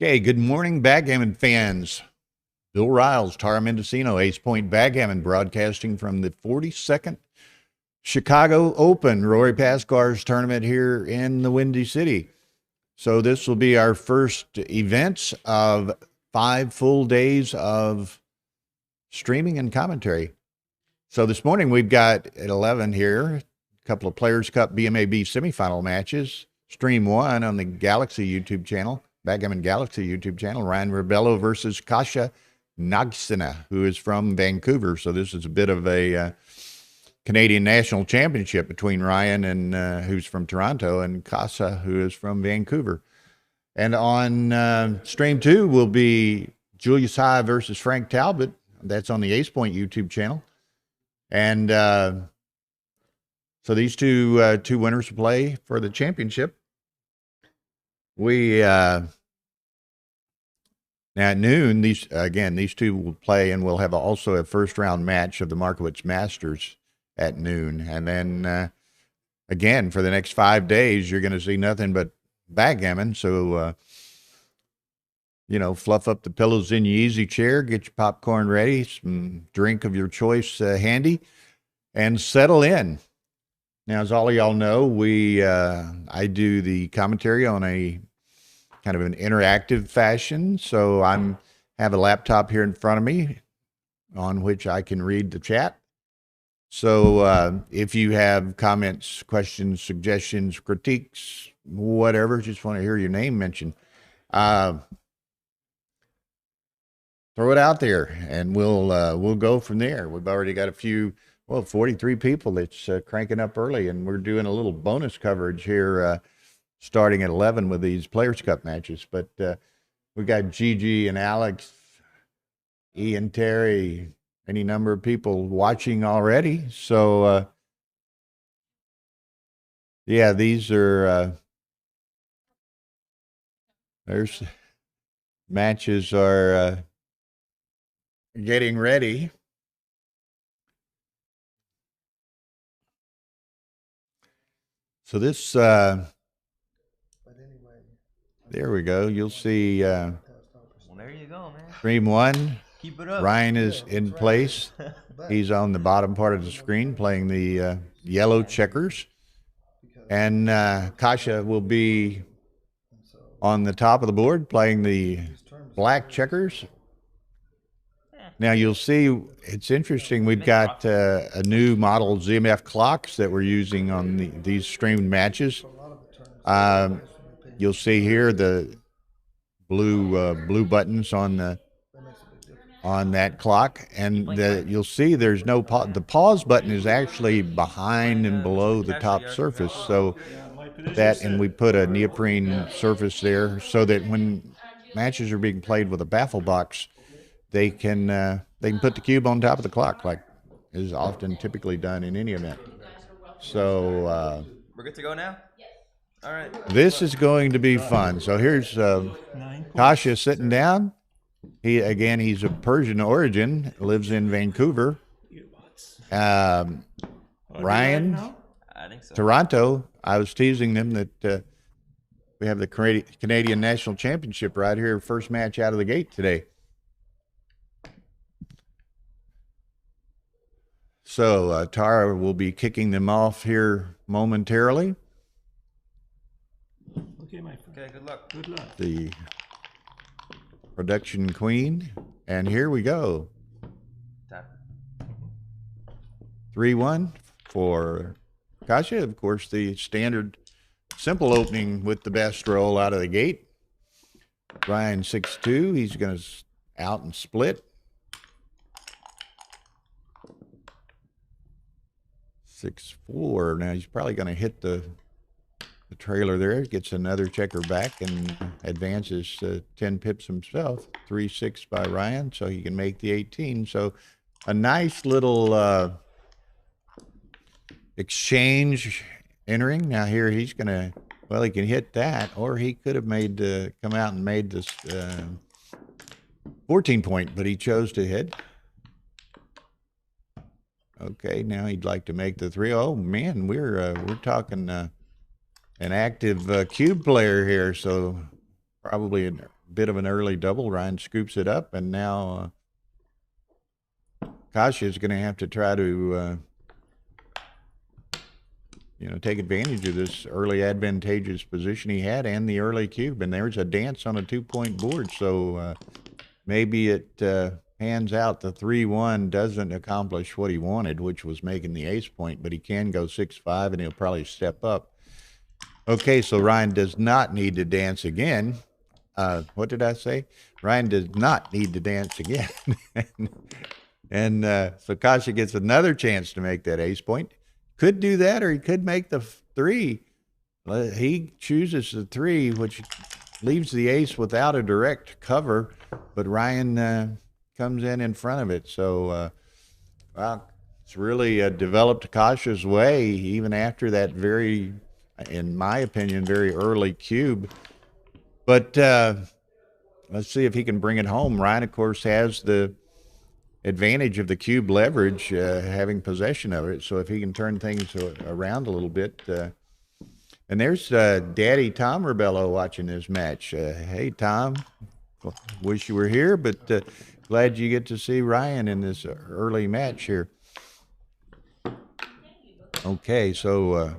Okay, good morning, backgammon fans. Bill Riles, Tara Mendocino, Ace Point Backgammon, broadcasting from the 42nd Chicago Open, Rory Pascar's tournament here in the Windy City. So this will be our first event of 5 full days of streaming and commentary. So this morning we've got at 11 here, a couple of Players Cup BMAB semifinal matches. Stream 1 on the Galaxy YouTube channel. Backgammon Galaxy YouTube channel, Ryan Rebelo versus Khashayar Naghshineh, who is from Vancouver. So this is a bit of a Canadian national championship between Ryan and who's from Toronto and Khashayar, who is from Vancouver. And on stream 2 will be Julius High versus Frank Talbot. That's on the Ace Point YouTube channel. And so these two winners will play for the championship. We now at noon, these two will play, and we'll have also a first round match of the Markowitz Masters at noon. And then again, for the next 5 days, you're going to see nothing but backgammon. So fluff up the pillows in your easy chair, get your popcorn ready, some drink of your choice handy, and settle in. Now, as all of y'all know, I do the commentary on a kind of an interactive fashion. So I have a laptop here in front of me on which I can read the chat. So if you have comments, questions, suggestions, critiques, whatever, just want to hear your name mentioned, throw it out there, and we'll go from there. We've already got 43 people that's cranking up early, and we're doing a little bonus coverage here starting at 11 with these Players Cup matches. But we got Gigi and Alex, Ian, Terry, any number of people watching already. So, yeah, these are there's matches are getting ready. So this there we go. You'll see Well, there you go, man. stream 1. Keep it up. Ryan is in place. He's on the bottom part of the screen playing the yellow checkers. And Khashayar will be on the top of the board playing the black checkers. Now you'll see, it's interesting, we've got a new model ZMF clocks that we're using on these streamed matches. You'll see here the blue buttons on that clock, and you'll see there's no pause. The pause button is actually behind and below the top surface. So and we put a neoprene surface there so that when matches are being played with a baffle box, they can put the cube on top of the clock, like is often typically done in any event. So we're good to go now? All right. This is going to be fun. So here's Khashayar sitting down. He's of Persian origin, lives in Vancouver. Ryan, I think so. Toronto. I was teasing them that we have the Canadian National Championship right here, first match out of the gate today. So Tara will be kicking them off here momentarily. Okay, my friend. Okay, good luck. Good luck. The production queen, and here we go. Tap. 3-1 for Khashayar. Of course, the standard simple opening with the best roll out of the gate. Ryan 6-2. He's going to out and split. 6-4. Now he's probably going to hit the trailer there. Gets another checker back and advances 10 pips himself. 3-6 by Ryan, so he can make the 18. So a nice little exchange entering. Now here he's going to, well, he can hit that, or he could have come out and made this 14 point, but he chose to hit. Okay, now he'd like to make the 3. Oh man, we're talking an active cube player here, so probably bit of an early double. Ryan scoops it up, and now Khashayar is going to have to try to, take advantage of this early advantageous position he had and the early cube. And there's a dance on a 2-point board, so maybe it pans out. The 3-1 doesn't accomplish what he wanted, which was making the ace point, but he can go 6-5, and he'll probably step up. Okay, so Ryan does not need to dance again. What did I say? Ryan does not need to dance again. and so Khashayar gets another chance to make that ace point. Could do that, or he could make the 3. He chooses the 3, which leaves the ace without a direct cover, but Ryan comes in front of it. So, well, it's really developed Khashayar's way, even after that very, in my opinion, very early cube. But let's see if he can bring it home. Ryan, of course, has the advantage of the cube leverage, having possession of it. So if he can turn things around a little bit. And there's Daddy Tom Rebelo watching this match. Hey, Tom. Wish you were here, but glad you get to see Ryan in this early match here. Okay, so,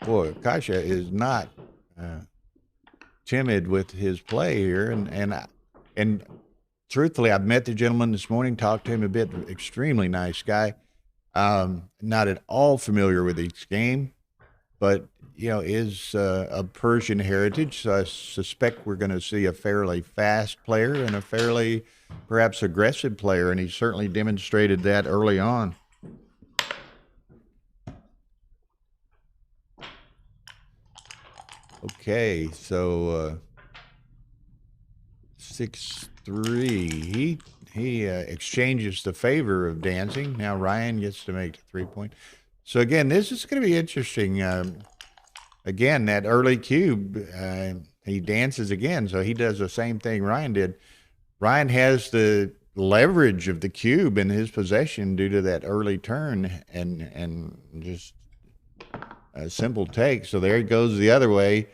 boy, Khashayar is not timid with his play here, and truthfully, I've met the gentleman this morning, talked to him a bit. Extremely nice guy. Not at all familiar with his game, but is of Persian heritage. So I suspect we're going to see a fairly fast player and a fairly, perhaps, aggressive player, and he certainly demonstrated that early on. Okay, so 6-3. He exchanges the favor of dancing. Now Ryan gets to make the 3-point. So again, this is going to be interesting. Again, that early cube, he dances again, so he does the same thing Ryan did. Ryan has the leverage of the cube in his possession due to that early turn and just a simple take. So there he goes the other way.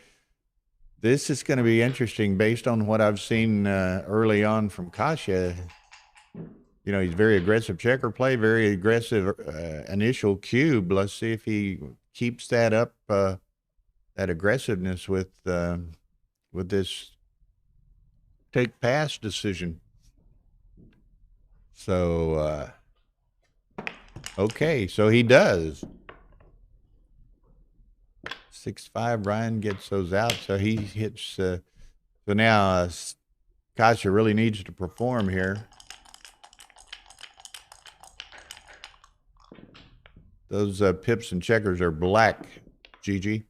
This is going to be interesting based on what I've seen early on from Khashayar. He's very aggressive checker play, very aggressive initial cube. Let's see if he keeps that up, that aggressiveness with this take pass decision. So, okay, so he does. 6-5, Ryan gets those out, so he hits. So now Khashayar really needs to perform here. Those pips and checkers are black, Gigi.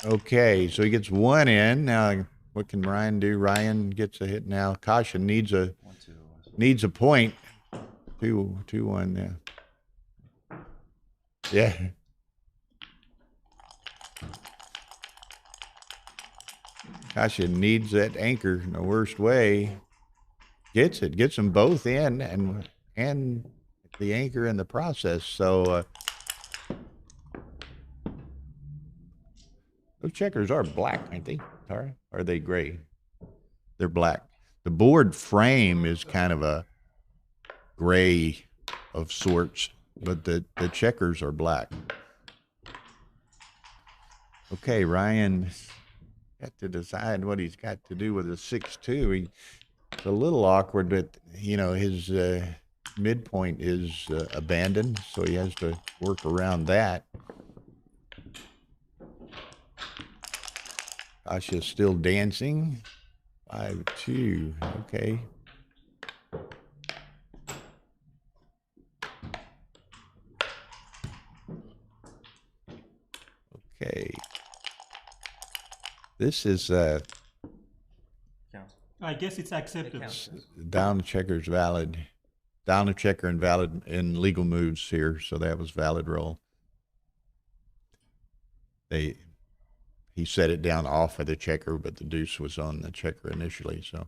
Okay, so he gets 1 in. Now, what can Ryan do? Ryan gets a hit now. Khashayar needs a point. 2-1, yeah. Khashayar needs that anchor in the worst way. Gets them both in, and the anchor in the process. So those checkers are black, aren't they, Tara? Or are they gray? They're black. The board frame is kind of a gray of sorts, but the checkers are black. Okay, Ryan got to decide what he's got to do with a 6-2. It's a little awkward, but his midpoint is abandoned, so he has to work around that. Khashayar's still dancing. 5-2. Okay. Okay. This is I guess it's accepted. Down the checker's valid. Down the checker and valid in legal moves here, so that was valid roll. He set it down off of the checker, but the deuce was on the checker initially, so.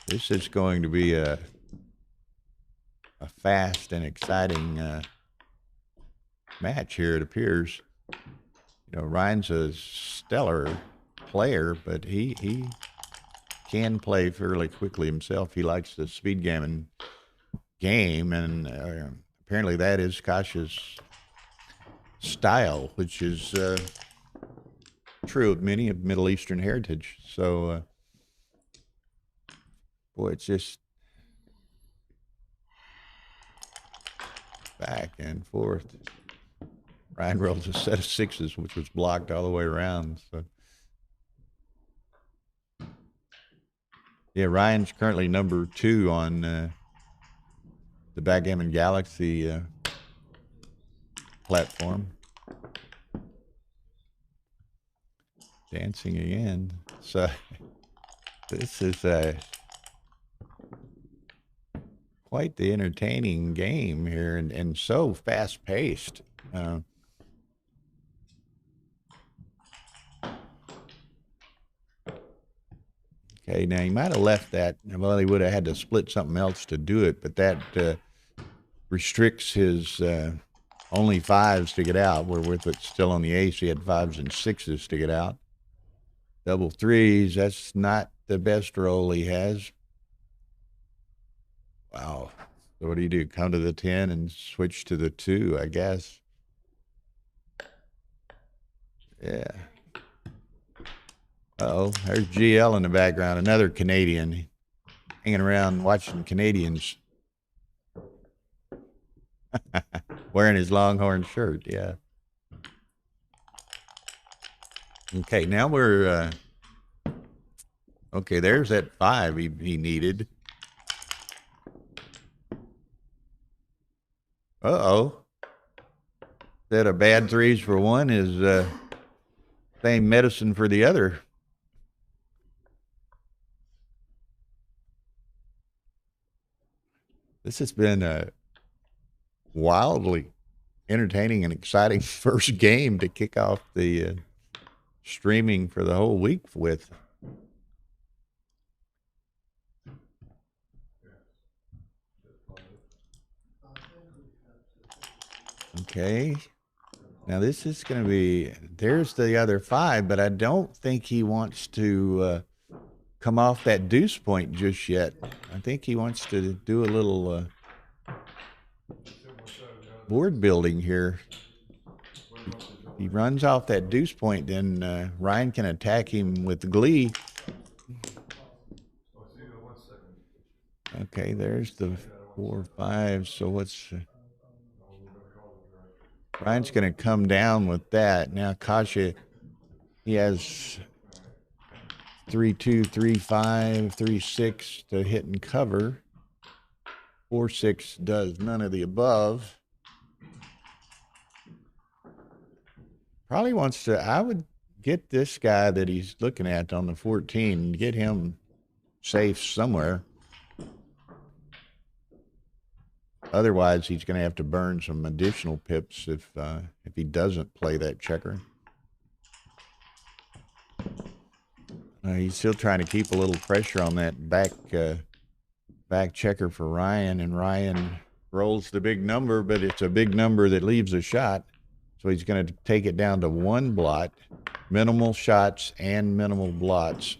This is going to be a fast and exciting match here, it appears. You know, Ryan's a stellar player, but he can play fairly quickly himself. He likes the speed gammon game, and apparently that is Kasha's style, which is true of many of Middle Eastern heritage. So, boy, it's just back and forth. Ryan rolls a set of sixes, which was blocked all the way around. So, yeah, Ryan's currently number 2 on the Backgammon Galaxy platform. Dancing again. So this is quite the entertaining game here, and so fast paced. Okay, now he might have left that. Well, he would have had to split something else to do it, but that restricts his only 5s to get out. Where with it still on the ace, he had 5s and 6s to get out. Double 3s, that's not the best roll he has. Wow. So what do? Come to the 10 and switch to the 2, I guess. Yeah. Uh-oh, there's GL in the background, another Canadian hanging around watching Canadians. Wearing his Longhorn shirt, yeah. Okay, now we're okay, there's that 5 he needed. Uh-oh. That a bad 3s for one is same medicine for the other. This has been a wildly entertaining and exciting first game to kick off the streaming for the whole week with. Okay. Now this is going to be, there's the other 5, but I don't think he wants to come off that deuce point just yet. I think he wants to do a little board building here. He runs off that deuce point, then Ryan can attack him with glee. Okay, there's the 4, 5. So what's Ryan's going to come down with that. Now Kasha, he has 3, 2, 3, 5, 3, 6 to hit and cover. 4, 6 does none of the above. Probably wants to, I would get this guy that he's looking at on the 14 and get him safe somewhere. Otherwise, he's going to have to burn some additional pips if he doesn't play that checker. He's still trying to keep a little pressure on that back checker for Ryan, and Ryan rolls the big number, but it's a big number that leaves a shot. So he's going to take it down to 1 blot, minimal shots and minimal blots.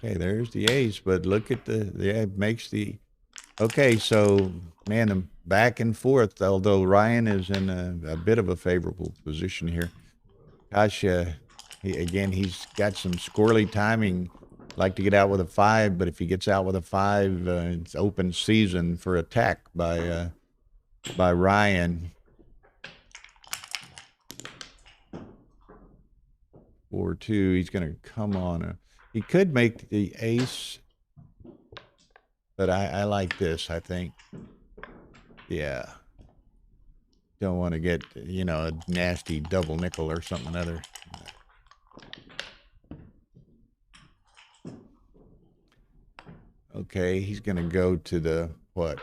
Okay, there's the ace, but look at makes the, okay, so, man, I'm back and forth, although Ryan is in a bit of a favorable position here. Kasha, he's got some squirrely timing, like to get out with a 5, but if he gets out with a 5, it's open season for attack by Ryan. 4, 2, he's going to come on. He could make the ace, but I like this, I think. Yeah. Don't want to get, a nasty double nickel or something other. Okay, he's going to go to the, what?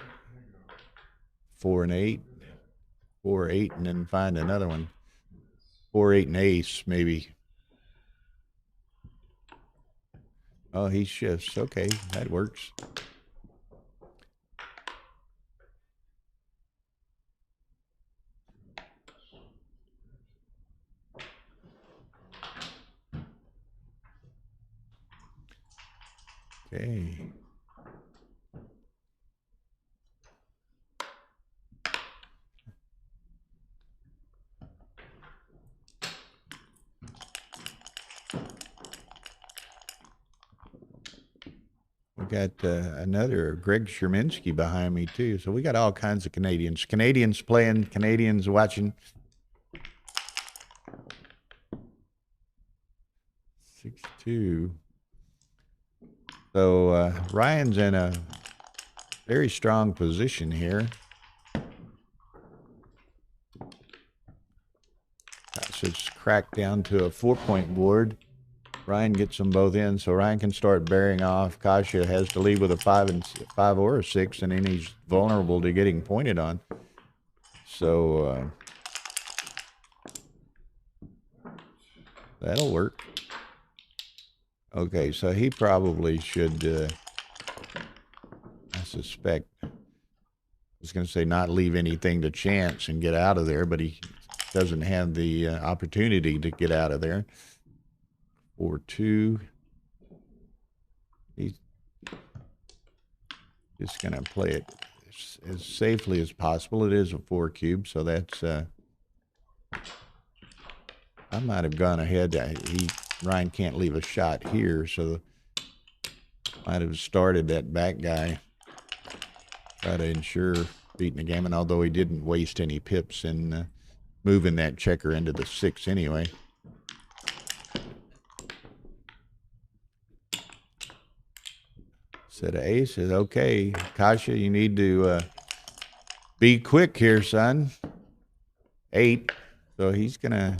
4 and 8? 4, 8, and then find another one. 4, 8, and ace, maybe. Oh, he shifts. Okay, that works. Okay. We got another Greg Sherminsky behind me, too. So we got all kinds of Canadians. Canadians playing, Canadians watching. 6-2. So Ryan's in a very strong position here. It's cracked down to a 4-point board. Ryan gets them both in, so Ryan can start bearing off. Khashayar has to lead with a 5 or a 6, and then he's vulnerable to getting pointed on. So that'll work. Okay, so he probably should, I suspect, I was going to say not leave anything to chance and get out of there, but he doesn't have the opportunity to get out of there. 4-2. He's just going to play it as safely as possible. It is a 4 cube, so that's I might have gone ahead. Ryan can't leave a shot here, so might have started that back guy. Try to ensure beating the game, and although he didn't waste any pips in moving that checker into the 6 anyway. Set of aces. Okay, Khashayar, you need to be quick here, son. 8. So he'll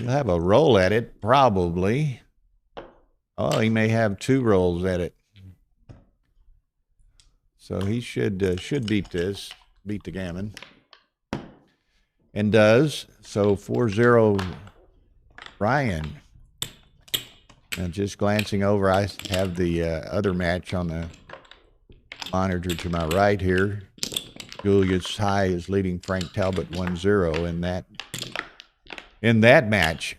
have a roll at it, probably. Oh, he may have 2 rolls at it. So he should beat this, beat the gammon. And does. So 4-0 Ryan. Now just glancing over, I have the other match on the monitor to my right here. Julius High is leading Frank Talbot 1-0 in that match.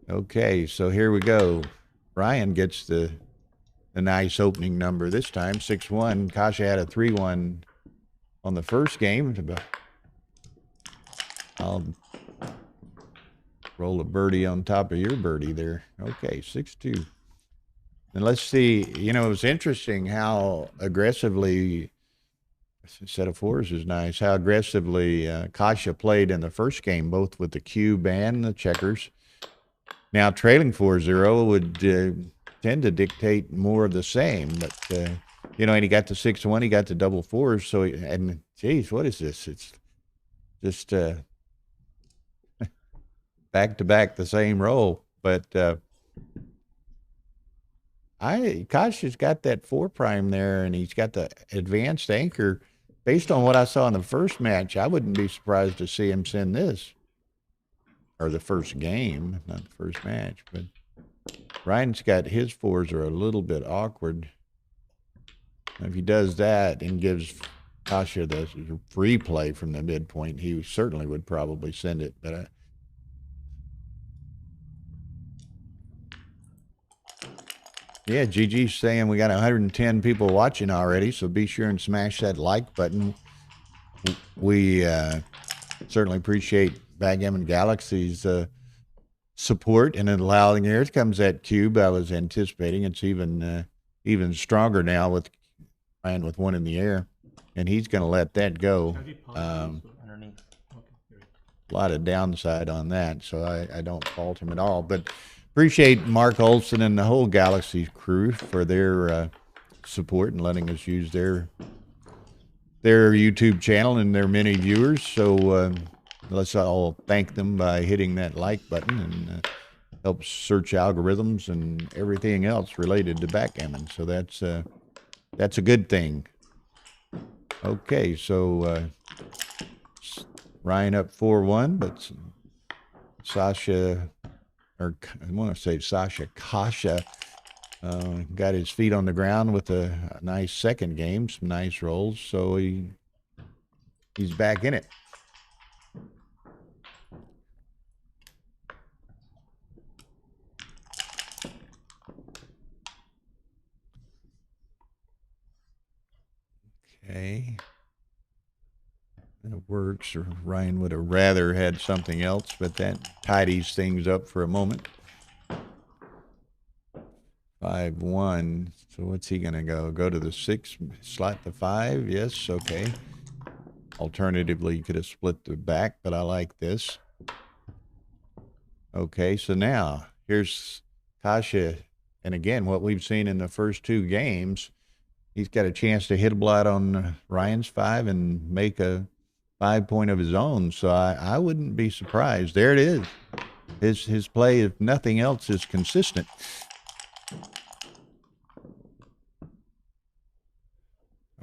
Okay, so here we go. Ryan gets the nice opening number this time, 6-1. Khashayar had a 3-1 on the first game. I'll roll a birdie on top of your birdie there. Okay, 6-2. And let's see, it was interesting how aggressively, a set of 4s is nice, how aggressively Khashayar played in the first game, both with the cube and the checkers. Now, trailing 4-0 would tend to dictate more of the same, but, and he got the 6-1, he got the double 4s, so, and geez, what is this? It's just back-to-back the same roll, but Khashayar's got that 4 prime there, and he's got the advanced anchor. Based on what I saw in the first match, I wouldn't be surprised to see him send this. Or the first game, not the first match, but Ryan's got his 4s are a little bit awkward. If he does that and gives Khashayar the free play from the midpoint, he certainly would probably send it. But yeah, Gigi's saying we got 110 people watching already, so be sure and smash that like button. We certainly appreciate Backgammon Galaxy's support and allowing. Here comes that cube I was anticipating. It's even stronger now with Ryan with 1 in the air, and he's going to let that go. A lot of downside on that, so I don't fault him at all. But appreciate Mark Olson and the whole Galaxy crew for their support and letting us use their YouTube channel and their many viewers. So let's all thank them by hitting that like button, and helps search algorithms and everything else related to backgammon. So that's a good thing. Okay, so Ryan up 4-1, but Sasha, or I want to say Sasha Kasha, got his feet on the ground with a nice second game, some nice rolls. So he's back in it. Okay. It works, or Ryan would have rather had something else, but that tidies things up for a moment. 5-1. So what's he going to go? Go to the 6, slot the 5? Yes, okay. Alternatively, you could have split the back, but I like this. Okay, so now here's Kasha. And again, what we've seen in the first 2 games, he's got a chance to hit a blot on Ryan's 5 and make a 5-point of his own. So I wouldn't be surprised. There it is. His play, if nothing else, is consistent.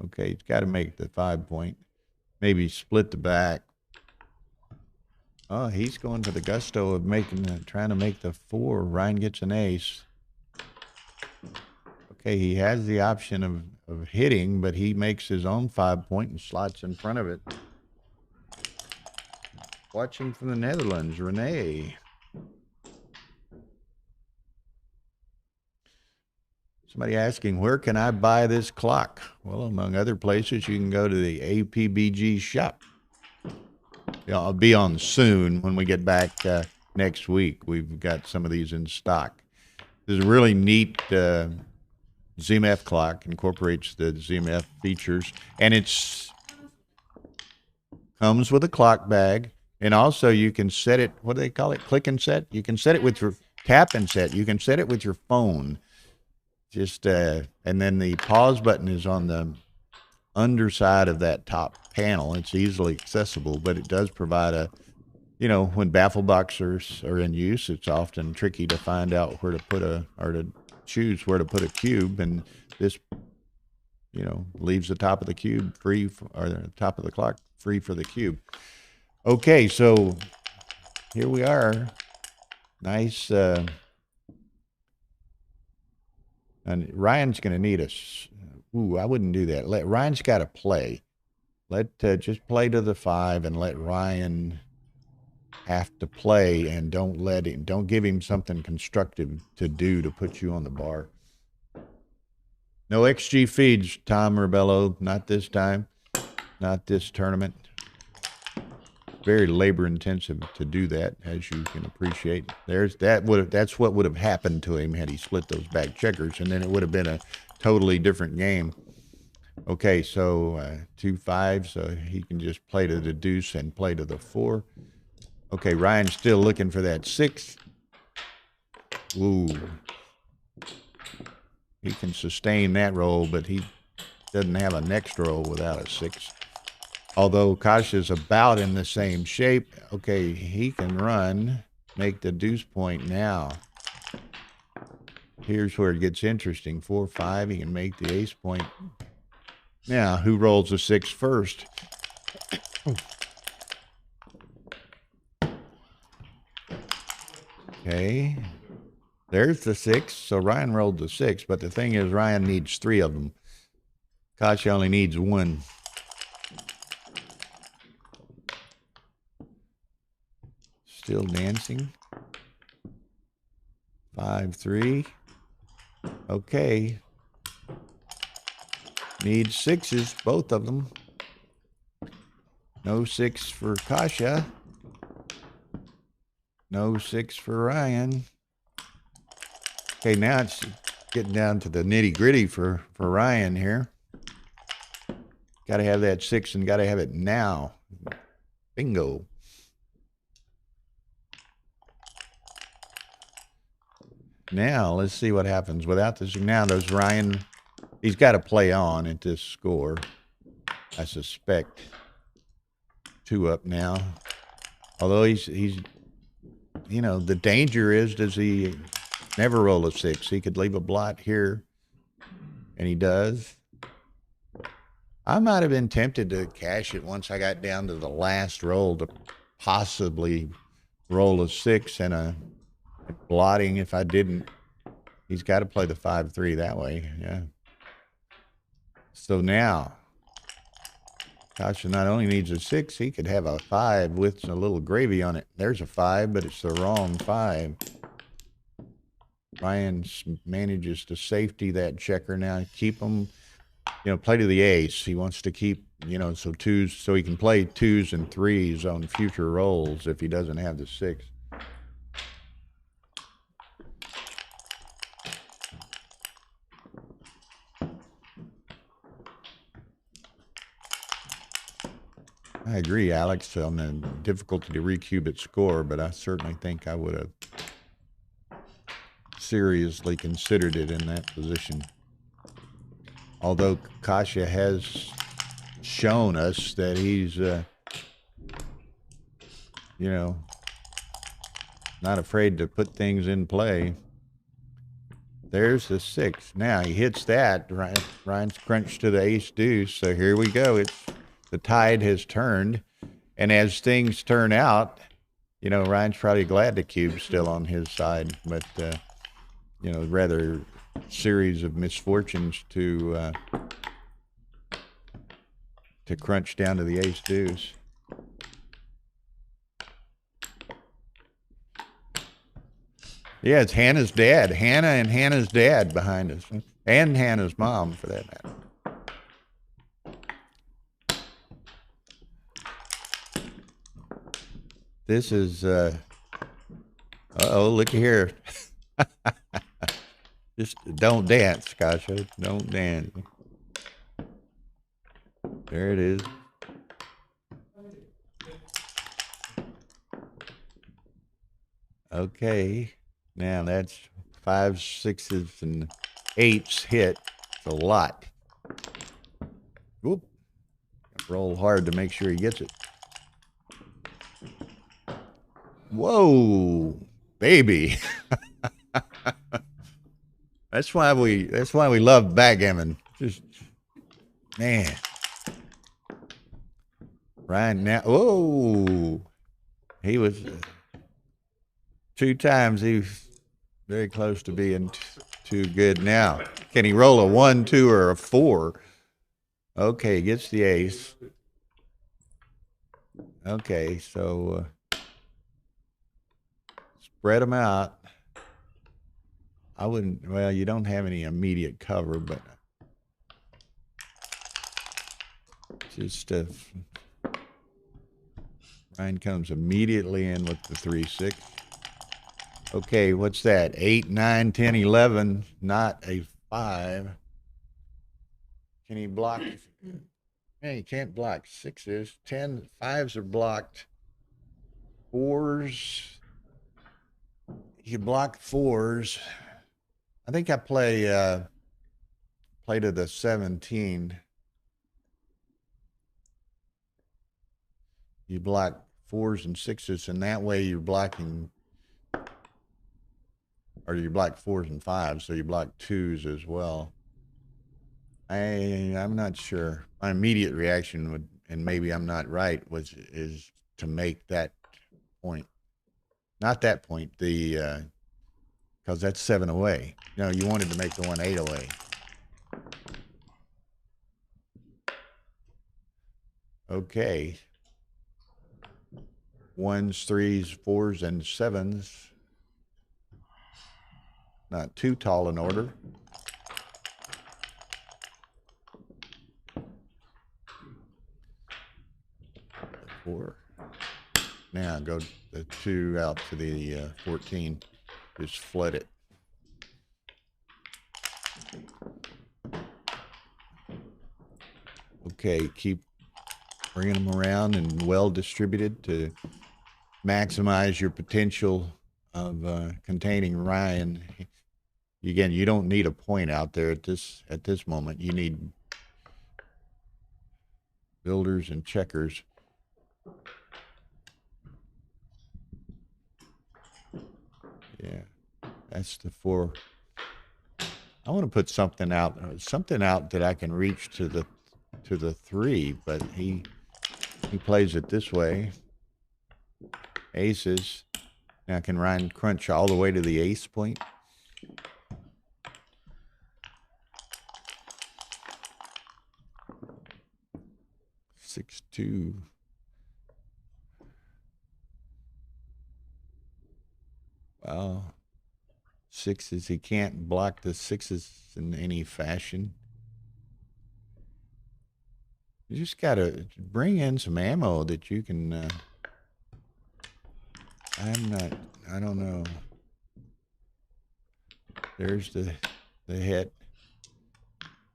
Okay, he's got to make the 5-point. Maybe split the back. Oh, he's going to the gusto of trying to make the 4. Ryan gets an ace. Okay, he has the option of hitting, but he makes his own 5-point and slots in front of it. Watching from the Netherlands, Renee. Somebody asking, where can I buy this clock? Well, among other places, you can go to the APBG shop. I'll be on soon when we get back next week. We've got some of these in stock. This is a really neat ZMF clock, incorporates the ZMF features, and comes with a clock bag, and also you can set it, what do they call it, click and set? You can set it with your tap and set. You can set it with your phone. Just and then the pause button is on the underside of that top panel. It's easily accessible, but it does provide when baffle boxers are in use, it's often tricky to find out where to put or to choose where to put a cube, and this leaves the top of the cube free, or the top of the clock free for the cube. Okay, so here we are. Nice. And Ryan's going to need us. Ooh, I wouldn't do that. Ryan's got to play. Just play to the 5 and let Ryan have to play, and don't give him something constructive to do to put you on the bar. No XG feeds, Tom Rebelo, not this time, not this tournament. Very labor intensive to do that, as you can appreciate. That's what would have happened to him had he split those back checkers, and then it would have been a totally different game. Okay, so 2-5, so he can just play to the deuce and play to the 4. Okay, Ryan's still looking for that 6. Ooh. He can sustain that roll, but he doesn't have a next roll without a 6. Although Kasha's about in the same shape. Okay, he can run, make the deuce point now. Here's where it gets interesting. 4-5, he can make the ace point. Now, who rolls the 6 first? Okay, there's the 6. So Ryan rolled the 6, but the thing is, Ryan needs 3 of them. Kasha only needs 1. Still dancing. 5-3. Okay. Needs 6s, both of them. No 6 for Kasha. No 6 for Ryan. Okay, now it's getting down to the nitty gritty for Ryan here. Got to have that 6 and got to have it now. Bingo. Now, let's see what happens without this. Now, does Ryan, he's got to play on at this score, I suspect. 2 up now. Although he's the danger is, does he never roll a 6? He could leave a blot here, and he does. I might have been tempted to cash it once I got down to the last roll to possibly roll a 6 and a blotting if I didn't. He's got to play the 5-3 that way. Yeah. So now, Khashayar not only needs a 6, he could have a 5 with a little gravy on it. There's a 5, but it's the wrong 5. Ryan manages to safety that checker now. Keep him, play to the ace. He wants to keep, so twos, so he can play 2s and 3s on future rolls if he doesn't have the 6. I agree, Alex, on the difficulty to re-cubit score, but I certainly think I would have seriously considered it in that position. Although Khashayar has shown us that he's, not afraid to put things in play. There's the 6. Now he hits that. Ryan's crunched to the ace deuce. So here we go. The tide has turned. And as things turn out, Ryan's probably glad the cube's still on his side. But, rather series of misfortunes to crunch down to the ace deuce. Yeah, it's Hannah's dad. Hannah and Hannah's dad behind us. And Hannah's mom, for that matter. This is, uh-oh, look here. Just don't dance, Khashayar. Don't dance. There it is. Okay. Now that's 5s, 6s, and 8s hit. It's a lot. Whoop. Roll hard to make sure he gets it. Whoa, baby. That's why we love backgammon. Just, man. Ryan now, whoa. He was 2 times. He was very close to being too good. Now, can he roll a 1, 2, or a 4? Okay, gets the ace. Okay, so spread them out. I wouldn't, well, you don't have any immediate cover, but just Ryan comes immediately in with the 3-6. Okay, what's that? 8, 9, 10, 11, not a 5. Can he block? Man, he can't block 6s. 10, 5s are blocked. 4s, you block 4s. I think I play to the 17. You block 4s and 6s, and that way you're blocking, or you block 4s and 5s, so you block 2s as well. I'm not sure. My immediate reaction would, and maybe I'm not right, is to make that point. Not that point, because that's 7 away. No, you wanted to make the one 8 away. Okay. 1s, 3s, 4s, and 7s. Not too tall an order. Four. Now go the 2 out to the 14. Just flood it. Okay, keep bringing them around and well distributed to maximize your potential of containing Ryan. Again, you don't need a point out there at this moment. You need builders and checkers. Yeah, that's the 4. I want to put something out that I can reach to the 3, but he plays it this way. Aces. Now can Ryan crunch all the way to the ace point? Six, two. Wow. Sixes. He can't block the sixes in any fashion. You just got to bring in some ammo that you can... I don't know. There's the hit.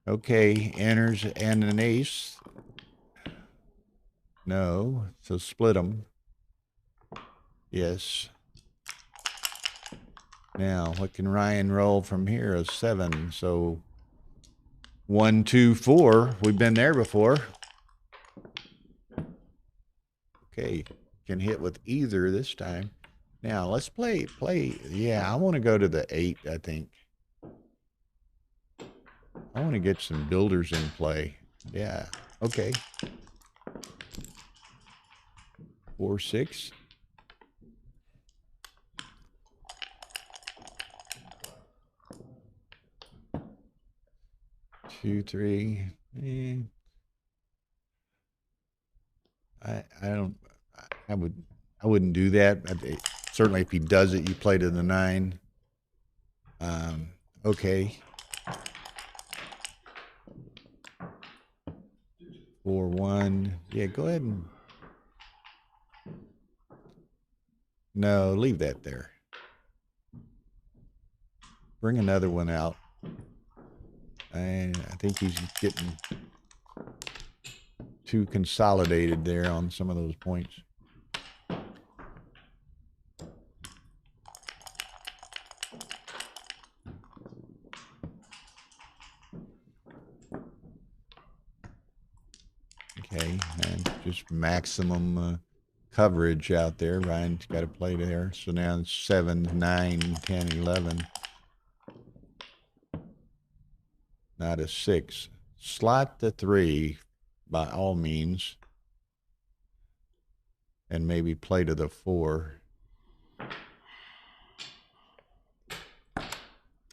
Okay, enters and an ace. No, so split them. Yes. Now, what can Ryan roll from here? A 7. So 1, 2, 4. We've been there before. Okay, can hit with either this time. Now let's play. Yeah, I want to go to the 8. I think I want to get some builders in play. Yeah. Okay. 4, 6. Two, 3. I wouldn't do that. Certainly, if he does it, you play to the 9. Okay. 4, 1. Yeah, go ahead and. No, leave that there. Bring another one out. And I think he's getting too consolidated there on some of those points. Okay, and just maximum coverage out there. Ryan's got to play there. So now it's 7, 9, 10, 11. Not a 6. Slot the 3 by all means. And maybe play to the 4.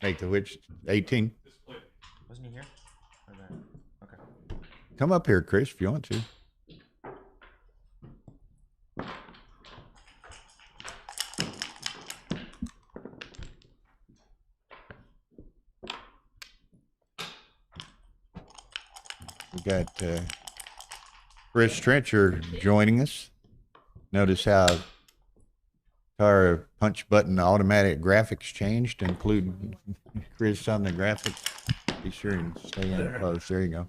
Make the which? 18? Wasn't he here? Or there? Okay. Come up here, Chris, if you want to. We got Chris Trencher joining us. Notice how our punch button automatic graphics changed, including Chris on the graphics. Be sure and stay in close. There you go.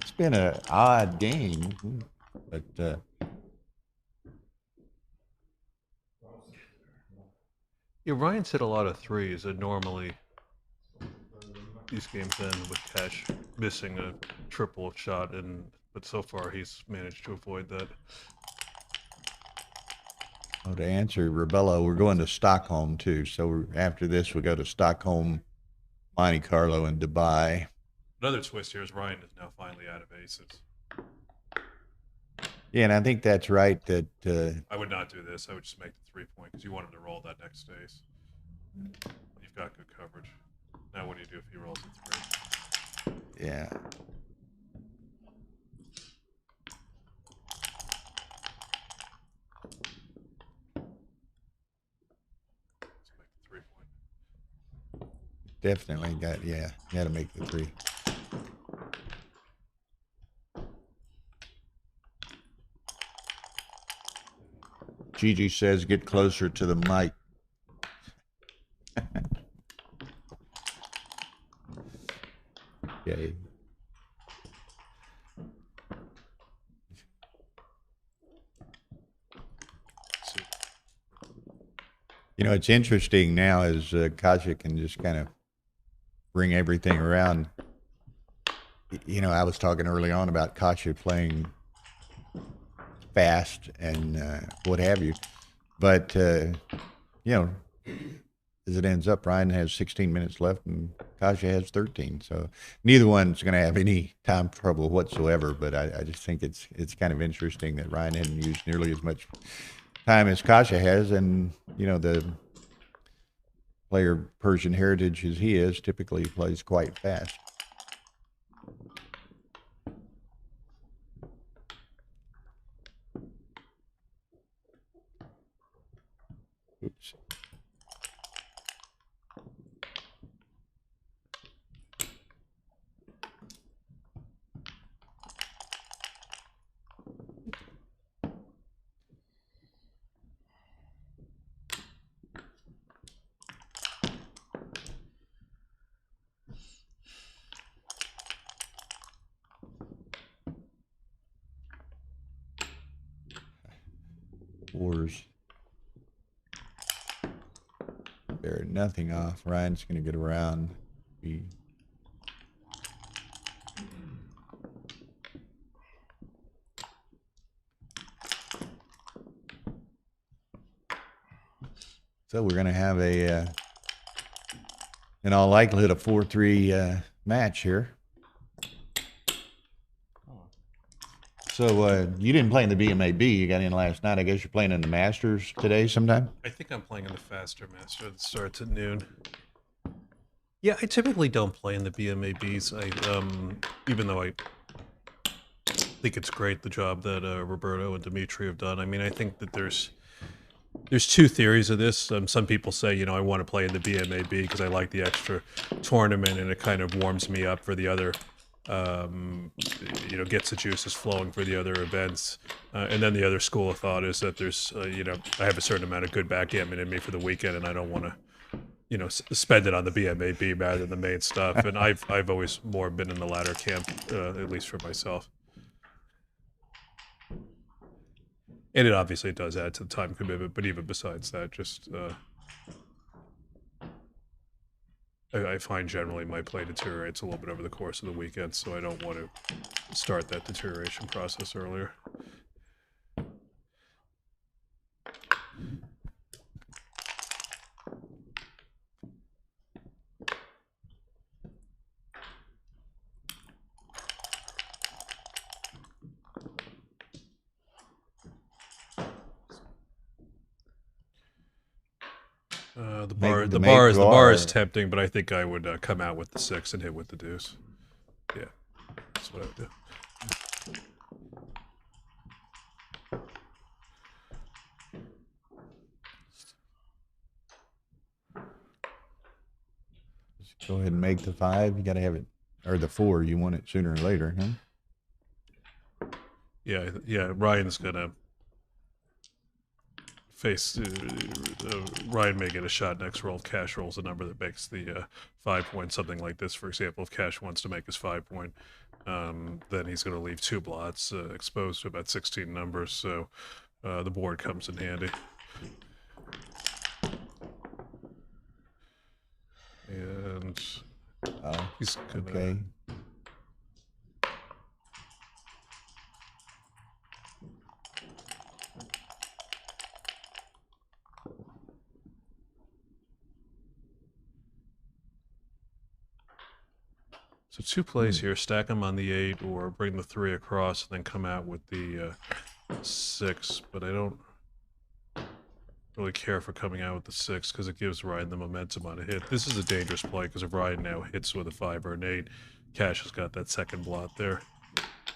It's been an odd game, but yeah, Ryan's hit a lot of 3s, and normally these games end with Cash missing a triple shot, but so far he's managed to avoid that. Oh, to answer Rebelo, we're going to Stockholm too. So after this, we go to Stockholm, Monte Carlo, and Dubai. Another twist here is Ryan is now finally out of aces. Yeah, and I think that's right. That I would not do this. I would just make the 3-point because you want him to roll that next ace. You've got good coverage. Now what do you do if he rolls a 3? Yeah. Let's make the 3-point. Definitely got, yeah, you got to make the 3. Gigi says, get closer to the mic. Okay. You know, it's interesting now as Kasha can just kind of bring everything around. You know, I was talking early on about Kasha playing fast and what have you. But, you know, as it ends up, Ryan has 16 minutes left and Kasha has 13. So neither one's going to have any time trouble whatsoever. But I just think it's kind of interesting that Ryan hadn't used nearly as much time as Kasha has, and the player Persian heritage as he is typically plays quite fast. Oops. Fours. They're nothing off. Ryan's going to get around. So we're going to have in all likelihood, a 4-3 match here. So you didn't play in the BMAB. You got in last night. I guess you're playing in the Masters today sometime? I think I'm playing in the Faster Master that starts at noon. Yeah, I typically don't play in the BMABs. Even though I think it's great the job that Roberto and Dimitri have done. I mean, I think that there's two theories of this. Some people say, I want to play in the BMAB because I like the extra tournament and it kind of warms me up for the other, gets the juices flowing for the other events. And then the other school of thought is that there's, I have a certain amount of good backgammon in me for the weekend and I don't want to, spend it on the BMAB rather than the main stuff. And I've always more been in the latter camp, at least for myself. And it obviously does add to the time commitment, but even besides that, just I find generally my play deteriorates a little bit over the course of the weekend, so I don't want to start that deterioration process earlier. The bar is tempting, but I think I would come out with the 6 and hit with the deuce. Yeah, that's what I would do. Just go ahead and make the 5. You got to have it, or the 4. You want it sooner or later, huh? Yeah. Ryan's gonna face. Ryan may get a shot next roll. If Cash rolls a number that makes the 5 point, something like this, for example. If Cash wants to make his 5 point, then he's going to leave 2 blots exposed to about 16 numbers. So the board comes in handy. And he's gonna. Okay. So 2 plays here: stack them on the 8, or bring the 3 across, and then come out with the 6. But I don't really care for coming out with the 6 because it gives Ryan the momentum on a hit. This is a dangerous play because if Ryan now hits with a 5 or an 8, Cash has got that second blot there.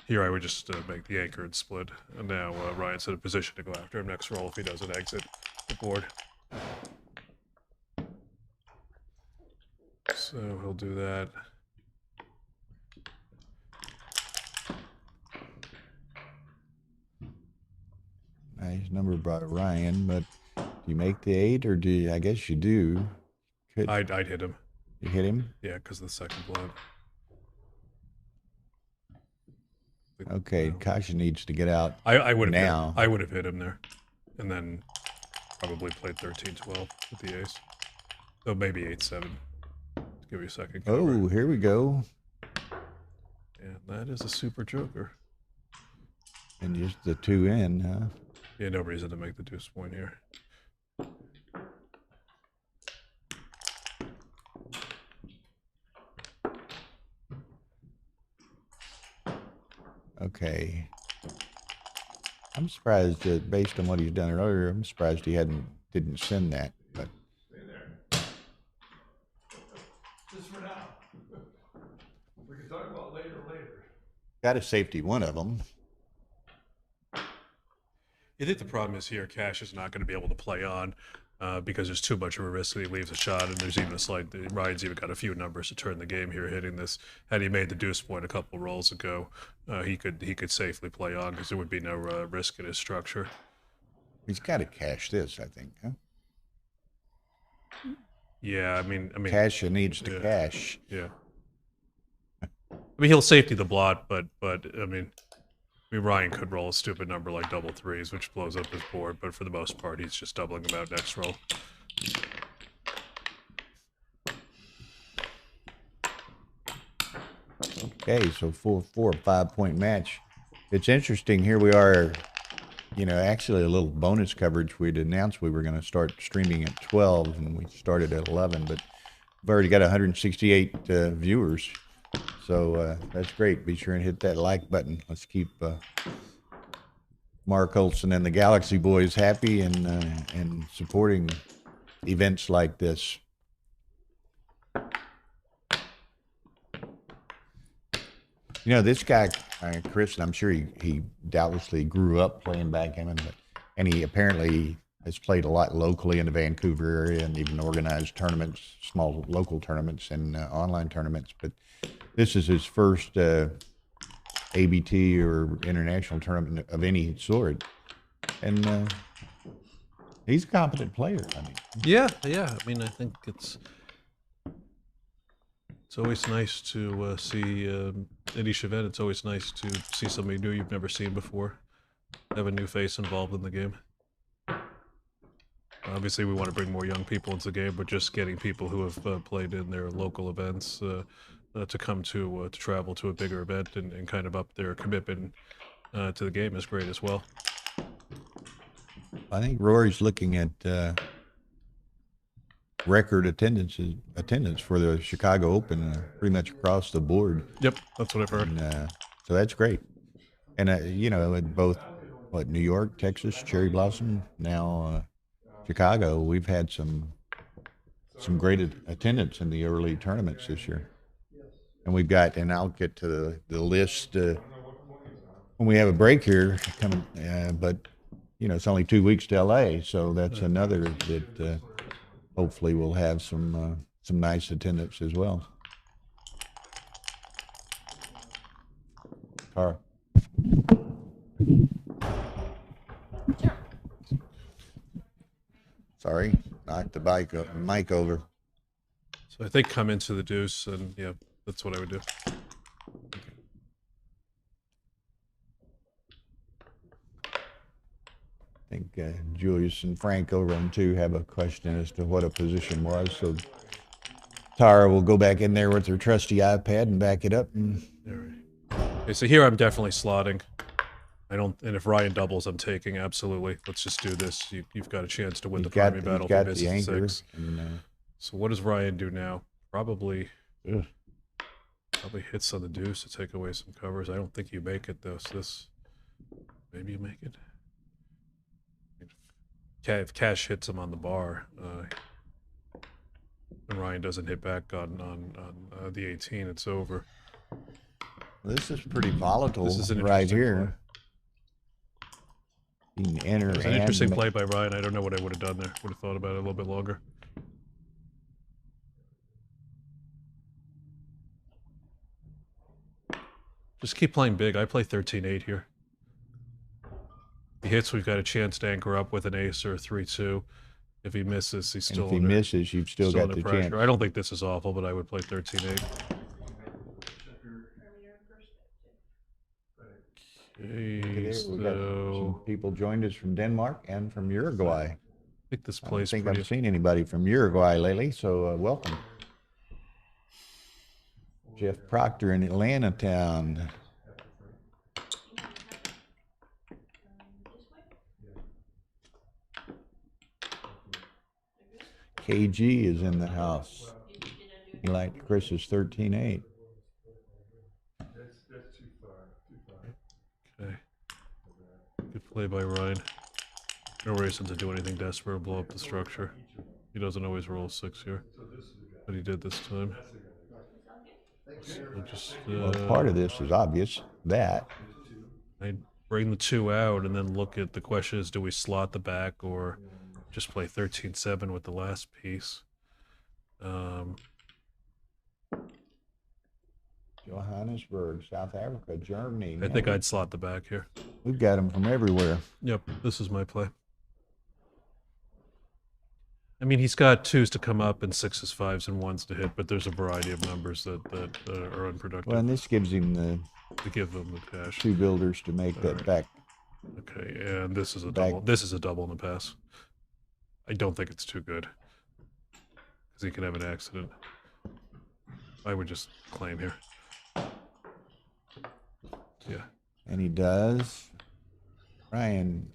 Here I would just make the anchor and split. And now Ryan's in a position to go after him next roll if he doesn't exit the board. So he'll do that. Nice number by Ryan, but do you make the 8 or do you? I guess you do. I'd hit him. You hit him? Yeah, because of the second blood. Okay, Kasha needs to get out. I would have now. I would have hit him there, and then probably played 13-12 with the ace. So maybe 8-7. Give you a second. Cover. Oh, here we go. And that is a super joker. And just the 2 in, huh? Yeah, no reason to make the deuce point here. Okay. I'm surprised that based on what he's done earlier, I'm surprised he didn't send that. But Just for now. We can talk about later. got a safety one of them. I think the problem is here, Cash is not going to be able to play on because there's too much of a risk that he leaves a shot, and there's even a slight. Ryan's even got a few numbers to turn the game here, hitting this. Had he made the deuce point a couple rolls ago, he could safely play on because there would be no risk in his structure. He's got to cash this, I think. Huh? Yeah, I mean, Cash needs to cash. Yeah. I mean, he'll safety the blot, but I mean, Ryan could roll a stupid number like double threes, which blows up his board, but for the most part, he's just doubling them out next roll. Okay, so 4 or 5 point match. It's interesting. Here we are, actually a little bonus coverage. We'd announced we were going to start streaming at 12, and we started at 11, but we've already got 168 viewers. So that's great. Be sure and hit that like button. Let's keep Mark Olson and the Galaxy Boys happy and supporting events like this. This guy, Chris, and I'm sure he doubtlessly grew up playing backgammon, and he apparently has played a lot locally in the Vancouver area and even organized tournaments, small local tournaments and online tournaments. But this is his first ABT or international tournament of any sort, and he's a competent player. I mean, yeah. I mean, I think it's always nice to see at each event. It's always nice to see somebody new you've never seen before, have a new face involved in the game. Obviously, we want to bring more young people into the game, but just getting people who have played in their local events to come to travel to a bigger event and kind of up their commitment to the game is great as well. I think Rory's looking at record attendance for the Chicago Open pretty much across the board. Yep, that's what I've heard. And, so that's great. And in both New York, Texas, Cherry Blossom, now Chicago, we've had some great attendance in the early tournaments this year. And we've got, and I'll get to the list when we have a break here coming, but it's only 2 weeks to LA, so that's another that hopefully we'll have some nice attendance as well. Carl. Sorry, knocked the mic over. So I think come into the deuce, and yeah, that's what I would do. I think Julius and Frank over on 2 have a question as to what a position was. So Tara will go back in there with her trusty iPad and back it up. Okay, so here I'm definitely slotting. And if Ryan doubles, I'm taking, absolutely. Let's just do this. You've got a chance to win the primary battle. Got the anchor. So what does Ryan do now? Probably hits on the deuce to take away some covers. I don't think you make it, though. So maybe you make it. If Cash hits him on the bar, and Ryan doesn't hit back on the 18, it's over. This is pretty volatile. This is an right here. Play. You can enter. It was an interesting play by Ryan. I don't know what I would have done there. Would have thought about it a little bit longer. Just keep playing big. I play 13-8 here. If he hits, we've got a chance to anchor up with an ace or a 3-2. If he misses, he's still. And if he misses, you've still got the pressure. chance. I don't think this is awful, but I would play 13-8. Okay, we got some people joined us from Denmark and from Uruguay. I think this I plays. don't think I've seen anybody from Uruguay lately, so welcome. Jeff Proctor in Atlanta town. KG is in the house. He liked Chris's 13-8. Okay. Good play by Ryan. No reason to do anything desperate or blow up the structure. He doesn't always roll 6 here, but he did this time. So just, Well, part of this is obvious. That. I bring the 2 out and then look at the question is, do we slot the back or just play 13-7 with the last piece? Johannesburg, South Africa, Germany. I think I'd slot the back here. We've got them from everywhere. Yep, this is my play. I mean, he's got 2s to come up and 6s, 5s, and 1s to hit, but there's a variety of numbers that are unproductive. Well, and this gives him the to give them the cash. 2 builders to make that back. Okay, and this is a double. This is a double in the pass. I don't think it's too good because he could have an accident. I would just claim here. Yeah. And he does. Ryan,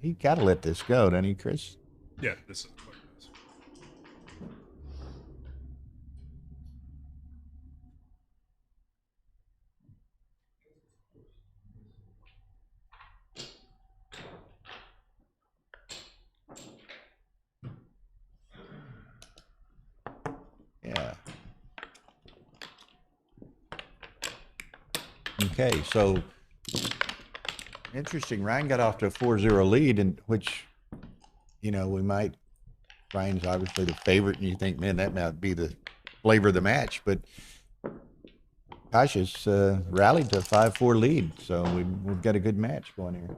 he got to let this go, doesn't he, Chris? Yeah, this is what it is. Yeah. Okay, so interesting. Ryan got off to a 4-0 lead, in which, you know, Ryan's obviously the favorite, and you think, man, that might be the flavor of the match. But Cassius rallied to a 5-4 lead, so we've got a good match going here.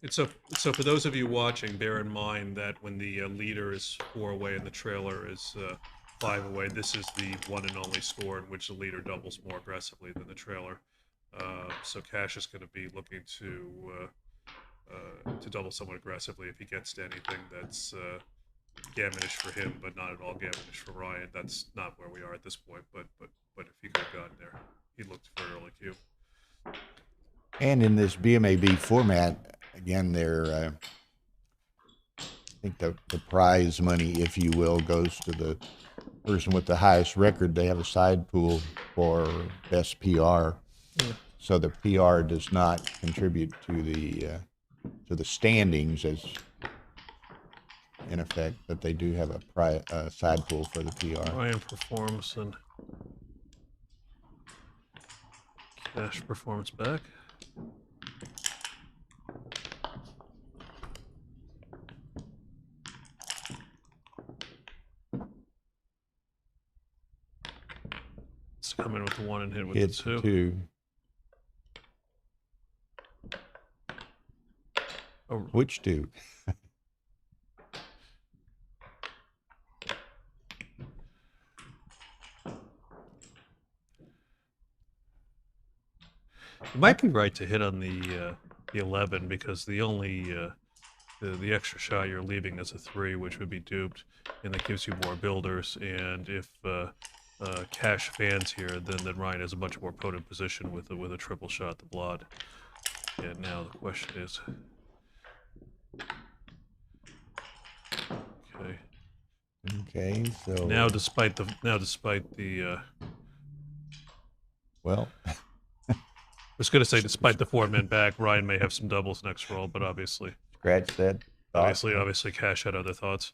And so for those of you watching, bear in mind that when the leader is 4 away and the trailer is 5 away, this is the one and only score in which the leader doubles more aggressively than the trailer. So Cash is going to be looking to double somewhat aggressively if he gets to anything that's gammonish for him, but not at all gammonish for Ryan. That's not where we are at this point. But if he could have gotten there, he looked for early cue. And in this BMAB format, again, they're, I think the prize money, if you will, goes to the person with the highest record. They have a side pool for best PR. Yeah. So the PR does not contribute to the standings as in effect, but they do have a side pool for the PR. Ryan performs and Cash performs back. Let's come in with the 1 and hit with the 2. Oh. Which 2? You might be right to hit on the 11 because the only the extra shot you're leaving is a 3, which would be duped, and that gives you more builders. And if Cash fans here, then Ryan has a much more potent position with a triple shot to blood. And now the question is, okay, so now despite the well. I was going to say, despite the 4-man back, Ryan may have some doubles next roll, but obviously, scratch that. Obviously, Cash had other thoughts.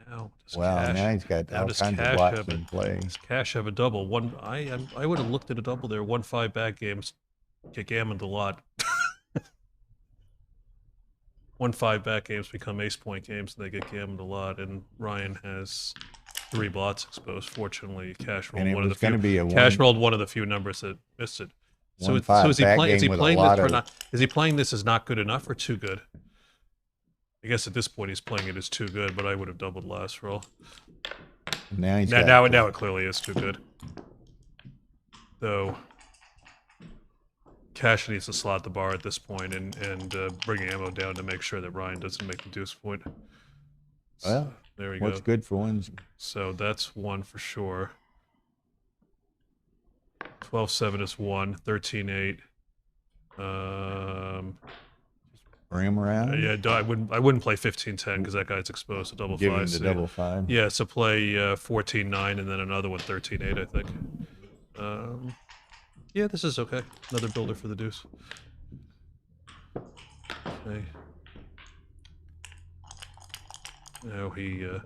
Now, now he's got all kinds of blocks in play. Does Cash have a double? I would have looked at a double there. 1-5 back games get gammoned a lot. 1-5 back games become ace point games, and they get gammoned a lot. And Ryan has 3 blots exposed. Fortunately, Cash rolled one of the few. Cash rolled one of the few numbers that missed it. So is he playing this or not? Is he playing this as not good enough or too good? I guess at this point he's playing it as too good, but I would have doubled last roll. Now it clearly is too good. Though Cash needs to slot the bar at this point and bring ammo down to make sure that Ryan doesn't make the deuce point. So, well, there we go. What's good for one's. So that's 1 for sure. 12-7 is 1. 13-8. Bring him around. Yeah, I wouldn't play 15-10 because that guy's exposed to double Give five. him the so double five. Yeah, so play 14-9 and then another one 13-8, I think. Yeah, this is okay. Another builder for the deuce. Okay. Now he'll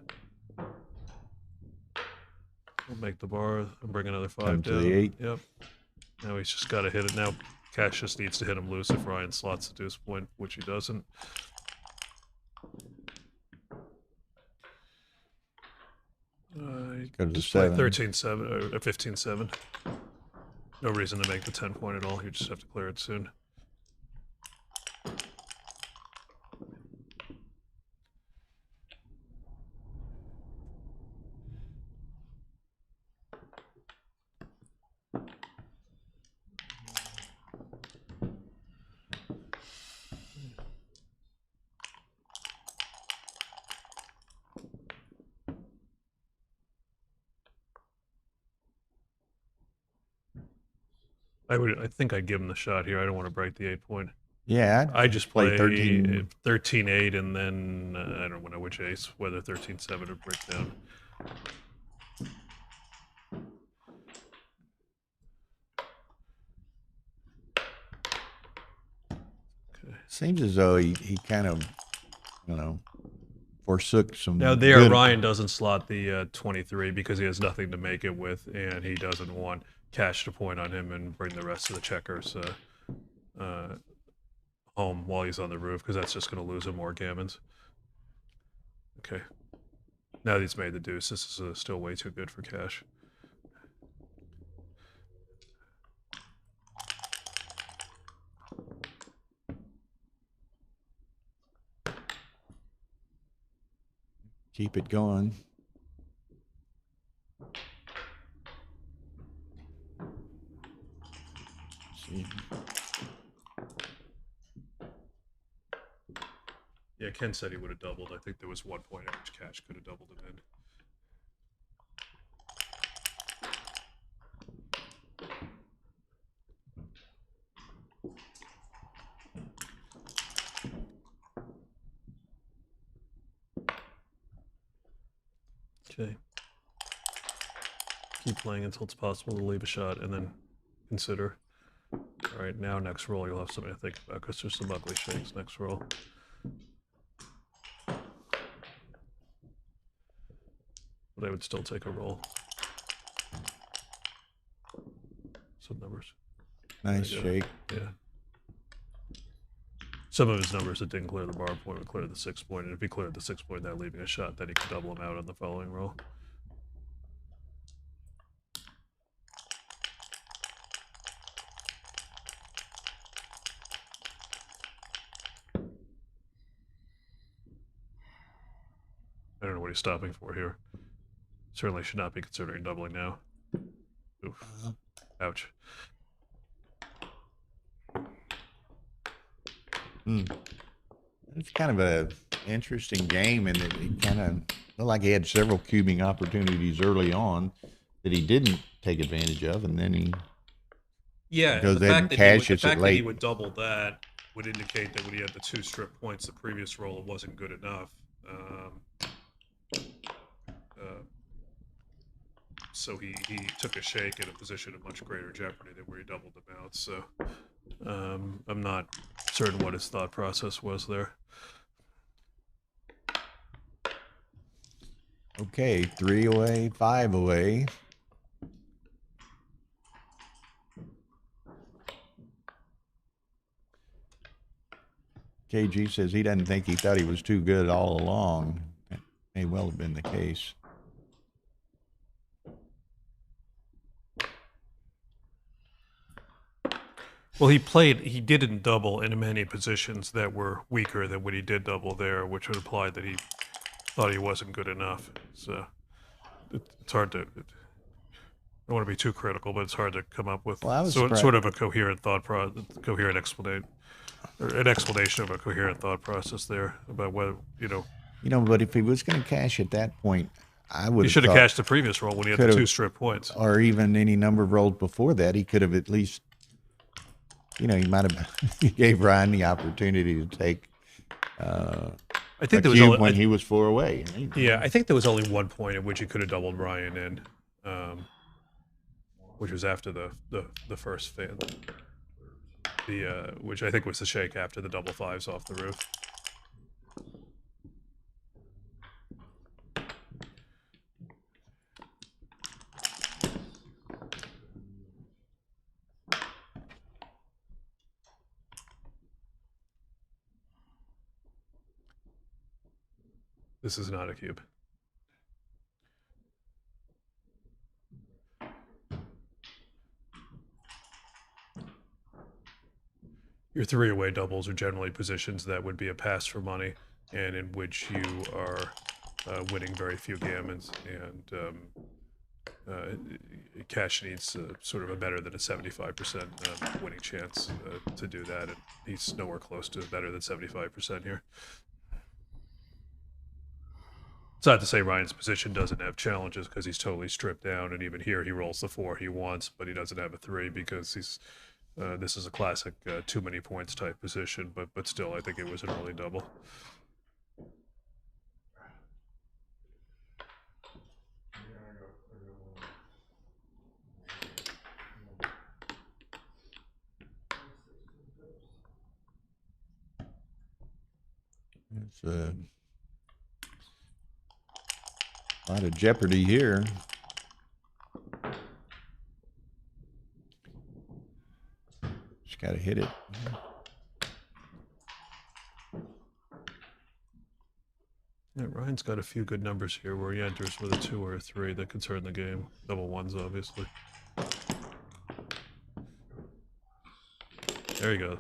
make the bar and bring another 5 Come down. to the 8. Yep. Now he's just got to hit it. Now Cash just needs to hit him loose if Ryan slots the deuce point, which he doesn't. Go to Just play 7. 13-7 or 15-7. No reason to make the 10 point at all. You just have to clear it soon. I think I'd give him the shot here. I don't want to break the 8 point. Yeah, I just play 13. 13-8 and then I don't know which ace, whether 13-7 or break down. Okay. Seems as though he kind of, forsook some. Now there, good- Ryan doesn't slot the 23 because he has nothing to make it with, and he doesn't want Cash to point on him and bring the rest of the checkers home while he's on the roof, because that's just going to lose him more gammons. Okay. Now that he's made the deuce, this is still way too good for Cash. Keep it going. See. Yeah, Ken said he would have doubled. I think there was 1 point at which Cash could have doubled him in. Okay. Keep playing until it's possible to leave a shot and then consider. All right, now next roll you'll have something to think about because there's some ugly shakes next roll. But I would still take a roll. Some numbers. Nice shake. Yeah. Some of his numbers that didn't clear the bar point would clear the 6 point, and if he cleared the 6 point without leaving a shot, then he could double him out on the following roll. I don't know what he's stopping for here. Certainly should not be considering doubling now. Oof. Ouch. It's kind of a interesting game, and it kind of looked like he had several cubing opportunities early on that he didn't take advantage of, and then he goes ahead and cashes it that he late. would double that would indicate that when he had the 2 strip points the previous roll, it wasn't good enough. So he took a shake in a position of much greater jeopardy than where he doubled them out. So I'm not certain what his thought process was there. Okay, 3 away, 5 away. KG says he doesn't think he thought he was too good all along. That may well have been the case. Well, he didn't double in many positions that were weaker than what he did double there, which would imply that he thought he wasn't good enough. So it's hard to, I don't want to be too critical, but it's hard to come up with sort of a coherent coherent explanation, or an explanation of a coherent thought process there about whether, But if he was going to cash at that point, I would. He should have cashed the previous roll when he had the 2 strip points, or even any number of rolls before that. He could have at least, he might have. He gave Ryan the opportunity to take I think a there was cube only, when he was 4 away. yeah, I think there was only one point at which he could have doubled Ryan in, which was after the first fan, which I think was the shake after the double fives off the roof. This is not a cube. Your 3-away doubles are generally positions that would be a pass for money, and in which you are winning very few gammons, and Cash needs sort of a better than a 75% winning chance to do that, and he's nowhere close to better than 75% here. It's not to say Ryan's position doesn't have challenges because he's totally stripped down, and even here he rolls the 4 he wants, but he doesn't have a 3 because he's this is a classic too many points type position, but still, I think it was an early double. It's a lot of jeopardy here. Just got to hit it. Yeah, Ryan's got a few good numbers here where he enters with a 2 or a 3 that could turn the game. Double ones, obviously. There you go.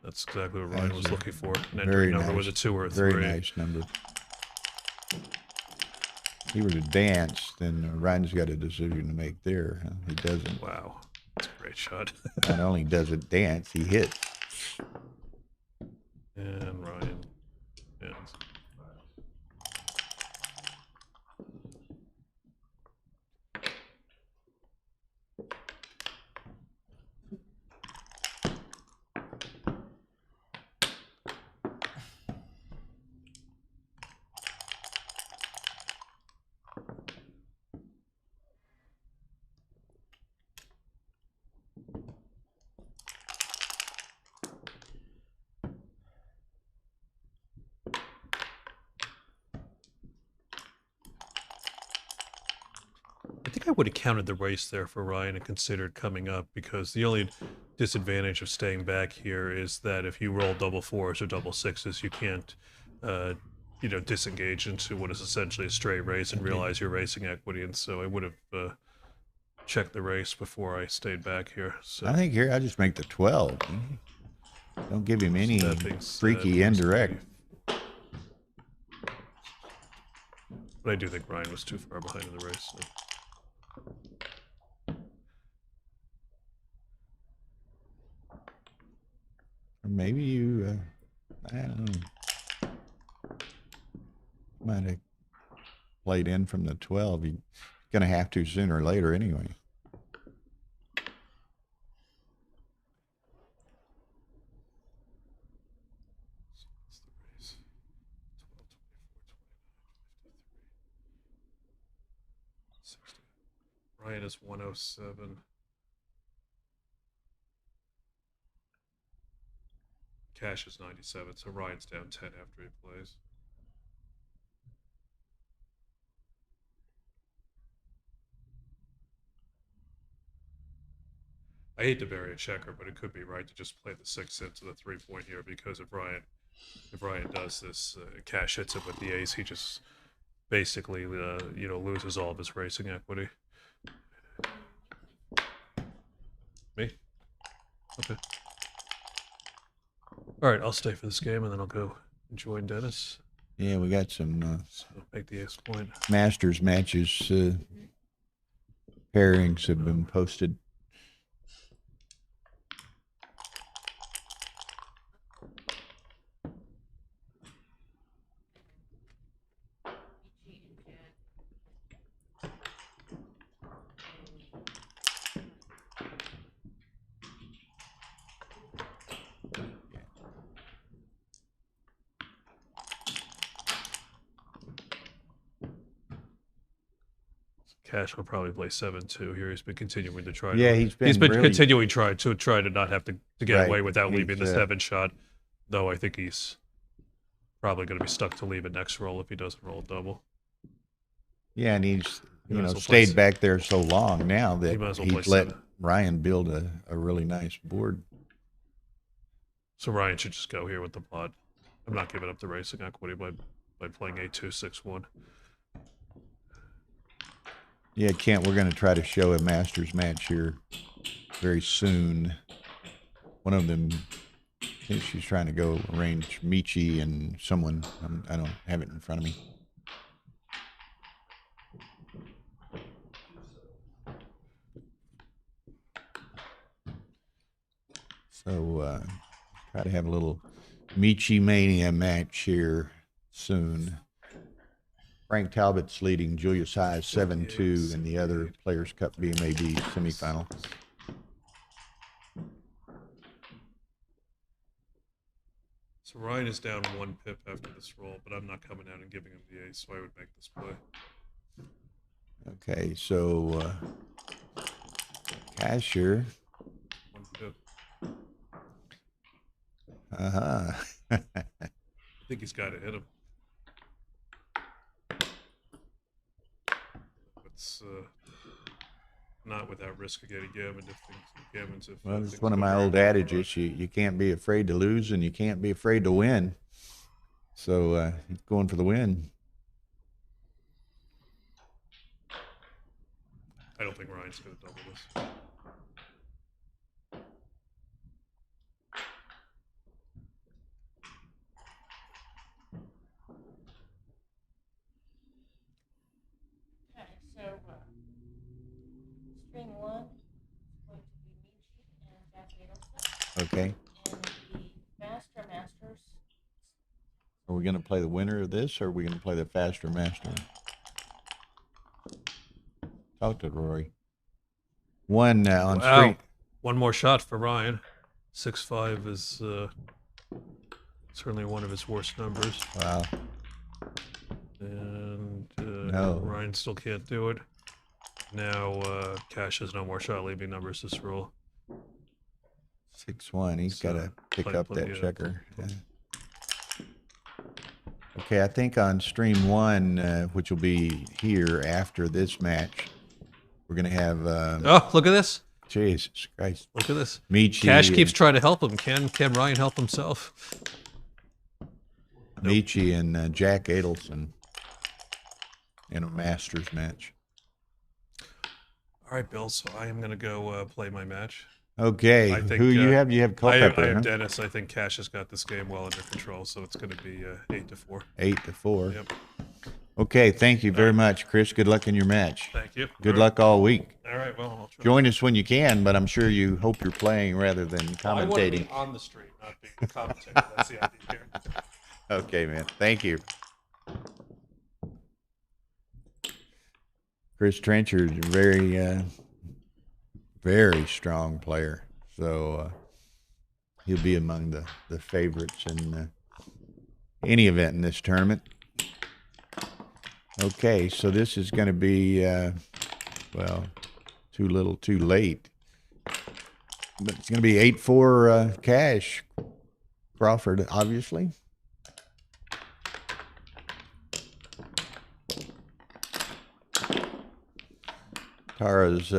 That's exactly what Ryan was looking for. An entering number was a 2 or a 3. Very nice number. If he were to dance, then Ryan's got a decision to make there. Huh? He doesn't. Wow. That's a great shot. Not only does it dance, he hits. And Ryan ends. I think I would have counted the race there for Ryan and considered coming up, because the only disadvantage of staying back here is that if you roll double 4s or double 6s, you can't, disengage into what is essentially a straight race and realize you're racing equity. And so I would have checked the race before I stayed back here. So I think here I just make the 12. Don't give him any freaky indirect. But I do think Ryan was too far behind in the race. So. Or maybe you, I don't know, might have played in from the 12. You're going to have to sooner or later anyway. Ryan is 107. Cash is 97, so Ryan's down 10 after he plays. I hate to bury a checker, but it could be right to just play the 6 into the 3-point here, because if Ryan does this, Cash hits it with the ace, he just basically loses all of his racing equity. Me? Okay. All right, I'll stay for this game, and then I'll go join Dennis. Yeah, we got some So make the ace point. Masters matches. Pairings have been posted. Cash will probably play 7-2 here. He's been continuing to try. Yeah, to, he's been really, continuing to try to not have to get Right. away without He's, leaving the 7 shot. Though I think he's probably going to be stuck to leave a next roll if he doesn't roll a double. yeah, and he's He you might know as well play stayed back there so long now He that might as well play he's let 7. Ryan build a really nice board. So Ryan should just go here with the pot. I'm not giving up the racing equity by playing A2 6-1. Yeah, Kent, we're going to try to show a Masters match here very soon. One of them, I think she's trying to go arrange Michi and someone. I don't have it in front of me. So try to have a little Michi Mania match here soon. Frank Talbot's leading Julius High 7-2 in the other Players' Cup BMAB semifinal. So Ryan is down 1 pip after this roll, but I'm not coming out and giving him the ace, so I would make this play. Okay, so Khashayar. 1 pip. I think he's got to hit him. It's not without risk of getting gammoned if things Well, it's one of my old adages. You can't be afraid to lose, and you can't be afraid to win. So he's going for the win. I don't think Ryan's going to double this. String 1 is going to be Michi and Jack Adelson. Okay. And the Faster Masters. Are we going to play the winner of this, or are we going to play the Faster Master? Talk to Rory. One on street. One more shot for Ryan. 6-5 is certainly one of his worst numbers. Wow. And No. Ryan still can't do it. Now Cash has no more shot leaving numbers this roll. 6-1. He's got to pick up that checker. Play. Yeah. Okay, I think on stream 1, which will be here after this match, we're going to have. Oh, look at this! Jesus Christ! Look at this. Michi. Cash keeps trying to help him. Can Ryan help himself? Michi and Jack Adelson in a Masters match. All right, Bill. So I am going to go play my match. Okay. I think, who you have? You have Culpepper. I have huh? Dennis. I think Cash has got this game well under control, so it's going to be 8-4. 8-4. Yep. Okay. Thank you very much, Chris. Good luck in your match. Thank you. Good luck all week. All right. Well, I'll try. Join us when you can, but I'm sure you hope you're playing rather than I want to commentating. be on the street, not being commentating. That's the idea here. Okay, man. Thank you. Chris Trenchard, very strong player. So he'll be among the favorites in any event in this tournament. Okay, so this is going to be, well, too little, too late. But it's going to be 8-4 Cash. Crawford, obviously. Tara's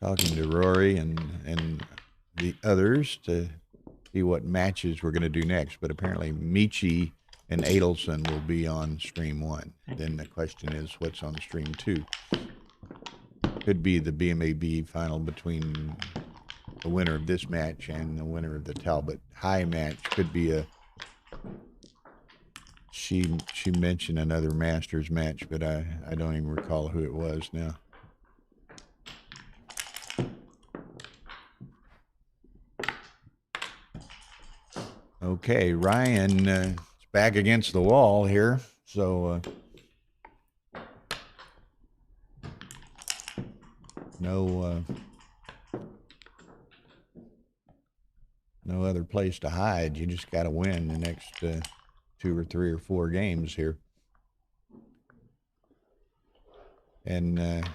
talking to Rory and the others to see what matches we're going to do next. But apparently Michi and Adelson will be on stream 1. Then the question is, what's on stream 2? Could be the BMAB final between the winner of this match and the winner of the Talbot High match. Could be a she mentioned another Masters match, but I don't even recall who it was now. Okay, Ryan is back against the wall here, so no other place to hide. You just got to win the next 2 or 3 or 4 games here. And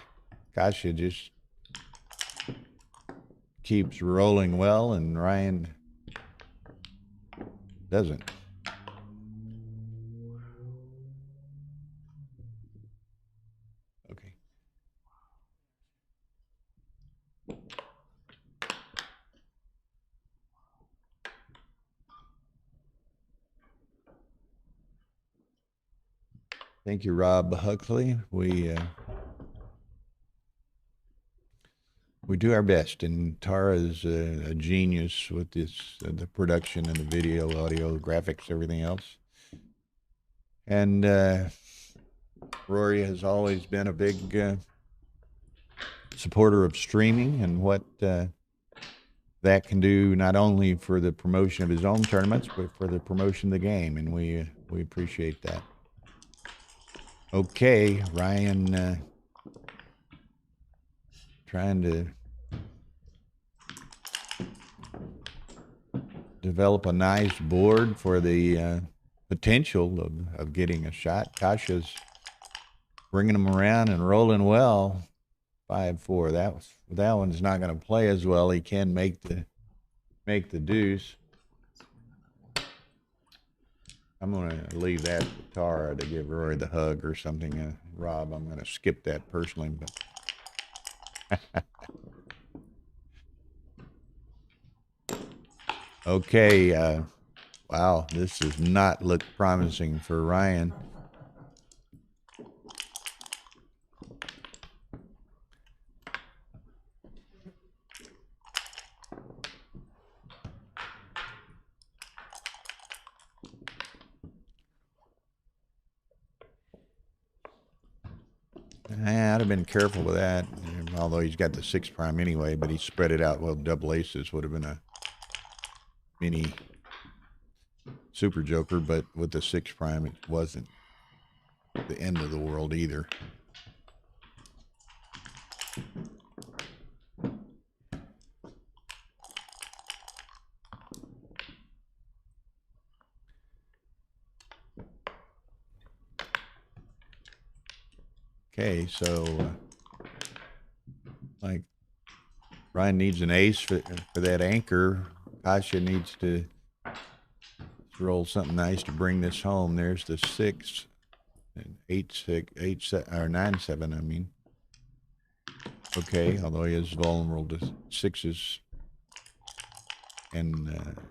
Kasha just keeps rolling well, and Ryan doesn't. Okay. Thank you, Rob Huxley. We do our best, and Tara is a genius with this, the production and the video, audio, graphics, everything else. And Rory has always been a big supporter of streaming and what that can do, not only for the promotion of his own tournaments, but for the promotion of the game, and we appreciate that. Okay, Ryan trying to develop a nice board for the potential of getting a shot. Kasha's bringing them around and rolling well. 5-4. That one's not going to play as well. He can make the deuce. I'm going to leave that to Tara to give Rory the hug or something. Rob, I'm going to skip that personally, but okay. Wow, this does not look promising for Ryan. I'd have been careful with that, although he's got the 6 prime anyway, but he spread it out. Well, double aces would have been a mini super joker, but with the 6 prime, it wasn't the end of the world either. Okay, so like Ryan needs an ace for that anchor. Kasha needs to roll something nice to bring this home. There's the 6 and 8-6, 8-7 or 9-7. I mean, okay, although he is vulnerable to 6s and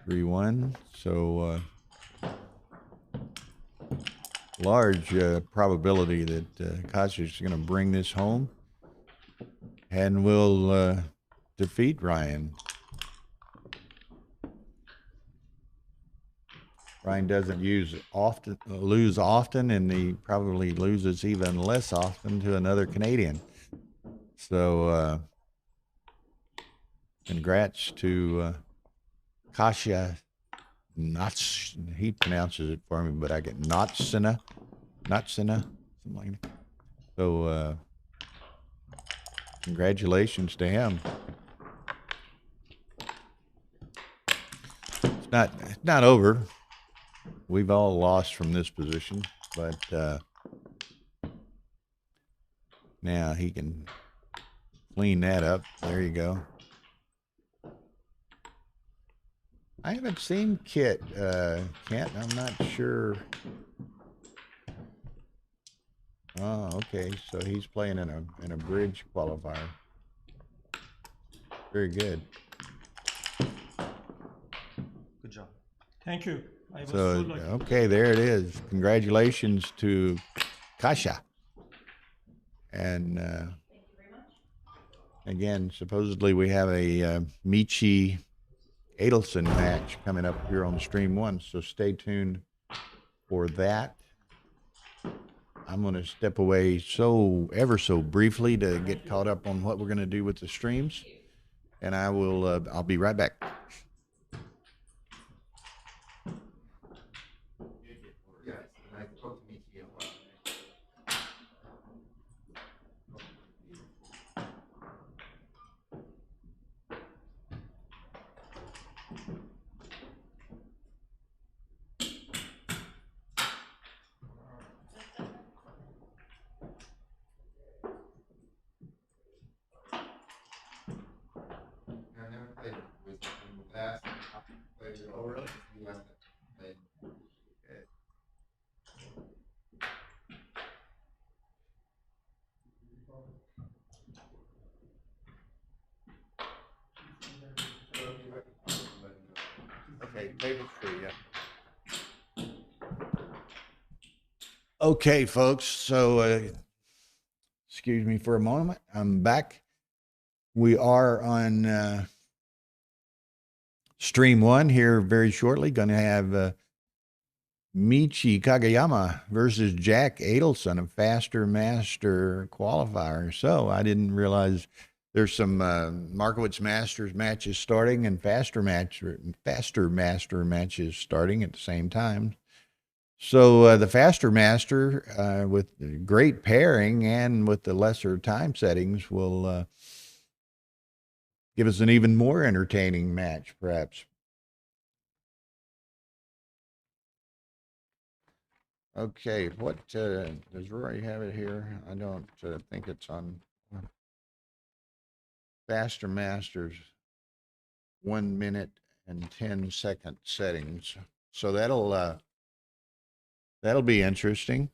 3-1, so large probability that Kasha is going to bring this home and will defeat Ryan. Ryan doesn't lose often, and he probably loses even less often to another Canadian. So congrats to Khashayar. He pronounces it for me, but I get Naghshineh, something like that. So congratulations to him. It's not over. We've all lost from this position, but now he can clean that up. There you go. I haven't seen Kent. I'm not sure. Oh, okay. So he's playing in a bridge qualifier. Very good. Good job. Thank you. I was So lucky. okay, there it is. Congratulations to Kasha. And again, supposedly we have a Michi Adelson match coming up here on Stream 1, so stay tuned for that. I'm going to step away ever so briefly to get caught up on what we're going to do with the streams, and I'll be right back. Oh, really? Okay, table 3, yeah. Okay, folks. So, excuse me for a moment. I'm back. We are on stream 1 here very shortly. Going to have Michi Kagayama versus Jack Adelson, a Faster Master qualifier. So I didn't realize there's some Markowitz Masters matches starting and Faster Master matches starting at the same time. So the Faster Master with great pairing and with the lesser time settings will give us an even more entertaining match, perhaps. Okay, what does Rory have it here? I don't think it's on Faster Masters 1 minute and 10-second settings. So that'll be interesting.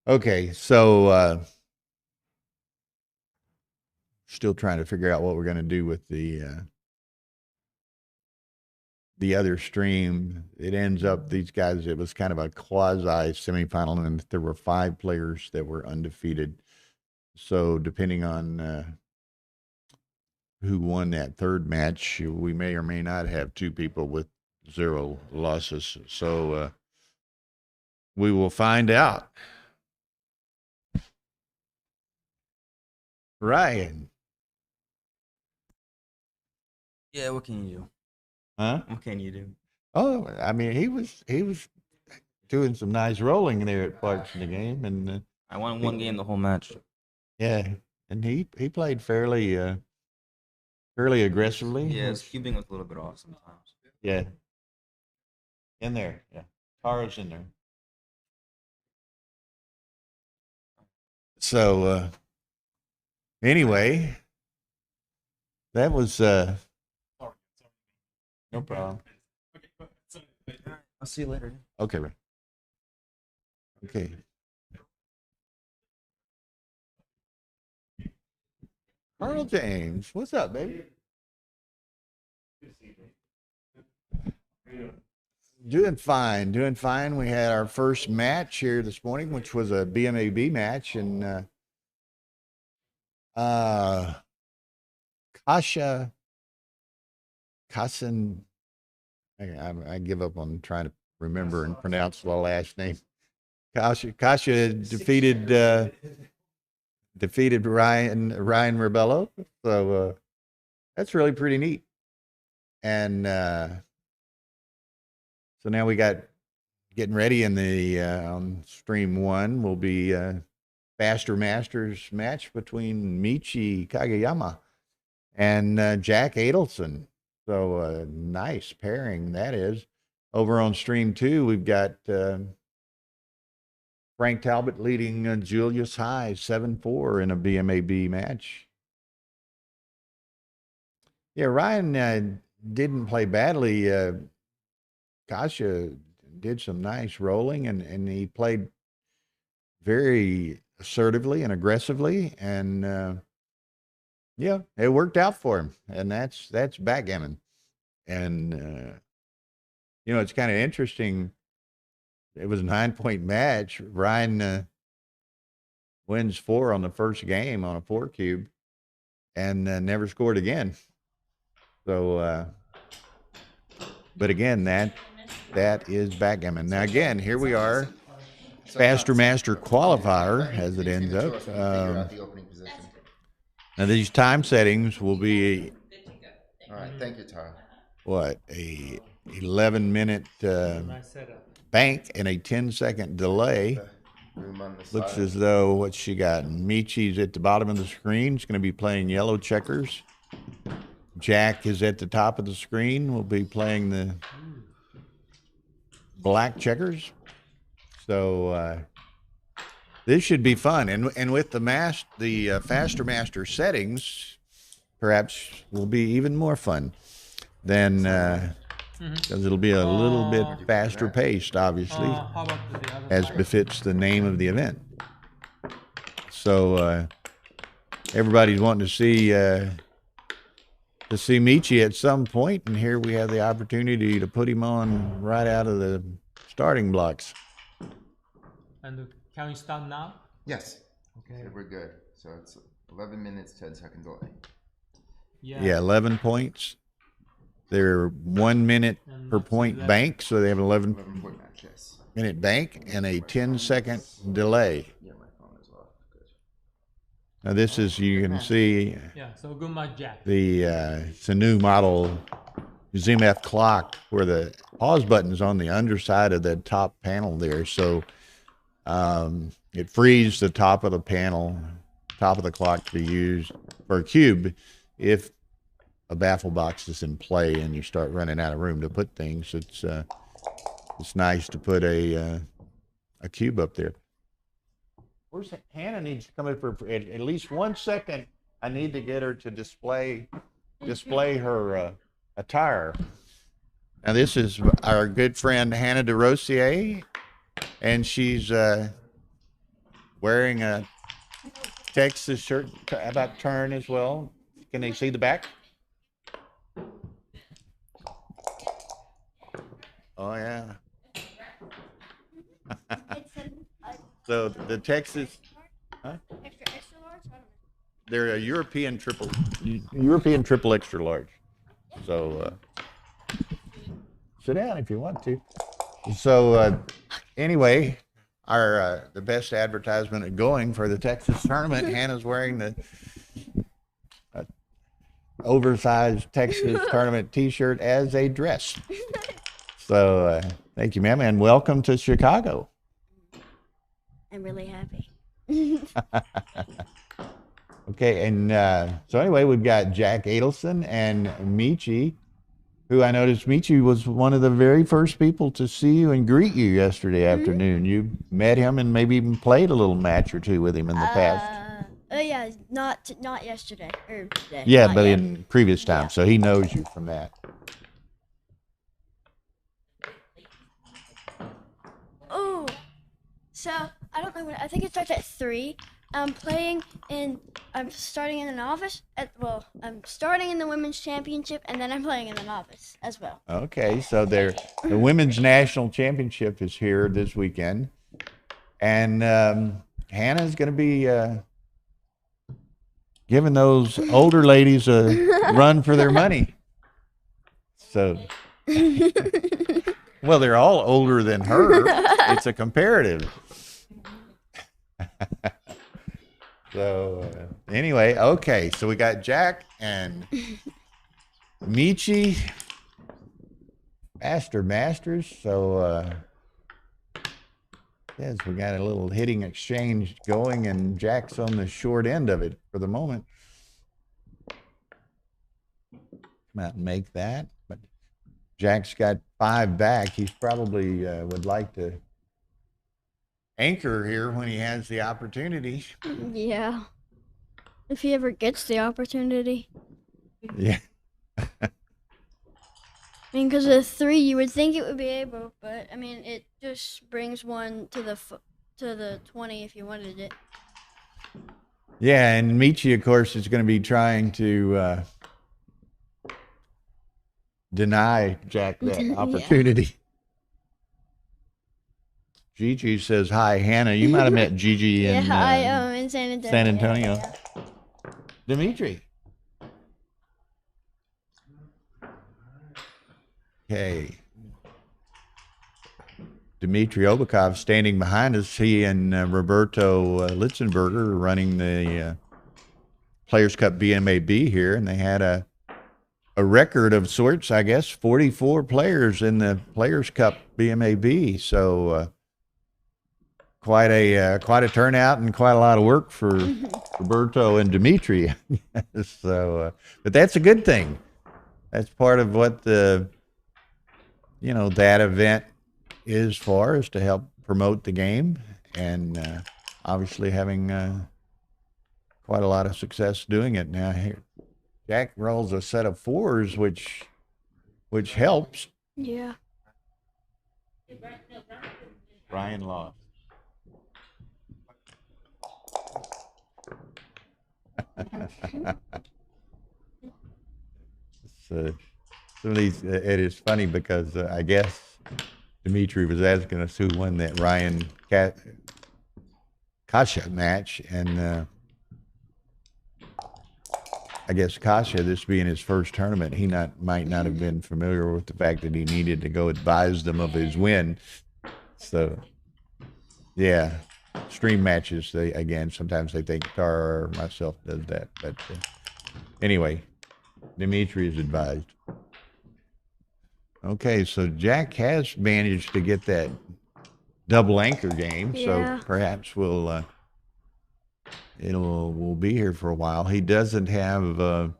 Okay, so still trying to figure out what we're going to do with the other stream. It ends up these guys. It was kind of a quasi semifinal, and there were 5 players that were undefeated. So depending on who won that third match, we may or may not have 2 people with 0 losses. So we will find out. Ryan. Yeah, what can you do? Huh? What can you do? Oh, I mean, he was doing some nice rolling there at parts of the game, and I won 1 game the whole match. yeah, and he played fairly aggressively. Yeah, his cubing was a little bit off sometimes. Yeah, in there. Yeah, Tara's in there. So anyway, that was no problem. I'll see you later. Okay, Ray. Okay. Carl James, what's up, baby? Doing fine, doing fine. We had our first match here this morning, which was a BMAB match, and Kassen, I give up on trying to remember and pronounce the last name. Kasha defeated Ryan Rebelo, so that's really pretty neat. And so now we got getting ready in the on stream 1 will be Faster Masters match between Michi Kagayama and Jack Adelson. So nice pairing that is. Over on stream 2, we've got Frank Talbot leading Julius High 7-4 in a BMAB match. Yeah, Ryan didn't play badly. Kasha did some nice rolling, and he played very assertively and aggressively, and yeah, it worked out for him, and that's backgammon. And you know, it's kind of interesting. It was a 9-point match. Ryan wins 4 on the first game on a 4 cube, and never scored again. So, but again, that is backgammon. Now again, here we are, Faster Master qualifier as it ends up. Now these time settings will be All right, thank you, Tara. what, a 11-minute bank and a 10-second delay. Looks as though what she got, Michi's at the bottom of the screen. She's going to be playing yellow checkers. Jack is at the top of the screen. We'll be playing the black checkers. So this should be fun. And with the faster master settings, perhaps will be even more fun than because it'll be a little bit faster paced, obviously, How about the other as side? befits the name of the event. So everybody's wanting to see Michi at some point, and here we have the opportunity to put him on right out of the starting blocks. And can we start now? Yes. Okay. So we're good. So it's 11 minutes, 10 second delay. Yeah, 11 points. They're 1 minute And per that's point 11. bank, so they have an 11 11-point match, yes. minute bank and a 10-second delay. Yeah, my phone is off. Good. Now this is, you can see Yeah, so good match, Jack. it's a new model ZMF clock where the pause button is on the underside of the top panel there. So it frees the top of the panel, top of the clock to be used for a cube if a baffle box is in play and you start running out of room to put things. It's nice to put a cube up there. Where's Hannah? Needs to come in for at least 1 second. I need to get her to display her attire. Now this is our good friend Hannah DeRosier, and she's wearing a Texas shirt about turn as well. Can they see the back? Oh yeah. So the Texas, huh? Extra large? I don't know. They're a European triple extra large. So sit down if you want to. So anyway, our the best advertisement going for the Texas tournament. Hannah's wearing the oversized Texas tournament T-shirt as a dress. So thank you, ma'am, and welcome to Chicago. I'm really happy. Okay, and so anyway, we've got Jack Adelson and Michi, who I noticed Michi was one of the very first people to see you and greet you yesterday afternoon. You met him and maybe even played a little match or two with him in the past. Oh yeah, not yesterday or today. Yeah, Not but yet. in previous times, so he knows you from that. Oh, so I don't know when. I think it starts at 3. I'm starting in the novice. I'm starting in the women's championship, and then I'm playing in the novice as well. Okay, so the women's national championship is here this weekend, and Hannah's going to be giving those older ladies a run for their money. So, well, they're all older than her. It's a comparative. So anyway, okay, so we got Jack and Michi, Masters. So yes, we got a little hitting exchange going, and Jack's on the short end of it for the moment. Come out and make that, but Jack's got 5 back. He's probably would like to anchor here when he has the opportunity. Yeah. If he ever gets the opportunity. Yeah. I mean, because of 3, you would think it would be able, but I mean, it just brings one to the 20 if you wanted it. Yeah, and Michi, of course, is going to be trying to deny Jack that Yeah. opportunity. Gigi says, hi, Hannah. You might have met Gigi in in San Antonio. San Antonio. Yeah. Dimitri. Okay. Dmitry Obakov standing behind us. He and Roberto Litzenberger are running the Players Cup BMAB here, and they had a record of sorts, I guess, 44 players in the Players Cup BMAB. So quite a turnout and quite a lot of work for Roberto and Dmitry. So, but that's a good thing. That's part of what that event is for is to help promote the game, and obviously having quite a lot of success doing it. Now here, Jack rolls a set of 4s, which helps. Yeah. Ryan lost. So, some of these, it is funny because I guess Dimitri was asking us who won that Ryan Kasha match, and I guess Kasha, this being his first tournament, he might not have been familiar with the fact that he needed to go advise them of his win. So, yeah, stream matches. Sometimes they think Tara or myself does that, but anyway, Dimitri is advised. Okay, so Jack has managed to get that double anchor game, Yeah. so perhaps we'll be here for a while. He doesn't have well,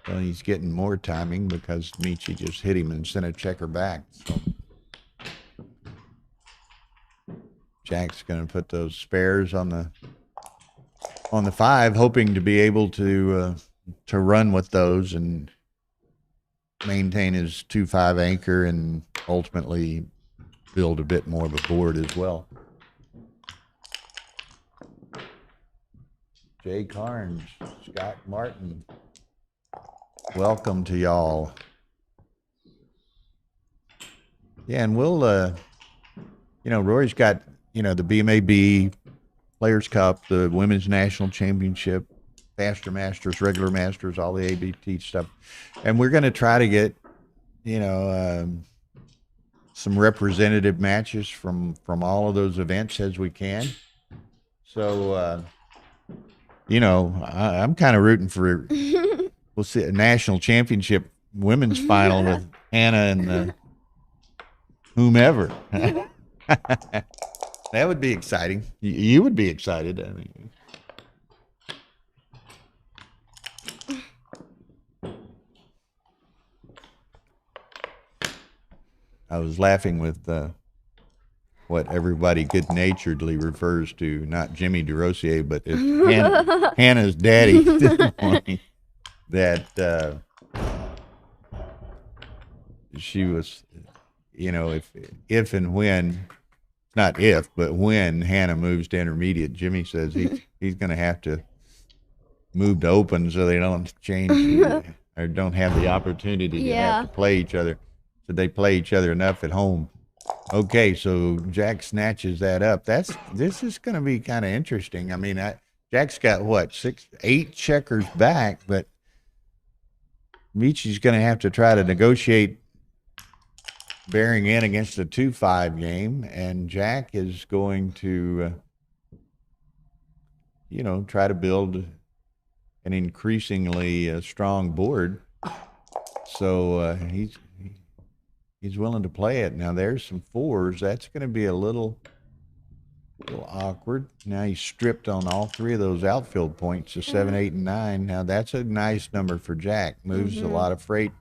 he's getting more timing because Michi just hit him and sent a checker back. So Jack's going to put those spares on the 5, hoping to be able to run with those and maintain his 2-5 anchor and ultimately build a bit more of a board as well. Jay Carnes, Scott Martin, welcome to y'all. Yeah, and we'll, Rory's got, the BMAB Players Cup, the Women's National Championship, Faster Masters, regular Masters, all the ABT stuff. And we're going to try to get, some representative matches from all of those events as we can. So, I'm kind of rooting for, we'll see, a national championship women's final with Hannah and whomever. That would be exciting. You would be excited. I mean, I was laughing with what everybody good-naturedly refers to, not Jimmy DeRosier, but it's Hannah's daddy this morning, that she was, if and when, not if, but when Hannah moves to intermediate, Jimmy says he's going to have to move to open so they don't change or don't have the opportunity to have to play each other. So they play each other enough at home. Okay, so Jack snatches that up. This is going to be kind of interesting. I mean, Jack's got what, 8 checkers back, but Michi's going to have to try to negotiate bearing in against a 2-5 game, and Jack is going to, try to build an increasingly strong board. So he's willing to play it. Now there's some 4s. That's going to be a little awkward. Now he's stripped on all 3 of those outfield points, so 7, 8, and 9. Now that's a nice number for Jack. Moves a lot of freight,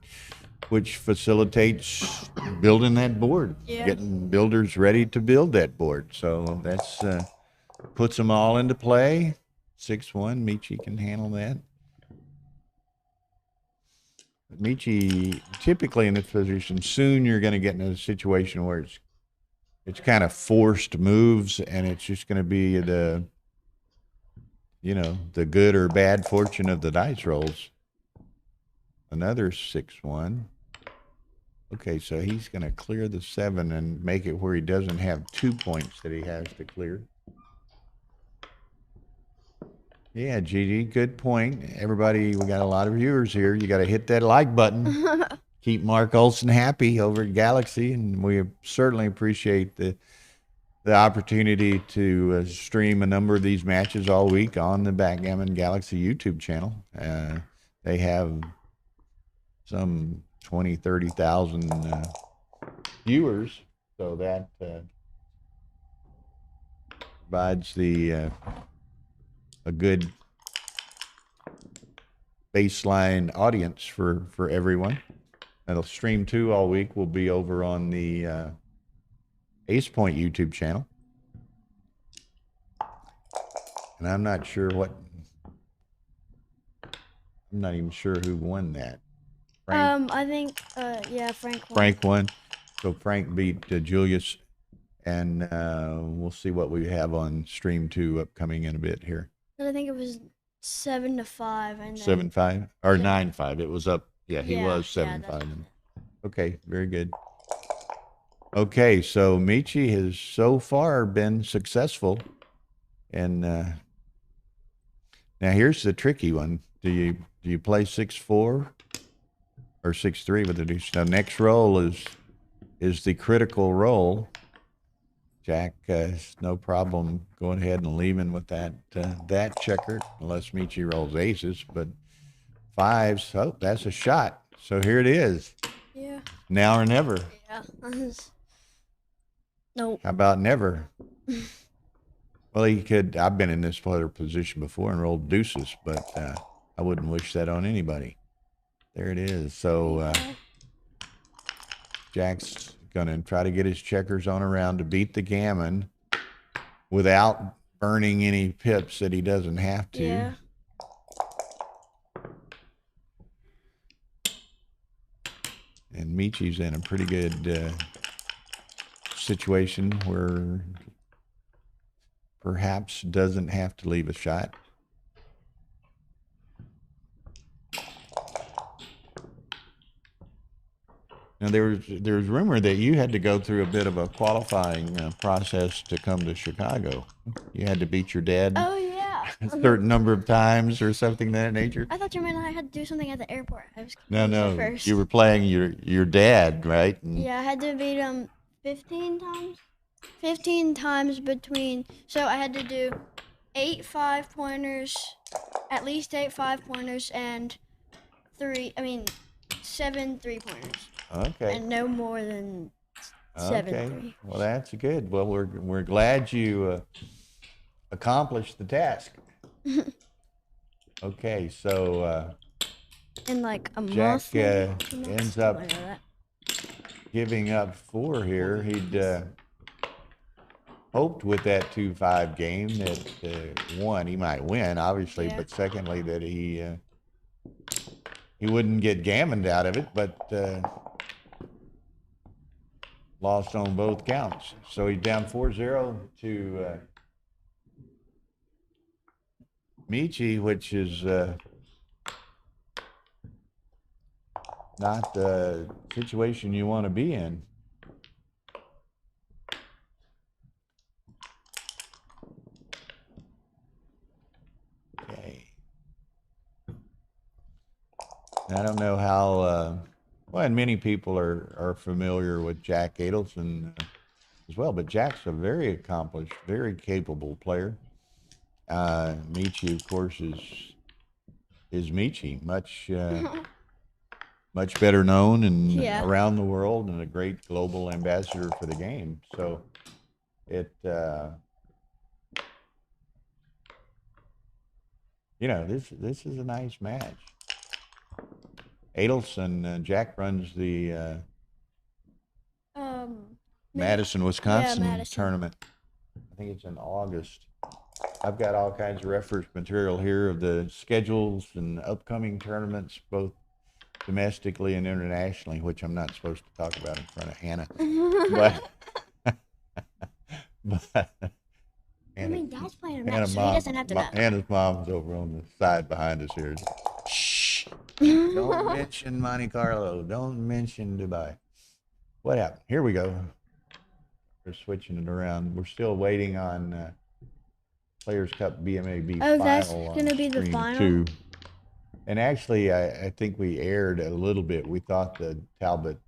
which facilitates building that board, getting builders ready to build that board. So that's puts them all into play. 6-1, Michi can handle that. Michi, typically in this position, soon you're going to get in a situation where it's kind of forced moves, and it's just going to be the good or bad fortune of the dice rolls. Another 6-1. Okay, so he's going to clear the 7 and make it where he doesn't have 2 points that he has to clear. Yeah, Gigi, good point. Everybody, we got a lot of viewers here. You got to hit that like button. Keep Mark Olson happy over at Galaxy, and we certainly appreciate the opportunity to stream a number of these matches all week on the Backgammon Galaxy YouTube channel. They have some 20, 30,000 viewers, so that provides a good baseline audience for everyone. That'll stream 2 all week. Will be over on the Ace Point YouTube channel. And I'm not even sure who won that. Frank? I think, yeah, Frank won. Frank won. So Frank beat Julius. And we'll see what we have on stream 2 upcoming in a bit here. I think it was 7-5. And 7-5 or Yeah. 9-5. It was up. Yeah, he Yeah, was yeah, 7-5. Okay, very good. Okay, so Michi has so far been successful. And now here's the tricky one. Do you play 6-4 or 6-3 with the deuce? Now next roll is the critical roll. Jack has no problem going ahead and leaving with that checker, unless Michi rolls aces, but 5s. Oh, that's a shot. So here it is. Yeah. Now or never. Yeah. Nope. How about never? Well, he could. I've been in this player position before and rolled deuces, but I wouldn't wish that on anybody. There it is. So Jack's gonna try to get his checkers on around to beat the gammon without burning any pips that he doesn't have to. Yeah. And Michi's in a pretty good situation where perhaps doesn't have to leave a shot. Now there's rumor that you had to go through a bit of a qualifying process to come to Chicago. You had to beat your dad Oh, yeah. a certain number of times or something of that nature. I thought you meant I had to do something at the airport. I was No, confused at no, first. you were playing your dad, right? And Yeah, I had to beat him 15 times. 15 times between. So I had to do 8 5-pointers, at least 8 5-pointers, and 7 3-pointers, Okay. and no more than 7 Okay. 3. Well, that's good. Well, we're glad you accomplished the task. Okay, so In like a Jack month. Maybe, 2 months, ends something up like that. giving up 4 here. He'd hoped with that 2-5 game that one, he might win, obviously, Yeah. but secondly that he wouldn't get gammoned out of it, but lost on both counts. So he's down 4-0 to Michi, which is not the situation you want to be in. Okay. I don't know how, well, and many people are familiar with Jack Adelson as well, but Jack's a very accomplished, very capable player. Michi, of course, is Michi, much better known and Yeah. around the world, and a great global ambassador for the game. So it, this is a nice match. Adelson, Jack runs the Madison, Wisconsin Madison. tournament. I think it's in August. I've got all kinds of reference material here of the schedules and upcoming tournaments, both domestically and internationally, which I'm not supposed to talk about in front of Hannah. But I mean, Dad's playing a Hannah match, so he doesn't have to know. Hannah's mom's over on the side behind us here. Shh. Don't mention Monte Carlo. Don't mention Dubai. What happened? Here we go. We're switching it around. We're still waiting on Players Cup BMAB Oh, final. that's on gonna be the stream final? 2. And actually, I think we aired a little bit. We thought the Talbot,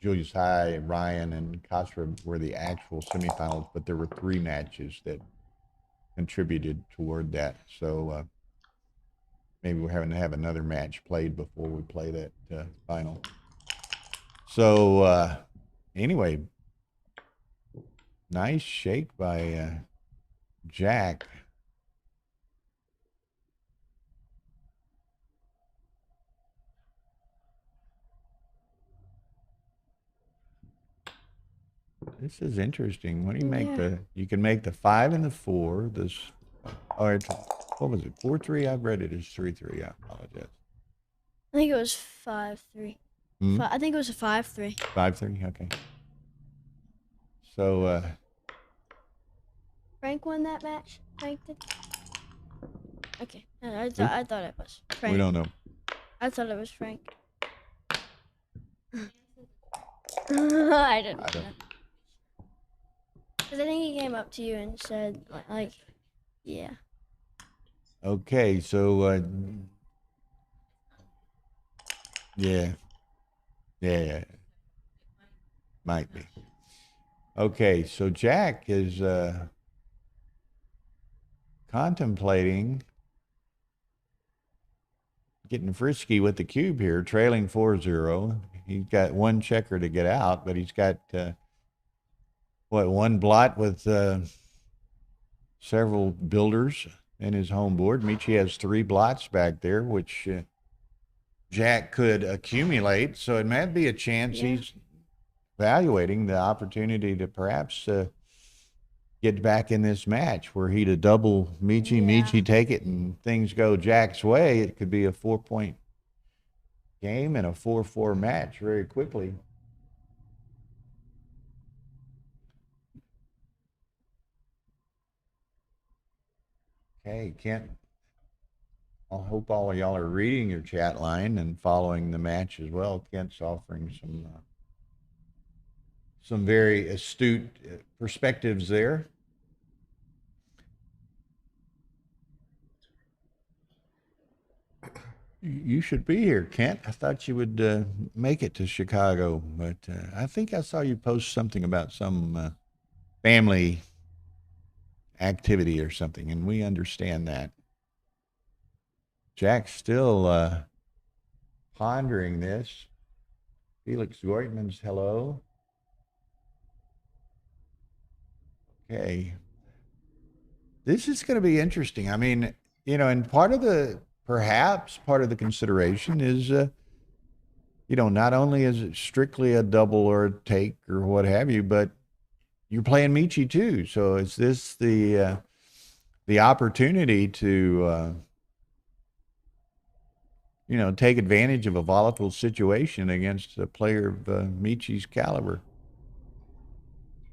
Julius High, Ryan, and Khashayar were the actual semifinals, but there were 3 matches that contributed toward that. So maybe we're having to have another match played before we play that final. So anyway, nice shake by Jack. This is interesting. What do you make Yeah. you can make the 5 and the 4. Or what was it? 4-3? I've read it as 3-3. I apologize. I think it was 5-3. Hmm? I think it was a 5-3. 5-3. Okay. So Frank won that match. Frank did. Okay, I thought it was Frank. we don't know. I thought it was Frank. I didn't. I don't. Because I think he came up to you and said, like, yeah. Okay, so yeah. Might be. Okay, so Jack is contemplating getting frisky with the cube here, trailing 4-0. He's got one checker to get out, but he's got one blot with several builders in his home board. Michi has 3 blots back there, which Jack could accumulate. So it might be a chance he's evaluating the opportunity to perhaps get back in this match where he'd a double Michi, Michi take it, and things go Jack's way. It could be a 4-point game and a 4-4 match very quickly. Okay, Kent, I hope all of y'all are reading your chat line and following the match as well. Kent's offering some very astute perspectives there. You should be here, Kent. I thought you would make it to Chicago, but I think I saw you post something about some family activity or something, and we understand that. Jack's still pondering this. Felix Goitman's hello. Okay. This is going to be interesting. I mean, and perhaps part of the consideration is, not only is it strictly a double or a take or what have you, but you're playing Michi too. So is this the opportunity to, take advantage of a volatile situation against a player of Michi's caliber?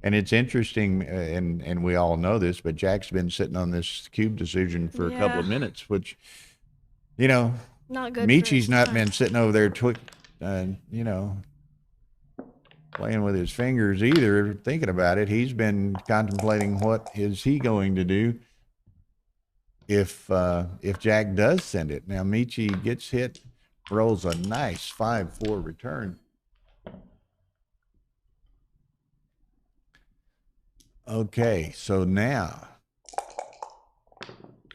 And it's interesting, and we all know this, but Jack's been sitting on this cube decision for a couple of minutes, which, not good. Michi's not been sitting over there, playing with his fingers either, thinking about it. He's been contemplating what is he going to do if Jack does send it. Now Michi gets hit, rolls a nice 5-4 return. Okay, so now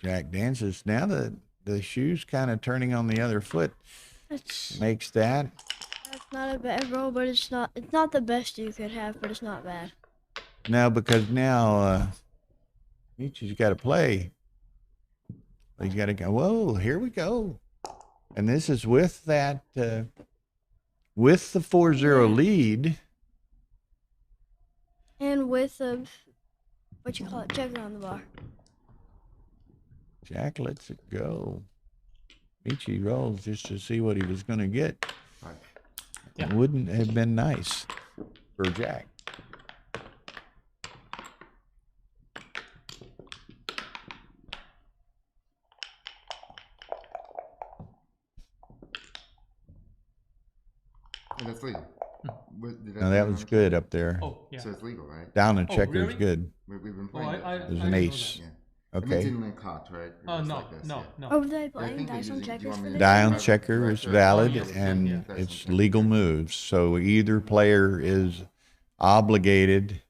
Jack dances. Now the shoe's kind of turning on the other foot. Makes that. That's not a bad roll, but it's not the best you could have, but it's not bad. No, because now Michi's got to play. He's got to go. Whoa, here we go. And this is with that, with the 4-0 lead. And with a, checker on the bar. Jack lets it go. Michi rolls just to see what he was going to get. It wouldn't have been nice for Jack. Oh, that's legal. Now that was good up there. Oh, yeah. So it's legal, right? Down and checker is really? good. We've been Oh, playing it. There's I an know ace. that. Yeah. I mean, Okay. it's in cocked, right? Oh, It's no, like this, no, yeah. no. Oh, were they I playing think they're dice on using- do you checkers want for me to- this? Down Right, checker right, is right. valid Oh, yes, and yeah. it's legal moves. So either player is obligated.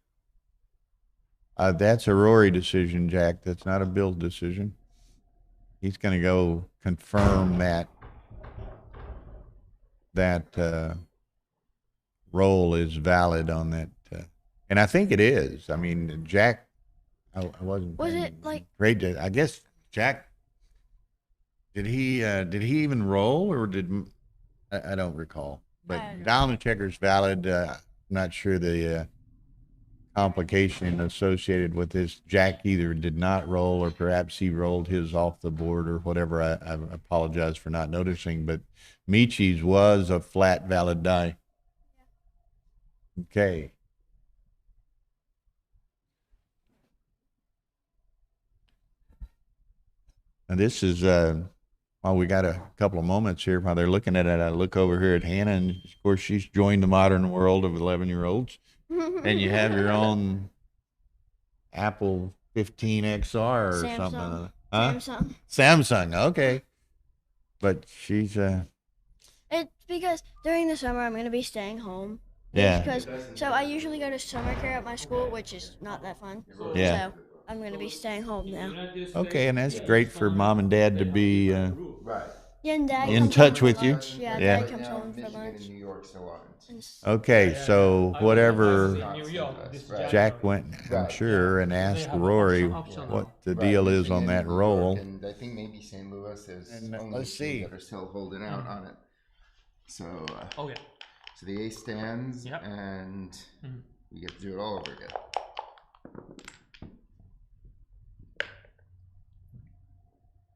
That's a Rory decision, Jack. That's not a Bill decision. He's going to go confirm that roll is valid on that. And I think it is. I mean, Jack, I wasn't. Was paying it like? great? I guess Jack. Did he even roll or did I don't recall. But I don't know. down the checker's valid. Not sure the complication associated with this. Jack either did not roll or perhaps he rolled his off the board or whatever. I apologize for not noticing, but Michi's was a flat valid die. Okay. And this is, while we got a couple of moments here while they're looking at it, I look over here at Hannah, and of course she's joined the modern world of 11-year-olds. And you have your own Apple 15 XR or Samsung. something. Huh? Samsung. Samsung, okay. But she's, It's because during the summer I'm gonna be staying home. yeah. Because so I usually go to summer care at my school, which is not that fun. Yeah. So I'm gonna be staying home now. Okay, and that's great for mom and dad to be, Right. Yeah, and Dad In comes touch home with for you? lunch. Yeah, Yeah. Dad comes Now home for Michigan lunch. and New York still aren't. And s- okay, so I whatever was in New York this Right. Jack went, I'm Right, sure, and They asked have Rory optional. what the Right, deal is on Michigan, that New York, roll. and I think maybe St. Louis. There's And, only let's a few see. that are still holding out on it. So, Oh yeah. so the ace stands, Yep. and Mhm. we get to do it all over again.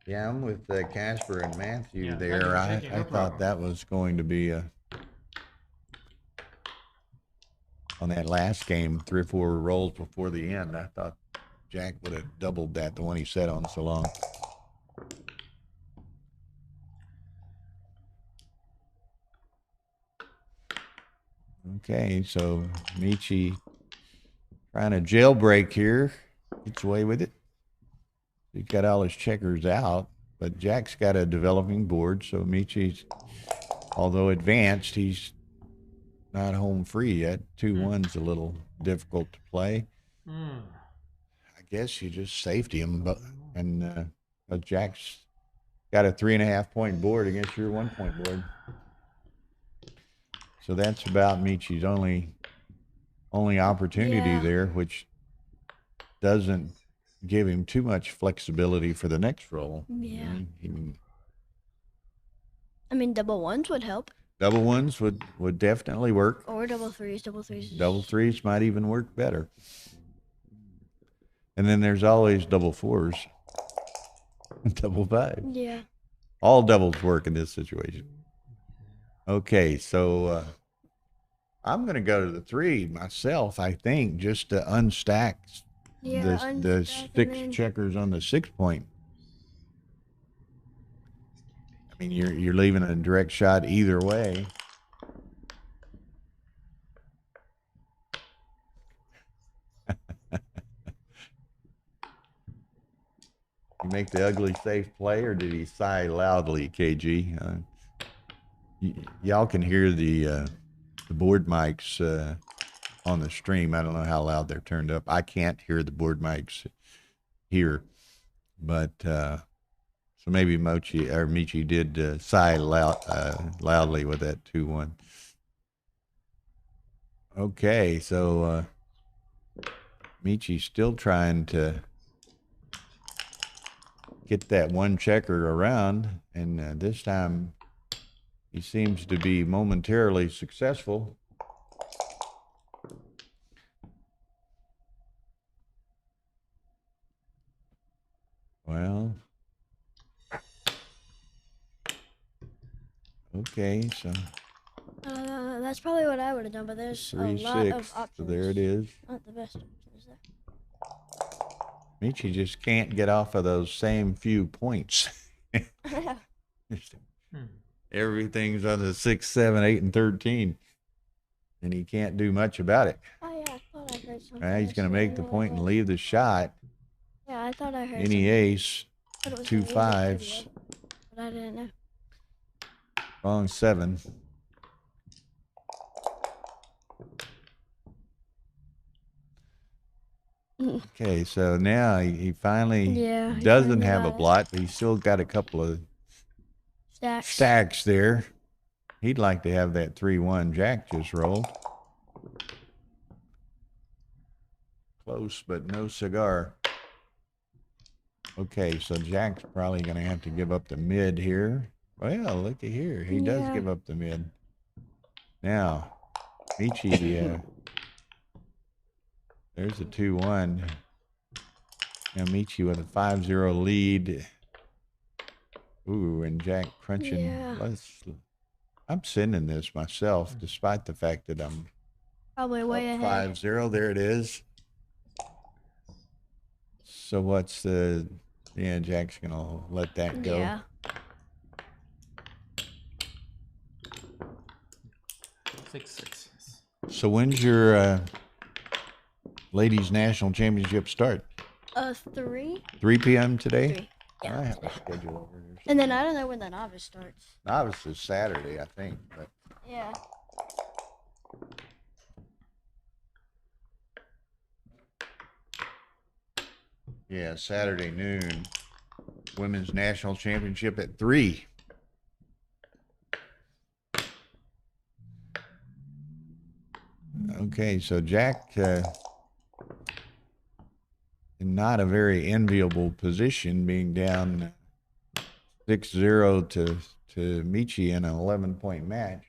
Yeah, I'm with Casper and Matthew Yeah, there. thank you, I thought that was going to be on that last game, 3 or 4 rolls before the end. I thought Jack would have doubled that, the one he sat on so long. Okay, so Michi trying to jailbreak here. Gets away with it. He's got all his checkers out, but Jack's got a developing board, so Michi's, although advanced, he's not home free yet. 2-1's a little difficult to play. Mm. I guess you just safety him, but Jack's got a 3.5 point board against your 1 point board. So that's about Michi's only opportunity Yeah. there, which doesn't give him too much flexibility for the next roll. Yeah. He- I mean, double ones would help, double ones would definitely work. or double threes. Double threes. Double threes might even work better. And then there's always double fours, double fives. Yeah. All doubles work in this situation. Okay, so I'm going to go to the 3 myself, I think, just to unstack Yeah. the unstack 6 and then- checkers on the 6 point. I mean, you're leaving a direct shot either way. You make the ugly safe play, or did he sigh loudly, KG? Y'all can hear the board mics on the stream. I don't know how loud they're turned up. I can't hear the board mics here, but so maybe Michi did sigh loudly with that 2-1. Okay, so Michi's still trying to get that 1 checker around, and this time he seems to be momentarily successful. Well, okay, so That's probably what I would have done, but there's a 3-6. lot of options. So there it is. Not the best options there. Michi just can't get off of those same few points. Everything's on the 6, 7, 8, and 13, and he can't do much about it. Oh yeah, I thought I heard something. Right, he's going to make the point and leave the shot. Yeah, I thought I heard Any ace, something. Thought it was 2 an easy 5s, idea, but I didn't know. wrong 7. Okay, so now he finally Yeah, he doesn't finally have a got it. blot, but he's still got a couple of Stacks. stacks there. He'd like to have that 3-1 Jack just rolled. Close, but no cigar. Okay, so Jack's probably going to have to give up the mid here. Well, looky here. He does Yeah. give up the mid. Now, Michi There's a 2-1. Now Michi with a 5-0 lead. Ooh, and Jack crunching. Yeah. I'm sending this myself, despite the fact that I'm Probably way up ahead. 5-0. There it is. So what's the? Yeah, Jack's gonna let that go. Yeah. 6-6. So when's your ladies national championship start? 3. 3 p.m. today. 3. I Yeah. have a schedule over here. And then I don't know when the novice starts. Novice is Saturday, I think. But Yeah. yeah, Saturday noon. Women's national championship at 3. Okay, so Jack in not a very enviable position, being down 6-0 to Michi in an 11-point match.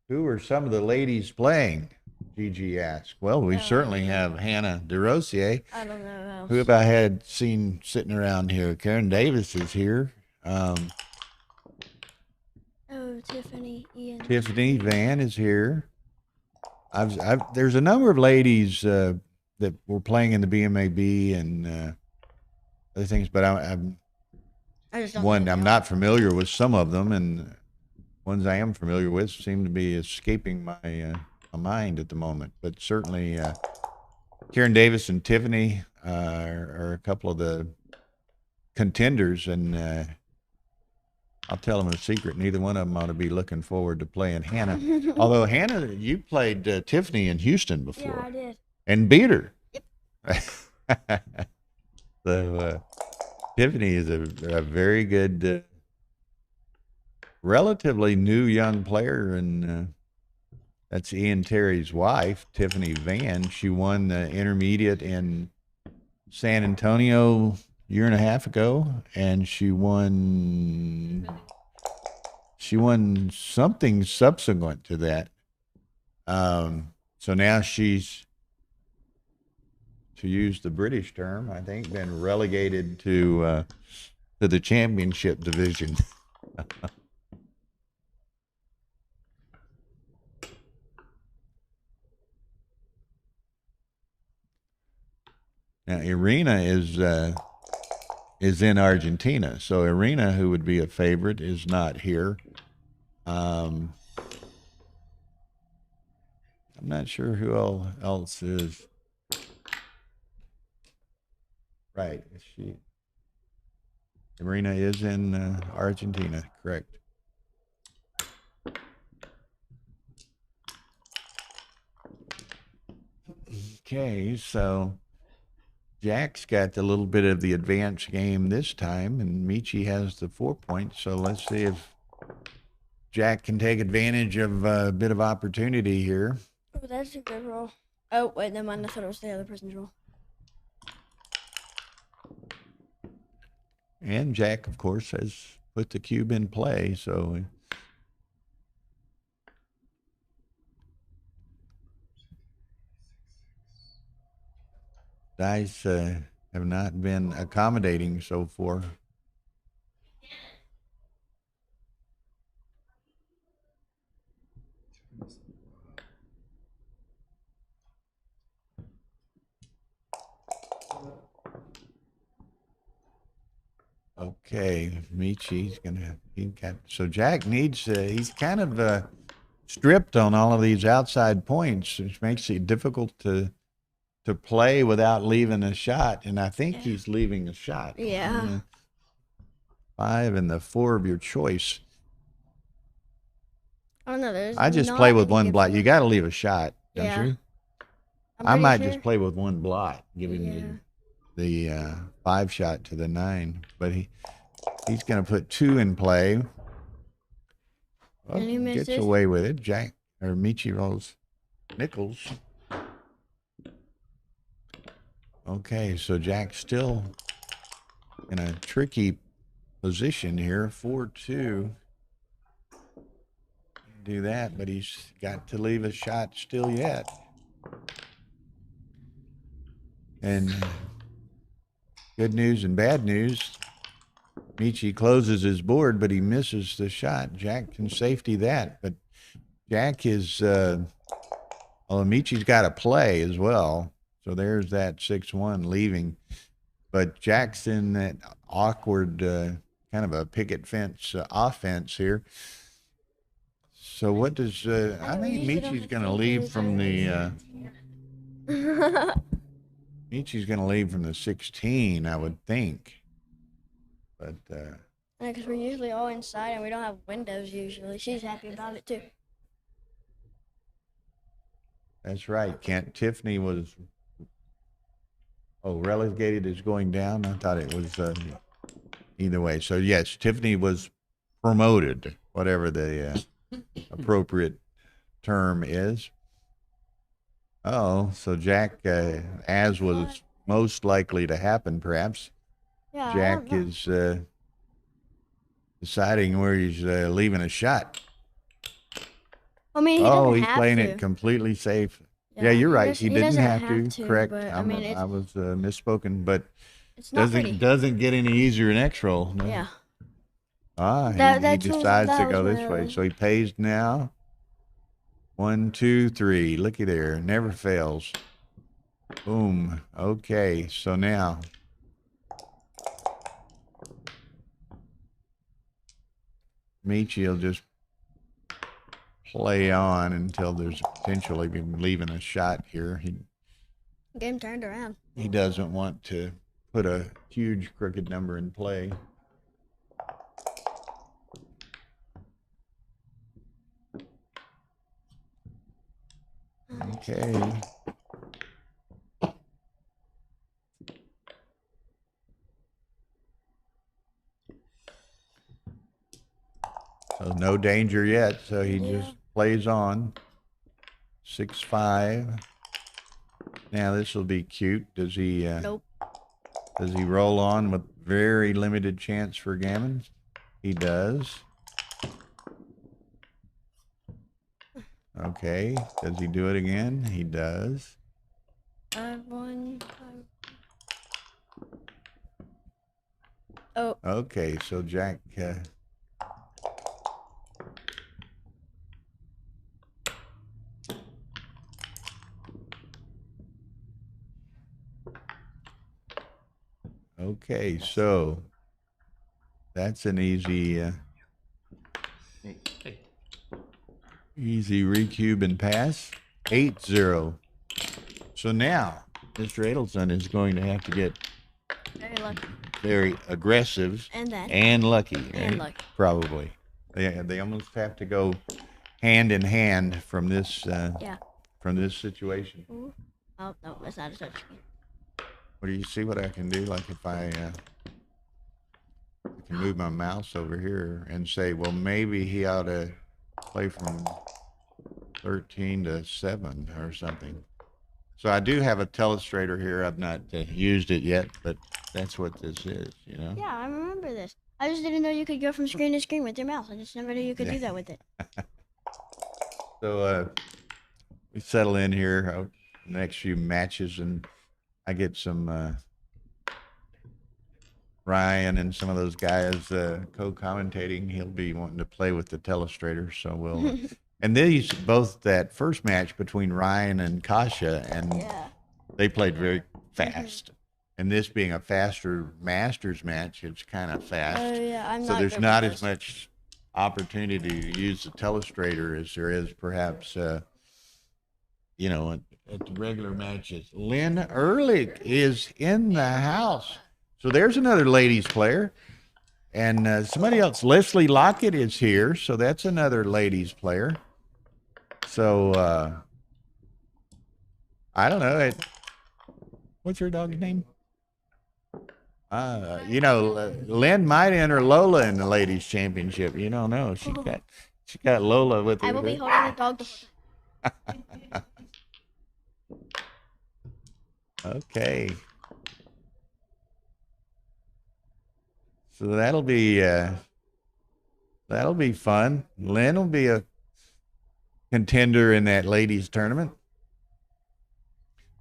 Who are some of the ladies playing? Gigi asked. Well, we certainly have Hannah DeRosier. I don't know. Who have I had seen sitting around here? Karen Davis is here. Oh, Tiffany, Ian. Tiffany Van is here. There's a number of ladies that were playing in the BMAB and other things, but I'm I just don't know who they I'm are. not familiar with some of them, and ones I am familiar with seem to be escaping my my mind at the moment. But certainly, Karen Davis and Tiffany are a couple of the contenders, and I'll tell them a secret. Neither one of them ought to be looking forward to playing Hannah. Although Hannah, you played Tiffany in Houston before Yeah, I did. and beat her. Yep. So Tiffany is a very good, relatively new young player, and that's Ian Terry's wife, Tiffany Van. She won the intermediate in San Antonio a year and a half ago, and she won something subsequent to that. So now she's, to use the British term, I think, been relegated to the championship division. Now Irina is in Argentina, so Irina, who would be a favorite, is not here. I'm not sure who else is. Right, Irina is in Argentina, correct? Okay, so Jack's got a little bit of the advanced game this time, and Michi has the 4 points. So let's see if Jack can take advantage of a bit of opportunity here. Oh, that's a good roll. Oh, wait, never mind. I thought it was the other person's roll. And Jack, of course, has put the cube in play, so dice have not been accommodating so far. Okay, Michi's so Jack needs, he's kind of stripped on all of these outside points, which makes it difficult to play without leaving a shot, and I think he's leaving a shot. Yeah. 5 and the 4 of your choice. I don't know. There's I just not play with any one good blot. for- You got to leave a shot, don't Yeah. you? I'm I pretty might sure. just play with one blot, giving you the 5 shot to the 9, but he's going to put 2 in play. Well, And he gets misses. away with it. Jack or Michi rolls nickels. Okay, so Jack's still in a tricky position here. 4-2. Do that, but he's got to leave a shot still yet. And good news and bad news. Michi closes his board, but he misses the shot. Jack can safety that, but Jack is, Michi's got to play as well. So there's that 6-1 leaving. But Jack's in that awkward kind of a picket fence offense here. So what does, I think Michi's going to leave from the, Michi's going to leave from the 16, I would think. But, because we're usually all inside and we don't have windows usually. She's happy about it too. that's right. Kent. Tiffany was, relegated is going down. I thought it was either way. So, yes, Tiffany was promoted, whatever the appropriate term is. Oh, so Jack, as was most likely to happen, perhaps, Yeah, Jack is deciding where he's leaving a shot. I mean, he Oh, doesn't he's have playing to. it completely safe. Yeah, you're right. He didn't doesn't have to. Correct. But, I was misspoken, but it's not pretty. doesn't get any easier next roll. No. Yeah. He That decides to go was this way. my- So he pays now. 1, 2, 3. Looky there. Never fails. Boom. Okay. So now. Michi will just play on until there's potential of him leaving a shot here. Game turned around. He doesn't want to put a huge crooked number in play. Okay. So no danger yet. So he just plays on. 6-5. Now this will be cute. Does he? Nope. Does he roll on with very limited chance for gammons? He does. Okay. Does he do it again? He does. 5-1. Oh. Okay. So Jack. Okay, so that's an easy, easy recube and pass. 8-0. So now Mr. Adelson is going to have to get Very lucky. very aggressive And lucky, right? And lucky. Probably. They almost have to go hand in hand from this from this situation. Ooh. Oh no, that's not a touchscreen. What do you see what I can do? Like if I can move my mouse over here and say, well, maybe he ought to play from 13 to 7 or something. So I do have a telestrator here. I've not used it yet, but that's what this is, you know? Yeah, I remember this. I just didn't know you could go from screen to screen with your mouse. I just never knew you could do that with it. So we settle in here the next few matches, and I get some Ryan and some of those guys co-commentating. He'll be wanting to play with the telestrator, so we'll. And these both that first match between Ryan and Kasha, and they played very fast. And this being a faster Masters match, it's kind of fast. Oh yeah, I'm So not. there's good not with as those. much opportunity to use the telestrator as there is perhaps, you know, at the regular matches. Lynn Ehrlich is in the house. So there's another ladies player. And somebody else, Leslie Lockett is here. So that's another ladies player. So I don't know. What's your dog's name? You know, Lynn might enter Lola in the ladies championship. You don't know. She got Lola with her. I will be holding the dog. Okay. So that'll be fun. Lynn will be a contender in that ladies tournament.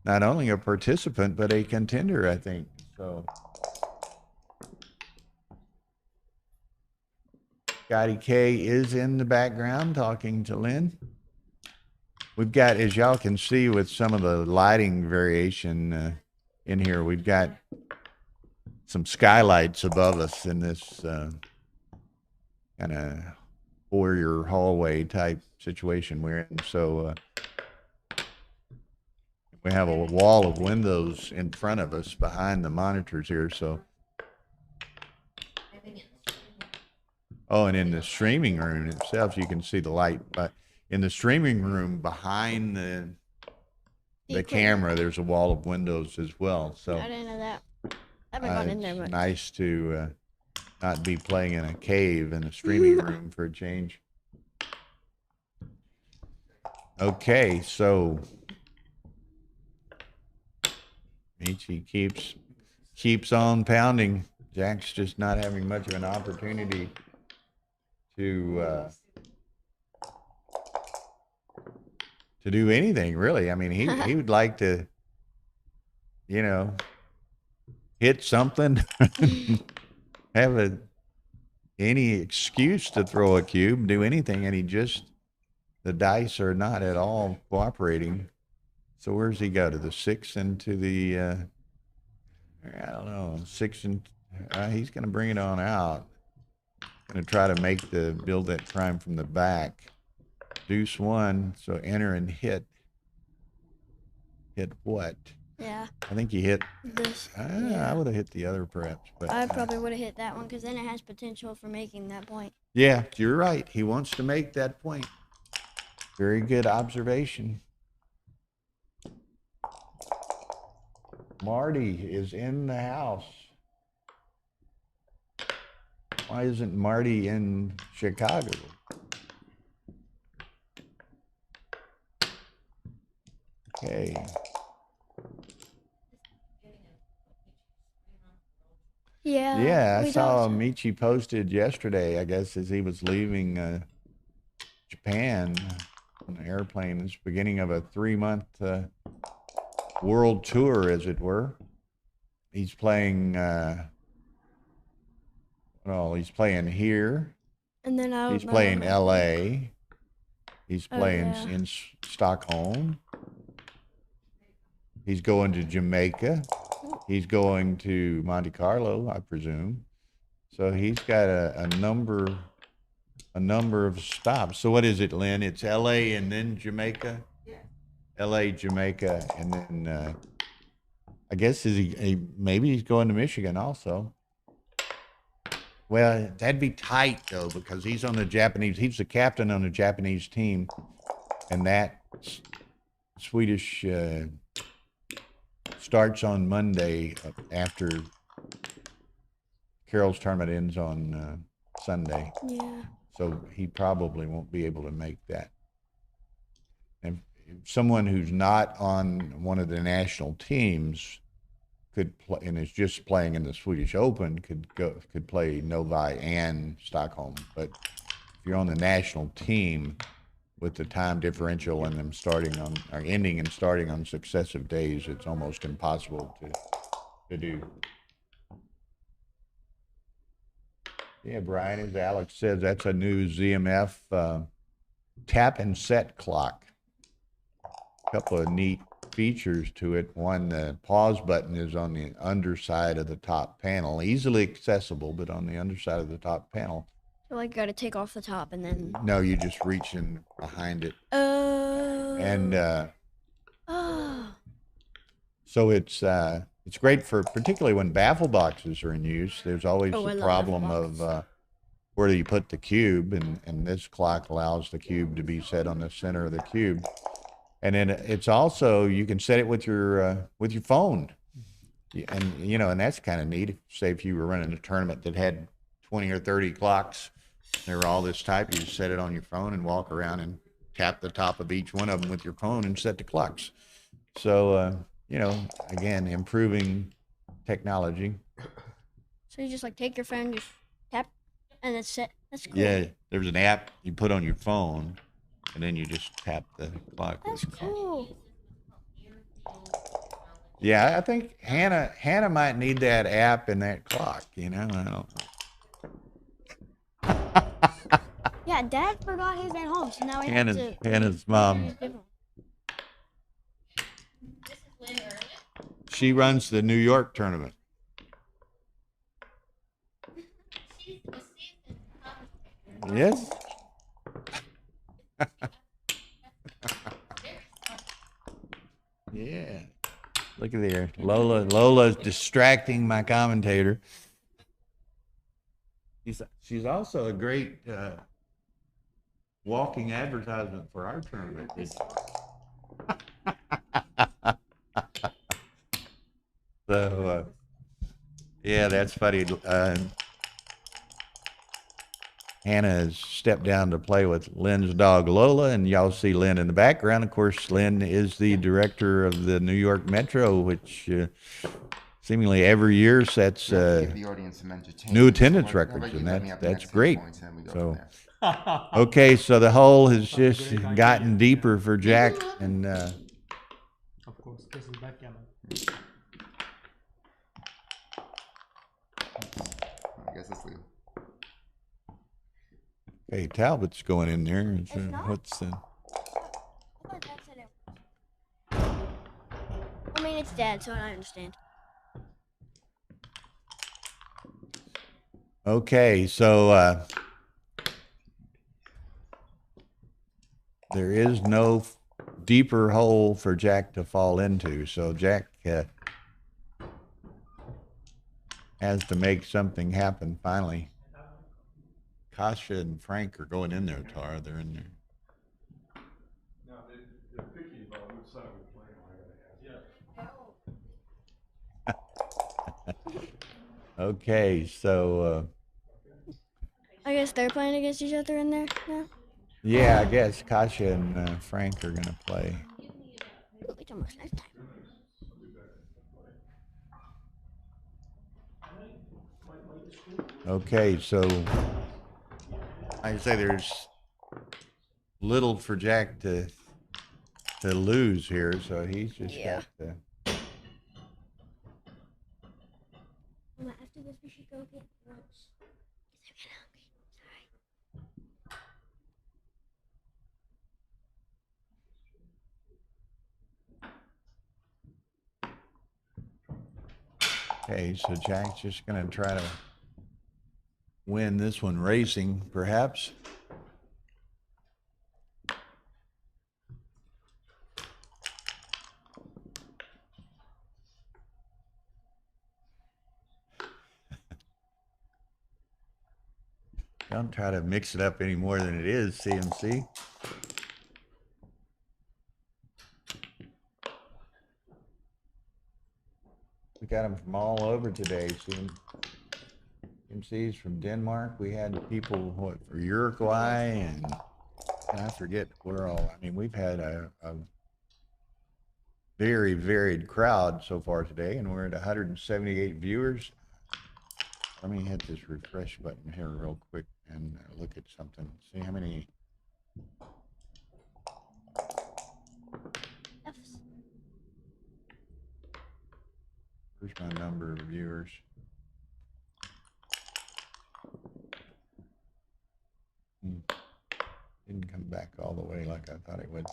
not only a participant, but a contender, I think. So, Scotty K is in the background talking to Lynn. We've got, as y'all can see with some of the lighting variation in here, we've got some skylights above us in this kind of foyer hallway type situation we're in. So we have a wall of windows in front of us behind the monitors here. So, oh, and in the streaming room itself, you can see the light, but in the streaming room behind the camera, there's a wall of windows as well. So I didn't know that. I haven't gone in there it's much. nice to not be playing in a cave in a streaming room for a change. Okay, so Michi keeps on pounding. Jack's just not having much of an opportunity to do anything really. I mean, he would like to, you know, hit something, have any excuse to throw a cube, do anything, and the dice are not at all cooperating. So where's he go, to the 6 and to the I don't know, 6 and he's going to bring it on out. Going to try to build that prime from the back. Deuce 1, so enter and hit what? Yeah. I think he hit This. I would have hit the other perhaps, but I probably would have hit that one because then it has potential for making that point. yeah, you're right. He wants to make that point. Very good observation. Marty is in the house. Why isn't Marty in Chicago? Okay. Yeah. Yeah, I we saw don't- Michi posted yesterday, I guess, as he was leaving Japan on an airplane. It's the beginning of a 3-month world tour, as it were. He's playing, he's playing here. And then I He's playing LA. He's playing yeah. in Stockholm. He's going to Jamaica. He's going to Monte Carlo, I presume. So he's got a number of stops. So what is it, Lynn? It's LA and then Jamaica? Yeah. LA, Jamaica, and then I guess maybe he's going to Michigan also. Well, that'd be tight though, because he's the captain on the Japanese team, and that Swedish starts on Monday after Carol's tournament ends on Sunday. Yeah. So he probably won't be able to make that. And someone who's not on one of the national teams could play, and is just playing in the Swedish Open, could play Novi and Stockholm. But if you're on the national team with the time differential and them ending and starting on successive days, it's almost impossible to do. Yeah, Brian, as Alex says, that's a new ZMF tap and set clock. A couple of neat features to it. One, the pause button is on the underside of the top panel, easily accessible, but on the underside of the top panel. So like, got to take off the top and then. No, you just reach in behind it. And so it's great for particularly when baffle boxes are in use. There's always the problem of where do you put the cube, and this clock allows the cube to be set on the center of the cube. And then it's also, you can set it with your phone, and and that's kind of neat. Say if you were running a tournament that had 20 or 30 clocks, they were all this type, you just set it on your phone and walk around and tap the top of each one of them with your phone and set the clocks. So again, improving technology. So you just like take your phone, just tap, and it's set. That's cool. Yeah, there's an app you put on your phone, and then you just tap the clock. That's cool. Yeah, I think Hannah might need that app and that clock, you know. I don't Yeah, Dad forgot his at home, so now we have to. Hannah's mom. She runs the New York tournament. Yes. Yeah. Look at there. Lola's distracting my commentator. She's also a great walking advertisement for our tournament. So, yeah, that's funny. Hannah has stepped down to play with Lynn's dog Lola, and y'all see Lynn in the background. Of course, Lynn is the director of the New York Metro, which seemingly every year sets Give the audience some entertainment. new attendance So how about records, you and let me up the that's next great. points, and then we go So, from there. okay, so the hole has just gotten deeper for Jack, and Of course, this is backgammon. I guess it's legal. hey, Talbot's going in there. So not? what's the? I mean, it's Dad, so I understand. Okay, so there is no deeper hole for Jack to fall into. So Jack has to make something happen finally. Kasha and Frank are going in there, Tara. They're in there. Now, they're picky about which side we're playing. Okay, so I guess they're playing against each other in there now. yeah, I guess Kasha and Frank are gonna play. It's almost nighttime. Okay, so I say there's little for Jack to lose here, so he's just got to. Mama, after this, we should go get lunch. I'm getting hungry. Okay, so Jack's just gonna try to win this one racing, perhaps. Don't try to mix it up any more than it is, CMC. We got them from all over today. CMC's from Denmark. We had people for Uruguay, and I forget where all. I mean, we've had a very varied crowd so far today, and we're at 178 viewers. Let me hit this refresh button here real quick and look at something. See how many. Where's my number of viewers? Didn't come back all the way like I thought it would.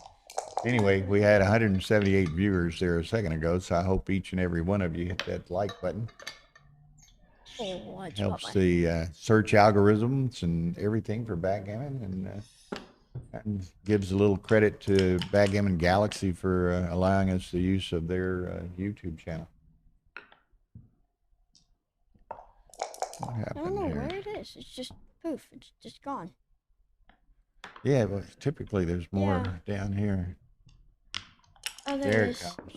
Anyway, we had 178 viewers there a second ago, so I hope each and every one of you hit that like button. Helps the search algorithms and everything for Backgammon, and gives a little credit to Backgammon Galaxy for allowing us the use of their YouTube channel. What happened I don't know here? where it is. It's just poof. It's just gone. Yeah, but typically there's more down here. Oh, There it it is. comes.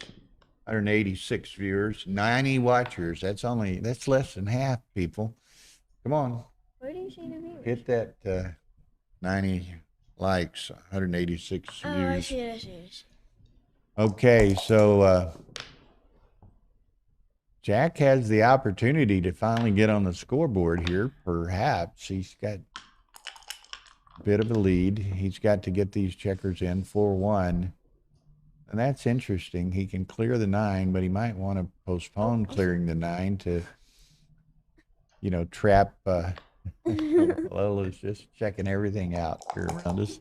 186 viewers, 90 watchers. That's less than half, people. Come on, Where do you see the viewers? hit that 90 likes, 186 Oh, views. I see it. I see it. Okay, so Jack has the opportunity to finally get on the scoreboard here. Perhaps he's got a bit of a lead. He's got to get these checkers in 4-1. And that's interesting. He can clear the 9, but he might want to postpone clearing the 9 to, trap. Lola's just checking everything out here around us.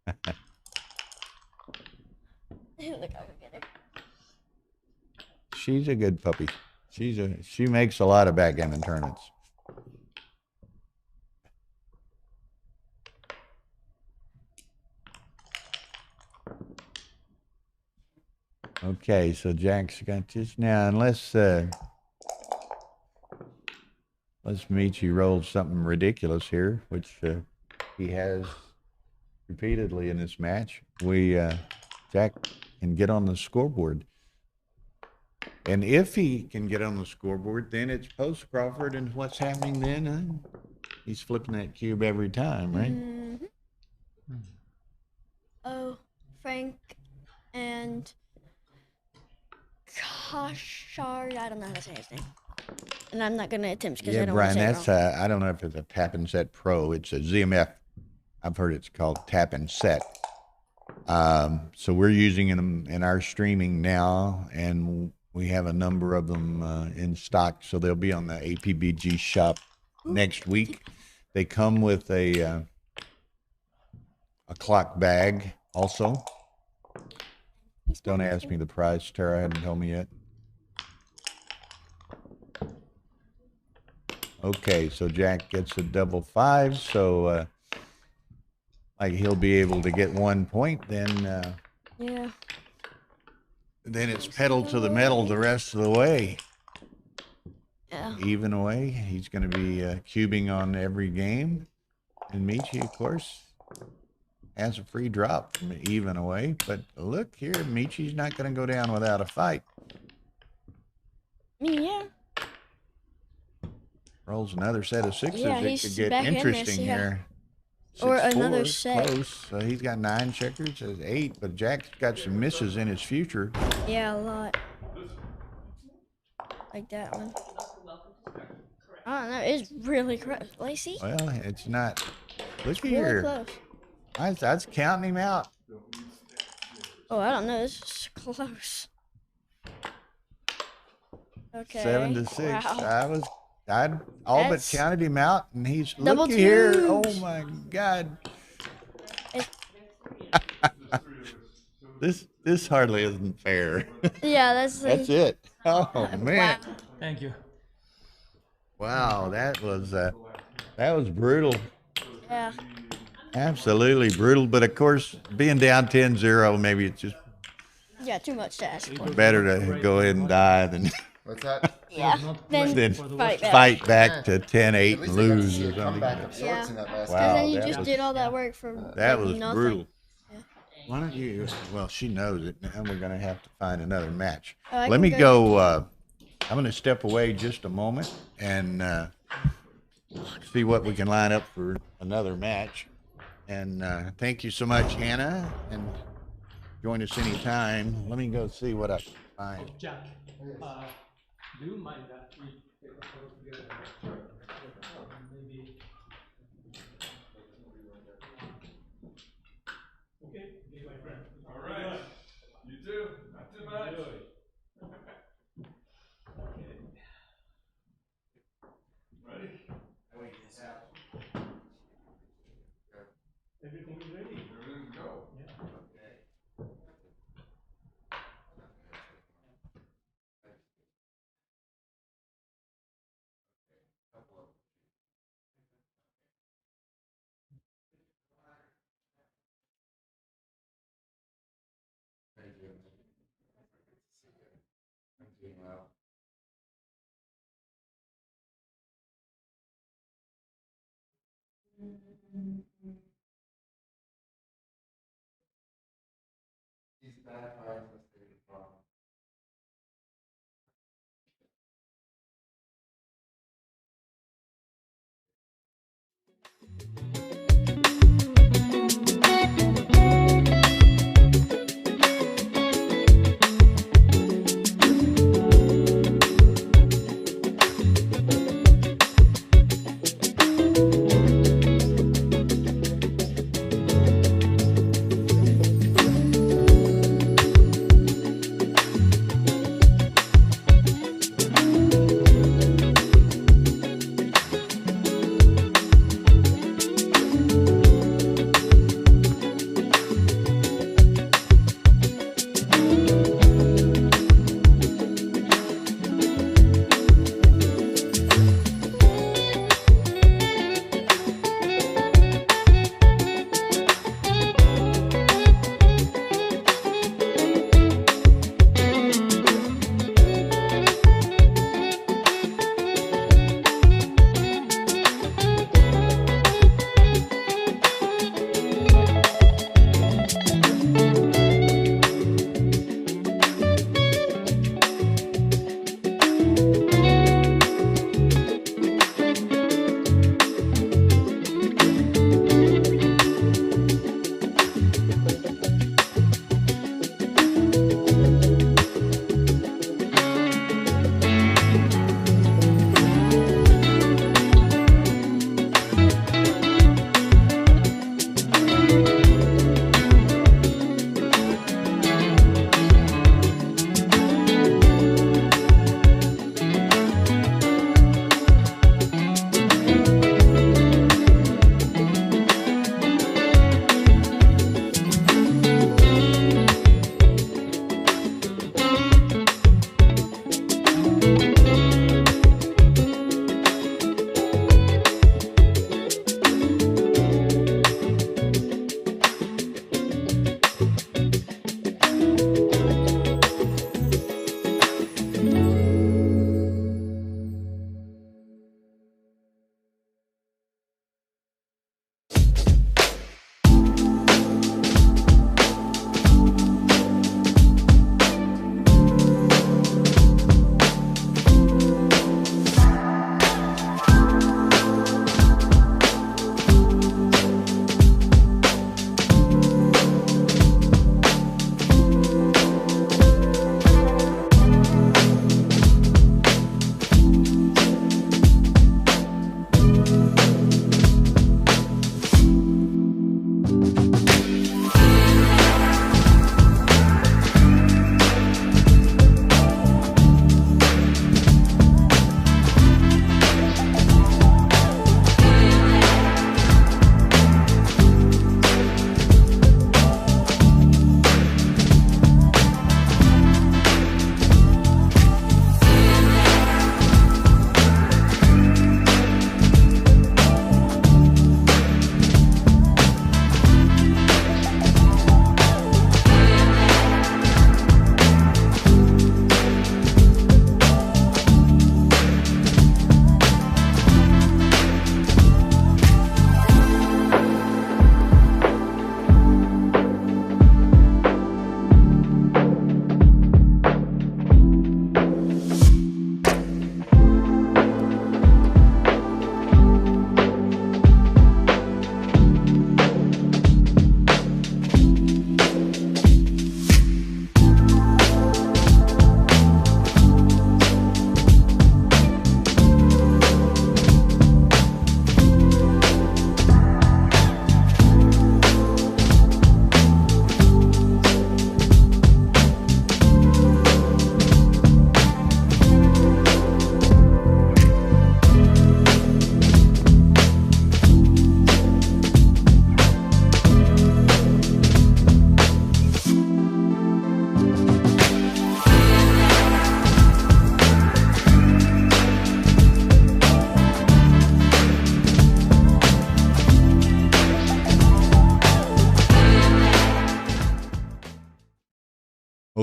Look, I'll get her. She's a good puppy. She makes a lot of backgammon tournaments. Okay, so Jack's got this now. Unless Michi rolls something ridiculous here, which he has repeatedly in this match, Jack can get on the scoreboard. And if he can get on the scoreboard, then it's post Crawford, and what's happening then? He's flipping that cube every time, right? Mm-hmm. Oh, Frank and Khashayar, I don't know how to say his name. And I'm not going to attempt because I don't Brian, want to say it wrong. I don't know if it's a Tap and Set Pro. It's a ZMF. I've heard it's called Tap and Set. So we're using them in our streaming now, and we have a number of them in stock. So they'll be on the APBG shop next week. They come with a clock bag also. Don't ask me the price. Tara hadn't told me yet. Okay, so Jack gets a double 5, so he'll be able to get 1 point. Then Yeah. then it's pedal to the metal the rest of the way. Yeah. Even away. He's going to be cubing on every game. And Michi, of course, has a free drop from even away. But look here, Michi's not going to go down without a fight. Yeah. Rolls another set of 6s. Yeah, It he's could get back in this, interesting yeah. here. Or 6-4, another set. Close. So he's got 9 checkers. Says 8, but Jack's got some misses in his future. Yeah, a lot. Like that one. I don't know. It's really close. Lacey? Well, it's not. Look Really here. close. That's counting him out. Oh, I don't know. This is close. Okay. 7 to 6. Wow. I'd all That's but counted him out, and he's double looky here. twos. Oh my God. This hardly isn't fair. Yeah, that's like, That's it. Oh man. Wow. Thank you. Wow, that was brutal. Yeah. Absolutely brutal. But of course, being down 10-0, maybe it's just Yeah, too much to ask for. better to go ahead and die than What's that? Yeah. Not Then Then fight back. fight back to 10-8 At and least I got to lose see or a something. comeback of sorts in that last Wow. Because then you that just was- did all that work for That like was nothing. brutal. Yeah. Why don't you? Well, she knows it, and we're going to have to find another match. Oh, I Let can me go- go. I'm going to step away just a moment and see what we can line up for another match. And thank you so much, Hannah, and join us anytime. Let me go see what I can find. Jack, do you mind that we take a photo together? Maybe. Okay, be my friend. All right. You too. Not too much. Ready? Everything is ready. Everything go. Yeah.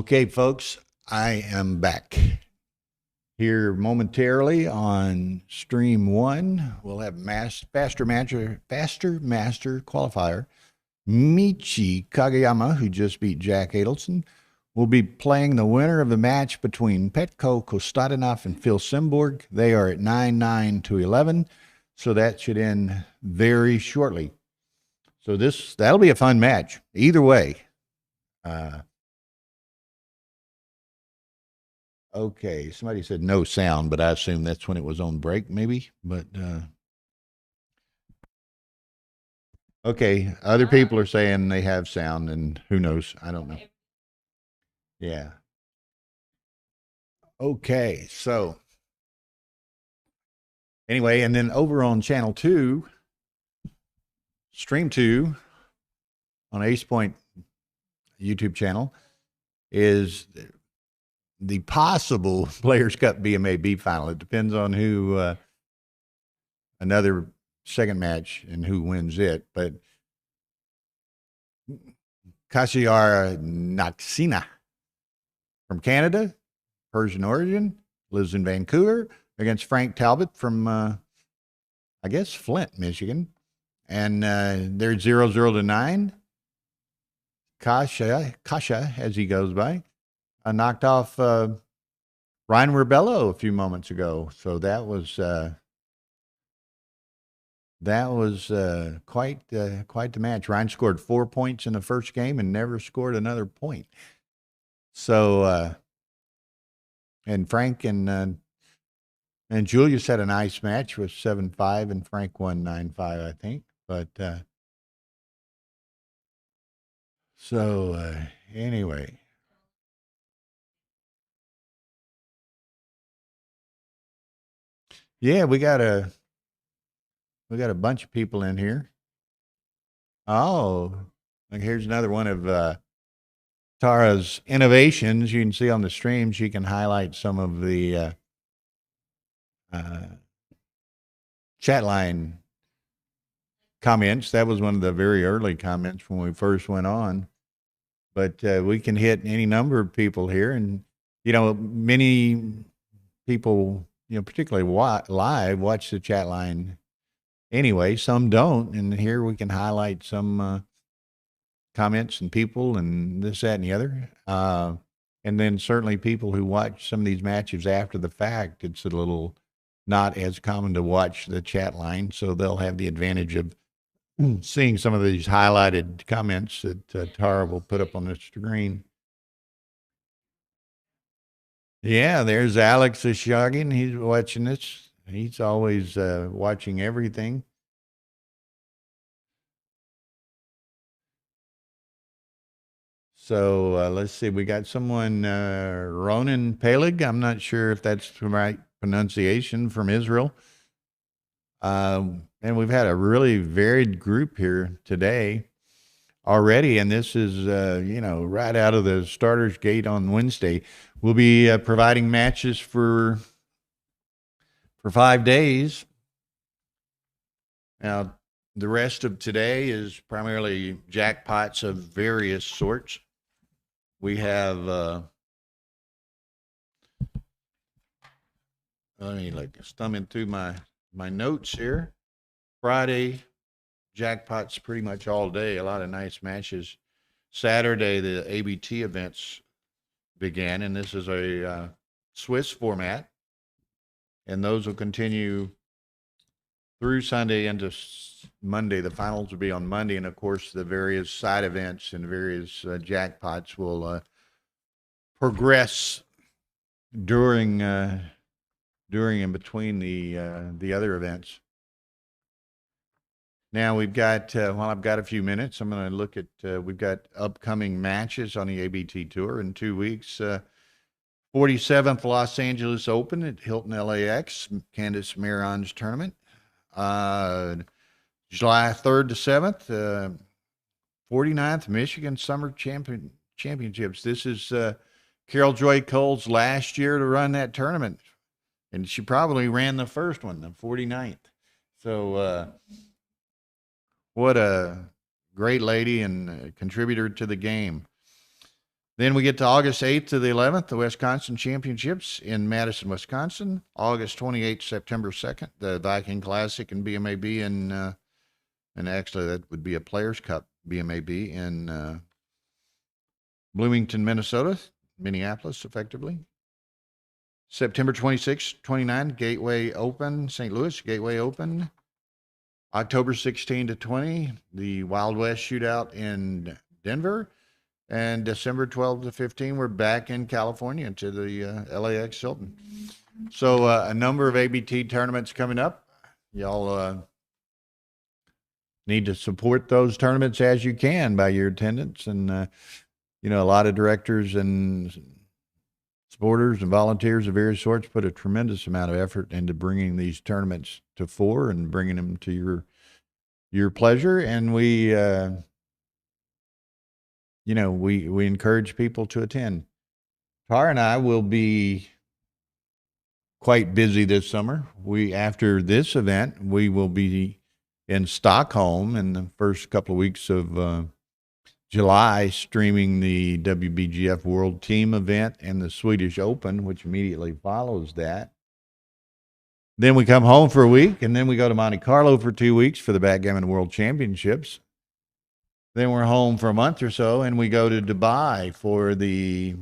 Okay, folks, I am back here momentarily on stream 1. We'll have Faster Master qualifier Michi Kageyama, who just beat Jack Adelson, will be playing the winner of the match between Petko Kostadinov and Phil Simborg. They are at 9-9 to 11, so that should end very shortly. So that'll be a fun match either way. Okay, somebody said no sound, but I assume that's when it was on break, maybe. But okay, other people are saying they have sound, and who knows? I don't know. Yeah. Okay, so anyway, and then over on channel 2, stream 2 on Ace Point YouTube channel is the possible Players Cup BMAB final. It depends on who another second match and who wins it. But Khashayar Naghshineh from Canada, Persian origin, lives in Vancouver, against Frank Talbot from, I guess, Flint, Michigan. And they're 0-0-9. Kasha, as he goes by, knocked off Ryan Rebelo a few moments ago. So that was quite the match. Ryan scored 4 points in the first game and never scored another point. So and Frank and Julius had a nice match with 7-5, and Frank won 9-5, I think. But so anyway. Yeah, we got a bunch of people in here. Oh, here's another one of Tara's innovations. You can see on the stream, she can highlight some of the chat line comments. That was one of the very early comments when we first went on. But we can hit any number of people here. And, many people, particularly live, watch the chat line anyway. Some don't. And here we can highlight some comments and people and this, that, and the other. And then certainly people who watch some of these matches after the fact, it's a little not as common to watch the chat line. So they'll have the advantage of seeing some of these highlighted comments that Tara will put up on the screen. Yeah, there's Alex Ishagin. He's watching this. He's always watching everything. So let's see. We got someone, Ronan Peleg. I'm not sure if that's the right pronunciation, from Israel. And we've had a really varied group here today already. And this is, right out of the starter's gate on Wednesday. We'll be providing matches for 5 days. Now, the rest of today is primarily jackpots of various sorts. We have, let me thumbing through my notes here. Friday, jackpots pretty much all day. A lot of nice matches. Saturday, the ABT events began, and this is a Swiss format. And those will continue through Sunday into Monday. The finals will be on Monday, and of course the various side events and various jackpots will progress during and between the other events. Now we've got, while I've got a few minutes, I'm going to look at, we've got upcoming matches on the ABT Tour in 2 weeks. 47th Los Angeles Open at Hilton LAX, Candice Maron's tournament. July 3rd to 7th, 49th Michigan Summer Championships. This is Carol Joy Cole's last year to run that tournament. And she probably ran the first one, the 49th. So what a great lady and a contributor to the game. Then we get to August 8th to the 11th, the Wisconsin Championships in Madison, Wisconsin. August 28th, September 2nd, the Viking Classic and BMAB and actually that would be a Players Cup BMAB in Bloomington, Minnesota, Minneapolis, effectively. September 26th, 29th, Gateway Open, St. Louis, Gateway Open. October 16 to 20, the Wild West Shootout in Denver. And December 12 to 15, we're back in California to the LAX Hilton. So a number of ABT tournaments coming up. Y'all need to support those tournaments as you can by your attendance. And, you know, a lot of directors and supporters and volunteers of various sorts put a tremendous amount of effort into bringing these tournaments to fore and bringing them to your pleasure. And we, you know, we encourage people to attend. Tara and I will be quite busy this summer. After this event, we will be in Stockholm in the first couple of weeks of July, streaming the WBGF World Team event and the Swedish Open, which immediately follows that. Then we come home for a week, and then we go to Monte Carlo for 2 weeks for the Backgammon World Championships. Then we're home for a month or so, and we go to Dubai for the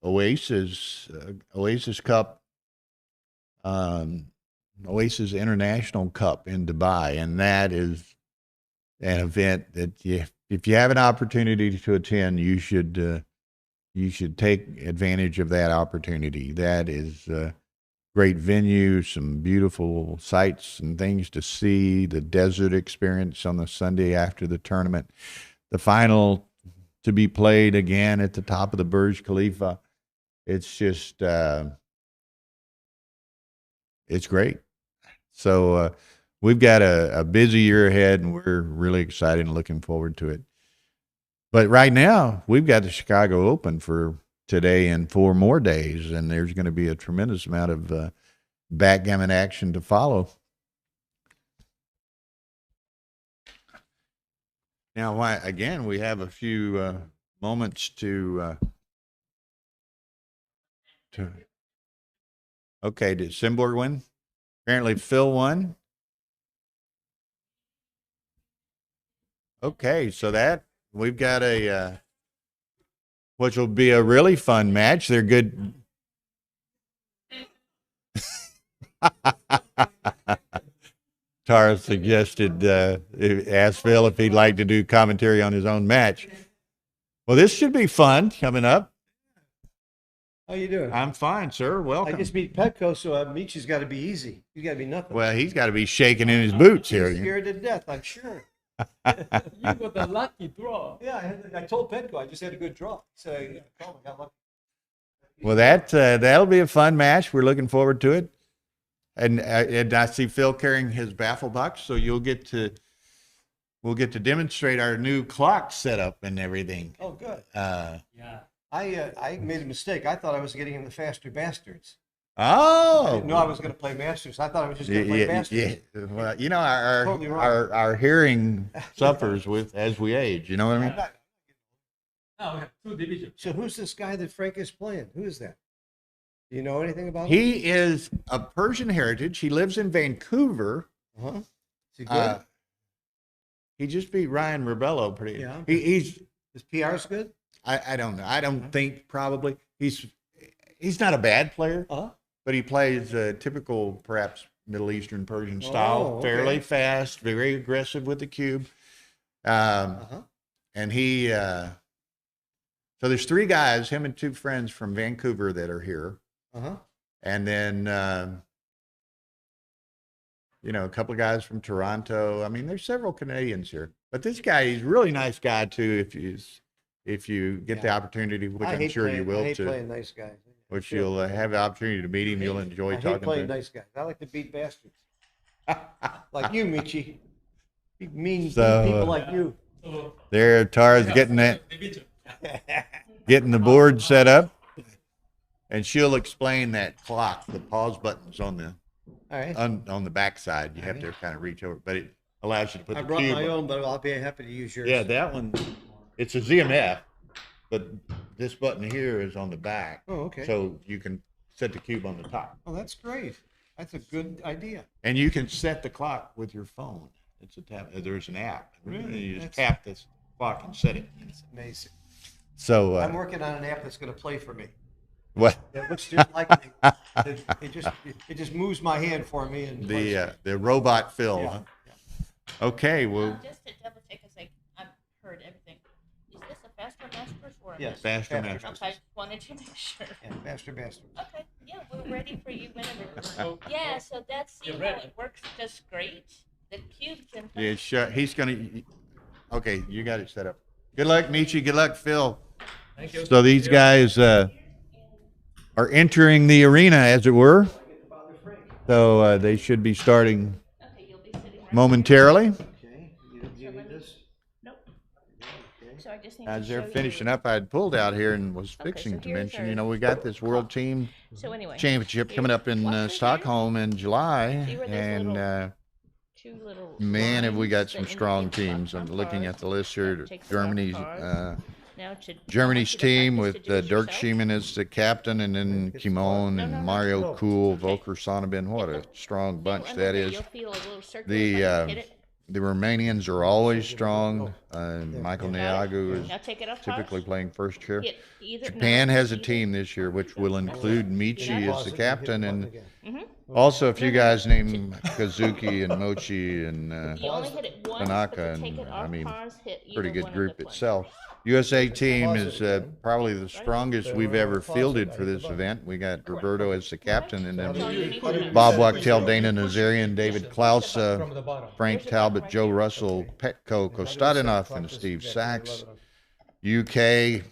Oasis Cup, Oasis International Cup in Dubai, and that is an event that if you have an opportunity to attend, you should take advantage of that opportunity. That is a great venue, some beautiful sights and things to see, the desert experience on the Sunday after the tournament, the final to be played again at the top of the Burj Khalifa. It's just, it's great. So we've got a busy year ahead, and we're really excited and looking forward to it. But right now, we've got the Chicago Open for today and 4 more days, and there's going to be a tremendous amount of backgammon action to follow. Now, again, we have a few moments to okay, did Simborg win? Apparently Phil won. Okay, so that we've got a which will be a really fun match. They're good. Tara suggested, asked Phil if he'd like to do commentary on his own match. Well, this should be fun coming up. How you doing? I'm fine, sir. Welcome. I just beat Petco, so Michi's got to be easy. He's got to be nothing. Well, he's got to be shaking in his boots here. He's scared to death, I'm sure. You got a lucky draw. Yeah, I told Petco I just had a good draw. So I got lucky. Well, that'll be a fun match. We're looking forward to it. And I see Phil carrying his baffle box, so we'll get to demonstrate our new clock setup and everything. Oh, good. Yeah. I made a mistake. I thought I was getting in the Faster Bastards. Oh, I didn't know I was going to play Masters. I thought I was just going to play Masters. Yeah. Well, you know, Totally wrong. our hearing suffers as we age. You know what I mean? Now we have 2 divisions. So who's this guy that Frank is playing? Who is that? Do you know anything about him? He is of Persian heritage. He lives in Vancouver. Uh-huh. Is he good? He just beat Ryan Rebelo pretty. Yeah. His PR's good? I don't know. I don't think probably he's not a bad player, but he plays typical perhaps Middle Eastern Persian style, fairly fast, very aggressive with the cube. And he so there's 3 guys, him and 2 friends from Vancouver that are here. And then you know, a couple of guys from Toronto. I mean, there's several Canadians here, but this guy, he's a really nice guy too. If you get the opportunity, which I'm sure you will, I hate playing nice guys. Which you'll have the opportunity to meet him. You'll enjoy I talking hate playing to him. nice guys. I like to beat bastards. Like you, Michi. Mean So, people like you. There, Tara's getting the board set up, and she'll explain that clock. The pause button's on the on the back side. You have to kind of reach over, but it allows you to put I the brought cube my on. own, but I'll be happy to use yours. Yeah, that one. It's a ZMF, but this button here is on the back. Oh, okay. So you can set the cube on the top. Oh, that's great. That's a good idea. And you can set the clock with your phone. It's a tab. There's an app. Really? You just That's- tap this clock and set it. It's amazing. So, I'm working on an app that's going to play for me. what? It looks just like me. It just moves my hand for me and plays for me. The robot Phil. Yeah. Huh? Okay, well, Just to double check, because I've heard everything. Is this a faster masters or a Yes. Faster Faster Masters. Okay, just wanted to make sure. Yeah, faster. Okay, yeah, we're ready for you whenever. Yeah, so that's, see how it works just great. The cubes and. yeah, sure. He's gonna. Okay, you got it set up. Good luck, Michi. Good luck, Phil. Thank you. So these guys are entering the arena, as it were. So they should be starting Okay, you'll be sitting right momentarily. Okay. You need this? Nope. Okay. So I just need to As they're show you- finishing up, I had pulled out here and was Okay, fixing so to here's mention, our you know, we got this World Team So anyway. Championship coming up in Watch this here. Stockholm in July. See where those And little two little man, have we got lines some that strong indicate teams. I'm platform looking cars. at the list here. That takes the left Germany's cars. Now to- I Germany's want you to team practice with to do this Dirk yourself. Schiemann as the captain, and then Kimon No, and no, no. Mario No. Kuhl, Okay. Volker Sonnenben. What a strong bunch Under that there, is. you'll feel a little circular The thing, hit it. the Romanians are always strong. Michael Got it? Niagu is Now take it off typically cars. playing first chair. Hit either- Japan no, has a either- team this year, which will include Michi as the captain, and Mhm. also a few guys named Kazuki and Mochi and You only hit it once, but Tanaka, to take it and, off I mean, cars, hit either pretty good one of group the ones. itself. USA team is probably the strongest we've ever fielded for this event. We got Roberto as the captain, and So then you need to- Bob Wachtel, Dana Nazarian, David Klaus, From the bottom. Frank Talbot, Joe Russell, Petko Kostadinov, and Steve Sachs. UK,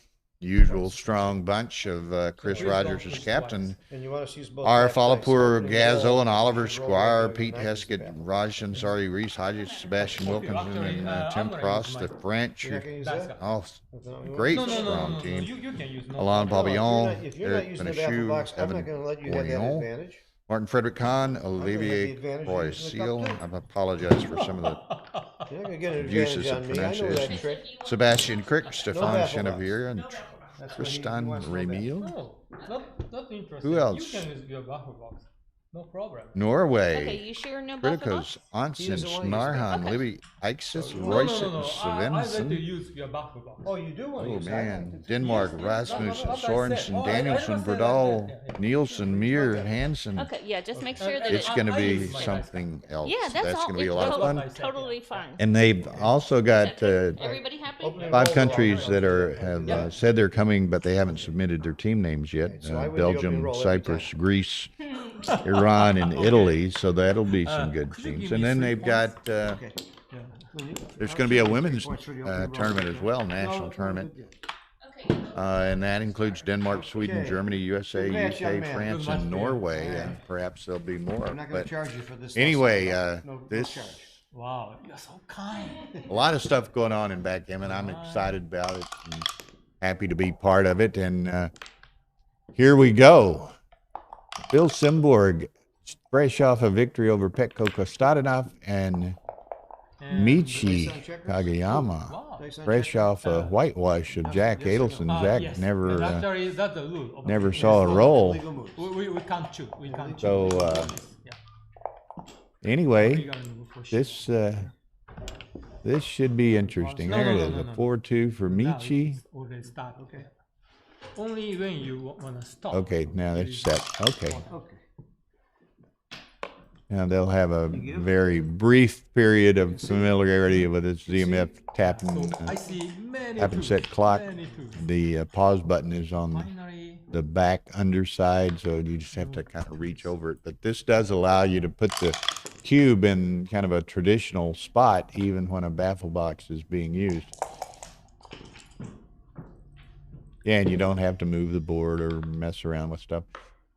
usual strong bunch of Chris Rogers as captain. And you want us to use both. R. back legs, Falapur, opening the Gazzo, roll, and Oliver roll Squire, right there, Pete and Heskett, back. Raj Ansari, Reese Hodges, Sebastian Wilkinson, and Tim Cross, the French. You're not gonna use That's that? Oh, That's not what you great want? strong team. You can use no Alain problem. Pavillon, If you're not Eric using the baffle box, Beneshu, I'm not Evan gonna let you have that Bourignon, advantage. Martin Frederick Kahn, gonna have Olivier the advantage Roy of using the Seal. cup, too. I apologize for some of the You're not gonna get an abuses advantage of on me. I know that pronunciation. trick. Sebastian Crick, Stefan baffle box. Chenevier, and That's what he Tristan wants to know Remiel. No, not interesting. Who else? You can use your buffer box. No problem. Okay, Norway. you sure no buffer Kritikos, box? Onsen, He doesn't want to use Snarhan, that. Libby, Ixis, No, Royce, I like to Svensson. use your buffer box. Oh, you do want to Oh use that? man, Denmark, Yes, Rasmussen, that's what I said. Sorensen, Oh, I Danielson, understand Bradal, that, yeah. Nielsen, Muir, Hansen. Okay, yeah, just make sure that It's I- going to I be use my something else. Yeah, that's all. going to be a It's lot of fun. Totally fine. And they've also got Everybody happy? Opening 5 roll countries off. that have said they're coming, but they haven't submitted their team names yet. Right, so I would do opening Belgium, roll every Cyprus, time. Greece, Iran, and Italy. So that'll be some good could you teams. give And me then 3 they've got Okay. Yeah. there's going to be a women's Points for the opening roll. tournament as well, national tournament. And that includes Denmark, Sweden, Okay. Germany, USA, Good match, young UK, man. France, Good match and for you. Norway, Yeah. and perhaps there'll be more. I'm not gonna But charge you for this. anyway, lesson. No this charge. Wow, you're so kind. a lot of stuff going on in backgammon. I'm excited about it and happy to be part of it. And here we go. Bill Simborg, fresh off a victory over Petko Kostadinov, and Michi Kageyama, Wow. Dice on fresh check. off a whitewash of Jack Adelson. Jack Yes. never And actually, that's the rule. of never the- saw a roll. Legal moves. We can't choose. We can't choose. So Yeah. anyway, Legal move for sure. this should be interesting. No, There no, it no, is, no, a no. 4-2 for Now Michi. it's already start. Okay. Only when you want to stop. Okay, now that's set. Okay. Okay. Now they'll have a very brief period of familiarity with this ZMF tapping, So I see many tap and tools, set clock. many tools. The pause button is on Finally, the back underside, so you just have to kind of reach over it. But this does allow you to put the cube in kind of a traditional spot, even when a baffle box is being used. Yeah, and you don't have to move the board or mess around with stuff.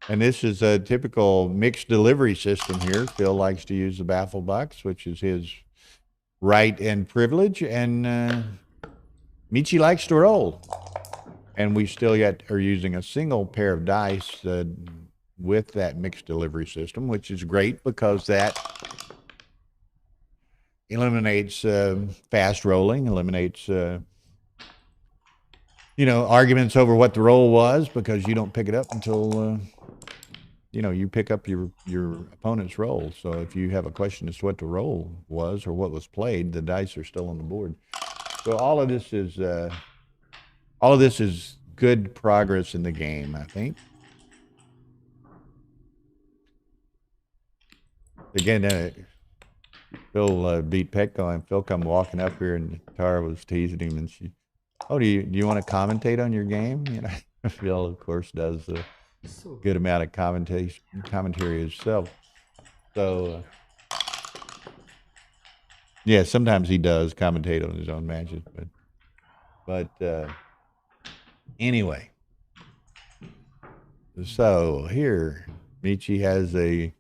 And this is a typical mixed delivery system here. Phil likes to use the baffle box, which is his right and privilege. And Michi likes to roll. And we still yet are using a single pair of dice with that mixed delivery system, which is great because that eliminates fast rolling, eliminates arguments over what the roll was because you don't pick it up until you pick up your opponent's roll. So if you have a question as to what the roll was or what was played, the dice are still on the board. So all of this is good progress in the game, I think. Again, Phil beat Petco, and Phil come walking up here, and Tara was teasing him, and she, do you want to commentate on your game? Phil, of course, does a good amount of commentary himself. So, yeah, sometimes he does commentate on his own matches, but anyway. So here, Michi has a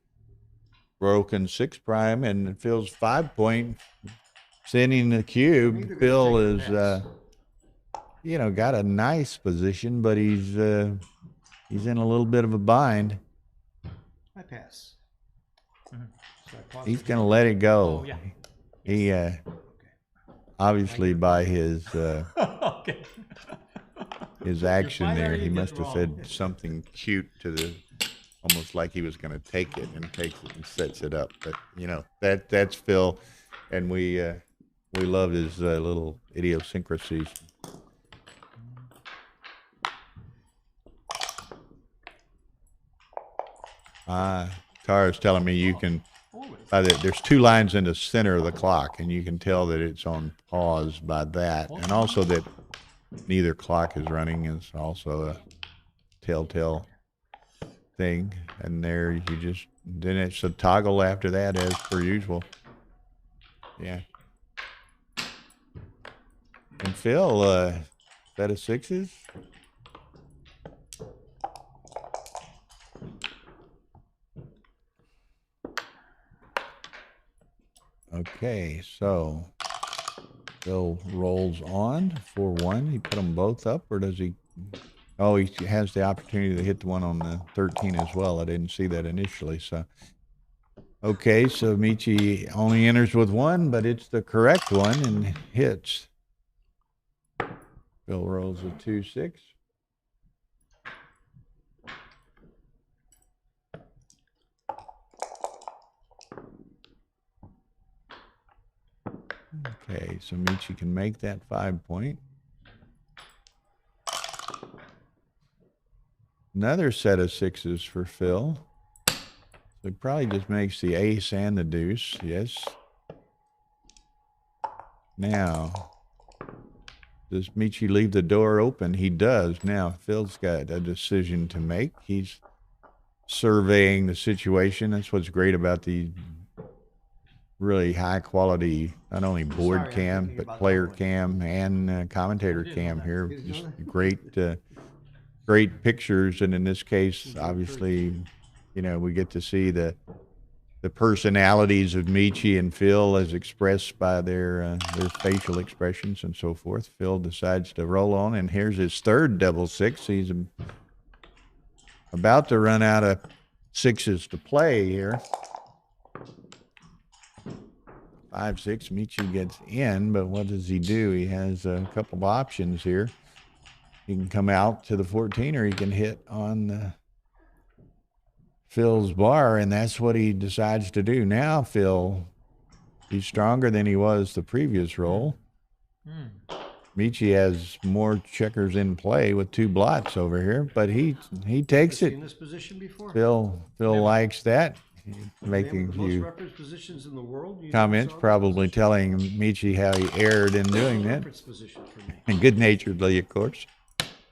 broken 6 prime and Phil's 5 point sending the cube. Phil is, got a nice position, but he's in a little bit of a bind. I pass. He's going to let it go. Oh, yeah. He, obviously by his, Okay. his action there, he you must get have wrong. said something cute to almost like he was going to take it, and takes it and sets it up. But that's Phil, and we love his little idiosyncrasies. Tara's telling me you can. There's 2 lines in the center of the clock, and you can tell that it's on pause by that, and also that neither clock is running is also a telltale thing. And there then it's a toggle after that as per usual. Yeah. And Phil, set of 6s. Okay, so Phil rolls on 4-1. He put them both up, or does he? Oh, he has the opportunity to hit the one on the 13 as well. I didn't see that initially. So, okay, so Michi only enters with 1, but it's the correct one and hits. Phil rolls a 2-6. Okay, so Michi can make that 5 point. Another set of 6s for Phil. So he probably just makes the ace and the deuce. Yes. Now, does Michi leave the door open? He does. Now, Phil's got a decision to make. He's surveying the situation. That's what's great about the really high quality, not only board cam, but player cam and commentator cam here. Just great pictures. And in this case, obviously, we get to see the personalities of Michi and Phil as expressed by their facial expressions and so forth. Phil decides to roll on, and here's his 3rd double 6. He's about to run out of 6s to play here. 5-6, Michi gets in, but what does he do? He has a couple of options here. He can come out to the 14, or he can hit on Phil's bar, and that's what he decides to do. Now Phil, he's stronger than he was the previous roll. Michi has more checkers in play with 2 blots over here, but he takes it. Seen this position before? Phil likes that. Making a few comments, probably telling Michi how he erred in doing that, and good-naturedly, of course,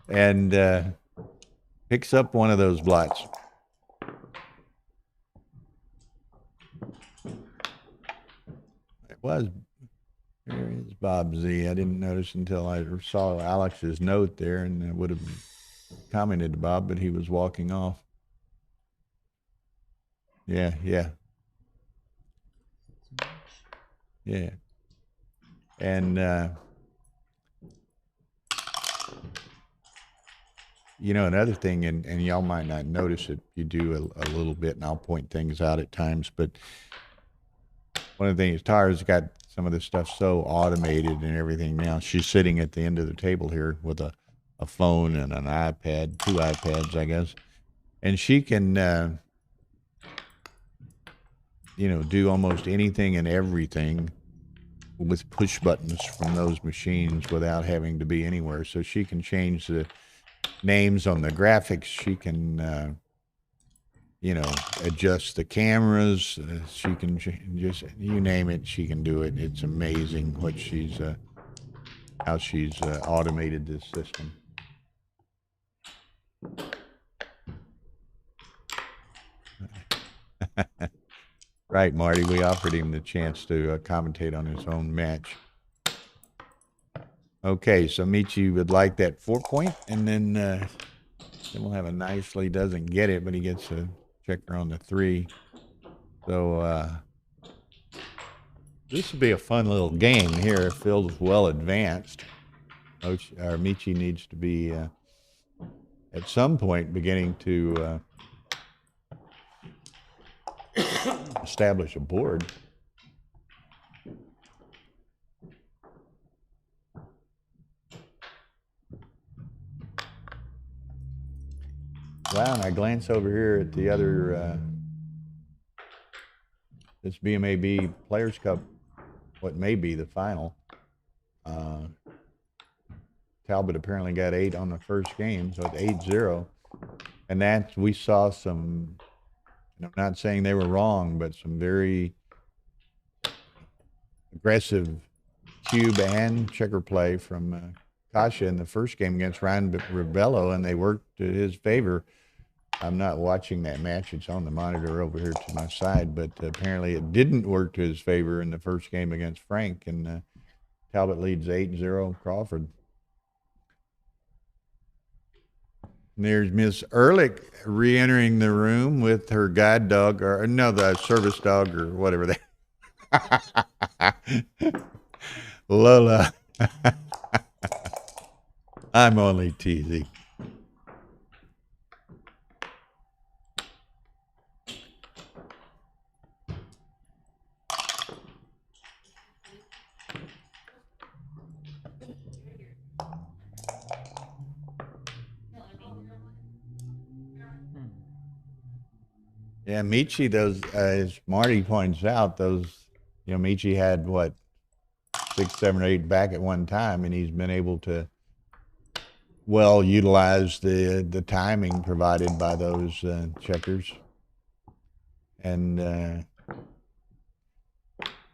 and picks up one of those blots. It was, there is Bob Z. I didn't notice until I saw Alex's note there, and I would have commented to Bob, but he was walking off. Yeah. And, another thing, and y'all might not notice it, you do a little bit, and I'll point things out at times, but one of the things, Tara's got some of this stuff so automated and everything now. She's sitting at the end of the table here with a a phone and an iPad, 2 iPads, I guess. And she can, do almost anything and everything with push buttons from those machines without having to be anywhere. So she can change the names on the graphics. She can, adjust the cameras. She can just, you name it, she can do it. It's amazing what how she's automated this system. Right, Marty. We offered him the chance to commentate on his own match. Okay, so Michi would like that 4-point, and then we'll have a nicely doesn't get it, but he gets a checker on the 3. So this would be a fun little game here. Phil's well advanced. Michi needs to be at some point beginning to establish a board. Wow, and I glance over here at the other, this BMAB Players Cup, what may be the final. Talbot apparently got 8 on the first game, so it's 8-0. And that, we saw some, I'm not saying they were wrong, but some very aggressive cube and checker play from Kasha in the first game against Ryan Rebelo, and they worked to his favor. I'm not watching that match. It's on the monitor over here to my side, but apparently it didn't work to his favor in the first game against Frank, and Talbot leads 8-0 Crawford. And there's Miss Ehrlich re-entering the room with her guide dog, or no, the service dog, or whatever that. Lola. I'm only teasing. Yeah, Michi, those, as Marty points out, those, Michi had what, 6, 7, or 8 back at one time, and he's been able to well utilize the timing provided by those checkers. And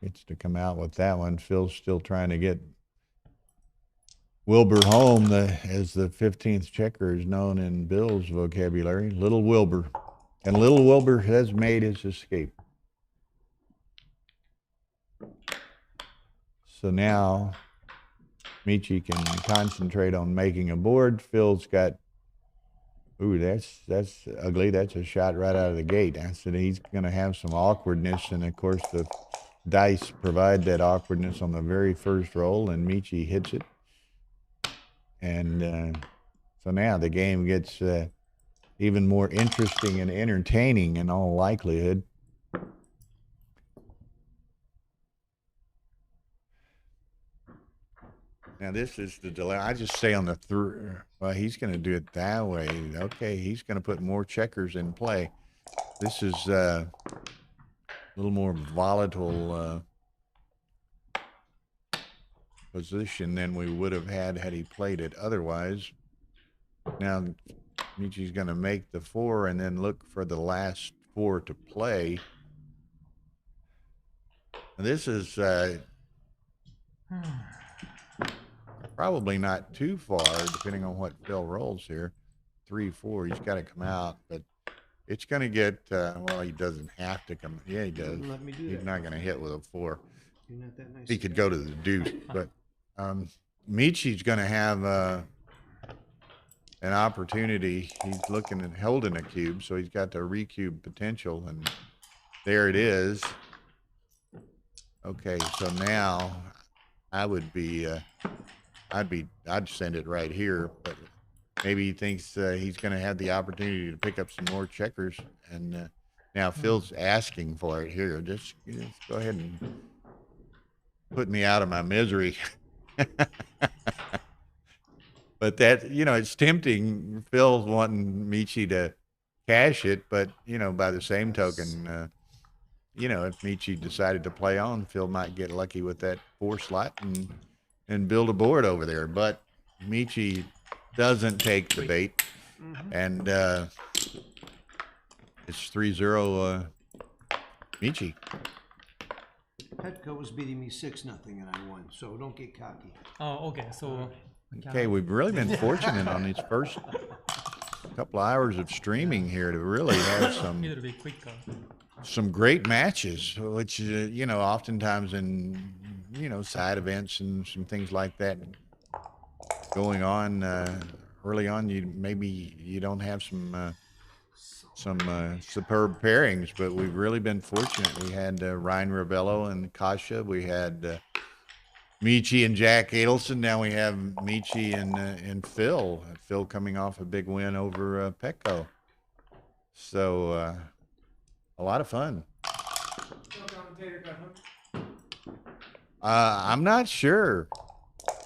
it's to come out with that one. Phil's still trying to get Wilbur home, as the 15th checker is known in Bill's vocabulary, Little Wilbur. And Little Wilbur has made his escape. So now Michi can concentrate on making a board. Phil's got, ooh, that's ugly. That's a shot right out of the gate. I said he's going to have some awkwardness, and of course the dice provide that awkwardness on the very first roll, and Michi hits it. And so now the game gets even more interesting and entertaining in all likelihood. Now this is the delay. I just say on the well, he's going to do it that way. Okay, he's going to put more checkers in play. This is a little more volatile position than we would have had he played it otherwise. Now Michi's going to make the 4 and then look for the last 4 to play. And this is probably not too far, depending on what Phil rolls here. 3-4, he's got to come out, but it's going to get, well, he doesn't have to come. Yeah, he does. Let me do He's that. not going to hit with a 4. You're not that nice. He could go to the deuce, but Michi's going to have an opportunity. He's looking and holding a cube, so he's got the recube potential, and there it is. Okay, so now I would be, I'd send it right here, but maybe he thinks he's going to have the opportunity to pick up some more checkers, and now Phil's asking for it here. Just go ahead and put me out of my misery. But that, it's tempting. Phil's wanting Michi to cash it, but, by the same token, if Michi decided to play on, Phil might get lucky with that 4 slot and build a board over there. But Michi doesn't take the bait, and it's 3-0 Michi. Petco was beating me 6-0 and I won, so don't get cocky. Oh, okay. So. Okay, we've really been fortunate on these first couple hours of streaming here to really have It'll be quicker. some great matches, which oftentimes in side events and some things like that going on early on, you don't have some superb pairings, but we've really been fortunate. We had Ryan Rebelo and Kasha. We had Michi and Jack Adelson. Now we have Michi and Phil. Phil coming off a big win over Petco. So a lot of fun. I'm not sure.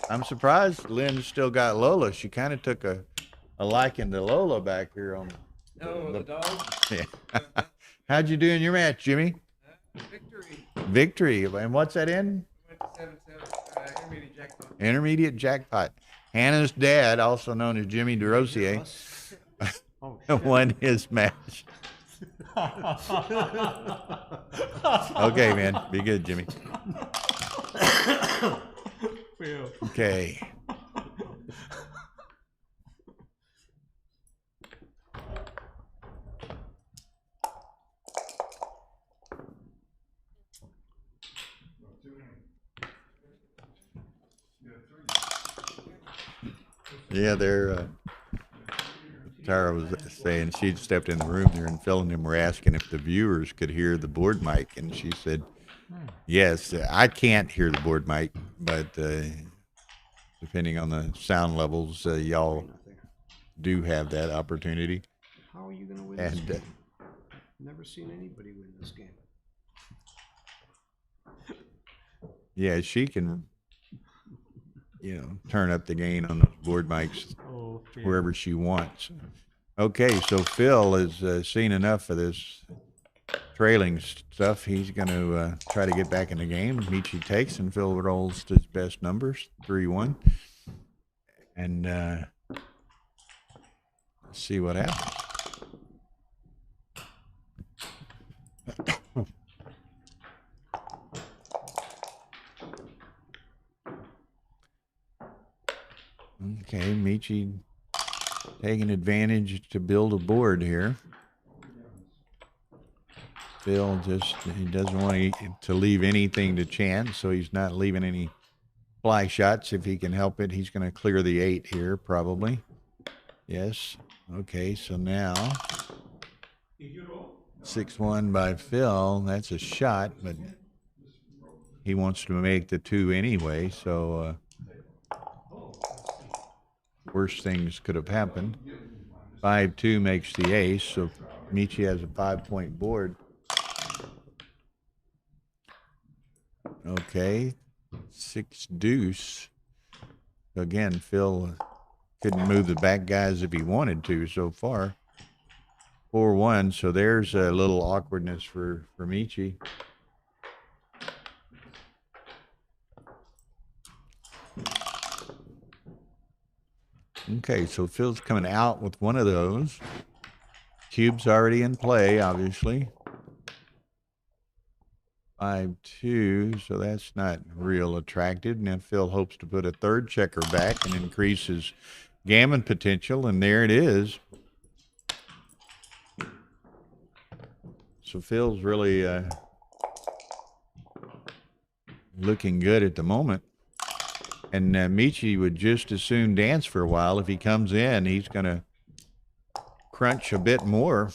I'm surprised Lynn still got Lola. She kind of took a liking to Lola back here on. Oh, the dog? Yeah. How'd you do in your match, Jimmy? Victory. Victory. And what's that in? Went to 7-7, intermediate jackpot. Intermediate jackpot. Hannah's dad, also known as Jimmy DeRosier, won his match. Okay, man. Be good, Jimmy. Okay. Yeah, Tara was saying she'd stepped in the room there, and Phil and them were asking if the viewers could hear the board mic, and she said, yes, I can't hear the board mic, but depending on the sound levels, y'all do have that opportunity. How are you going to win this game? Never seen anybody win this game. Yeah, she can, turn up the gain on those board mics wherever she wants. Okay, so Phil has seen enough of this trailing stuff. He's going to try to get back in the game. Michi takes, and Phil rolls to his best numbers, 3-1. And let's see what happens. Okay, Michi taking advantage to build a board here. Phil he doesn't want to leave anything to chance, so he's not leaving any fly shots. If he can help it, he's going to clear the 8 here, probably. Yes. Okay, so now 6-1 by Phil. That's a shot, but he wants to make the 2 anyway, so worse things could have happened. 5-2 makes the ace, so Michi has a 5-point board. Okay, 6 deuce. Again, Phil couldn't move the back guys if he wanted to so far. 4-1, so there's a little awkwardness for Michi. Okay, so Phil's coming out with one of those. Cube's already in play, obviously. 5-2, so that's not real attractive. Now Phil hopes to put a 3rd checker back and increase his gammon potential, and there it is. So Phil's really looking good at the moment. And Michi would just as soon dance for a while. If he comes in, he's going to crunch a bit more.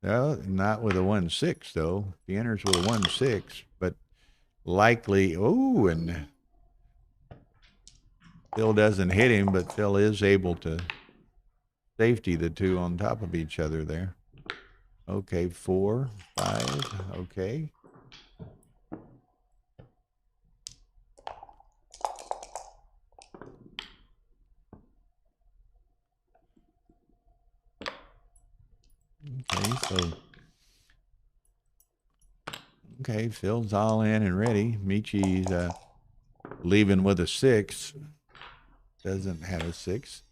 No, not with a 1-6, though. He enters with a 1-6, but likely, oh, and Phil doesn't hit him, but Phil is able to safety the 2 on top of each other there. Okay, 4, 5, okay. So, okay, Phil's all in and ready. Michi's leaving with a 6. Doesn't have a 6.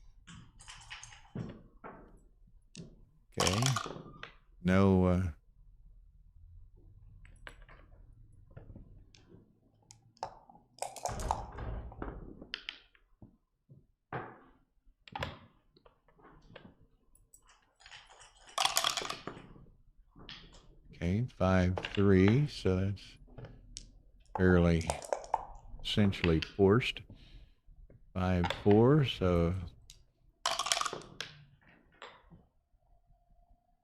Okay. No. Okay, 5-3. So that's fairly essentially forced. 5-4. So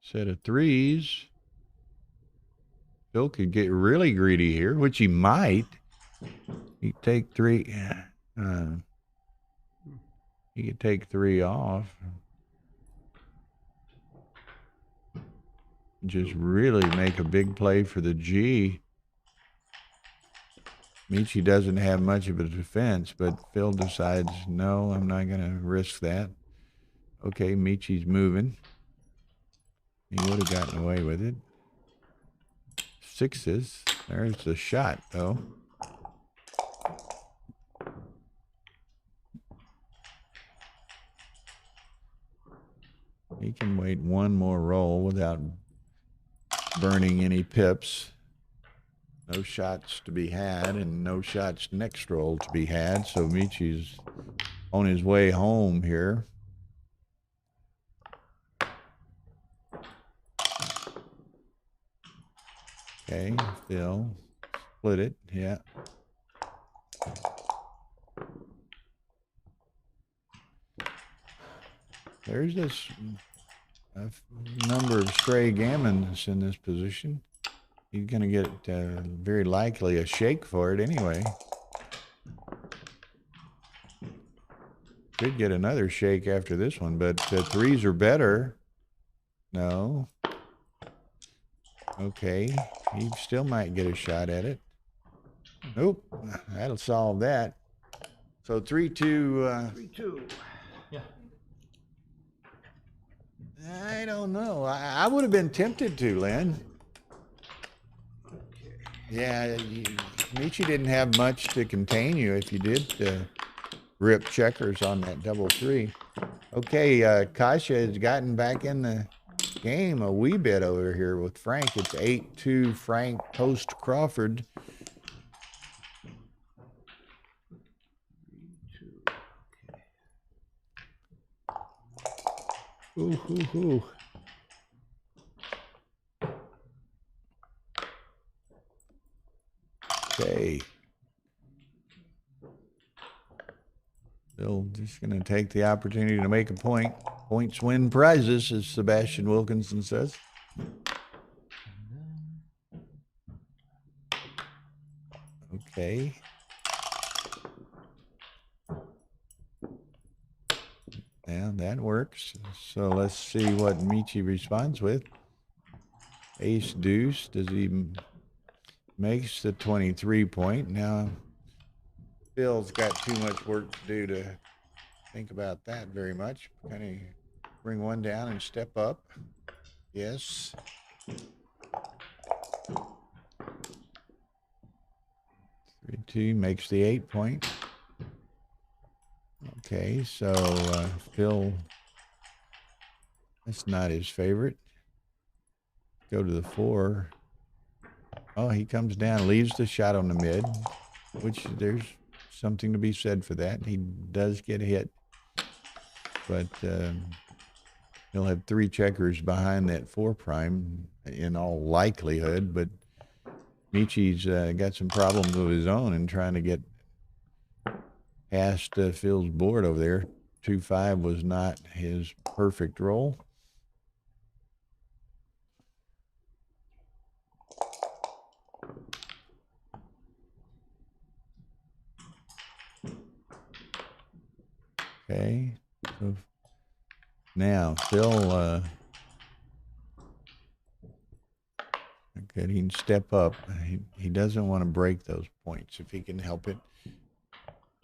set of 3s. Phil could get really greedy here, which he might. He could take 3. He could take 3 off. Just really make a big play for the G. Michi doesn't have much of a defense, but Phil decides, no, I'm not going to risk that. Okay, Michi's moving. He would have gotten away with it. 6s. There's the shot, though. He can wait one more roll without burning any pips. No shots to be had and no shots next roll to be had. So Michi's on his way home here. Okay, Phil split it. Yeah. There's this number of stray gammons in this position. He's going to get very likely a shake for it anyway. Could get another shake after this one, but 3s are better. No. Okay. He still might get a shot at it. Nope. That'll solve that. So 3-2. 3-2. Yeah. I don't know. I would have been tempted to, Lynn. Yeah, Michi didn't have much to contain you if you did rip checkers on that double 3. Okay, Kasha has gotten back in the game a wee bit over here with Frank. It's 8-2 Frank post Crawford. Ooh, ooh, ooh. Okay. Bill just going to take the opportunity to make a point. Points win prizes, as Sebastian Wilkinson says. Okay. Yeah, that works. So let's see what Michi responds with. Ace deuce. Does he makes the 23 point? Now, Phil's got too much work to do to think about that very much. Can he bring one down and step up? Yes. Three, 2 makes the 8 point. Okay, so Phil, that's not his favorite. Go to the 4. Oh, he comes down, leaves the shot on the mid, which there's something to be said for that. He does get hit, but he'll have 3 checkers behind that 4 prime in all likelihood. But Michi's got some problems of his own in trying to get past Phil's board over there. 2-5 was not his perfect roll. Okay, so now Phil, okay, he can step up. He doesn't want to break those points if he can help it.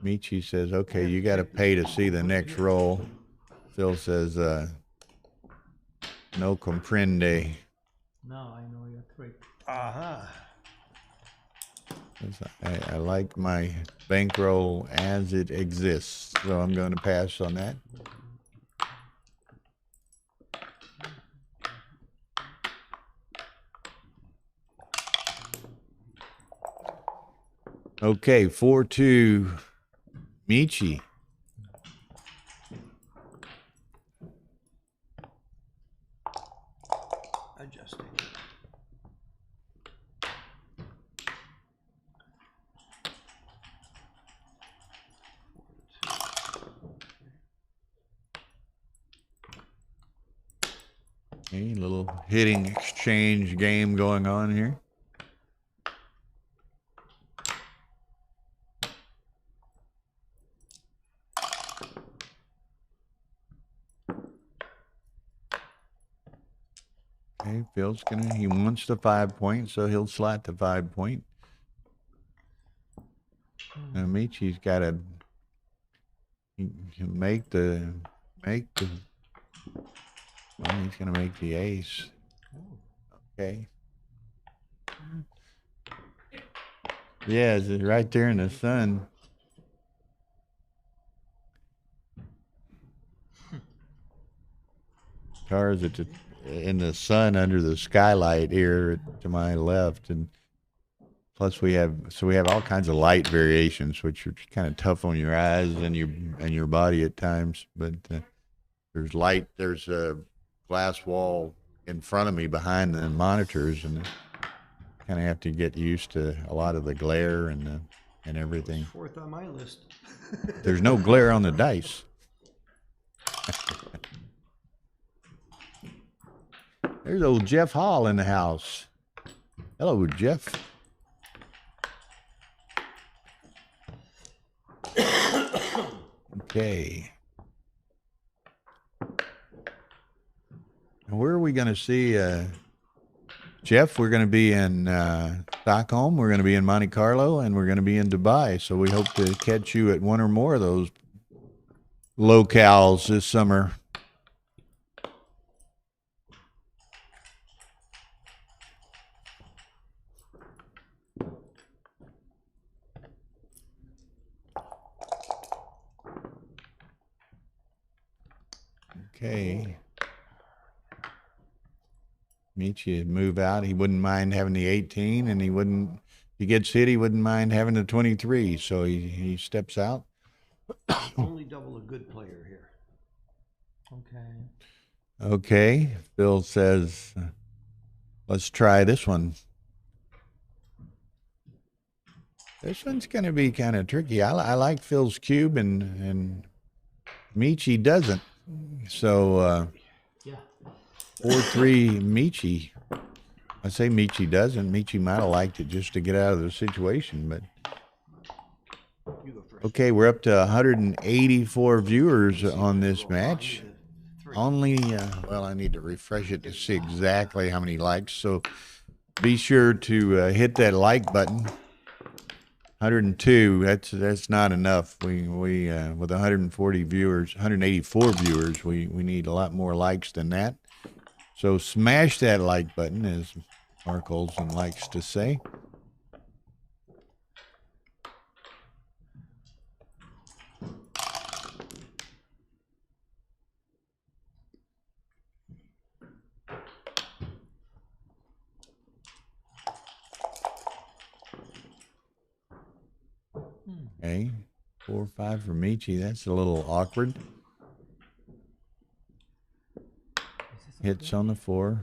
Michi says, okay, you got to pay to see the next roll. Phil says, no comprende. Now I know your trick. Uh-huh. I like my bankroll as it exists, so I'm going to pass on that. Okay, 4-2, Michi. Adjusting. Okay, little hitting exchange game going on here. Okay, Phil's he wants the 5 point, so he'll slot the 5 point. Now Michi's got to make the, well, he's going to make the ace. Okay. Yeah, it's right there in the sun. Cars in the sun under the skylight here to my left, and plus we have all kinds of light variations, which are kind of tough on your eyes and your body at times. But there's a glass wall in front of me behind the monitors, and kind of have to get used to a lot of the glare and everything. Fourth on my list. There's no glare on the dice. There's old Jeff Hall in the house. Hello, Jeff. Okay. Where are we going to see Jeff? We're going to be in Stockholm, we're going to be in Monte Carlo, and we're going to be in Dubai. So we hope to catch you at one or more of those locales this summer. Okay. Michi move out. He wouldn't mind having the 18, and if he gets hit, he wouldn't mind having the 23. So he steps out. Only double a good player here. Okay. Okay. Phil says, let's try this one. This one's going to be kind of tricky. I like Phil's cube, and Michi doesn't. So, Yeah. 4-3 Michi. I say Michi doesn't. Michi might have liked it just to get out of the situation, but You go first. okay, we're up to 184 viewers on this match. Only, well, I need to refresh it to see exactly how many likes. So be sure to hit that like button. 102. That's not enough. We with 140 viewers, 184 viewers, we need a lot more likes than that. So smash that like button, as Mark Olson likes to say. Okay, 4-5 for Michi. That's a little awkward. Hits on the 4.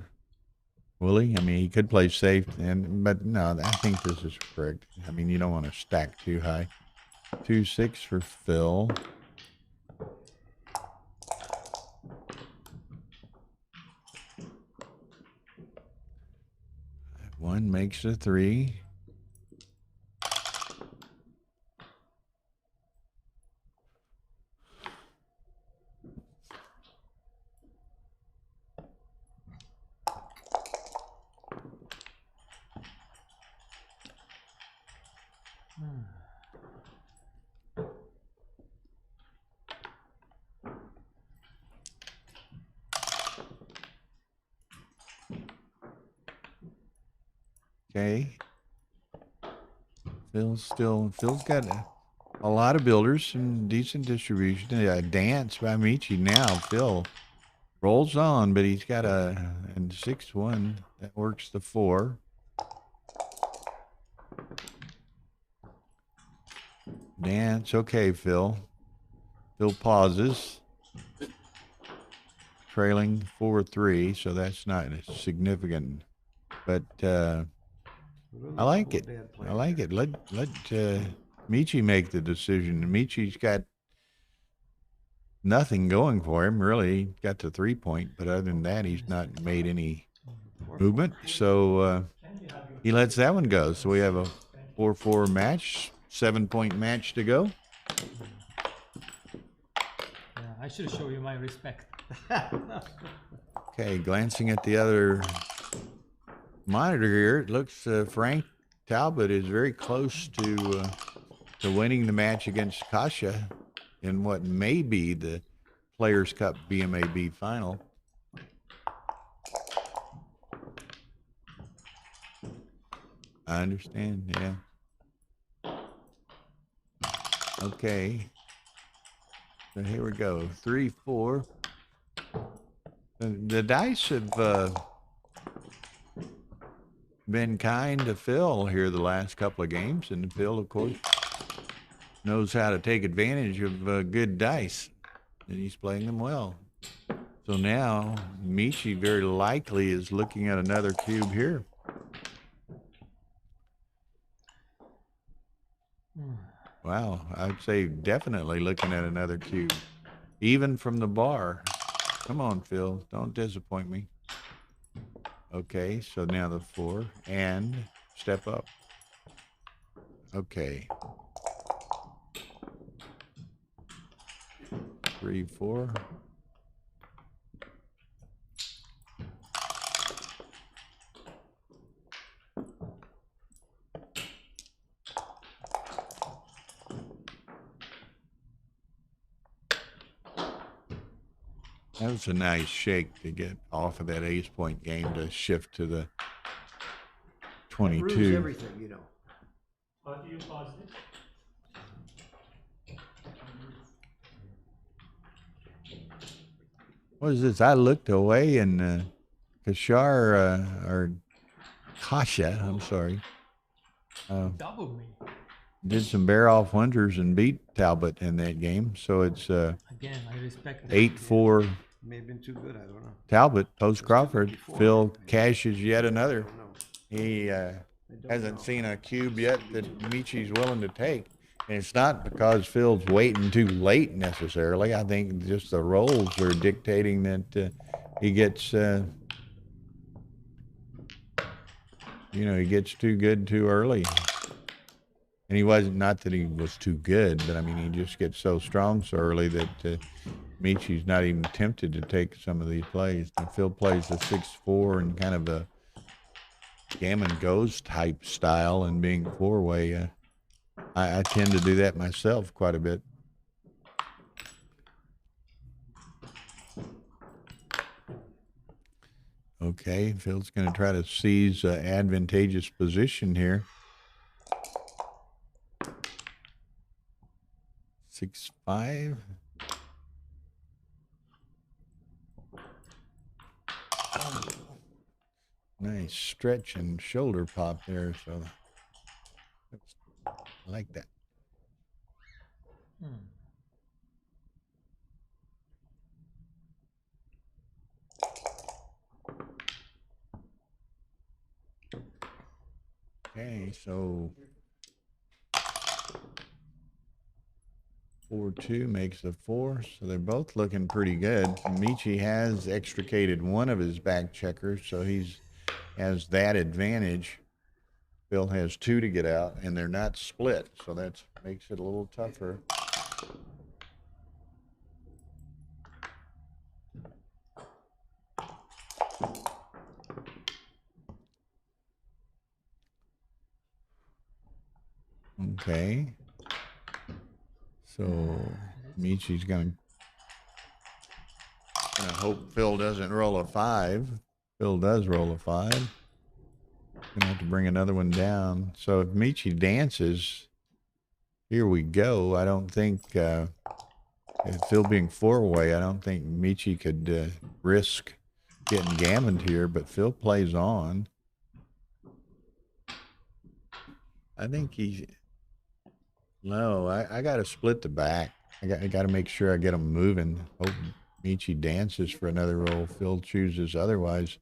Will he? I mean, he could play safe, but no, I think this is correct. I mean, you don't want to stack too high. 2-6 for Phil. One makes a 3. Okay. Phil's got a lot of builders and decent distribution. A dance by Michi now. Phil rolls on, but he's got a 6-1 that works the 4. Dance. Okay, Phil. Phil pauses. Trailing 4-3, so that's not significant. But I like it. I like it. Let Michi make the decision. Michi's got nothing going for him, really. He got to 3-point, but other than that, he's not made any movement. So he lets that one go. So we have a 4-4 match, 7-point match to go. Yeah, I should show you my respect. Okay, glancing at the other monitor here, it looks Frank Talbot is very close to winning the match against Kasha in what may be the Players' Cup BMAB final. I understand, yeah. Okay. So here we go. 3-4. The dice have been kind to Phil here the last couple of games, and Phil, of course, knows how to take advantage of good dice, and he's playing them well. So now Michi very likely is looking at another cube here. Wow, I'd say definitely looking at another cube, even from the bar. Come on, Phil, don't disappoint me. Okay, so now the 4 and step up. Okay. 3-4. That was a nice shake to get off of that ace-point game to shift to the 22. That ruins everything, you know. How do you pause it? What is this? I looked away and Khashayar, or Kasha, I'm sorry, Double me. did some bear-off wonders and beat Talbot in that game. So it's Again, I respect that. 8-4 May have been too good, I don't know. Talbot, post-Crawford. Phil cashes yet another. I don't know. He I don't hasn't know. seen a cube yet that Michi's willing to take. And it's not because Phil's waiting too late necessarily. I think just the rolls are dictating that he gets, he gets too good too early. And he wasn't, not that he was too good, but I mean, he just gets so strong so early that Michi's not even tempted to take some of these plays. And Phil plays the 6-4 and kind of a gammon goes type style and being 4-way. I tend to do that myself quite a bit. Okay, Phil's going to try to seize advantageous position here. 6-5. Nice stretch and shoulder pop there, so I like that. Okay, so 4-2 makes the 4, so they're both looking pretty good. Michi has extricated one of his back checkers, so he's has that advantage. Phil has 2 to get out, and they're not split, so that makes it a little tougher. Okay. So Michi's gonna hope Phil doesn't roll a 5. Phil does roll a 5. Gonna have to bring another one down. So if Michi dances, here we go. I don't think if Phil being 4-away, I don't think Michi could risk getting gammoned here, but Phil plays on. I think no, I got to split the back. I got to make sure I get them moving. Hope Michi dances for another roll. Phil chooses otherwise.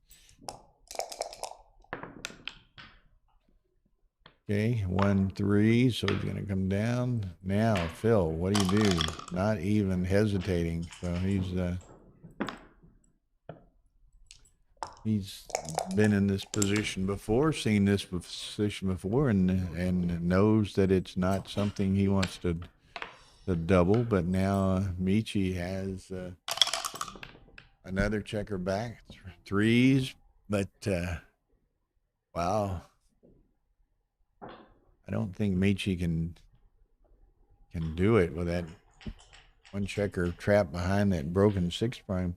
Okay, 1-3, so he's gonna come down. Now, Phil, what do you do? Not even hesitating. So he's been in this position before, seen this position before, and knows that it's not something he wants to double. But now Michi has another checker back, threes, but wow. I don't think Michi can do it with that one checker trapped behind that broken 6'.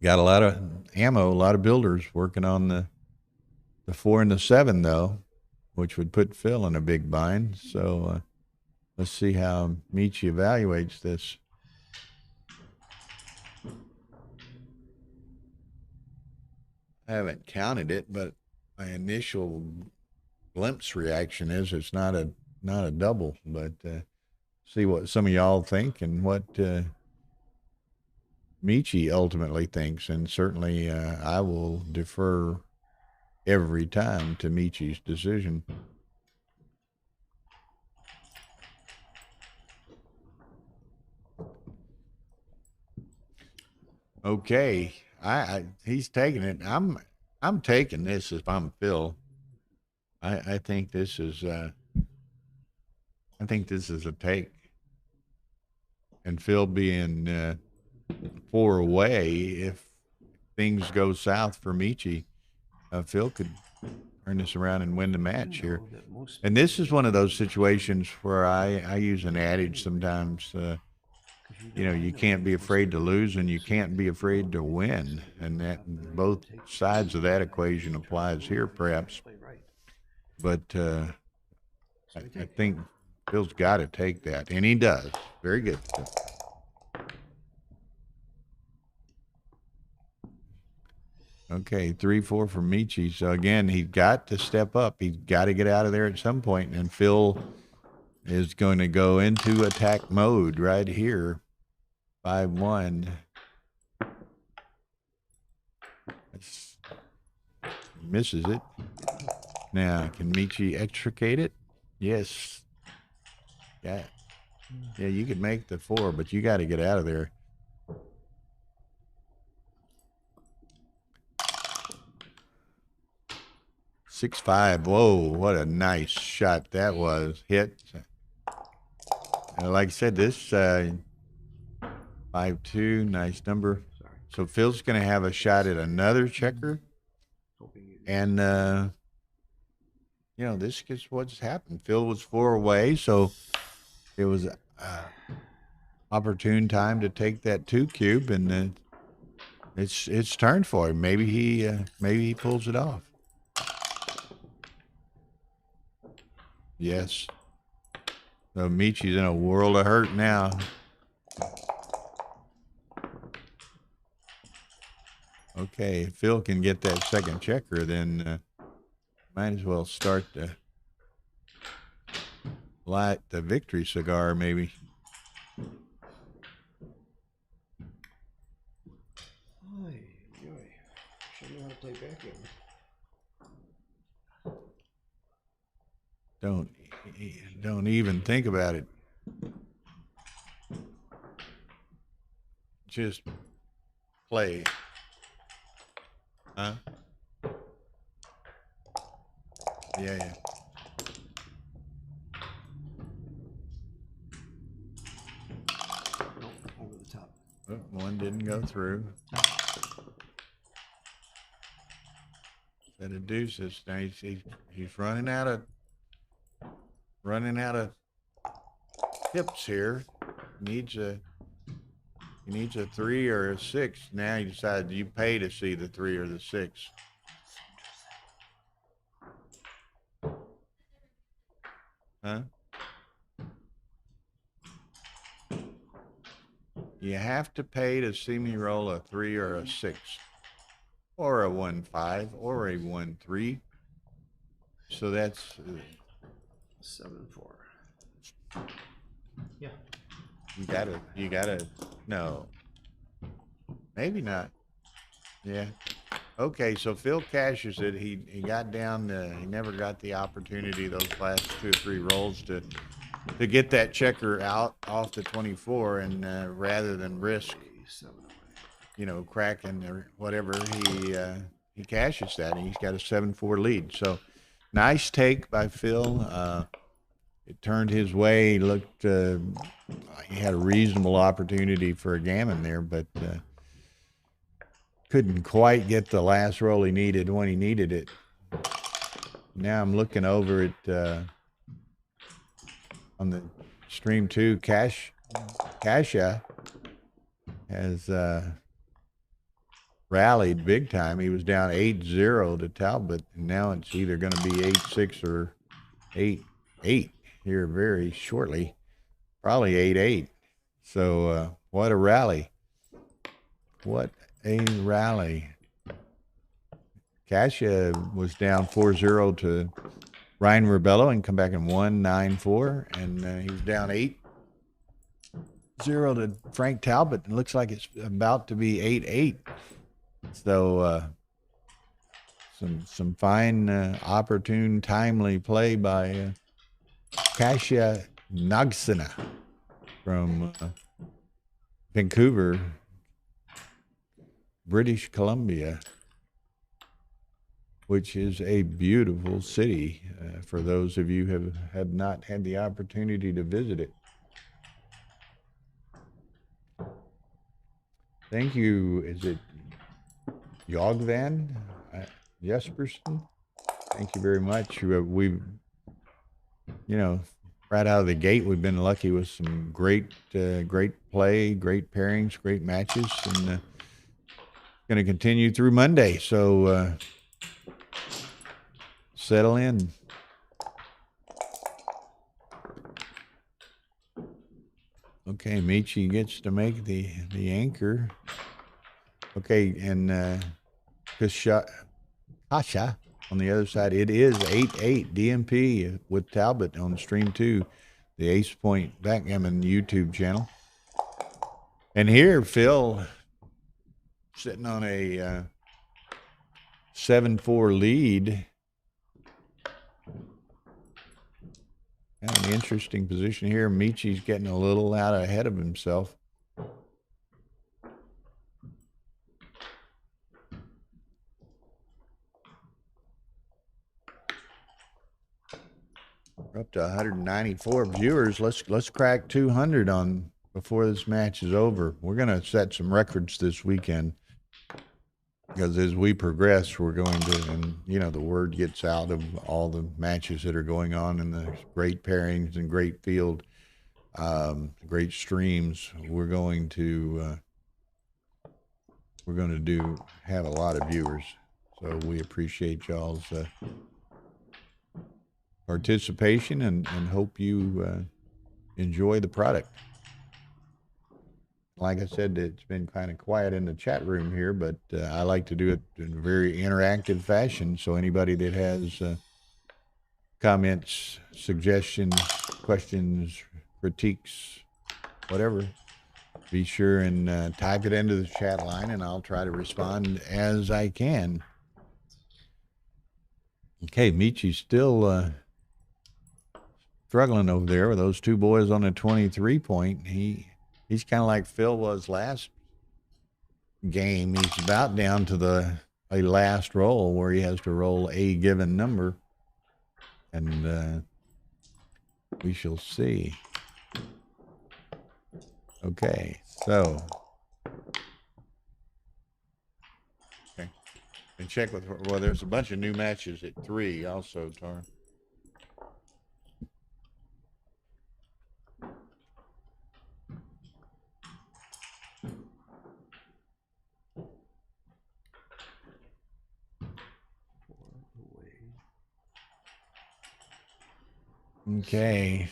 Got a lot of ammo, a lot of builders working on the 4 and the 7 though, which would put Phil in a big bind. So let's see how Michi evaluates this. I haven't counted it, but my initial glimpse reaction is it's not a double, but see what some of y'all think and what Michi ultimately thinks, and certainly I will defer every time to Michi's decision. Okay, he's taking it. I'm taking this if I'm Phil. I think this is a take, and Phil being 4 away, if things go south for Michi, Phil could turn this around and win the match here. And this is one of those situations where I use an adage sometimes. You can't be afraid to lose, and you can't be afraid to win, and that both sides of that equation applies here, perhaps. But I think Phil's got to take that, and he does. Very good. Okay, 3-4 for Michi. So again, he's got to step up. He's got to get out of there at some point, and Phil is going to go into attack mode right here. 5-1. Misses it. Now, can Michi extricate it? Yes. Yeah. Yeah, you could make the 4, but you got to get out of there. .65. Whoa, what a nice shot that was. Hit. Like I said, this 5-2, nice number. So Phil's going to have a shot at another checker. And, this is what's happened. Phil was 4 away, so it was opportune time to take that 2 cube, and it's turned for him. Maybe he pulls it off. Yes. So Michi's in a world of hurt now. Okay, if Phil can get that second checker, then might as well start to light the victory cigar, maybe. Should know how to play backgammon. Don't even think about it. Just play. Huh? Yeah. Over the top. Oh, one didn't go through. Set of deuces. Now he's running out of tips here. He needs a 3 or a 6. Now you decide you pay to see the 3 or the 6. Huh? You have to pay to see me roll a 3 or a 6 or a 1-5 or a 1-3. So that's 7-4. Yeah. you gotta no, maybe not. Yeah. Okay, so Phil cashes it. He got down. He never got the opportunity those last 2 or 3 rolls to get that checker out off the 24, and rather than risk, cracking or whatever, he cashes that, and he's got a 7-4 lead. So nice take by Phil. It turned his way. He looked. He had a reasonable opportunity for a gammon there, but. Couldn't quite get the last roll he needed when he needed it. Now I'm looking over at on the stream 2. Khashayar has rallied big time. He was down 8-0 to Talbot, and now it's either going to be 8-6 or 8-8 here very shortly. Probably 8-8. So what a rally! What a rally. Khashayar was down 4-0 to Ryan Rebelo and come back and won 9-4. And he was down 8-0 to Frank Talbot. It looks like it's about to be 8-8. So some fine, opportune, timely play by Khashayar Naghshineh from Vancouver, British Columbia, which is a beautiful city for those of you who have not had the opportunity to visit it. Thank you. Is it Yogvan Jesperson? Thank you very much. We've, right out of the gate, we've been lucky with some great play, great pairings, great matches, and going to continue through Monday. So settle in. Okay, Michi gets to make the anchor. Okay, and Kasha on the other side, it is 8-8 DMP with Talbot on stream 2, the Ace Point Backgammon YouTube channel. And here, Phil sitting on a 7-4 lead. Kind of an interesting position here. Michi's getting a little out ahead of himself. We're up to 194 viewers. Let's crack 200 on before this match is over. We're going to set some records this weekend because as we progress, we're going to, and the word gets out of all the matches that are going on and the great pairings and great field, great streams. We're going to have a lot of viewers. So we appreciate y'all's participation and hope you enjoy the product. Like I said, it's been kind of quiet in the chat room here, but I like to do it in a very interactive fashion. So anybody that has comments, suggestions, questions, critiques, whatever, be sure and type it into the chat line, and I'll try to respond as I can. Okay, Michi's still struggling over there with those two boys on a 23-point. He's kind of like Phil was last game. He's about down to a last roll where he has to roll a given number, and we shall see. Okay, so and check with, well, there's a bunch of new matches at 3 also, Tar. Okay.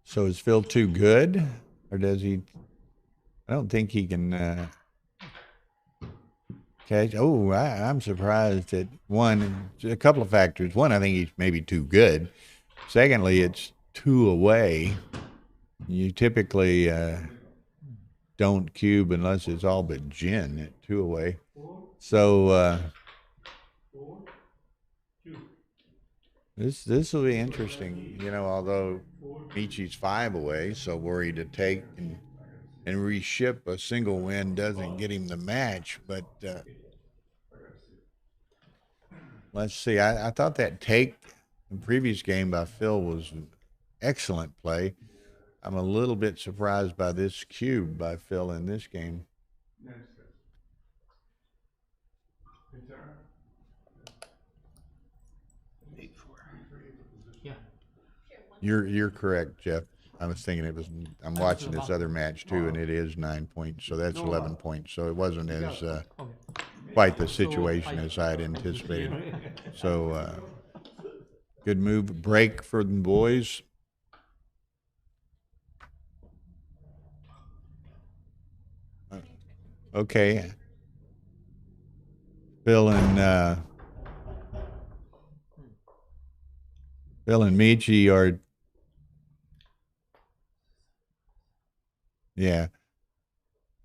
So is Phil too good, or does he? I don't think he can catch. Oh, I'm surprised at one. A couple of factors. One, I think he's maybe too good. Secondly, it's 2 away. You typically don't cube unless it's all but gin at 2 away. So this will be interesting. You know, although Michi's 5 away, so worried to take and reship a single win doesn't get him the match. But let's see. I thought that take in the previous game by Phil was excellent play. I'm a little bit surprised by this cube by Phil in this game. Yeah. You're correct, Jeff. I was thinking it was. I'm watching this other match too, and it is 9 points, so that's 11 points. So it wasn't as quite the situation as I had anticipated. So good move, break for the boys. Okay, Bill and Michi are. Yeah.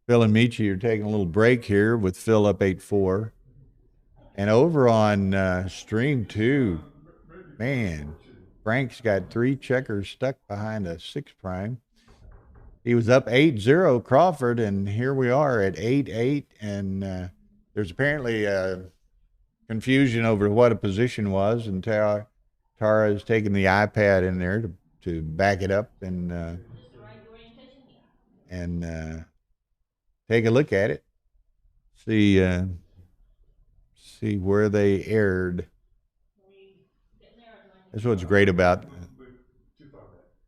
Phil and Michi are taking a little break here with Phil up 8-4. And over on stream 2, man, Frank's got 3 checkers stuck behind a 6 prime. He was up 8-0 Crawford, and here we are at 8-8. And there's apparently confusion over what a position was, and Tara has taken the iPad in there to back it up and take a look at it, see where they erred. That's what's great about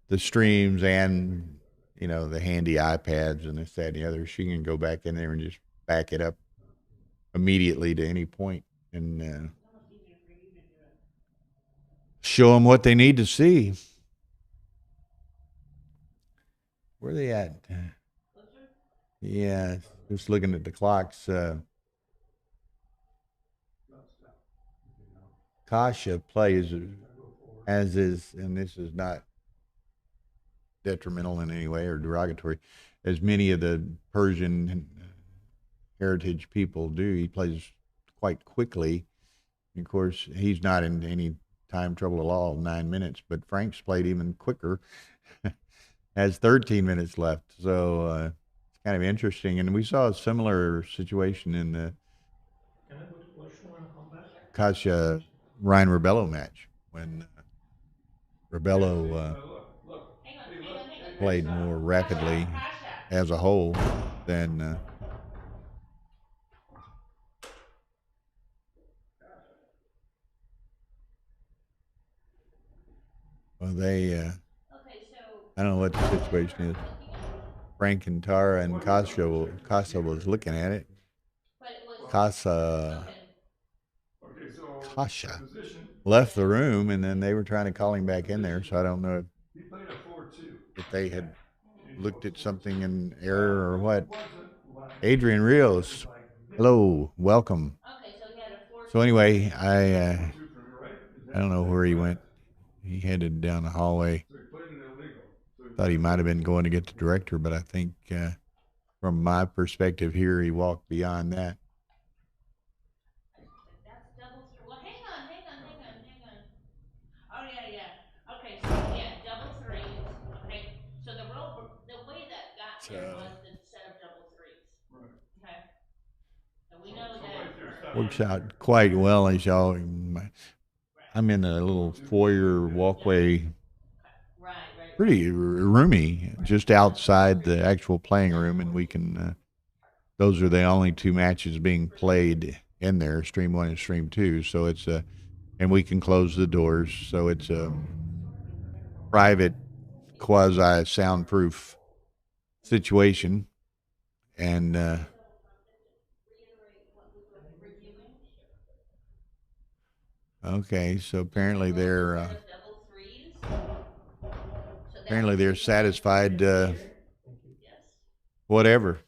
the streams and the handy iPads and this, that, and the other. She can go back in there and just back it up immediately to any point and show them what they need to see. Where are they at? Yeah, just looking at the clocks. Kasha plays as is, and this is not detrimental in any way or derogatory, as many of the Persian heritage people do. He plays quite quickly. And of course, he's not in any time trouble at all, 9 minutes, but Frank's played even quicker, has 13 minutes left. So it's kind of interesting. And we saw a similar situation in the Kasha Ryan Rebelo match when Rebelo played more rapidly as a whole than well, they I don't know what the situation is. Frank and Tara and Casa was looking at it. Kasha left the room, and then they were trying to call him back in there. So I don't know if they had looked at something in error or what. Adrian Rios, hello, welcome. So anyway, I don't know where he went. He headed down the hallway. Thought he might have been going to get the director, but I think from my perspective here, he walked beyond that. That's double three. Well, hang on. Oh yeah. Okay, so yeah, double threes. Okay, so the way that got there was the set of double threes. Right. Okay. So we know that works out quite well, as y'all. I'm in a little foyer walkway. Pretty roomy, just outside the actual playing room, and we can. Those are the only 2 matches being played in there, Stream 1 and Stream 2. So it's and we can close the doors, so it's a private, quasi soundproof situation, and Okay, so apparently they're Instead of double threes. So apparently they're satisfied. yes. Whatever.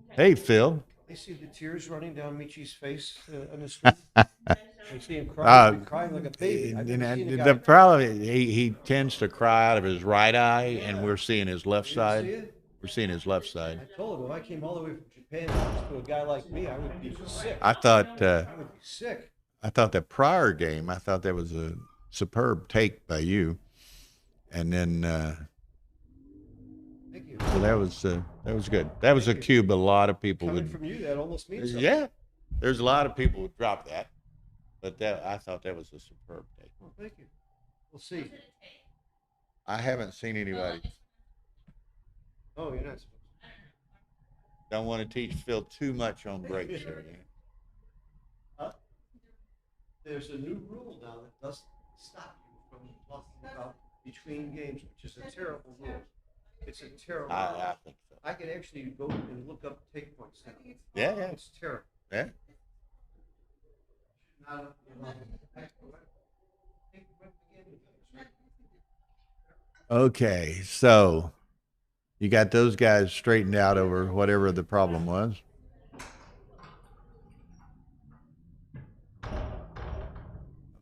Hey, Phil. They see the tears running down Michi's face on the screen. They see him crying like a baby. I've never seen a guy The problem he tends to cry out of his right eye, and we're seeing his left You didn't see side. it? We're seeing his left side. I told him if I came all the way from Japan to a guy like me, I would be sick. I thought I would be sick. I thought that prior game, I thought that was a superb take by you, and then Thank you. so that was good. That was a cue, but a lot of people Coming would. from you, that almost means something. Yeah, there's a lot of people who drop that, but that I thought that was a superb take. Well, thank you. We'll see. I haven't seen anybody. Oh, you're not supposed Don't want to teach Phil too much on breaks here. to. There's a new rule now that doesn't stop you from talking about between games, which is a terrible rule. It's a terrible rule. I think so. I could actually go and look up take points now. Yeah, yeah, It's terrible. yeah. Not, you know, Okay, so you got those guys straightened out over whatever the problem was.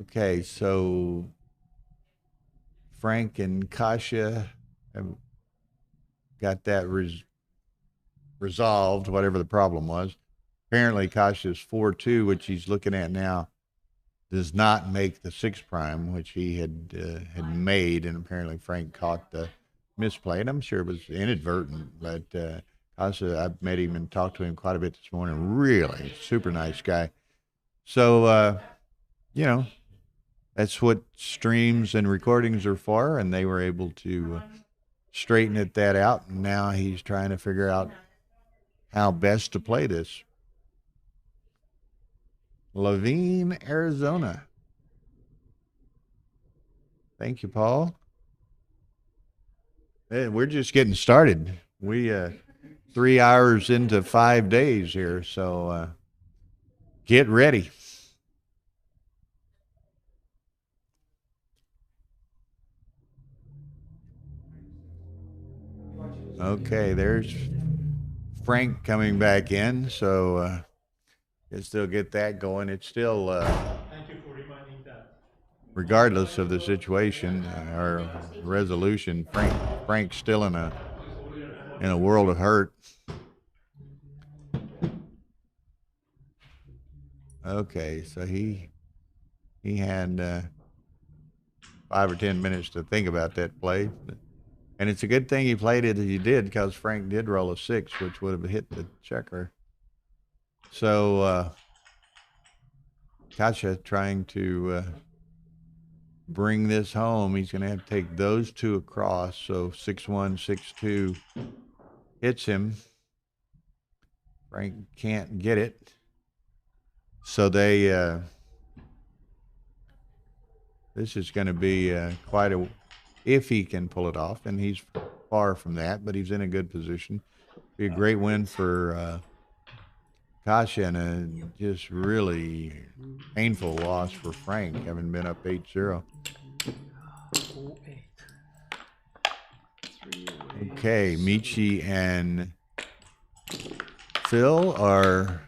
Okay, so Frank and Kasha have got that resolved, whatever the problem was. Apparently, Kasha's 4-2, which he's looking at now, does not make the 6 prime, which he had made, and apparently Frank caught the misplay, and I'm sure it was inadvertent, but Kasha, I've met him and talked to him quite a bit this morning. Really super nice guy. So, you know, that's what streams and recordings are for, and they were able to straighten that out, and now he's trying to figure out how best to play this. Laveen, Arizona. Thank you, Paul. Hey, we're just getting started. We 3 hours into 5 days here, so get ready. Okay, there's Frank coming back in, so can still get that going. It's still, Thank you for reminding that. regardless of the situation or resolution, Frank's still in a world of hurt. Okay, so he had 5 or 10 minutes to think about that play. And it's a good thing he played it as he did, because Frank did roll a 6, which would have hit the checker. So Kasha trying to bring this home. He's going to have to take those 2 across. So 6-1, 6-2 hits him. Frank can't get it. So they this is going to be quite a, if he can pull it off, and he's far from that, but he's in a good position. Be a great win for Kasha, and a just really painful loss for Frank, having been up 8-0. Okay, Michi and Phil are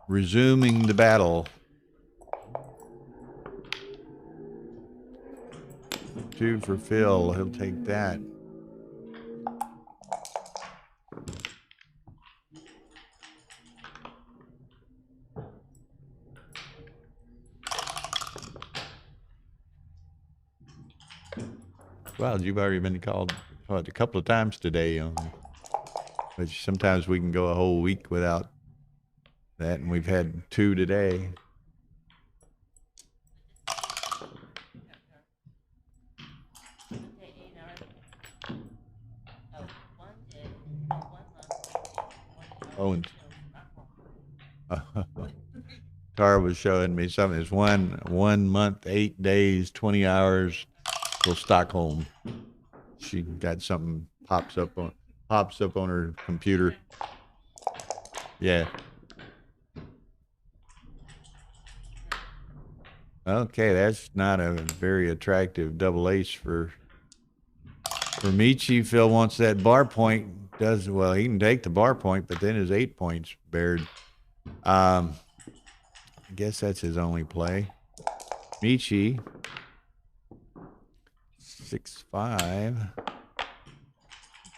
resuming the battle. 2 for Phil. He'll take that. Well, you've already been called a couple of times today, but sometimes we can go a whole week without that, and we've had 2 today. Oh, and Tara was showing me something. It's 1 month, 8 days, 20 hours till Stockholm. She got something pops up on her computer. Yeah. Okay, that's not a very attractive double ace for Michi. Phil wants that bar point. Does well, he can take the bar point, but then his 8 points bared. I guess that's his only play. Michi 6-5.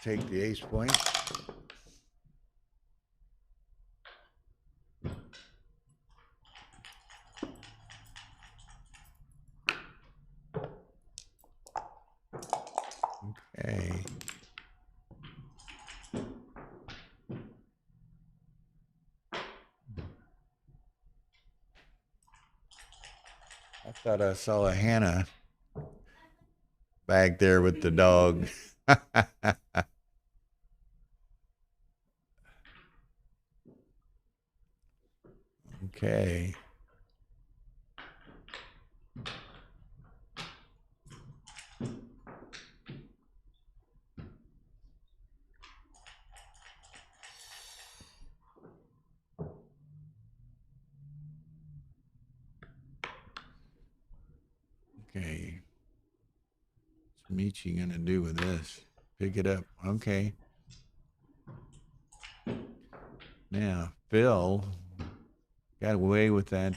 Take the ace point. Okay. I thought I saw a Hannah back there with the dog. Okay. Okay. What's Michi going to do with this? Pick it up. Okay. Now, Phil got away with that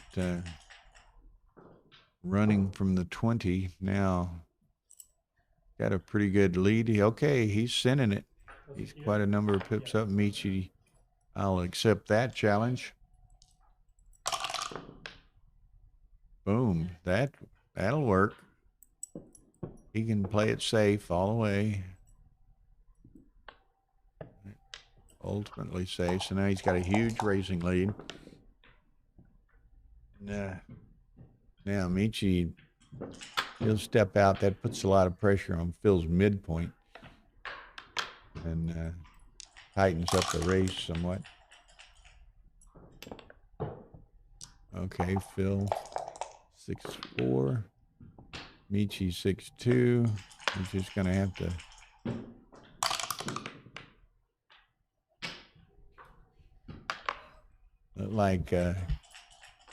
running from the 20. Now, got a pretty good lead. Okay, he's sending it. He's quite a number of pips up. Michi, I'll accept that challenge. Boom. That'll work. He can play it safe all the way. Ultimately safe. So now he's got a huge racing lead. Now Michi, he'll step out. That puts a lot of pressure on Phil's midpoint and tightens up the race somewhat. Okay, Phil 6-4. Michi 6-2. He's just going to have to look like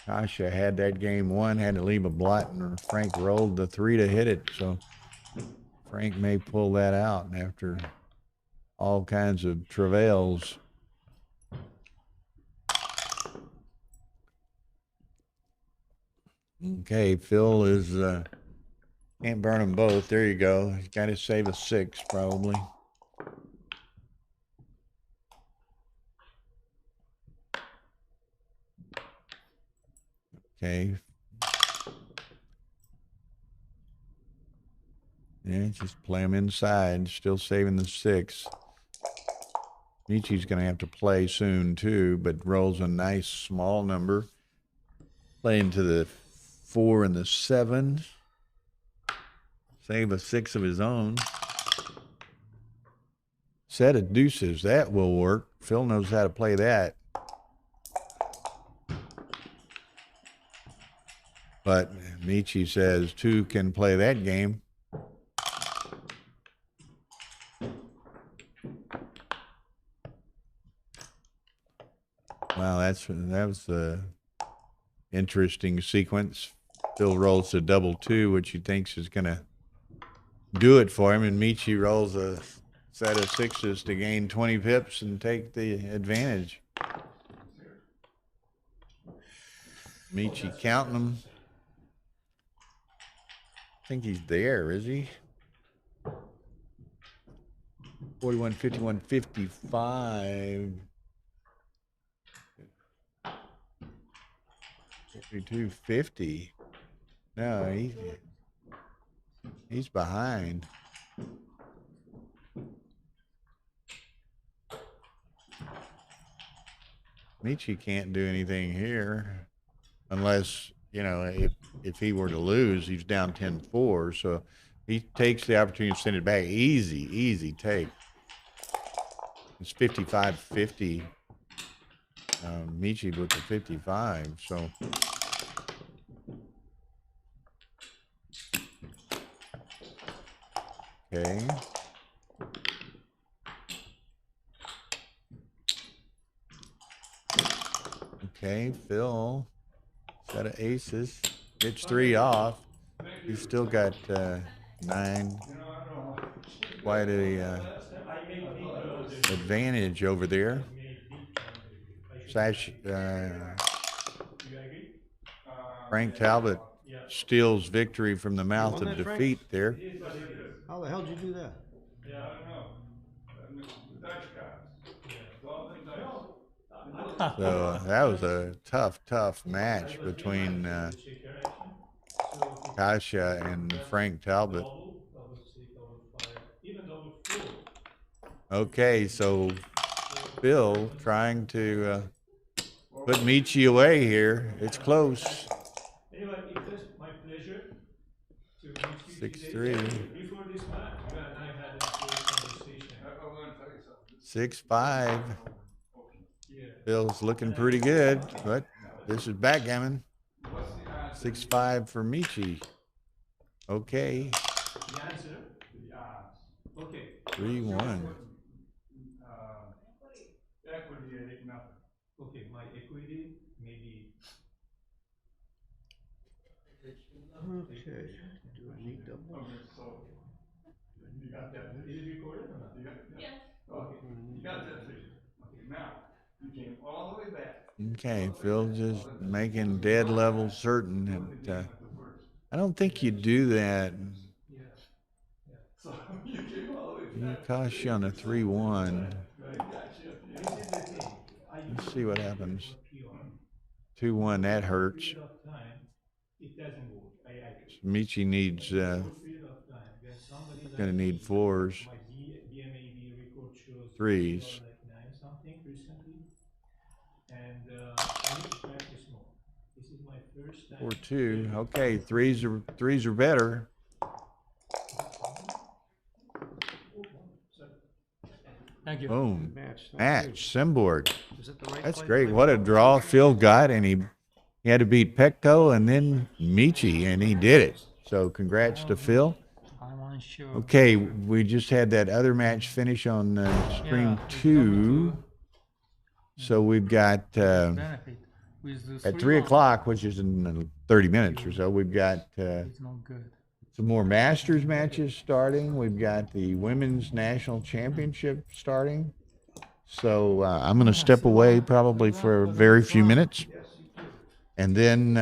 Kasha had that game won, had to leave a blot, and Frank rolled the 3 to hit it. So Frank may pull that out after all kinds of travails. Okay, Phil is can't burn them both. There you go. He's got to save a 6 probably. Okay. Yeah, just play him inside. Still saving the 6. Michi's going to have to play soon too, but rolls a nice small number. Playing to the 4 and the 7. Save a 6 of his own. Set of deuces. That will work. Phil knows how to play that. But Michi says 2 can play that game. Wow, that was a interesting sequence. Phil rolls a double 2, which he thinks is going to do it for him, and Michi rolls a set of 6s to gain 20 pips and take the advantage. Michi counting them. I think he's there, is he? 41, 51, 55. 52, 50. No, he's behind. Michi can't do anything here unless, you know, if he were to lose, he's down 10-4. So he takes the opportunity to send it back. Easy take. It's 55-50. Michi with the 55. So okay. Okay, Phil. Set of aces. gets 3 off. He's still got 9. Quite a advantage over there. Frank Talbot steals victory from the mouth of defeat there. How the hell did you do that? Yeah, I don't know. The dice gods. It's all them dice. So that was a tough match between Kasha and Frank Talbot. Okay, so Bill trying to put Michi away here. It's close. Anyway, it was my pleasure to meet you 6-3. Before this match, you and I had a great conversation. I want to tell you something. 6-5. Yeah. Bill's looking pretty good, but this is backgammon. What's the odds? 6-5 for Michi. Okay. The answer? The odds. Okay. 3-1. Equity at 8-0. Okay, my equity maybe. Okay. Do I need double? Okay, so you got that. Is it recorded or not? You got, Yes. okay, you got that figure. Okay, now you came all the way back. Okay, Phil just making dead level certain that I don't think you do that. Yeah. So you came all the way You back. cost you on a 3-1. Right, gotcha. This is the thing. Let's see what happens. PR. 2-1, that hurts. Period of time, it doesn't work. I agree. Michi needs, Short period of time, when somebody gonna like need me, 4s, my BMAB record shows 3s. like 9 something recently, and I need to practice more. This is my first time. 4-2. Okay, 3s are better. Thank you. Boom. Match. Match. Simborg. Is it the right That's place? great. What a draw Phil got, and he had to beat Pecco and then Michi, and he did it. So congrats to Phil. I'm unsure. Okay, we just had that other match finish on screen 2. So we've got Benefit with the at 3 o'clock, which is in 30 minutes or so, we've got It's not good. some more Masters matches starting. We've got the Women's National Championship starting. So I'm going to step away probably for a very few minutes. And then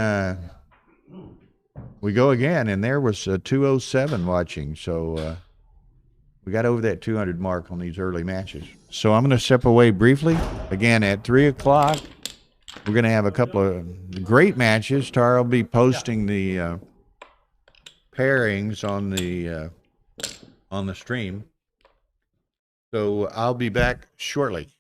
we go again, and there was 207 watching. So we got over that 200 mark on these early matches. So I'm going to step away briefly. Again, at 3 o'clock, we're going to have a couple of great matches. Tara will be posting the pairings on the stream. So I'll be back shortly.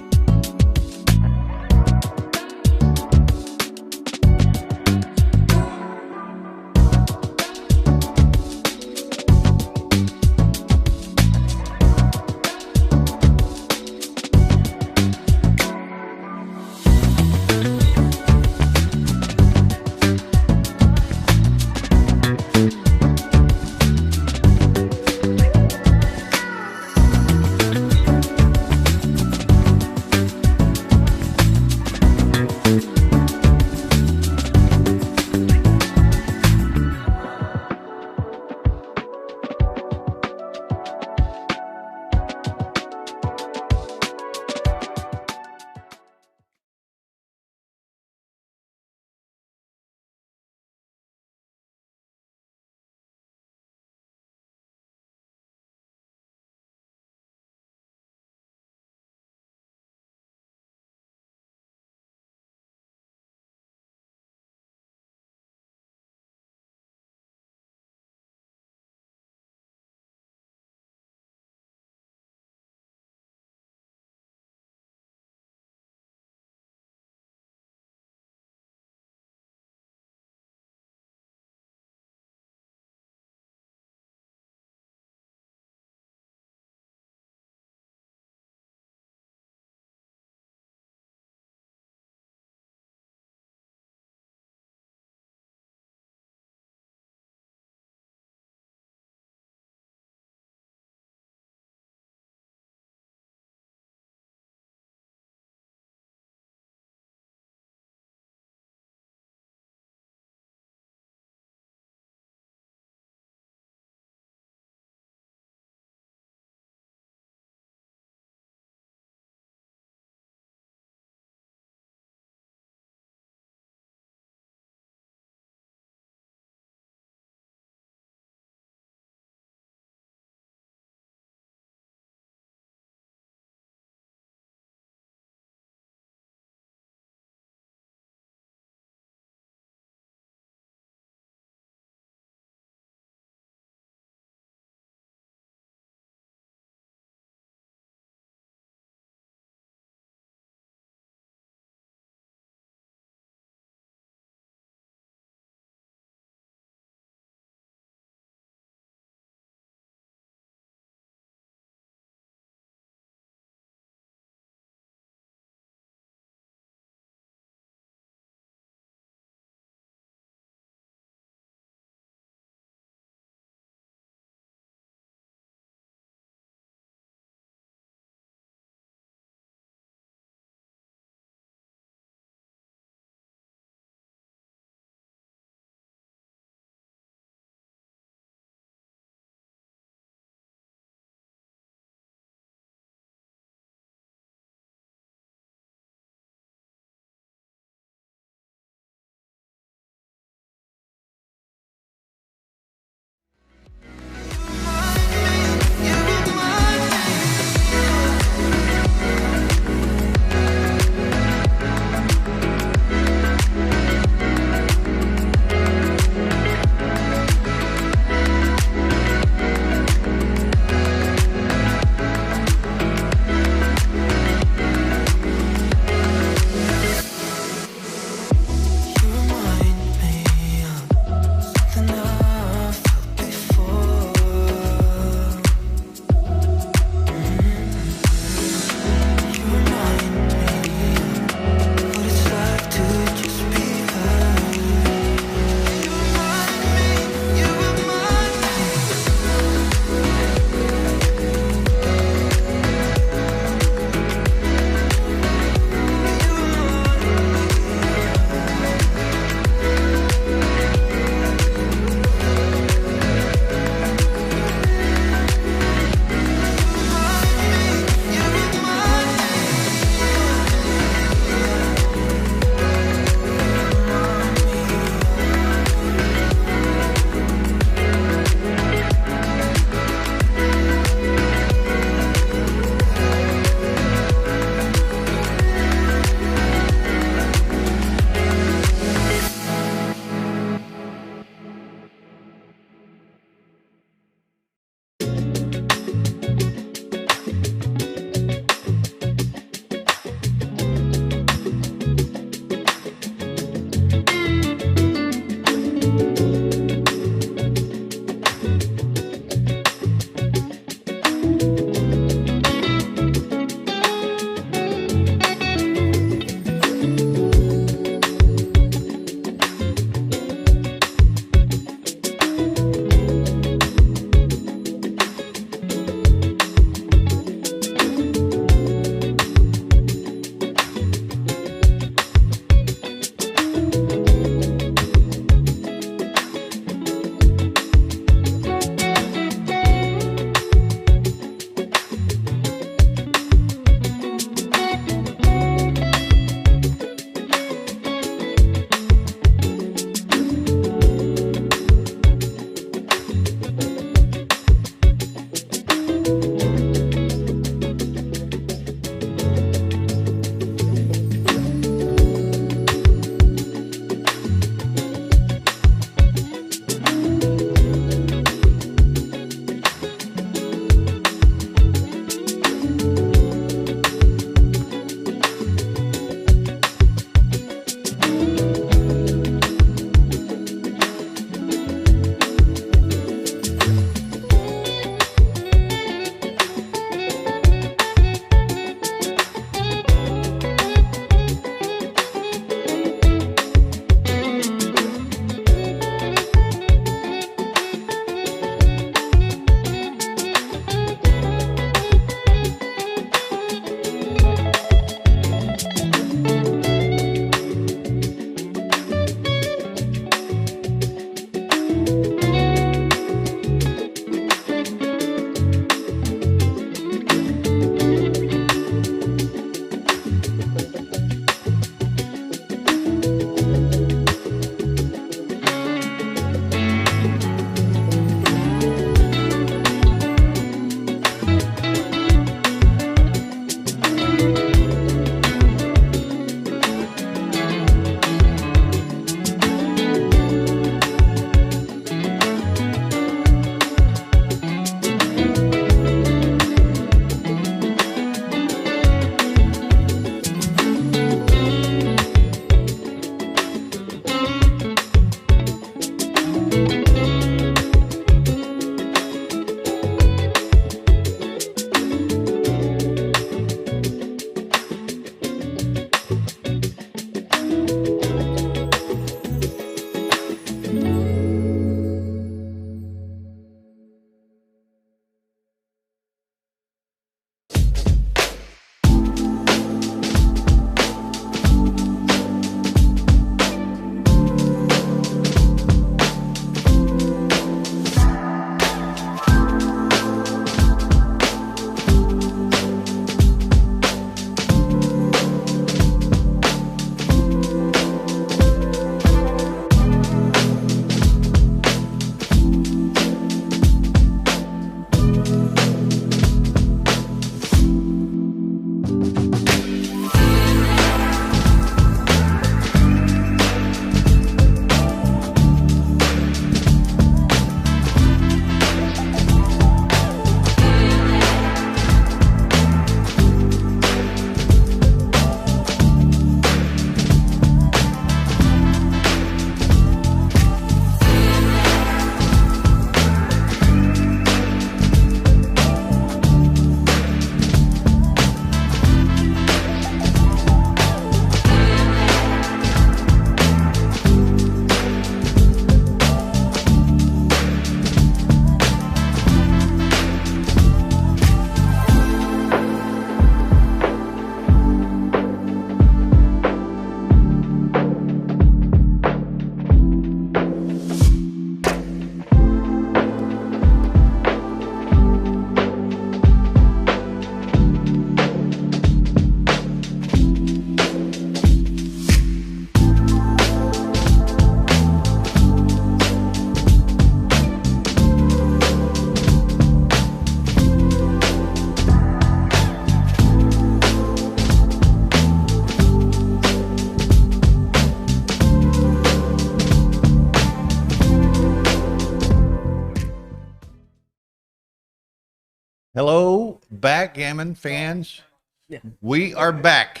Hello, backgammon fans. Yeah. We are back.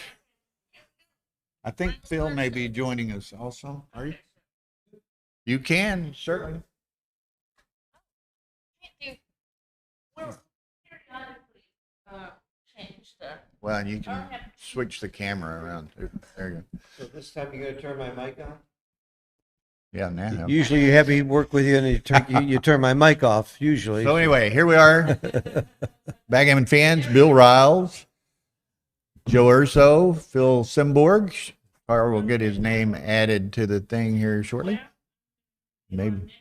I think Phil may be joining us also. Are you? You can, certainly. Change the. Well, and you can switch the camera around too. There you go. So this time you're gonna turn my mic on? Yeah, now. Usually you have me work with you and you turn my mic off, usually. So anyway, here we are. Backgammon fans, Bill Riles, Joe Urso, Phil Simborg. Carl will get his name added to the thing here shortly. Maybe.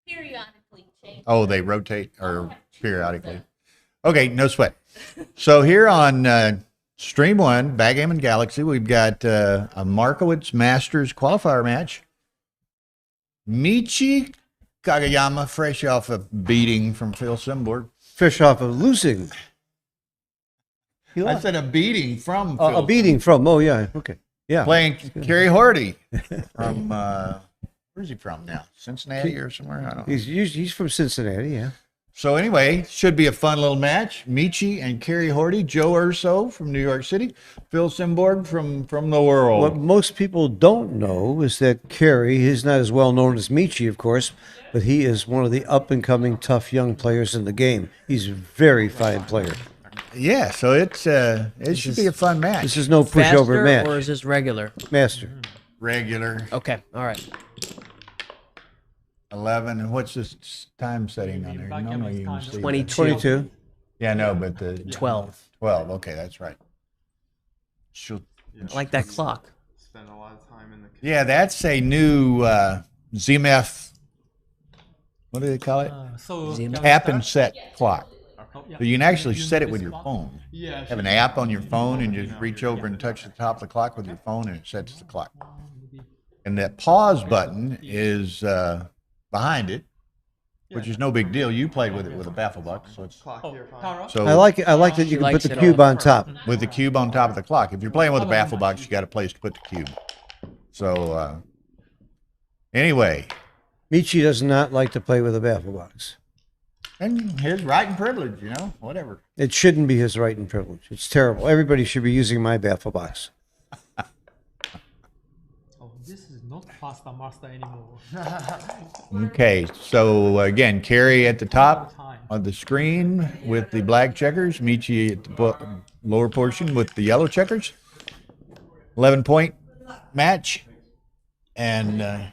Periodically change. Oh, they rotate or periodically. Okay, no sweat. So here on Stream 1, Backgammon Galaxy, we've got a Markowitz Masters qualifier match. Michi Kagayama, fresh off a beating from Phil Simborg. Fresh off of losing. I said a beating from Phil. A beating from, oh yeah, okay. Yeah. Playing Kerry Hardy from, where's he from now? Cincinnati or somewhere? I don't know. He's from Cincinnati, yeah. So anyway, should be a fun little match. Michi and Kerry Hardy, Joe Urso from New York City, Phil Simborg from the world. What most people don't know is that Kerry, he's not as well known as Michi, of course, but he is one of the up-and-coming tough young players in the game. He's a very fine player. Yeah, so it should be a fun match. This is no pushover Faster, match. or is this regular? Master. Regular. Okay, all right. 11, and what's this time setting on there? Normally you can see 22. 22. Yeah, no, but the 12. 12. Okay, that's right. I like that clock. Spend a lot of time in the kitchen. Yeah, that's a new ZMF. What do they call it? Tap and set clock. So you can actually set it with your phone. Yeah. Have an app on your phone and just reach over and touch the top of the clock with your phone, and it sets the clock. And that pause button is behind it, which is no big deal. You played with it with a baffle buck, so it's so I like it. I like that you can put the cube on top. with the cube on top of the clock. If you're playing with a baffle box, you got a place to put the cube. So anyway, Michi does not like to play with a baffle box. and his right and privilege, whatever. It shouldn't be his right and privilege. It's terrible. Everybody should be using my baffle box. Oh, this is not Pasta Master anymore. Okay, so again, Kerry at the top of the screen with the black checkers, Michi at the lower portion with the yellow checkers. 11-point match, and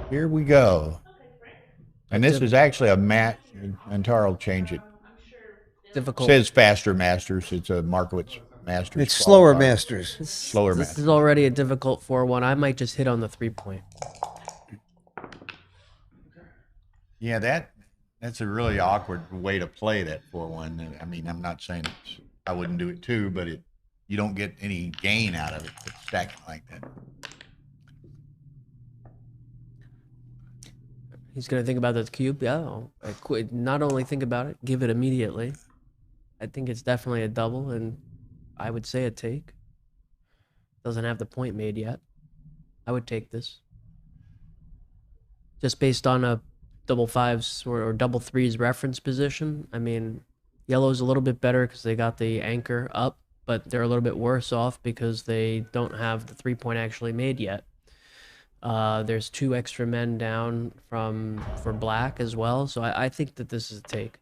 here we go. And this is actually a match, and Tara will change it. Difficult. It says faster Masters. It's a Markowitz Masters. It's slower qualifier. Masters. Slower This Masters. is already a difficult 4-1. I might just hit on the 3-point. Yeah, that's a really awkward way to play that 4-1. I mean, I'm not saying I wouldn't do it too, but you don't get any gain out of it stacking like that. He's going to think about the cube. Yeah, not only think about it, give it immediately. I think it's definitely a double, and I would say a take. Doesn't have the point made yet. I would take this. Just based on a double fives or double threes reference position. I mean, yellow's a little bit better because they got the anchor up, but they're a little bit worse off because they don't have the 3-point actually made yet. There's 2 extra men down for black as well, so I think that this is a take.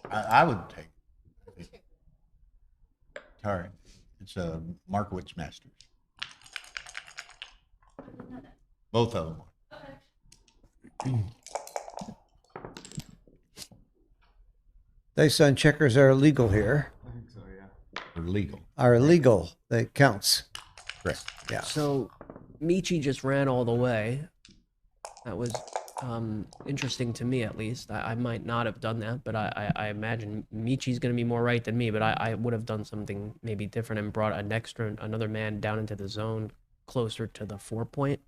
I would take it. All right. It's a Markowitz Masters. Both of them. Dice on checkers are illegal here. I think so, yeah. They're legal. Are illegal. That counts. Correct. Yeah. So Michi just ran all the way. That was interesting to me, at least. I might not have done that, but I imagine Michi's going to be more right than me, but I would have done something maybe different and brought another man down into the zone closer to the 4-point.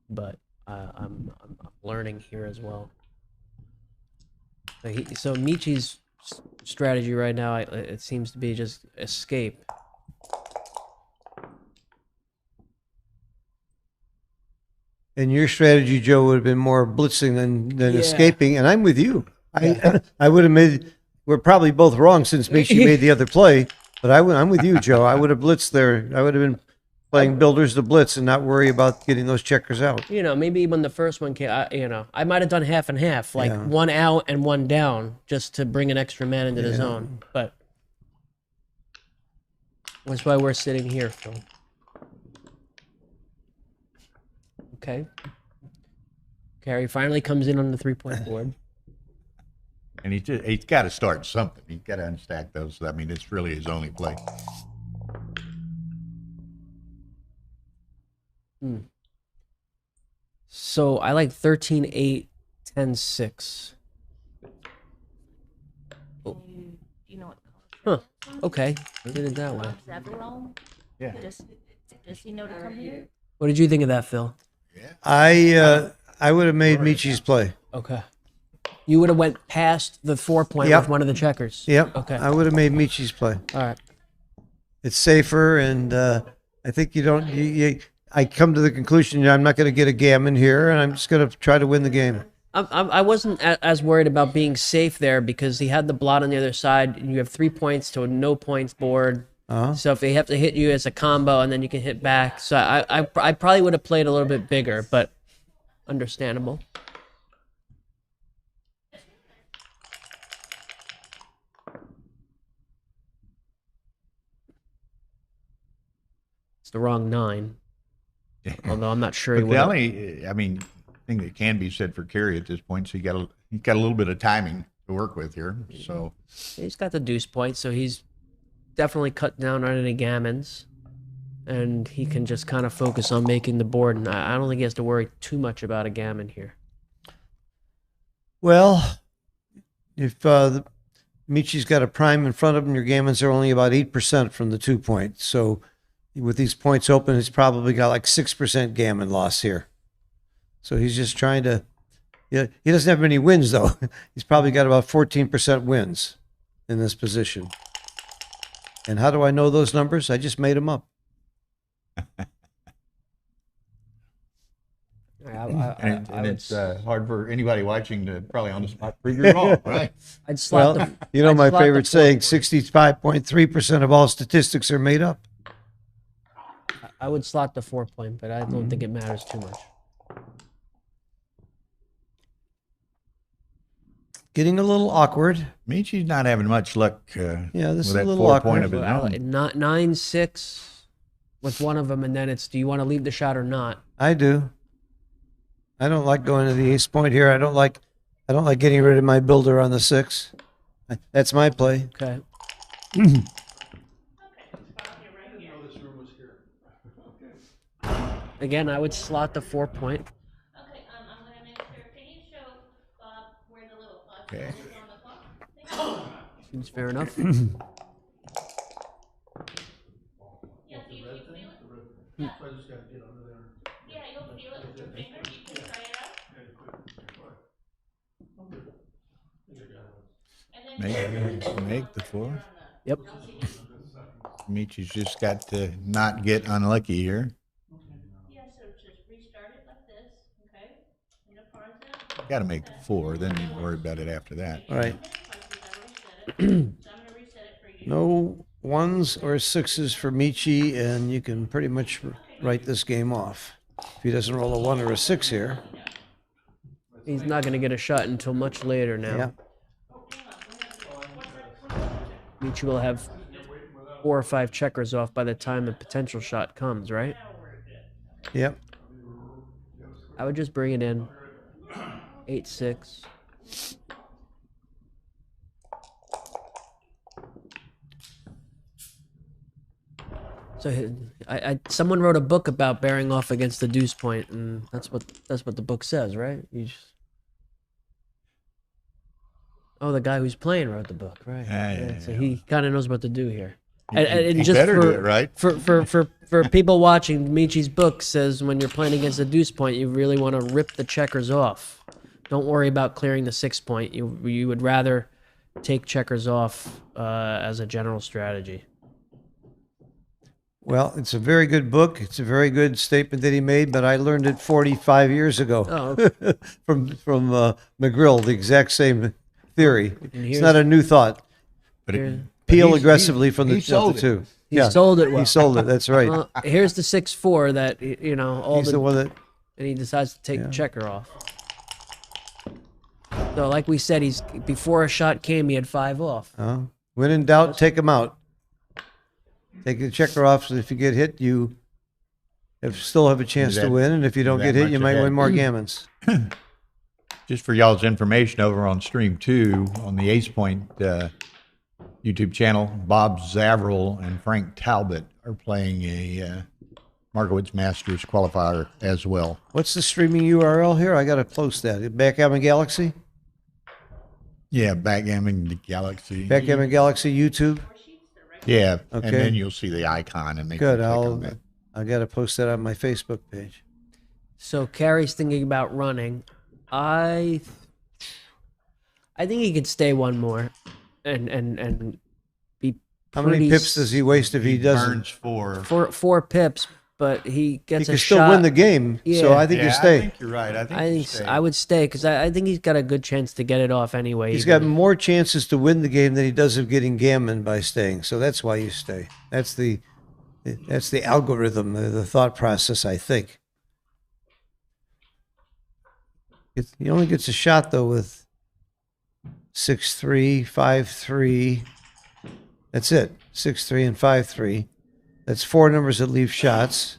But I'm learning here as well. So Michi's strategy right now, it seems to be just escape. And your strategy, Joe, would have been more blitzing than Yeah. escaping. And I'm with you. I would have made. We're probably both wrong since Michi made the other play. But I'm with you, Joe. I would have blitzed there. I would have been playing builders to blitz and not worry about getting those checkers out. You know, maybe when the first one came, I might have done half and half, like Yeah. one out and one down, just to bring an extra man into the zone. But that's why we're sitting here, Phil. Okay. Carey finally comes in on the 3-point board. And he's got to start something. He's got to unstack those. I mean, it's really his only play. So I like 13-8, 10-6. Do you know what Huh. Okay. Did it that way. color Rebelo? Yeah. Does he know to come here? What did you think of that, Phil? I would have made Michi's play. Okay. You would have went past the 4-point Yep. with one of the checkers. Yep. Okay. I would have made Michi's play. All right. It's safer, and I think you don't. I come to the conclusion I'm not going to get a gammon here, and I'm just going to try to win the game. I wasn't as worried about being safe there because he had the blot on the other side, and you have 3 points to a no points board. So if they have to hit you as a combo, and then you can hit back. So I probably would have played a little bit bigger, but understandable. It's the wrong 9. Although I'm not sure he But would. the only, I mean, thing that can be said for Carey at this point is he got a little bit of timing to work with here. So He's got the deuce point, so he's definitely cut down on any gammons. And he can just kind of focus on making the board. And I don't think he has to worry too much about a gammon here. Well, if Michi's got a prime in front of him, your gammons are only about 8% from the 2 point. So with these points open, he's probably got like 6% gammon loss here. So he's just trying to. Yeah, he doesn't have many wins though. He's probably got about 14% wins in this position. And how do I know those numbers? I just made them up. and it's hard for anybody watching to probably on the spot prove you're wrong, right? I'd slot Well, you know my favorite saying: 65.3% of all statistics are made up. I would slot the 4-point, but I don't think it matters too much. Getting a little awkward. Michi's not having much luck. Yeah, with this is that a little 4 awkward. point of his Well, own. 9-6 with one of them, and then it's do you want to leave the shot or not? I do. I don't like going to the ace point here. I don't like getting rid of my builder on the 6. That's my play. Okay. Again, I would slot the 4-point. Okay, I'm gonna make sure, can you show Bob where the little plus Okay. is on the clock? Thank you. Seems fair enough. Yeah, so you feel it? Yeah. Yeah, you'll feel it with your finger, you can try it out. And then Make the 4. Yep. Michi's just got to not get unlucky here. yeah, so just restart it like this, okay? And the pawn's out. Got to make the 4, then you worry about it after that. All right. So I'm gonna reset it for you. No 1s or 6s for Michi, and you can pretty much write this game off. If he doesn't roll a 1 or a 6 here. He's not going to get a shot until much later now. Yeah. Michi will have 4 or 5 checkers off by the time a potential shot comes, right? Yep. I would just bring it in. 8-6. So someone wrote a book about bearing off against the deuce point, and that's what the book says, right? You just... Oh, the guy who's playing wrote the book, right? Yeah, So yeah. he kind of knows what to do here. He better do it right. For people watching, Michi's book says when you're playing against a deuce point, you really want to rip the checkers off. Don't worry about clearing the 6 point. You would rather take checkers off as a general strategy. Well, it's a very good book. It's a very good statement that he made, but I learned it 45 years ago Oh, from McGrill, the exact same theory. And It's here's- not a new thought. But Here- Peel he's- aggressively from he the sold it. two. He sold it well. He sold it. That's right. Well, here's the 6-4 that all He's the one that. and he decides to take the checker off. So, like we said, before a shot came, he had 5 off. When in doubt, take him out. Take the checker off, so if you get hit, you still have a chance to win, and if you don't that get hit, much you might ahead. win more gammons. Just for y'all's information, over on Stream 2 on the Ace Point YouTube channel, Bob Zavril and Frank Talbot are playing a Markowitz Masters qualifier as well. What's the streaming URL here? I got to post that. Backgammon Galaxy? Yeah, Backgammon Galaxy. Backgammon Galaxy YouTube? Yeah, Okay. and then you'll see the icon and make Good. you click on that. I got to post that on my Facebook page. So Carrie's thinking about running. I think he could stay one more, and be. How many pretty pips does he waste if he doesn't? Burns 4. Four pips, but he He gets can a still shot. win the game, so Yeah. I think you I stay. think you're right. I think I you think stay. I would stay because I think he's got a good chance to get it off anyway. He's even- got more chances to win the game than he does of getting gammon by staying, so that's why you stay. That's the algorithm, the thought process, I think. He only gets a shot, though, with 6-3, 5-3. That's it, 6-3 and 5-3. That's 4 numbers that leave shots.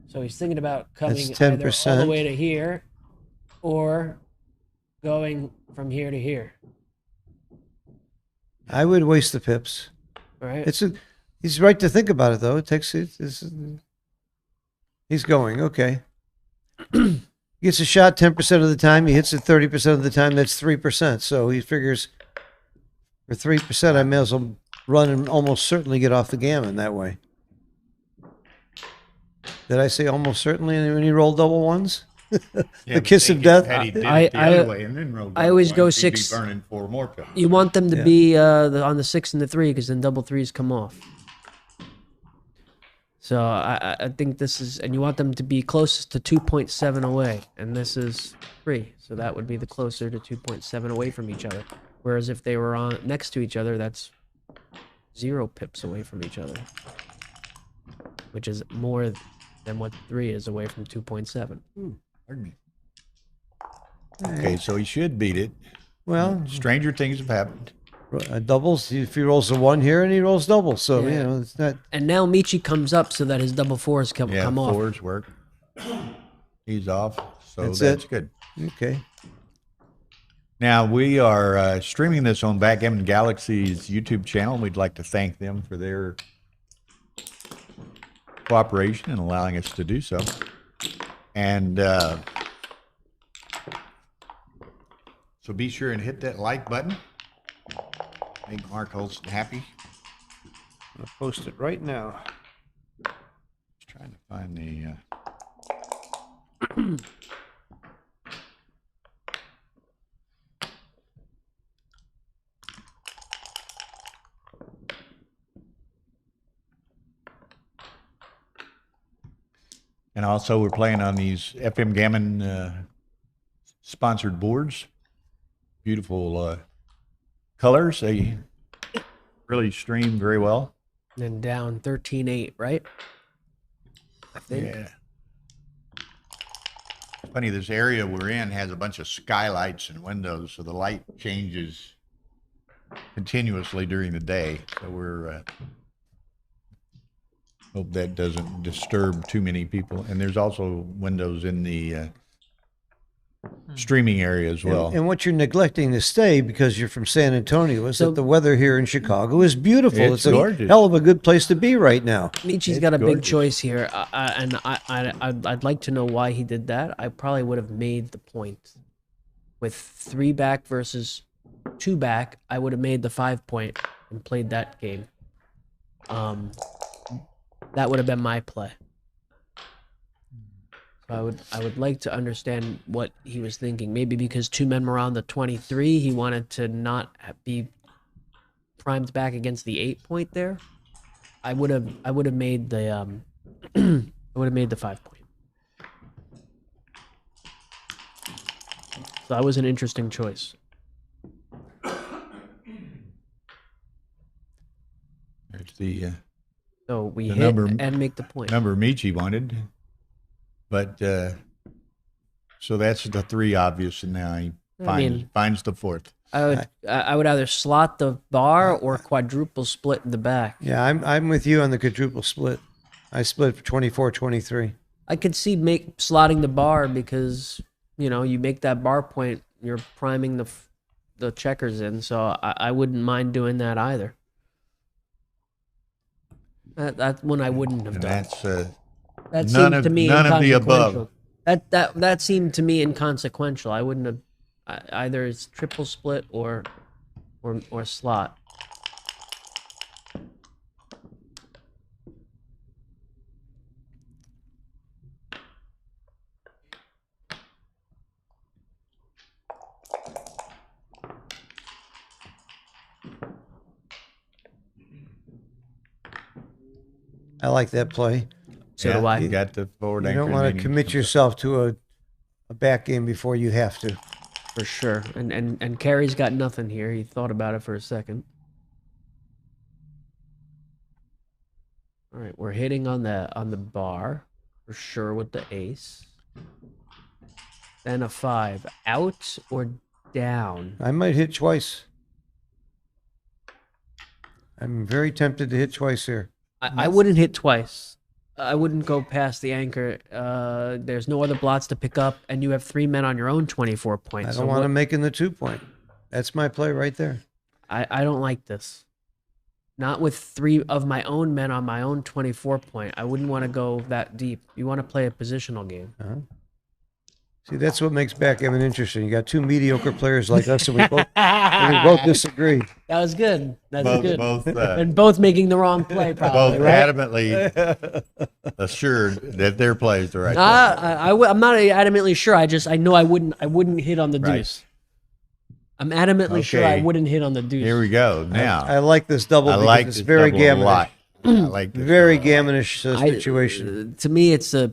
So he's thinking about coming That's either all 10%. the way to here, or going from here to here. I would waste the pips. Right? He's right to think about it, though. He's going, okay. He gets a shot 10% of the time. He hits it 30% of the time. That's 3%. So he figures for 3%, I may as well run and almost certainly get off the gammon that way. Did I say almost certainly when he rolled double ones? Yeah, The kiss of but death. had he did I- it the I- other way and then rolled I always double go ones, he'd be 6 burning 4 more pills. You want them to Yeah. be on the 6 and the 3 because then double 3s come off. So I think this is, and you want them to be closest to 2.7 away, and this is 3, so that would be the closer to 2.7 away from each other. Whereas if they were on next to each other, that's 0 pips away from each other, which is more than what 3 is away from 2.7. Pardon me. Okay, so he should beat it. Well, Stranger things have happened. doubles, if he rolls a 1 here and he rolls double. So, Yeah. it's not. And now Michi comes up so that his double 4s come Yeah, off. 4s work. He's off, so That's that's it. good. Okay. Now, we are streaming this on Backgammon Galaxy's YouTube channel. We'd like to thank them for their cooperation and allowing us to do so. And so be sure and hit that like button. Make Mark Olson happy. I'll post it right now. Just trying to find the... And also, we're playing on these FM Gammon sponsored boards. Beautiful colors. They really stream very well. And down 13-8, right? I think. Yeah. Funny, this area we're in has a bunch of skylights and windows, so the light changes continuously during the day. So we're hope that doesn't disturb too many people. And there's also windows in the streaming area as well. And what you're neglecting to say, because you're from San Antonio, is So- that the weather here in Chicago is beautiful. It's a gorgeous. hell of a good place to be right now. Michi's It's got a big gorgeous. choice here, and I'd like to know why he did that. I probably would have made the point with 3 back versus 2 back. I would have made the 5 point and played that game. That would have been my play. So I would like to understand what he was thinking. Maybe because 2 men were on the 23, he wanted to not be primed back against the 8 point there. I would have made the I would have made the 5 point. So that was an interesting choice. There's the So we the hit number- and make the point. number Michi wanted. But so that's the 3 obvious, and now he finds the 4th. I would either slot the bar or quadruple split in the back. Yeah, I'm with you on the quadruple split. I split for 24-23. I could see slotting the bar because you make that bar point, you're priming the checkers in. So I wouldn't mind doing that either. That one I wouldn't have And done. that's That seemed to me none of the inconsequential. above. That seemed to me inconsequential. I wouldn't have either it's triple split or slot. I like that play. So do I. You got the forward You anchor. don't want and to then commit yourself to a back game before you have to. For sure. And Carey's got nothing here. He thought about it for a second. All right, we're hitting on the bar for sure with the ace. Then a 5. Out or down? I might hit twice. I'm very tempted to hit twice here. I wouldn't hit twice. I wouldn't go past the anchor. There's no other blots to pick up, and you have 3 men on your own 24 points. I don't want to make in the 2 point. That's my play right there. I don't like this. Not with 3 of my own men on my own 24 point. I wouldn't want to go that deep. You want to play a positional game. Uh-huh. See, that's what makes backgammon interesting. You got 2 mediocre players like us, and we both disagree. That was good. That's good. Both, and both making the wrong play, probably. both right? adamantly assured that their play is the right play. I'm not adamantly sure. I know I wouldn't hit on the Right. deuce. I'm adamantly sure I wouldn't hit on the deuce. Here we go. Now I like this double I because like it's this very double a gammonish. lot. I like this Very double a lot. gammonish situation. To me, it's a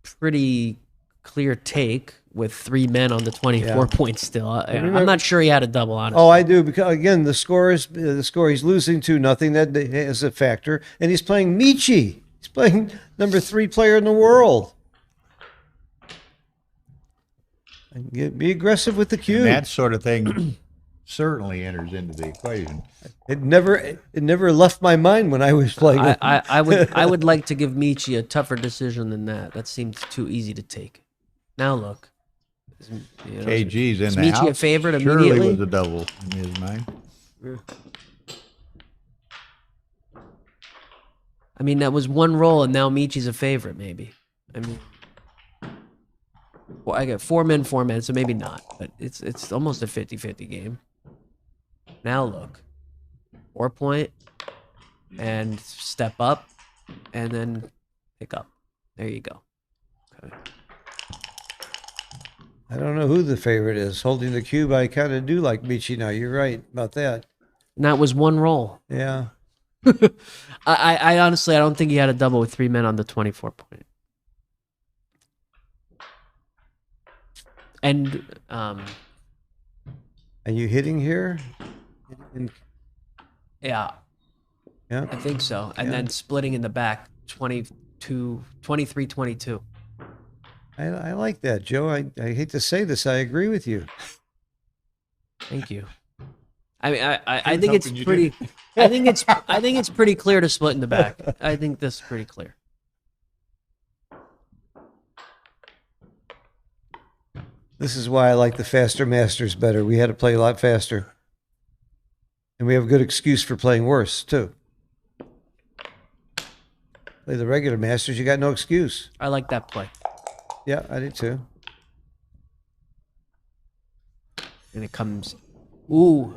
pretty clear take with 3 men on the 24 points still. I'm not sure he had a double, honestly. Oh, I do, because again, the score he's losing 2-0. That is a factor, and he's playing Michi. He's playing number 3 player in the world. And be aggressive with the cube. And that sort of thing certainly enters into the equation. It never left my mind when I was playing. I would like to give Michi a tougher decision than that. That seems too easy to take. Now look. KG's in is the Michi house. a favorite Surely immediately? was a double in his mind. I mean, that was one roll, and now Michi's a favorite, maybe. I mean, well, I got 4 men, so maybe not, but it's almost a 50-50 game. Now look, 4 point, and step up, and then pick up. There you go. Okay. I don't know who the favorite is. Holding the cube, I kind of do like Michi now. You're right about that. And that was one roll. Yeah. I honestly, I don't think he had a double with 3 men on the 24 point. And Are you hitting here? yeah, Yeah. I think so. And then splitting in the back, 23-22. I like that, Joe. I hate to say this. I agree with you. Thank you. I mean, I think it's pretty. I think it's pretty clear to split in the back. I think this is pretty clear. This is why I like the faster masters better. We had to play a lot faster. And we have a good excuse for playing worse, too. Play the regular masters, you got no excuse. I like that play. Yeah, I did too. And it comes. Ooh,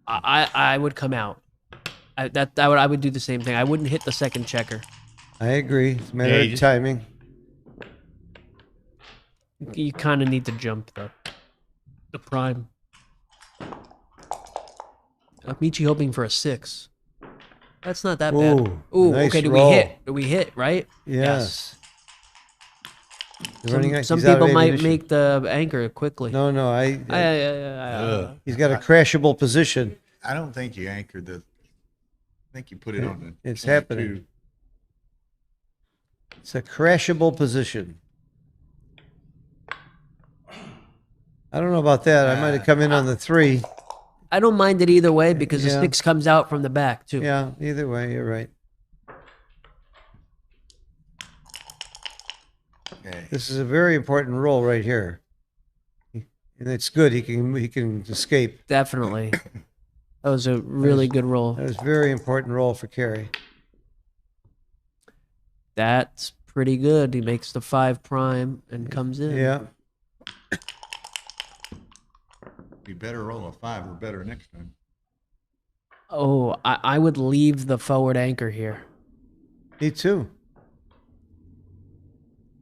I would come out. I would do the same thing. I wouldn't hit the second checker. I agree. It's a matter of timing. You kind of need to jump the prime. Michi hoping for a 6. That's not that bad. Ooh, Ooh, nice okay. roll. Do we hit? Right? Yes. He's running out- Some he's out of people might ammunition. make the anchor quickly. No, no, Ugh. he's got a crashable position. I don't think you anchored the. I think you put it on the. It's 22. happening. It's a crashable position. I don't know about that. I might have come in on the 3. I don't mind it either way because Yeah. the 6 comes out from the back too. Yeah, either way, you're right. Okay. This is a very important roll right here. And it's good. He can escape. Definitely. That was a really good roll. That was a very important roll for Kerry. That's pretty good. He makes the 5 prime and comes in. Yeah. You better roll a 5 or better next time. Oh, I would leave the forward anchor here. Me too.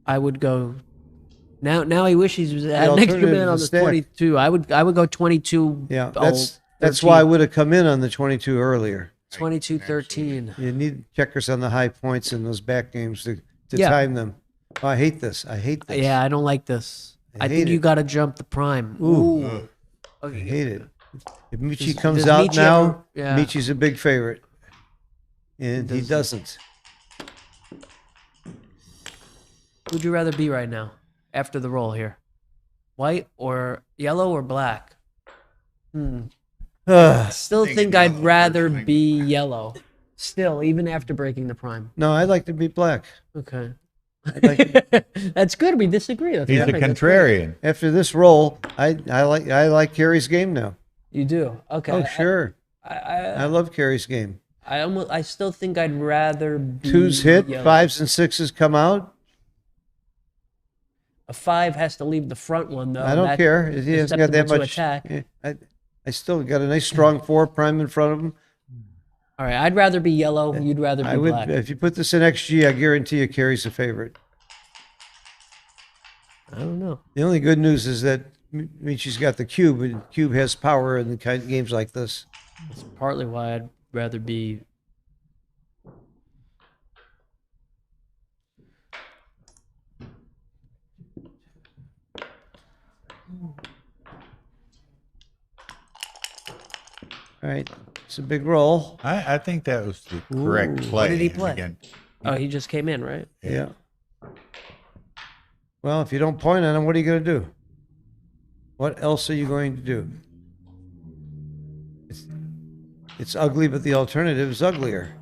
I would go. Now he wishes he was had an extra alternative man is on a the stack. 22. I would go 22. Yeah, oh, that's 13. why I would have come in on the 22 earlier. 22-13. You need checkers on the high points in those back games to Yeah. time them. Oh, I hate this. I hate this. Yeah, I don't like this. I hate think you it. got to jump the prime. Ooh. Ugh. I Okay. hate it. If Michi Does- comes does out Michi now, ever- yeah. Michi's a big favorite. And he doesn't. Who'd you rather be right now after the roll here? White or yellow or black? I still think I'd yellow, rather personally. be yellow. Still, even after breaking the prime. No, I'd like to be black. Okay. I'd like That's good. We disagree. That's He's a perfect. That's great. contrarian. after this roll, I like Kerry's game now. You do? Okay. Oh, sure. I I love Kerry's game. I still think I'd rather be 2s hit, yellow. 5s and 6s come out. A 5 has to leave the front one though. I don't That's care. He hasn't got that susceptible to much. attack. I still got a nice strong 4 prime in front of him. All right, I'd rather be yellow. You'd rather be I would, black. if you put this in XG, I guarantee you Kerry's a favorite. I don't know. The only good news is that Michi's got the cube, and cube has power in the kind of games like this. That's partly why I'd rather be. All right, it's a big roll. I think that was the correct play. did he And play? Again, Oh, he just came in, right? Yeah. Well, if you don't point at him, what are you going to do? What else are you going to do? It's ugly, but the alternative is uglier.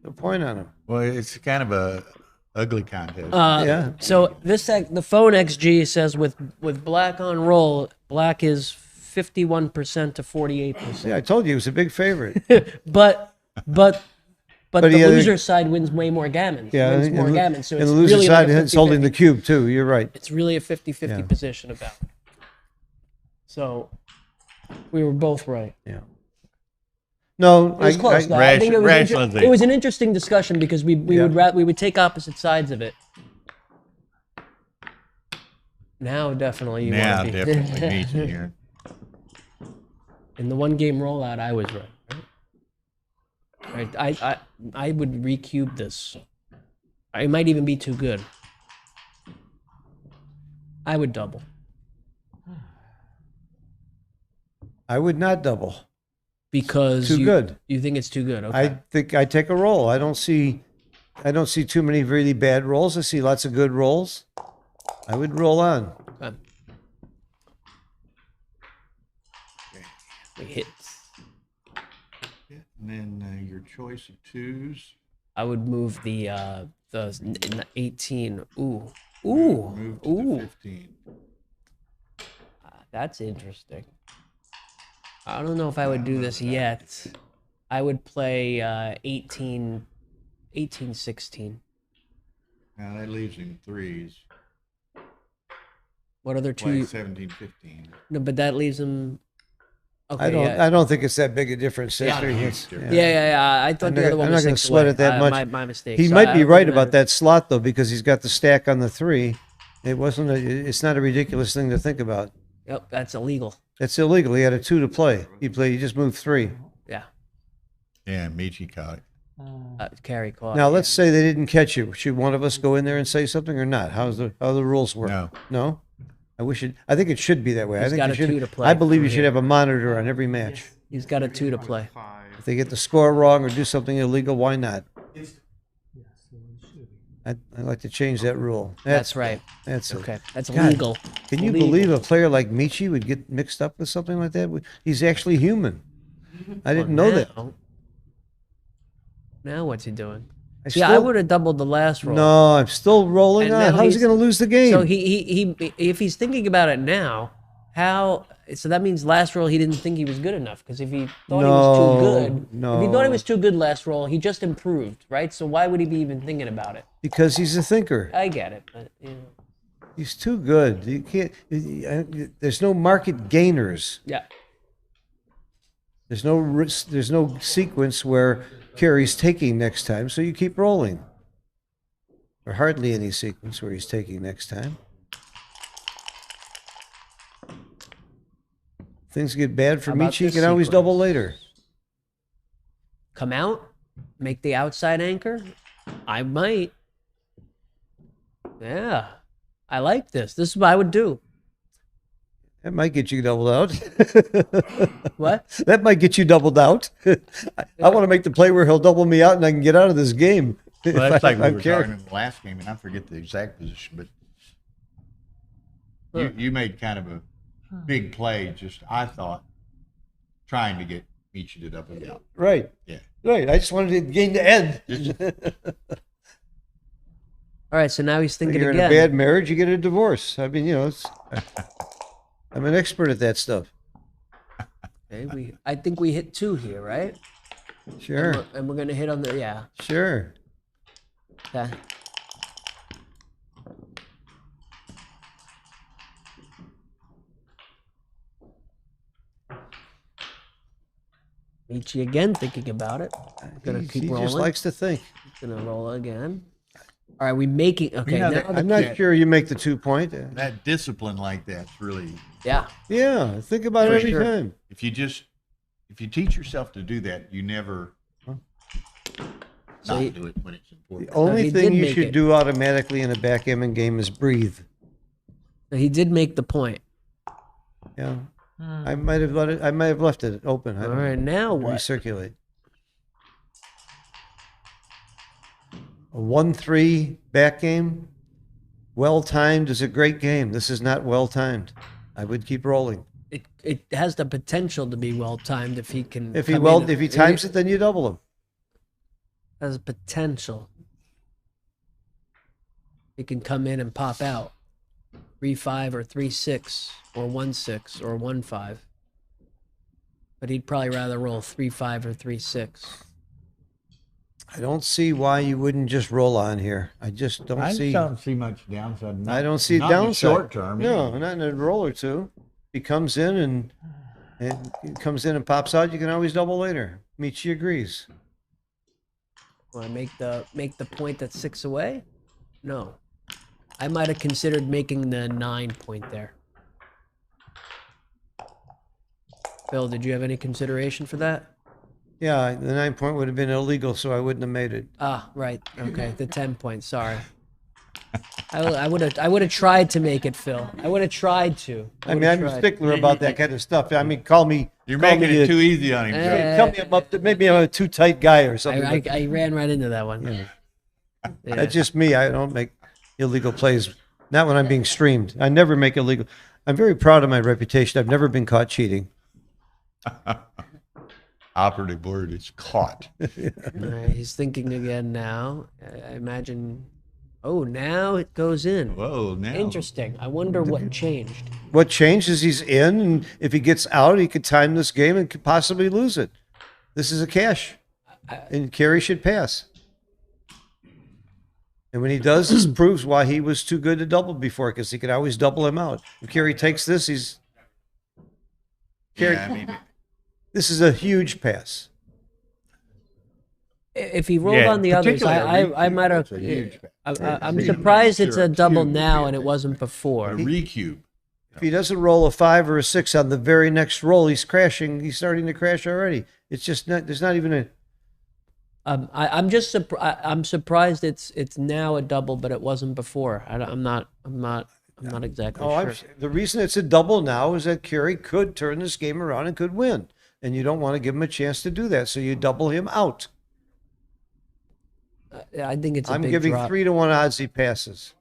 Don't point on him. well, it's kind of a ugly contest. Yeah. So the phone XG says with black on roll, black is 51% to 48%. Yeah, I told you he was a big favorite. But the he had a- loser side wins way more gammon. Yeah, wins more gammon. So and it's the loser really side like a is holding the 50-50. cube too. You're right. It's really a 50-50 Yeah. position about. So we were both right. Yeah. No, It was close. though. I think it was, rationalization. it was an interesting discussion because we Yeah. we would take opposite sides of it. Now definitely you now, want to be definitely Michi here. in the one game rollout. I was right. Right. I would recube this. It might even be too good. I would double. I would not double. Because Too good. You think it's too good? Okay. I think I take a roll. I don't see too many really bad rolls. I see lots of good rolls. I would roll on. Okay. We hit. And then your choice of 2s. I would move the 18. Ooh. Move to Ooh. the 15. That's interesting. I don't know if I would do this yet. I would play 18, 16. Now that leaves him 3s. What other Play two? 17, 15. No, but that leaves him. Okay, I don't think it's that big a difference. Yeah, It's- huge yeah. I thought I'm the not- other one I'm was not gonna 6 sweat away. it that much. My mistake. He So might I be don't right think about matters. that slot though, because he's got the stack on the 3. It's not a ridiculous thing to think about. Yep, that's illegal. That's illegal. He had a 2 to play. He just moved 3. Yeah. Yeah, Michi caught it. Carry caught. Now, let's say they didn't catch you. Should one of us go in there and say something or not? How the rules work? No. No? I think it should be that way. I He's think got you a should, 2 to play I believe from you should here. have a monitor on every match. He's got a 2 to play. If they get the score wrong or do something illegal, why not? I'd like to change that rule. That's right. That's it. Okay, that's God, legal. Can you Legal. believe a player like Michi would get mixed up with something like that? He's actually human. I didn't know that. Now what's he doing? I Yeah, I still- would have doubled the last roll. No, I'm still rolling And on. now How's he he's- going to lose the game? So he if he's thinking about it now, how? So that means last roll he didn't think he was good enough, because if he thought he was too good, if he thought he was too good last roll, he just improved, right? So why would he be even thinking about it? Because he's a thinker. I get it, but He's too good. You can't. There's no market gainers. yeah. There's no sequence where Carey's taking next time, so you keep rolling. Or hardly any sequence where he's taking next time. Things get bad for How about Michi, you this can always sequence? double later. Come out, make the outside anchor. I might. Yeah, I like this. This is what I would do. That might get you doubled out. What? That might get you doubled out. I want to make the play where he'll double me out and I can get out of this game. Well, that's like we were Carey. talking in the last game, and I forget the exact position, but you made kind of a big play, just I thought, trying to get Michi to double you out. Right. Yeah. Right. I just wanted to gain the end. All right, so now he's thinking You're again. in a bad marriage, you get a divorce. I mean, I'm an expert at that stuff. Okay, I think we hit 2 here, right? Sure. And we're gonna hit on the Sure. Okay. Michi again thinking about it. Gonna keep He rolling. just likes to think. Gonna roll again. All right, we making okay. know, now I'm not sure you make the 2 point. That discipline like that's really, yeah. Yeah, think about For it every sure. time. if you teach yourself to do that, you never So not he- do it when it's important. The only he thing did you make should it. do automatically in a backgammon game is breathe. He did make the point. Yeah. I might have left it open. I All don't right, know. now what? Recirculate. A 1-3 back game, well timed, is a great game. This is not well timed. I would keep rolling. It has the potential to be well timed if he can. If he come in- if he times it, then you double him. has potential. He can come in and pop out 3-5 or 3-6 or 1-6 or 1-5. But he'd probably rather roll 3-5 or 3-6. I don't see why you wouldn't just roll on here. I just don't I see. don't see much downside. I don't see not in the downside. short term. No, either. not in a roll or two. He comes in and he comes in and pops out. You can always double later. Michi agrees. Want to make the point that's 6 away? No. I might have considered making the 9 point there. Phil, did you have any consideration for that? Yeah, the 9 point would have been illegal, so I wouldn't have made it. Ah, right. Okay, the 10 point. Sorry. I would have tried to make it, Phil. I would have tried to. I mean, I'm a stickler about that kind of stuff. I mean, call me. You're call making me it too easy on him, Joe. Tell me I'm up to, maybe I'm a too tight guy or something. like I ran right into that one. Yeah. Yeah. That's just me. I don't make illegal plays. Not when I'm being streamed. I never make illegal. I'm very proud of my reputation. I've never been caught cheating. Operative word is caught. All right, he's thinking again now. I imagine. Oh, now it goes in. Whoa, now. Interesting. I wonder what changed. What changed is he's in, and if he gets out, he could time this game and could possibly lose it. This is a cash, and Carey should pass. And when he does, this proves why he was too good to double before, because he could always double him out. If Carey takes this, he's Carey. Yeah, I mean, This is a huge pass. If he rolled Yeah, on the others, particularly I might have. it's a huge I'm Yeah. surprised it's a Sure, double cube, now yeah. and it wasn't before. a recube. If he doesn't roll a 5 or a 6 on the very next roll, he's crashing. He's starting to crash already. It's just not. There's not even I'm just I'm surprised it's now a double, but it wasn't before. I'm not exactly sure. The reason it's a double now is that Kerry could turn this game around and could win, and you don't want to give him a chance to do that, so you double him out. I think it's a I'm big giving drop. 3-1 odds he passes.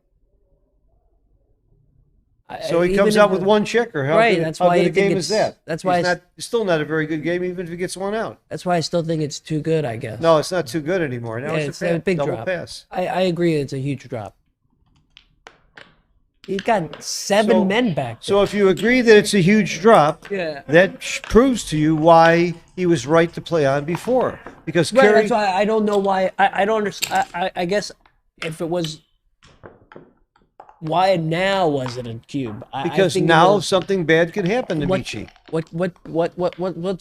So he comes out with one checker. How right, good, that's how why good I a game think is that? That's why it's still not a very good game, even if he gets one out. That's why I still think it's too good, I guess. No, it's not too good anymore. Now Yeah, it's a big double drop. pass. I agree, it's a huge drop. He's got 7 men back there. So if you agree that it's a huge drop, Yeah. that proves to you why he was right to play on before. Because Right, Kerry, that's why I don't know why. I don't understand. I guess if it was, why now was it a cube? because I think now something bad could happen to what, Michi. what's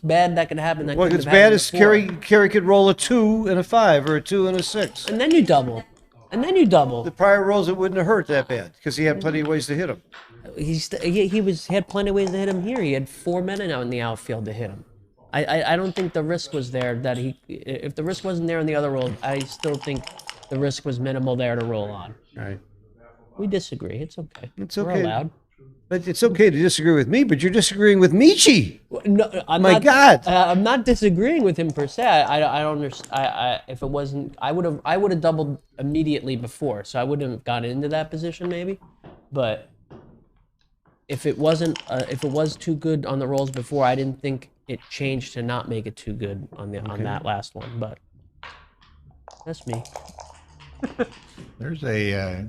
bad that could happen? That What's couldn't have bad happened is before? Kerry could roll a 2 and a 5 or a 2 and a 6. And then you double. And then you double. The prior rolls, it wouldn't have hurt that bad because he had plenty of ways to hit him. He had plenty of ways to hit him here. He had 4 men out in the outfield to hit him. I don't think the risk was there that if the risk wasn't there in the other roll, I still think the risk was minimal there to roll on. Right. We disagree. It's okay. It's We're okay. allowed. But it's okay to disagree with me, but you're disagreeing with Michi. No, God. I'm not disagreeing with him per se. I don't understand. If it wasn't, I would have doubled immediately before, so I wouldn't have gotten into that position maybe. But if it wasn't, if it was too good on the rolls before, I didn't think it changed to not make it too good on on that last one. But that's me. There's a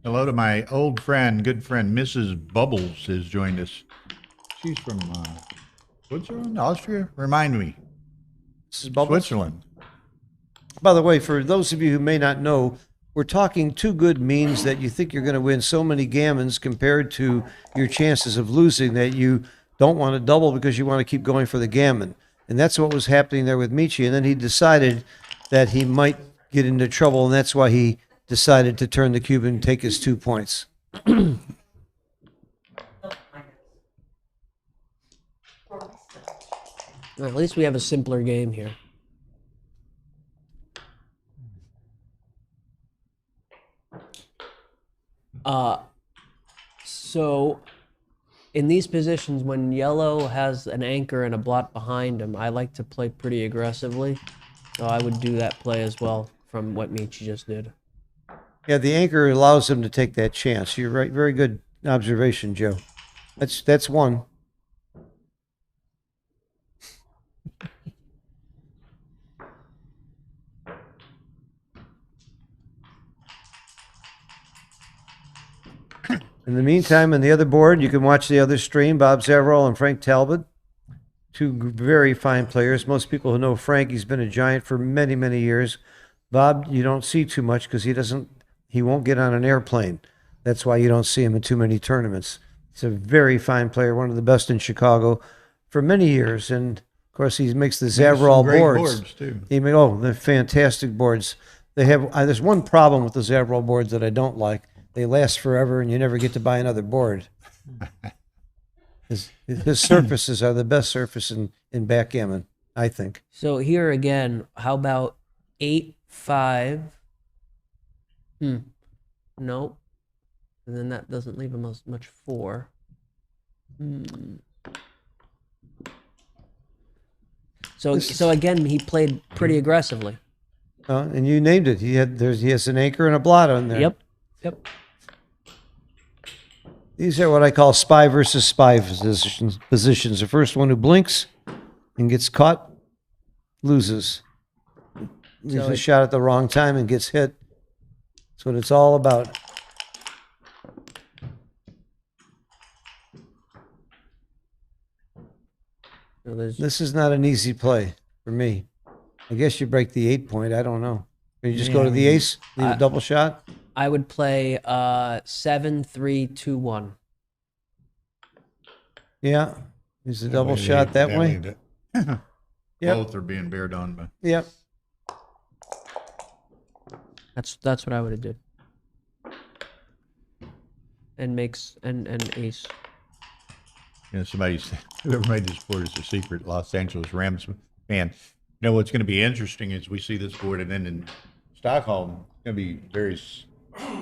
hello to my old friend, good friend, Mrs. Bubbles has joined us. She's from Switzerland, Austria? Remind me. Mrs. Bubbles? Switzerland. By the way, for those of you who may not know, we're talking too good means that you think you're going to win so many gammons compared to your chances of losing that you don't want to double because you want to keep going for the gammon. And that's what was happening there with Michi. And then he decided that he might get into trouble, and that's why he decided to turn the cube and take his 2 points. Well, at least we have a simpler game here. So in these positions, when yellow has an anchor and a blot behind him, I like to play pretty aggressively. So I would do that play as well from what Michi just did. Yeah, the anchor allows him to take that chance. You're right. Very good observation, Joe. That's one. In the meantime, on the other board, you can watch the other stream, Bob Zavarol and Frank Talbot. 2 very fine players. Most people who know Frank, he's been a Giant for many, many years. Bob, you don't see too much because he won't get on an airplane. That's why you don't see him in too many tournaments. He's a very fine player, one of the best in Chicago for many years. And of course, he makes the Zavarol boards. Too. They're fantastic boards. They have. There's one problem with the Zavarol boards that I don't like. They last forever, and you never get to buy another board. His surfaces are the best surface in backgammon, I think. So here again, how about 8-5? Nope. And then that doesn't leave him as much 4. So again, he played pretty aggressively. And you named it. He has an anchor and a blot on there. Yep. These are what I call spy versus spy positions. The first one who blinks and gets caught loses. Leaves a shot at the wrong time and gets hit. That's what it's all about. This is not an easy play for me. I guess you break the 8 point. I don't know. Can you just go to the ace, leave a double shot? I would play 7-3-2-1. Yeah, use a double shot that way. Yep. Both are being bared on by. Yep. That's what I would have did. And makes and ace. You know, whoever made this board is a secret Los Angeles Rams fan. You know, what's going to be interesting is we see this board, and then in Stockholm, it's going to be very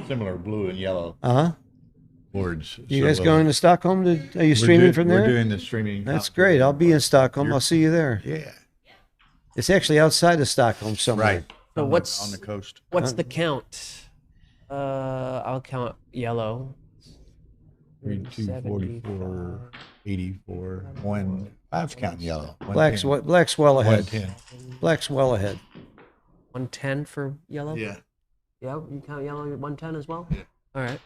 similar blue and yellow boards. You guys going to Stockholm? Are you we're streaming from there? We're doing the streaming. That's great. I'll be in Stockholm. I'll see you there. Yeah. It's actually outside of Stockholm somewhere. Right. So on what's on the coast? What's the count? I'll count yellow. 32, 44, 84, 1. I was counting yellow. Black's well ahead. 110. Black's well ahead. 110 for yellow? Yeah. Yeah, you count yellow at 110 as well? Yeah. All right.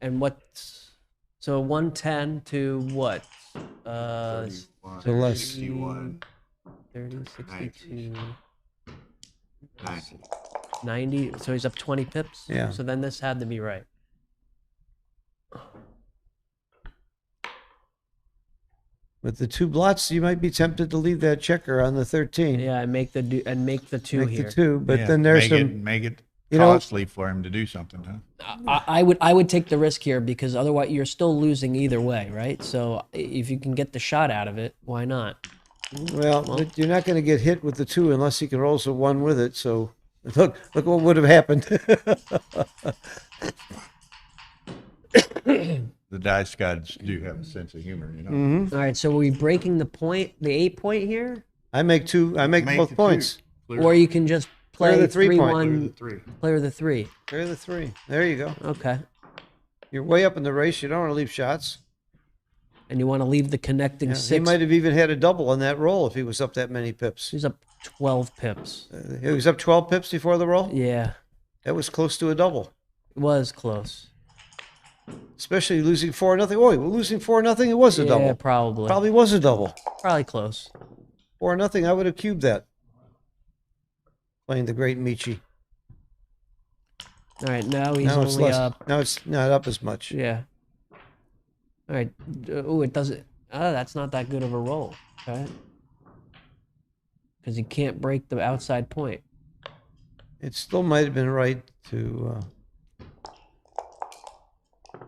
And what's so 110 to what? 31, So less. 61, 30, 62, 90. 90. So he's up 20 pips? Yeah. So then this had to be right. With the two blots, you might be tempted to leave that checker on the 13. Yeah, and make the two Make here. the two, but Yeah, then there's make it you know- costly for him to do something, huh? I would take the risk here because otherwise you're still losing either way, right? So if you can get the shot out of it, why not? Well, but you're not going to get hit with the two unless you can roll a one with it. So look what would have happened. The dice gods do have a sense of humor, you know. Mhm. All right, so are we breaking the 8-point here? I make both the points. two. Clear. Or you can just play Clear the 3 point. 3-1, Three. clear the 3. Clear the 3. There you go. Okay. You're way up in the race. You don't want to leave shots. And you want to leave the connecting Yeah, he 6. might have even had a double on that roll if he was up that many pips. He's up 12 pips. He was up 12 pips before the roll? Yeah, That was close to a double. it was close. Especially losing 4-0. Oh, we're losing 4-0. It was a Yeah, double. probably. Probably was a double. Probably close. 4-0. I would have cubed that. Playing the great Michi. All right, now he's Now it's only less. up. Now it's not up as much. Yeah. All right. Oh, it doesn't. That's not that good of a roll. Okay. Because you can't break the outside point. It still might have been right to.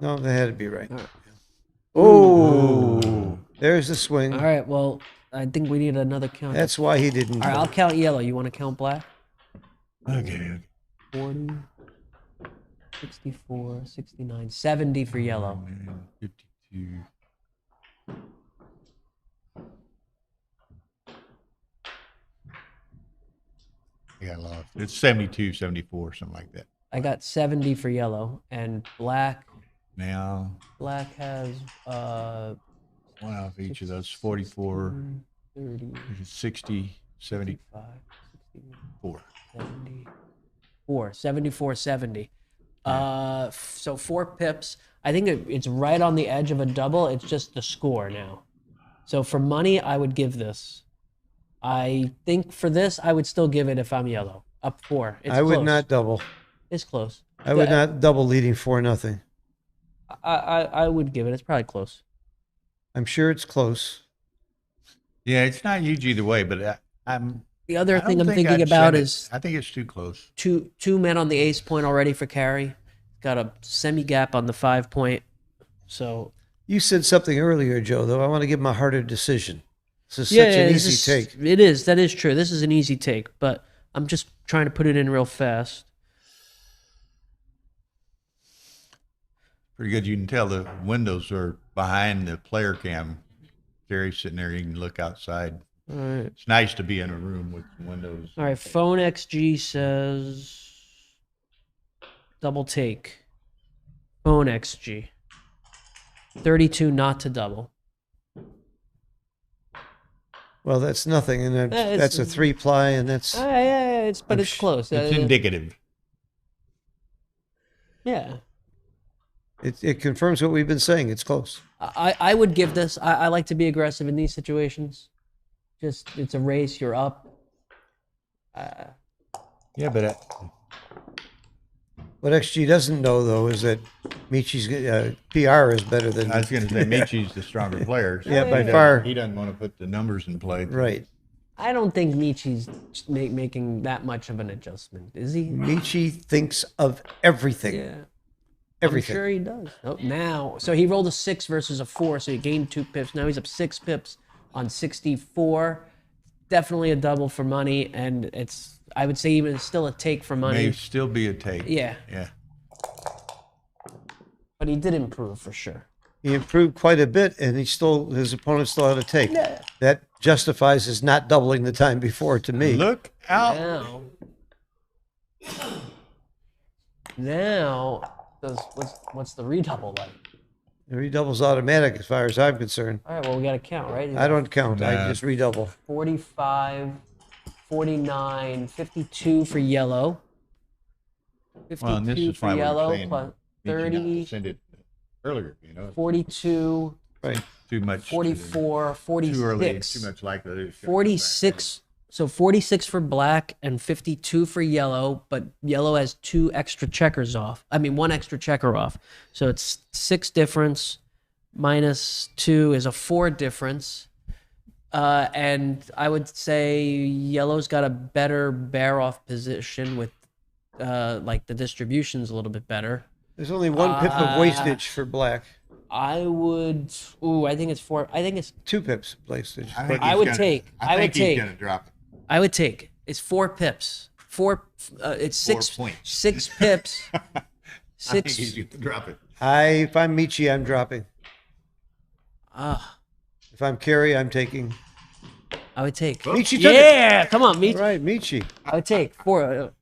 No, that had to be right. All right. Oh, there's the swing. All right. Well, I think we need another count. That's why he didn't. All right, I'll count yellow. You want to count black? Okay. 40, 64, 69, 70 for yellow. 52. I got lost. It's 72, 74, something like that. I got 70 for yellow, and black Now, has one off each of those 44, 30, 60, 74. 74, 70. So 4 pips. I think it's right on the edge of a double. It's just the score now. So for money, I would give this. I think for this, I would still give it if I'm yellow. Up 4. It's I would close. not double. It's close. I would not double leading 4-0. I would give it. It's probably close. I'm sure it's close. Yeah, it's not huge either way, but I'm. The other I don't thing I'm think thinking I'd about send it. is I think it's too close. two men on the ace point already for carry. Got a semi gap on the 5 point. So You said something earlier, Joe, though. I want to give him a harder decision. This is such an easy take. It is. That is true. This is an easy take, but I'm just trying to put it in real fast. Pretty good. You can tell the windows are behind the player cam. Jerry's sitting there. You can look outside. All right. It's nice to be in a room with windows. All right. Phone XG says double take. Phone XG 32 not to double. Well, that's nothing, and it's- that's a 3-ply, and that's Yeah, it's I'm it's close. It's indicative. Yeah. it confirms what we've been saying. It's close. I would give this. I like to be aggressive in these situations. Just it's a race. You're up. Yeah, but What XG doesn't know, though, is that Michi's PR is better than. I was going to say Michi's the stronger player. Yeah, by he doesn't- far. He doesn't want to put the numbers in play. Right. I don't think Michi's making that much of an adjustment, is he? Michi thinks of everything. Yeah. Everything. I'm sure he does. Oh, now, so he rolled a 6 versus a 4, so he gained 2 pips. Now he's up 6 pips on 64. definitely a double for money, and I would say even still a take for money. May still be a take. Yeah. Yeah. But he did improve for sure. He improved quite a bit, and his opponent still had a take. That justifies his not doubling the time before to me. Look out. Now what's the redouble like? The redouble's automatic as far as I'm concerned. All right, well, we got to count, right? I don't count. I just redouble. 45, 49, 52 for yellow. 52 Well, and this is for why we were yellow, saying plus you need not 30, send it earlier, 42, right. Too much. 44, 46. Too early. Too much likelihood. 46. So 46 for black and 52 for yellow, but yellow has 2 extra checkers off. I mean, 1 extra checker off. So it's 6 difference minus 2 is a 4 difference. And I would say yellow's got a better bear off position with like the distribution's a little bit better. There's only 1 pip of wastage for black. I would. I think it's 4. I think it's 2 pips wastage. I would take. I think he's gonna drop it. I would take. It's 4 pips. It's 6 points. 6 pips. I think he's gonna drop it. If I'm Michi, I'm dropping. If I'm Kerry, I'm taking. I would take. Michi took it. Come on, Michi. All right, Michi. I would take 4.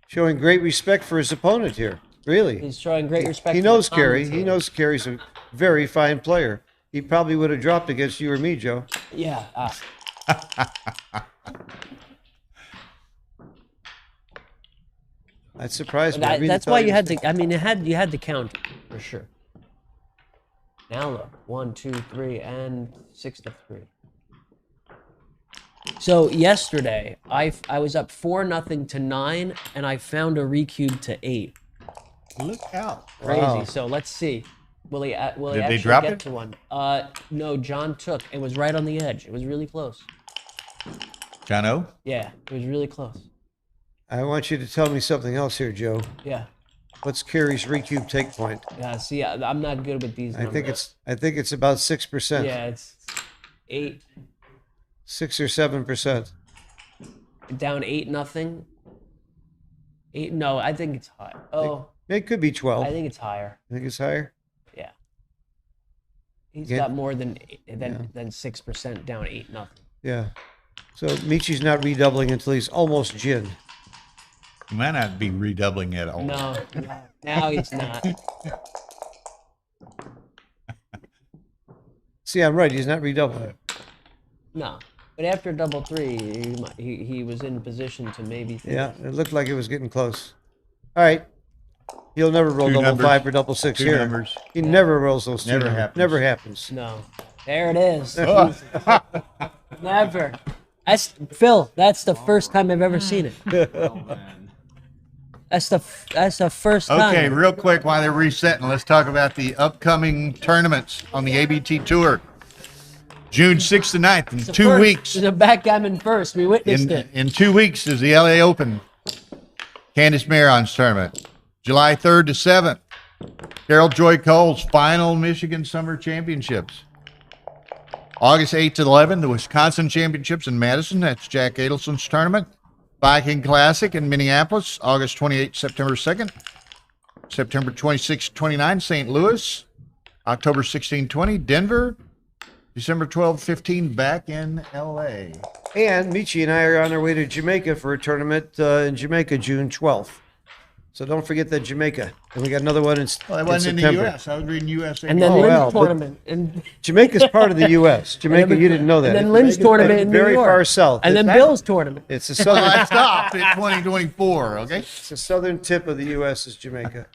Showing great respect for his opponent here. Really. He's showing great respect. He for the knows Kerry. He commentator. knows Kerry's a very fine player. He probably would have dropped against you or me, Joe. Yeah. That surprised me. I really That's thought why he you was- had to. I mean, you had to count for sure. Now look, 1, 2, 3, and 6 to 3. So yesterday, I was up 4-0 to 9, and I found a recube to 8. Look out! Crazy. Wow. So let's see. Will he Did actually they drop get it? to one? No, John took. It was right on the edge. It was really close. Jono? Yeah, it was really close. I want you to tell me something else here, Joe. Yeah. What's Kerry's recube take point? Yeah. See, I'm not good with these. I Numbers. think it's about 6%. Yeah, it's 8. 6 or 7%. Down 8-0. 8. No, I think it's high. Oh, It could be 12. I think it's higher. I think it's higher. Yeah. He's Yeah. got more than 6% down 8-0. Yeah. So Michi's not redoubling until he's almost gin. He might not be redoubling at all. No, now he's not. See, I'm right. He's not redoubling. No, but after double 3, he was in position to maybe. Yeah, it looked like it was getting close. All right. He'll never roll Two double numbers. 5 or double 6 Two here. numbers. He never rolls those two. Never numbers. happens. Never happens. No, there it is. Never. That's Phil. That's the first time I've ever seen it. Oh man. That's the first time. Okay, real quick while they're resetting, let's talk about the upcoming tournaments on the ABT Tour. June 6th to 9th, in The 2 first- weeks. The backgammon first. We witnessed it. In 2 weeks is the LA Open, Candice Maron's tournament. July 3rd to 7th, Carol Joy Cole's final Michigan Summer Championships. August 8th to 11th, the Wisconsin Championships in Madison. That's Jack Adelson's tournament. Viking Classic in Minneapolis, August 28th, September 2nd. September 26th, 29th, St. Louis. October 16, 20, Denver. December 12, 15, back in LA. And Michi and I are on our way to Jamaica for a tournament in Jamaica, June 12th. So don't forget that Jamaica. And we got another one in, Well, I in wasn't in the September. U.S. I was reading USA. And then Oh, Lynn's well, but- tournament. And Jamaica's part of the U.S. Jamaica, you didn't know that. And then Lynn's Jamaica's tournament in New very York. far south. And then It's- Bill's tournament. It's the Well, I southern, stopped at 2024, okay? it's the southern tip of the U.S. is Jamaica.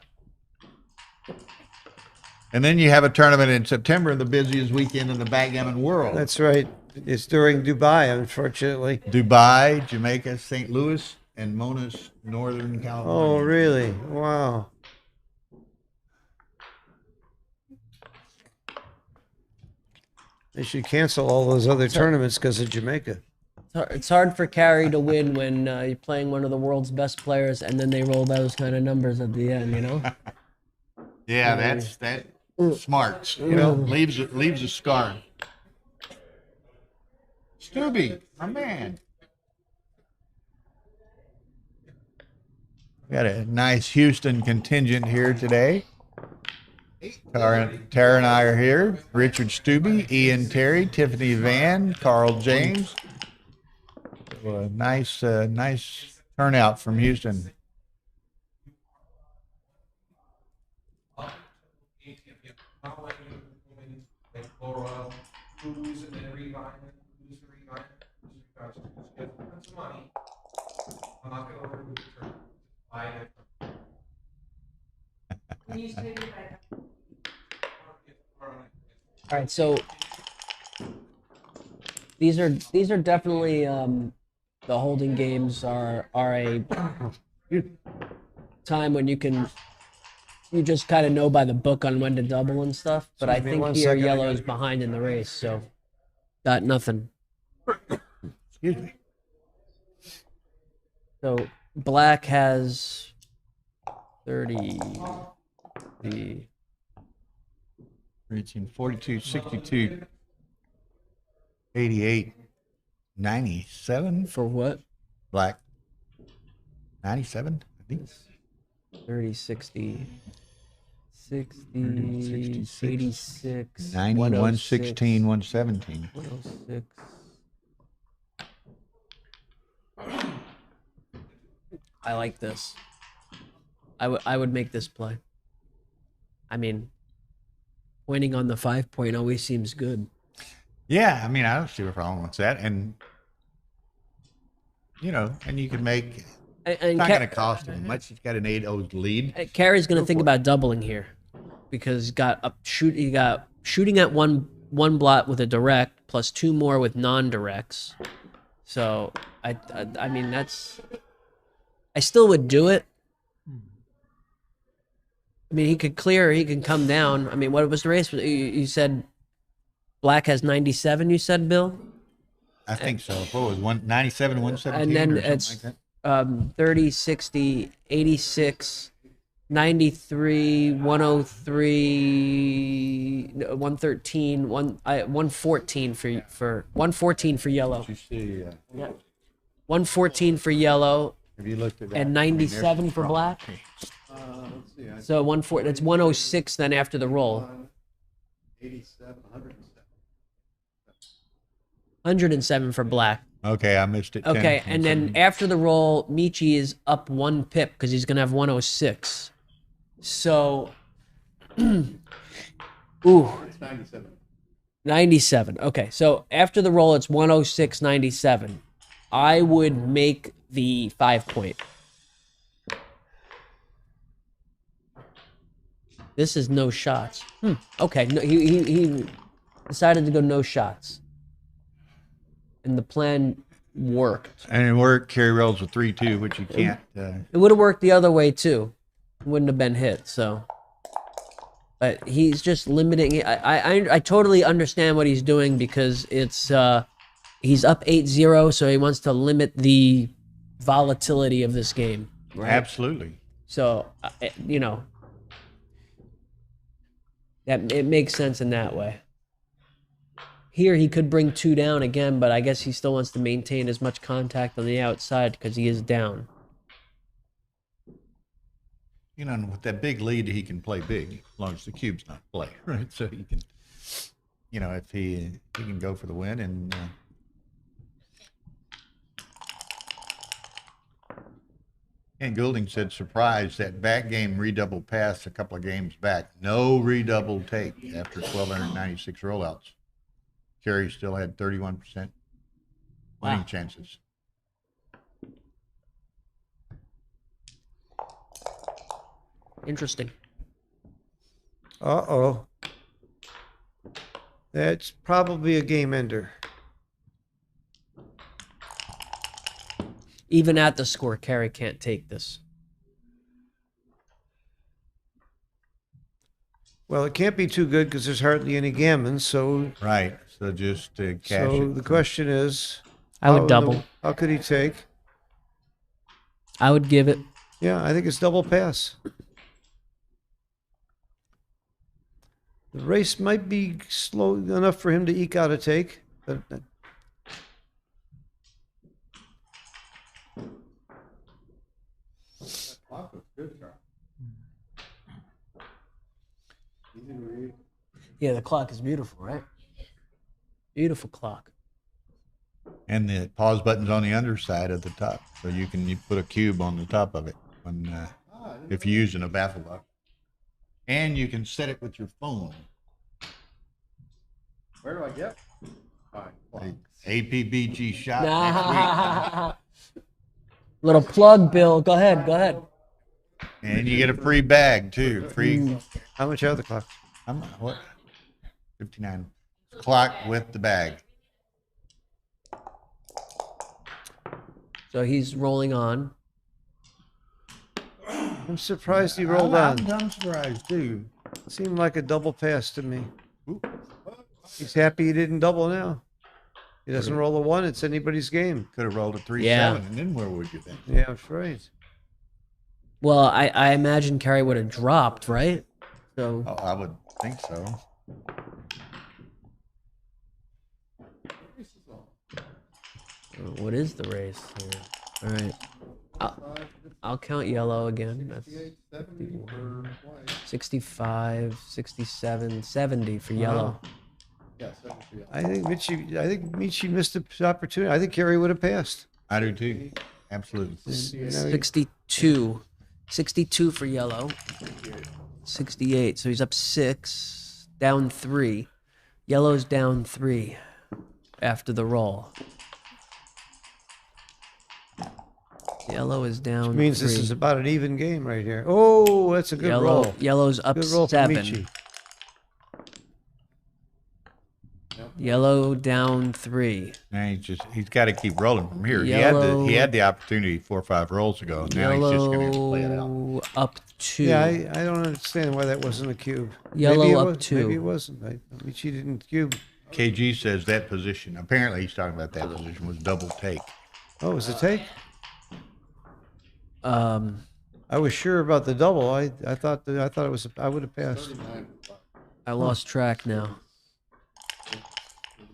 And then you have a tournament in September, the busiest weekend in the backgammon world. That's right. It's during Dubai, unfortunately. Dubai, Jamaica, St. Louis, and Mona's, Northern California. Oh, really? Wow. They should cancel all those other tournaments because of Jamaica. It's hard for Carrie to win when you're playing one of the world's best players, and then they roll those kind of numbers at the end. You know. Yeah, that's smart. You know, leaves a scar. Stubby, my man. Got a nice Houston contingent here today. Tara and I are here. Richard Stubbe, Ian Terry, Tiffany Van, Carl James. So a nice turnout from Houston. All right, so these are definitely the holding games are a time when you just kind of know by the book on when to double and stuff. But I think here yellow is behind in the race, so got nothing. Excuse me. So black has 30. Reaching 42, 62, 88, 97. For what? Black. 97, I think. 30, 60, 60, 66, 86, 90, 116, 117. 106. I like this. I would make this play. I mean, winning on the 5 point always seems good. Yeah, I mean, I don't see a problem with that. And, you know, and you can make, it's not going to cost him much. He's got an 8-0 lead. Carey's going to think about doubling here because he got shooting at one blot with a direct plus 2 more with non-directs. So, I mean, I still would do it. I mean, he could clear, he can come down. I mean, what was the race? You said black has 97, you said, Bill? I think so. What was 197, 117? And then or something it's like that? 30, 60, 86, 93, 103, 113, 114 for 114 for yellow. Did you see? Yeah. 114 for yellow. Have you looked at that? And 97 for black. So 140. That's 106 then after the roll. 87, 107. 107 for black. Okay, I missed it. 10, Okay, and then after the roll, Michi is up 1 pip because he's gonna have 106. So, ooh, It's 97. 97. Okay, so after the roll, it's 106.97. I would make the 5 point. This is no shots. Okay, no, he decided to go no shots. And the plan worked. And it worked. Carry rolls a 3-2, which you can't. It would have worked the other way too. It wouldn't have been hit. So, but he's just limiting it. I totally understand what he's doing because it's he's up 8-0, so he wants to limit the volatility of this game. Right? Absolutely. So you know that it makes sense in that way. Here he could bring 2 down again, but I guess he still wants to maintain as much contact on the outside because he is down. You know, and with that big lead, he can play big as long as the cube's not play, right? So he can, you know, if he can go for the win. And Goulding said, surprised that back game redouble pass a couple of games back. No redouble take after 1,296 rollouts. Carey still had 31% winning chances. Interesting. Uh-oh. That's probably a game ender. Even at the score, Carey can't take this. Well, it can't be too good because there's hardly any gammons, so... Right, so just cash So it. the question is... I would double. How could he take? I would give it. Yeah, I think it's double pass. The race might be slow enough for him to eke out a take, but Yeah, the clock is beautiful, right? Beautiful clock. And the pause button's on the underside of the top, so you put a cube on the top of it when if you're using a baffle lock. And you can set it with your phone. Where do I get? APBG shot next week. Little plug, Bill. Go ahead. Go ahead. And you get a free bag too. Free. How much are the clocks? What? 59. Clock with the bag. So he's rolling on. I'm surprised he rolled on. I'm surprised too. Seemed like a double pass to me. He's happy he didn't double now. He doesn't roll a 1, it's anybody's game. Could have rolled a 3-7, Yeah. and then where would you think? Yeah, that's right. Well, I imagine Kerry would have dropped, right? So Oh, I would think so. what is the race here? All right. I'll count yellow again. That's 65, 67, 70 for yellow. I think Michi missed the opportunity. I think Kerry would have passed. I do too. Absolutely. 62. 62 for yellow. 68. So he's up 6, down 3. Yellow's down 3 after the roll. Yellow is down. Which means 3. this is about an even game right here. Oh, that's a good roll. Yellow's up Good roll for 7. Michi. Yellow down 3. Now he's got to keep rolling from here. Yellow. He had the opportunity 4 or 5 rolls ago. Now he's just going to have to play it out. Yellow up 2. Yeah, I don't understand why that wasn't a cube. Yellow maybe it up was, 2. Maybe it wasn't. Michi didn't cube. KG says that position. Apparently, he's talking about that position was double take. Oh, it was a take? Um, I was sure about the double. I thought it was. I would have passed. I lost track now.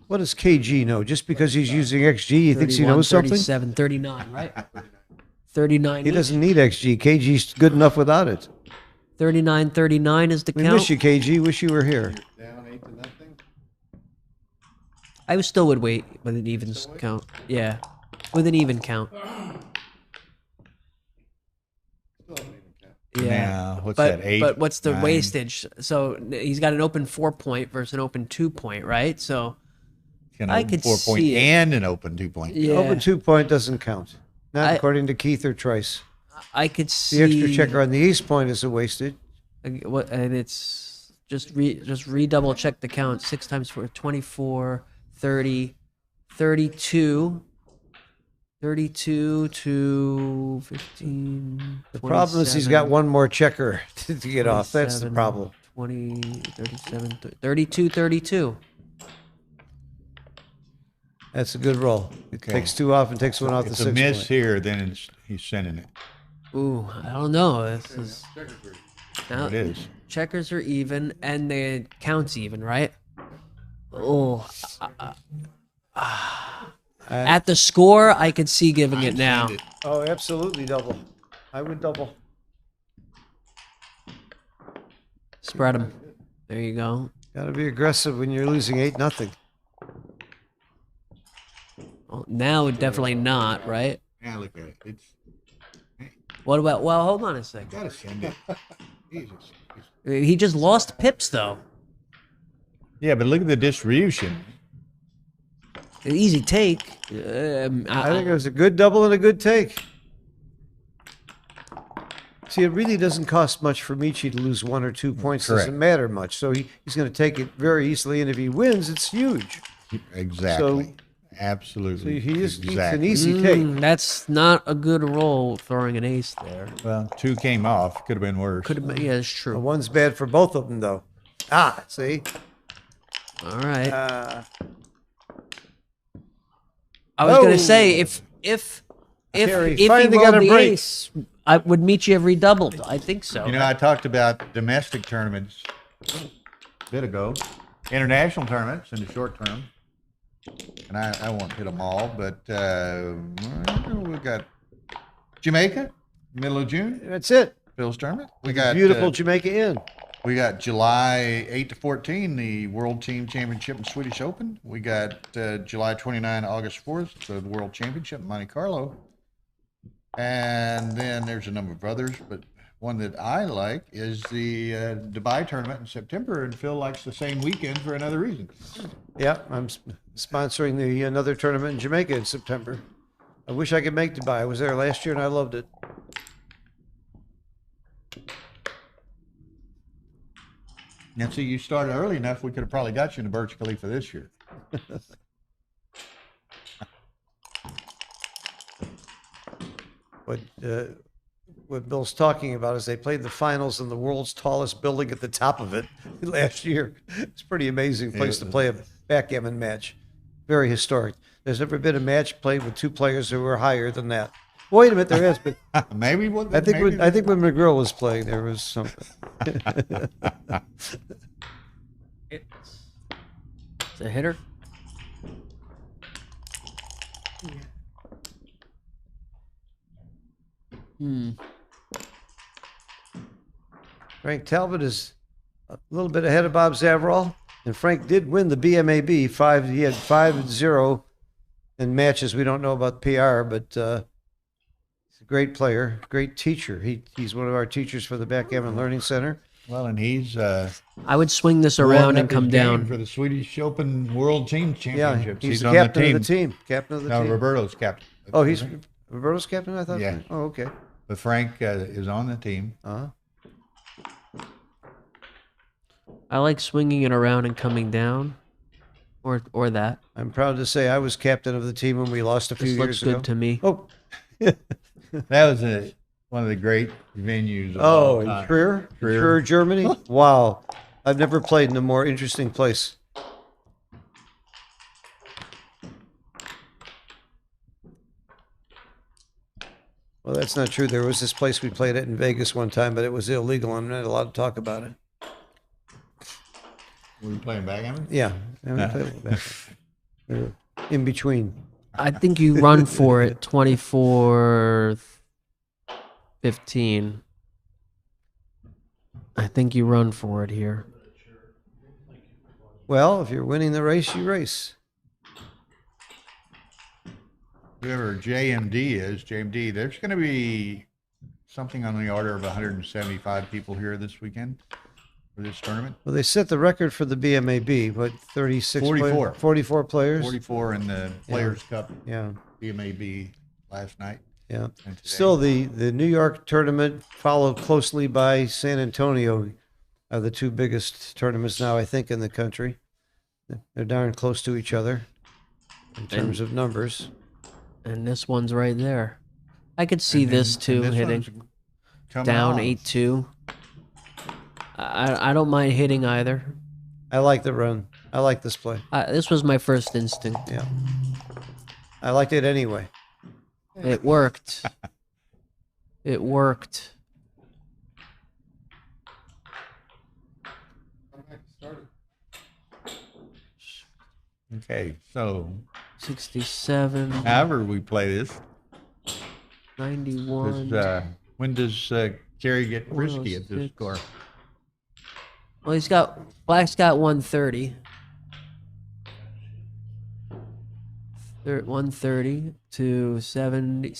What does KG know? Just because he's using XG, he thinks he 31, knows something? 37, 39, right? 39. He doesn't need XG. KG's good enough without it. 39, 39 is the We count. miss you, KG. Wish you were here. Down 8-0. I still would wait with an even count. Yeah, with an even count. Yeah. Now, what's but, that, 8? But what's the 9? wastage? So he's got an open 4-point versus an open 2-point, right? So I could 4-point see it. and an open 2-point. Yeah. Open 2-point doesn't count. Not according to Keith or Trice. I could see The extra checker on the ace point is a wasted. And it's just redouble check the count. 6 times 4, 24, 30, 32. 32 to 15. The problem is he's got one more checker to get off. That's the 27, problem. 20, 37, 32, 32. That's a good roll. It Okay. takes 2 off and takes 1 off the It's 6 a miss point. here, then he's sending it. Ooh, I don't know. This is now, It is. checkers are even and the counts even, right? Oh, at the score, I could see giving it now. Oh, absolutely double. I would double. Spread them. There you go. Got to be aggressive when you're losing 8-0. Well, now definitely not, right? Yeah, look at it. It's What about? Well, hold on a second. gotta send it. Jesus. He just lost pips though. Yeah, but look at the distribution. An easy take. I think it was a good double and a good take. See, it really doesn't cost much for Michi to lose 1 or 2 points. Correct. Doesn't matter much. So he's going to take it very easily, and if he wins, it's huge. Exactly. So Absolutely. he just it's an exactly. easy take. That's not a good roll throwing an ace there. Well, 2 came off. Could have been worse. Could have been. Yeah, that's The true. one's bad for both of them, though. Ah, see? All right. I Oh. was gonna say if Terry, he finally rolled got a the break. ace, I would meet you every doubled. I think so. You know, I talked about domestic tournaments a bit ago, international tournaments in the short term, and I won't hit them all, but we've got Jamaica, middle of June, That's it. Phil's tournament. We got Beautiful Jamaica Inn. We got July 8 to 14, the World Team Championship in Swedish Open. We got July 29, August 4th, the World Championship in Monte Carlo. And then there's a number of others, but one that I like is the Dubai tournament in September, and Phil likes the same weekend for another reason. Yeah, I'm sponsoring the another tournament in Jamaica in September. I wish I could make Dubai. I was there last year and I loved it. And see, you started early enough, we could have probably got you in the Burj Khalifa this year. What Bill's talking about is they played the finals in the world's tallest building at the top of it last year. It's a pretty amazing place to play a backgammon match. Very historic. There's never been a match played with two players who were higher than that. Wait a minute, there has been. Maybe. I think when McGrill was playing, there was something. It's a hitter. Frank Talbot is a little bit ahead of Bob Zavarol, and Frank did win the BMAB. He had 5-0 in matches. We don't know about PR, but he's a great player, great teacher. He's one of our teachers for the Backgammon Learning Center. Well, and he's I would swing this around and come down for the Swedish Open World Team Championships. Yeah, he's the on captain the team. of the team. Captain of the No, team. Roberto's captain. Oh, he's Roberto's captain, I thought? Yeah. Oh, okay. But Frank is on the team. Uh-huh. I like swinging it around and coming down, or that. I'm proud to say I was captain of the team when we lost a few This years looks ago. good to me. Oh, That was one of the great venues. Of oh, all in time. Trier? Trier. Trier, Germany? Wow. I've never played in a more interesting place. Well, that's not true. There was this place we played at in Vegas one time, but it was illegal. I'm not allowed to talk about it. Were you playing backgammon? Yeah. I haven't played back. We were in between. I think you run for it 24-15. I think you run for it here. Well, if you're winning the race, you race. Whoever JMD is, JMD, there's going to be something on the order of 175 people here this weekend for this tournament. Well, they set the record for the BMAB, what, 36? 44. 44 players? 44 in the Players' Cup Yeah. BMAB last night. Yeah. And today. Still, the New York tournament, followed closely by San Antonio, are the two biggest tournaments now, I think, in the country. They're darn close to each other in terms of numbers. And this one's right there. I could see this too hitting down 8-2. I don't mind hitting either. I like the run. I like this play. This was my first instinct. Yeah. I liked it anyway. It worked. It worked. Okay, so 67. however we play this, 91. when does Kerry get frisky at this 106. score? Well, Black's got 130. 130 to 70,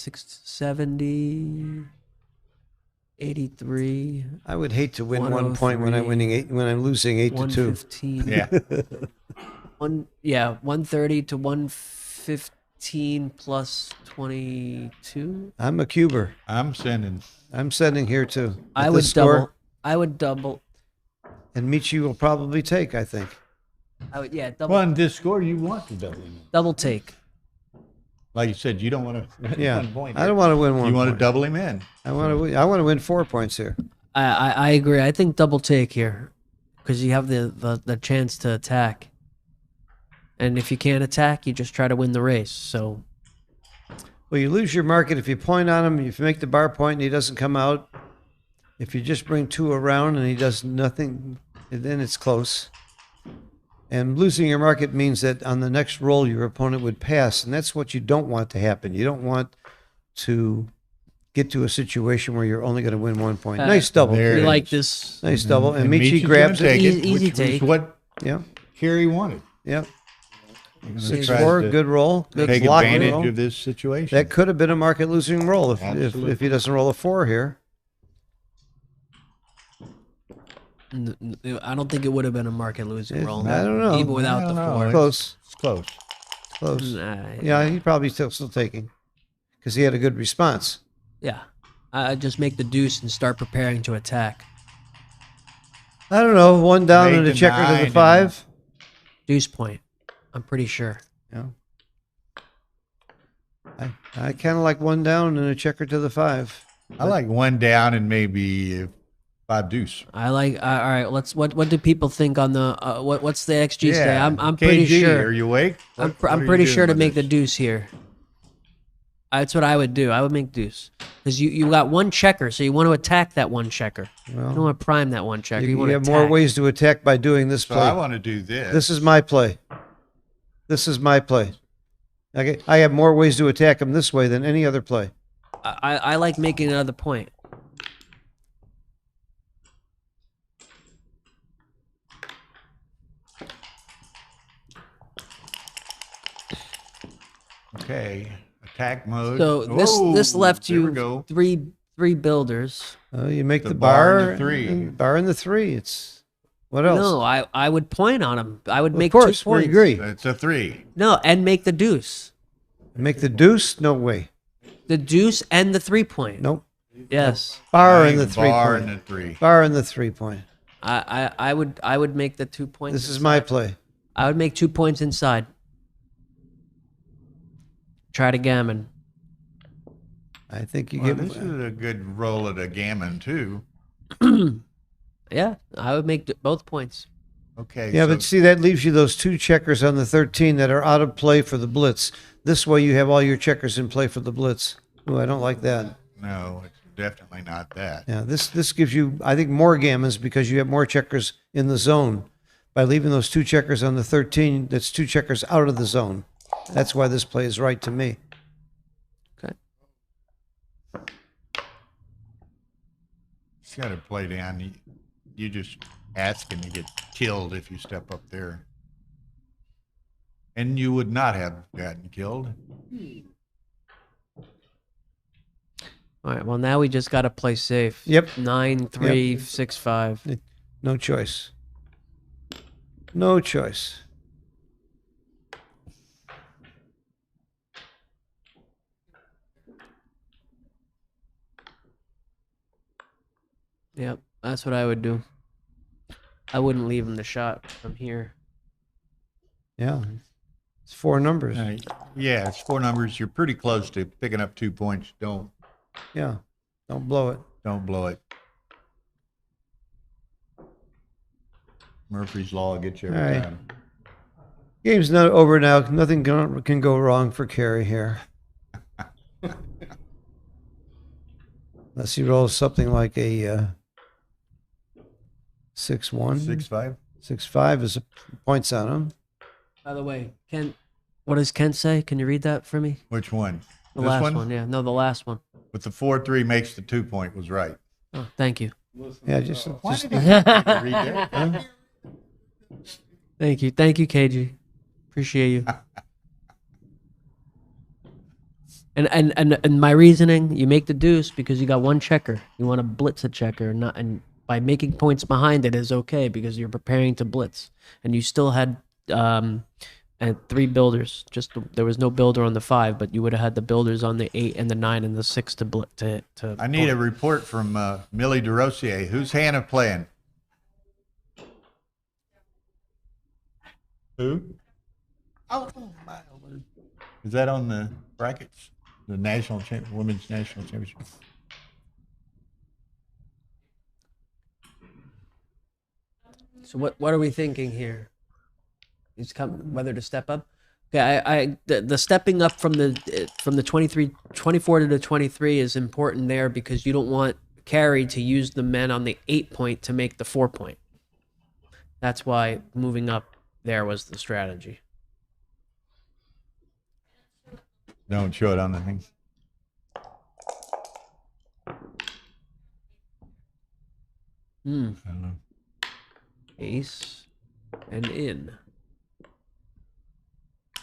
83. I would hate to win 1 point when I'm when I'm losing 8-2. 115. Yeah. 130 to 115 plus 22. I'm a cuber. I'm sending here too. I At would this score, double. I would double. And Michi will probably take, I think. Double. Well, in this score, you want to double him. Double take. Like you said, you don't want to win Yeah. 1 point. I don't want to win 1 You want to point. double him in. I want to win 4 points here. I agree. I think double take here, because you have the chance to attack. And if you can't attack, you just try to win the race. So, Well, you lose your market if you point on him, if you make the bar point and he doesn't come out. If you just bring 2 around and he does nothing, then it's close. And losing your market means that on the next roll, your opponent would pass, and that's what you don't want to happen. You don't want to get to a situation where you're only going to win 1 point. Nice double. there We it like is. this. Nice double. And Michi's Michi gonna grabs take it. Easy which take. was what Yeah. Kerry wanted. Yep. You're gonna 6-4. try to Good roll. Good take block advantage roll. of this situation. That could have been a market losing roll if Absolutely. he doesn't roll a 4 here. I don't think it would have been a market losing roll. I don't know. Even without I the don't know. four. Close. It's close. Close. Nah, Yeah, he probably still taking because he had a good response. Yeah. I just make the deuce and start preparing to attack. I don't know. 1 down Eight and a to checker to nine the and- 5. Deuce point. I'm pretty sure. Yeah. I kind of like 1 down and a checker to the 5. I like 1 down and maybe 5 deuce. I like. All right. What do people think on the? What's the XG say? I'm pretty KG, sure. Are you awake? I'm What are you pretty doing sure to with make the this? deuce here. That's what I would do. I would make deuce because you got 1 checker, so you want to attack that 1 checker. You don't want to prime that 1 checker. You, You want to have more attack. ways to attack by doing this So play. I want to do this. This is my play. This is my play. Okay, I have more ways to attack him this way than any other play. I like making another point. Okay. Attack mode. So this Oh, left there we you go. three builders. You make The the bar and bar the 3. and bar and the 3. It's what else? No, I would point on him. I would Of make course, 2 we points. agree. It's a 3. No, and make the deuce. Make the deuce? No way. The deuce and the 3 point. Nope. Yes. Bar and the 3 Bar point. and the 3. Bar and the 3 point. I would make the 2 points. This is my play. I would make 2 points inside. Try to gammon. I think you Well, give this is a good roll at a gammon too. Yeah, I would make both points. Okay. Yeah, so but see, that leaves you those 2 checkers on the 13 that are out of play for the blitz. This way you have all your checkers in play for the blitz. Oh, I don't like that. no, it's definitely not that. Yeah, this gives you, I think, more gammons because you have more checkers in the zone. By leaving those 2 checkers on the 13, that's 2 checkers out of the zone. That's why this play is right to me. Okay. It's got to play down. You just ask and you get killed if you step up there. And you would not have gotten killed. All right. Well, now we just got to play safe. Yep. 9, 3, 6, 5. No choice. No choice. Yep. That's what I would do. I wouldn't leave him the shot from here. Yeah. It's 4 numbers. Yeah, it's 4 numbers. You're pretty close to picking up 2 points. Yeah. Don't blow it. Don't blow it. Murphy's Law gets you every All right. time. Game's not over now. Nothing can go wrong for Kerry here. Unless he rolls something like a 6-1. 6-5. 6-5 is a points on him. By the way, Ken, what does Ken say? Can you read that for me? Which one? The This last one? Yeah. No, the last one. With the 4-3 makes the 2 point was right. Oh, thank you. Yeah, just Why did he have to read that? Huh? Thank you, KG. Appreciate you. And my reasoning, you make the deuce because you got 1 checker. You want to blitz a checker, not and by making points behind it is okay because you're preparing to blitz, and you still had 3 builders. There was no builder on the 5, but you would have had the builders on the 8 and the 9 and the 6 to blitz. I need a report from Millie DeRosier. Who's Hannah playing? Who? Oh my word! Is that on the brackets? The women's national championship. So what are we thinking here? He's whether to step up. Okay, the stepping up from the 24 to the 23 is important there because you don't want Carey to use the men on the 8 point to make the 4 point. That's why moving up there was the strategy. Don't show it on the thing. Hmm. I don't know. Ace and in.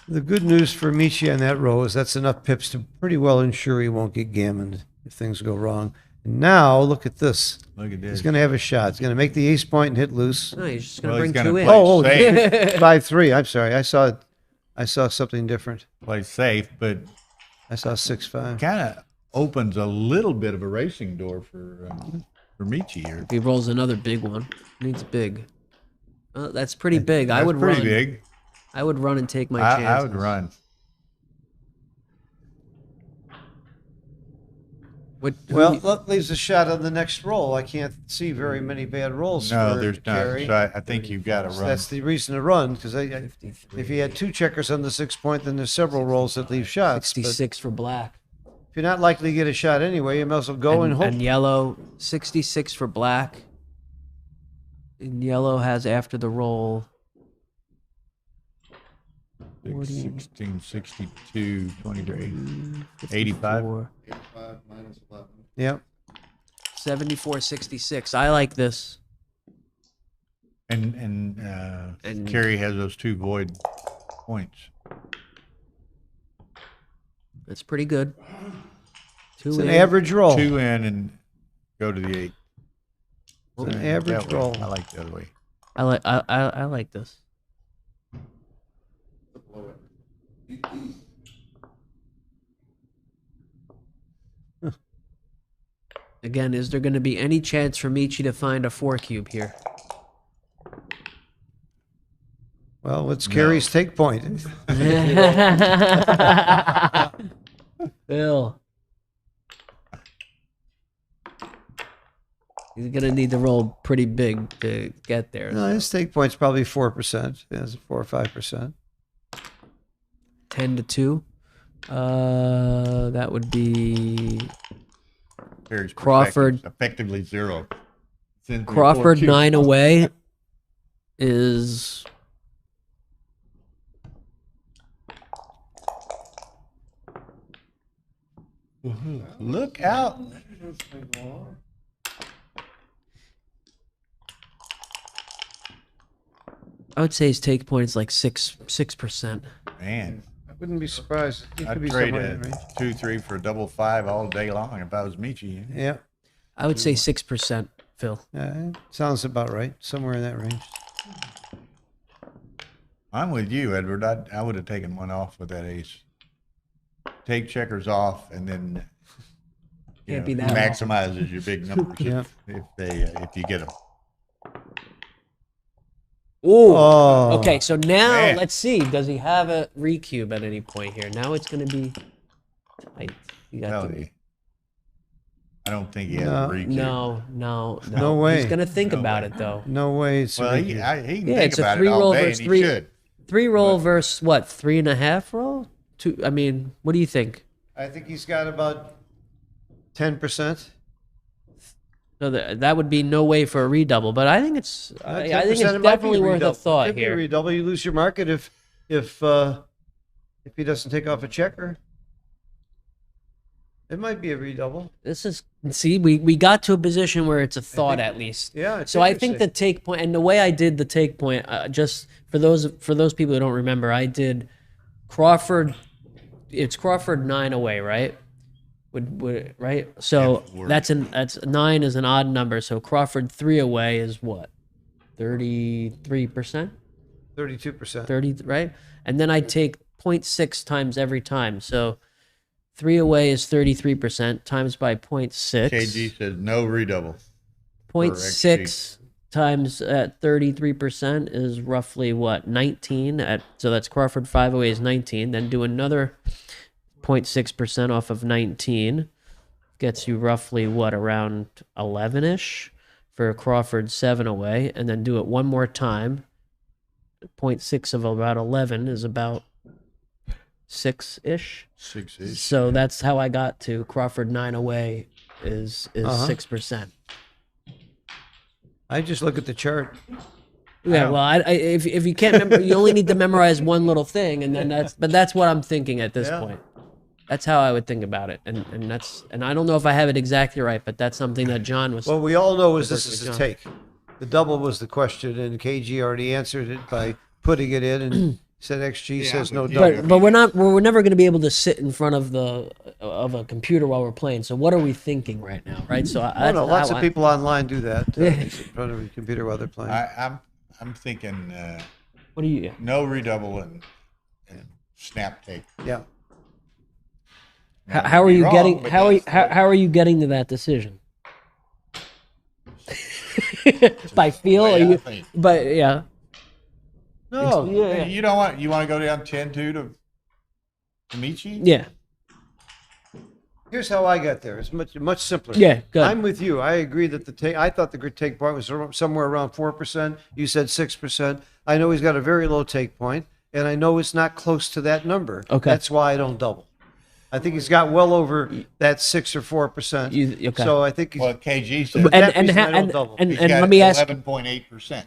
The good news for Michi on that row is that's enough pips to pretty well ensure he won't get gammoned if things go wrong. And now, look at this. Look at this. He's going to have a shot. He's going to make the ace point and hit loose. No, he's just gonna Well, he's bring gonna 2 in. play Oh, safe. 5-3. I'm sorry. I saw something different. Play safe, but I saw 6-5. kind of opens a little bit of a racing door for Michi here. If he rolls another big one, needs big. That's pretty big. That's I would pretty run. big. I would run and take my chances. I would run. Well, that leaves a shot on the next roll. I can't see very many bad rolls. No, for there's not. Kerry. So I think you've got to So run. that's the reason to run, because if he had 2 checkers on the 6 point, then there's several rolls that leave shots. But 66 for black. if you're not likely to get a shot anyway, you might as well go and hope. And yellow, 66 for black. And yellow has after the roll 16, 62, 23, 85. 85 minus 11. Yep. 74, 66. I like this. And Kerry has those 2 void points. That's pretty good. It's an average roll. 2 in and go to the 8. It's an average That way. roll. I like the other way. I like this. Again, is there going to be any chance for Michi to find a 4 cube here? Well, it's Kerry's take point. Bill. He's going to need to roll pretty big to get there. No, his take point's probably 4%. Yeah, it's 4 or 5%. 10 to 2. That would be Kerry's Crawford. effectively 0. Since we Crawford 4-2. 9 away is Look out. I would say his take point is like 6%. Man, I wouldn't be surprised. It could I'd be trade somewhere a in that range. 2-3 for a 5-5 all day long if I was Michi. Yeah. I would say 6%, Phil. Sounds about right. Somewhere in that range. I'm with you, Edward. I would have taken one off with that ace. Take checkers off, and then Can't be that maximizes your big numbers Yeah. if you get them. Ooh. Oh. Okay, so now Man. let's see. Does he have a recube at any point here? Now it's going to be tight. You got Tell to- you. I don't think he has No. a recube. No. No way. He's going to think No about way. it though. No way. It's a Well, he recube. can Yeah, think it's a about 3 it all roll day, versus and 3. he should. 3 roll versus what? 3.5 roll? 2. I mean, what do you think? I think he's got about 10%. So that would be no way for a redouble, but I think it's I think 10%, it's it might be definitely worth a redouble. thought Could be here. redouble. You lose your market if he doesn't take off a checker. It might be a redouble. This is see, we got to a position where it's a thought at least. Yeah. It's So I think the interesting. take point, and the way I did the take point, just for those people who don't remember, I did Crawford. It's Crawford 9 away, right? Would right? So Yeah, that's 9 is an odd number. So Crawford 3 away is what? 33%, 32%. 30, right? And then I take 0.6 times every time. So 3 away is 33% times by 0.6. KG says no redouble. 0.6 times at 33% is roughly what? 19. So that's Crawford 5 away is 19. Then do another 0.6% off of 19. Gets you roughly what? Around 11-ish for Crawford 7 away. And then do it one more time. 0.6 of about 11 is about 6-ish. 6-ish. So that's how I got to Crawford 9 away is 6%. I just look at the chart. Yeah, well, if you can't remember, you only need to memorize one little thing, and then that's what I'm thinking at this Yeah. point. That's how I would think about it, and I don't know if I have it exactly right, but that's something that John was. What we all know is this Working is with a John. take. The double was the question, and KG already answered it by putting it in and said XG says no but- double. But we're never going to be able to sit in front of a computer while we're playing. So what are we thinking right now, right? So Oh, no, lots of I- people online do that. Yeah. They sit in front of a computer while they're playing. I'm thinking What do you? no redouble and snap take. Yeah. Now, How are be you wrong, getting? but How are that's how are you getting to that decision? By feel? the way Are you? I think. But yeah. No. Yeah. You don't want to go down 10-2 to Michi? Yeah. Here's how I got there. It's much simpler. Yeah, good. I'm with you. I agree that the take. I thought the good take point was somewhere around 4%. You said 6%. I know he's got a very low take point, and I know it's not close to that number. Okay. That's why I don't double. I think he's got well over that 6 or 4%. Okay. So I think he's. Well, KG said For that And reason, I don't and double. and, he's and got let me ask 11.8%.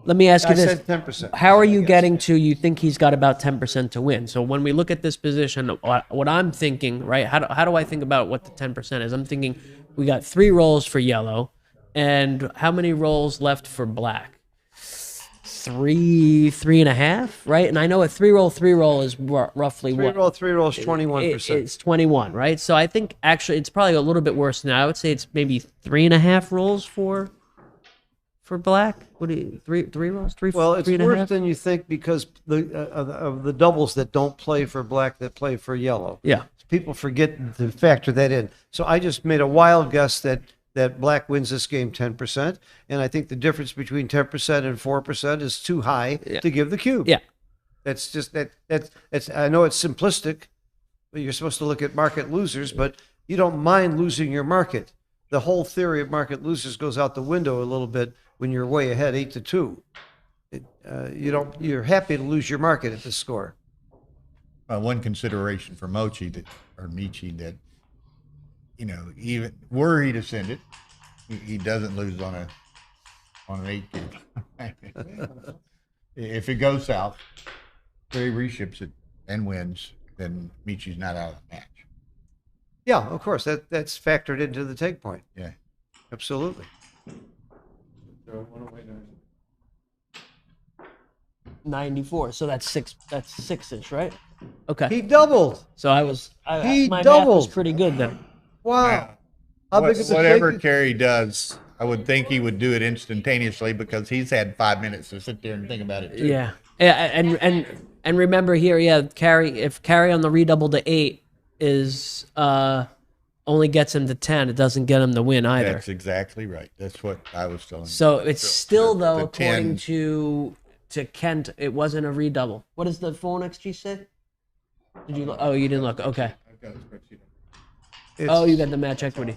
let me ask I you this. said 10%. How are you Yes. getting to you think he's got about 10% to win? So when we look at this position, what I'm thinking, right? How do I think about what the 10% is? I'm thinking we got 3 rolls for yellow, and how many rolls left for black? 3.5, right? And I know a 3-roll is roughly what? Three roll is 21%. It's 21, right? So I think actually it's probably a little bit worse now. I would say it's maybe 3.5 rolls for black. What do you three rolls? Well, it's 3.5? worse than you think because of the doubles that don't play for black that play for yellow. Yeah. People forget to factor that in. So I just made a wild guess that black wins this game 10%, and I think the difference between 10% and 4% is too high to give the cube. Yeah. That's just that's I know it's simplistic, but you're supposed to look at market losers, but you don't mind losing your market. The whole theory of market losers goes out the window a little bit when you're way ahead 8-2. You're happy to lose your market at this score. One consideration for Michi that, even were he to send it, he doesn't lose on an 8 cube. If it goes south, he reships it and wins, then Michi's not out of the match. Yeah, of course. That's factored into the take point. Yeah. Absolutely. 94. So that's 6. That's 6-ish, right? Okay. He doubled. So my math was doubled. pretty good then. Wow. How big is the Whatever take? Kerry does, I would think he would do it instantaneously because he's had 5 minutes to sit there and think about it too. Yeah. And remember here, if carry on the redouble to 8 is only gets him to 10, it doesn't get him the win either. That's exactly right. That's what I was telling you. So it's still though, the according 10 to Kent, it wasn't a redouble. What does the phone XG say? Did you? Oh, you didn't look. Okay. Oh, you got the match equity.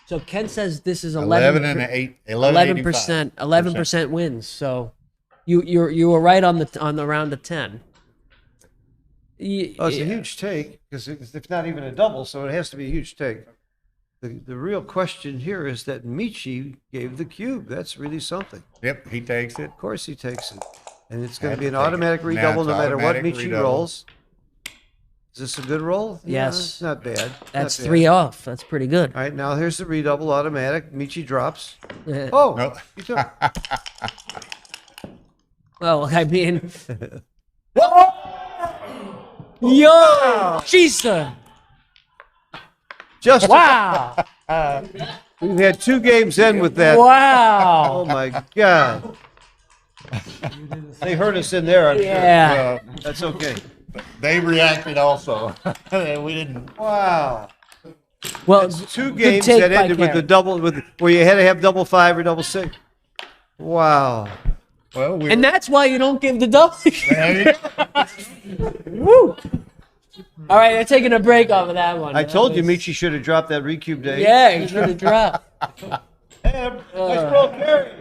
So Kent says this is 11 and 8, 11%, 11% wins. So you were right on the round of 10. It's a huge take because it's not even a double, so it has to be a huge take. The real question here is that Michi gave the cube. That's really something. Yep, he takes it. Of course he takes it. And it's going Had to be to an take it. automatic Now redouble it's no matter what automatic Michi redouble. rolls. Is this a good roll? Yeah, Yes. it's not bad. That's Not bad. 3 off. That's pretty good. All right, now here's the redouble automatic. Michi drops. Yeah. Oh, No. he took. Well, I mean, yo, Jesus! Just Wow! we've had 2 games in with that. Wow! Oh my God. They hurt us in there, I'm Yeah. sure. That's okay. They reacted also. We didn't. Wow. Well, 2 good games take that by ended with the Karen. double, where you had to have double 5 or double 6. Wow. Well, we And that's why you don't give the double. were, Woo! All right, they're taking a break off of that one. I told you That was- Michi should have dropped that recube day. Yeah, you should have dropped. Hey, nice roll, Kerry.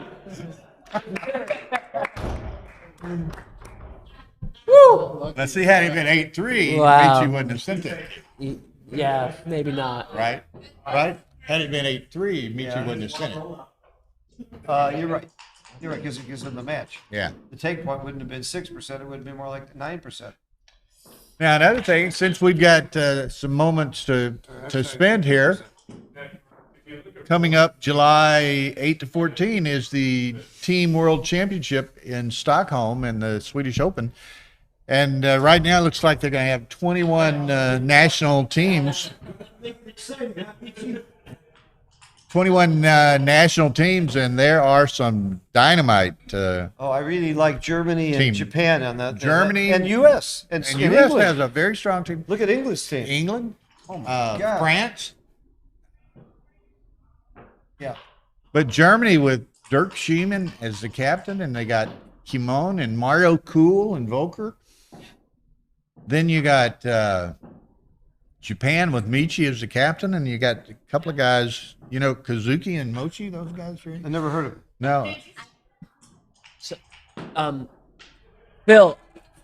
Woo! let's see, had he been 8-3, Wow. Michi wouldn't have sent it. Yeah, maybe not. Right? Right? Had it been 8-3, Michi wouldn't have sent it. You're right. You're right, because it gives them the match. Yeah. The take point wouldn't have been 6%, it would have been more like 9%. Now, another thing, since we've got some moments to spend here, coming up July 8 to 14 is the Team World Championship in Stockholm in the Swedish Open. And right now it looks like they're going to have 21 national teams. 21 national teams, and there are some dynamite. I really like Germany and team. Japan on that. Germany and U.S. and and U.S. England. has a very strong team. Look at English team. England, Oh my God. France, Yeah. but Germany with Dirk Schiemann as the captain, and they got Kimon and Mario Kuhl and Volker. Then you got Japan with Michi as the captain, and you got a couple of guys, Kazuki and Mochi, those guys. Right? I never heard of it. No. So,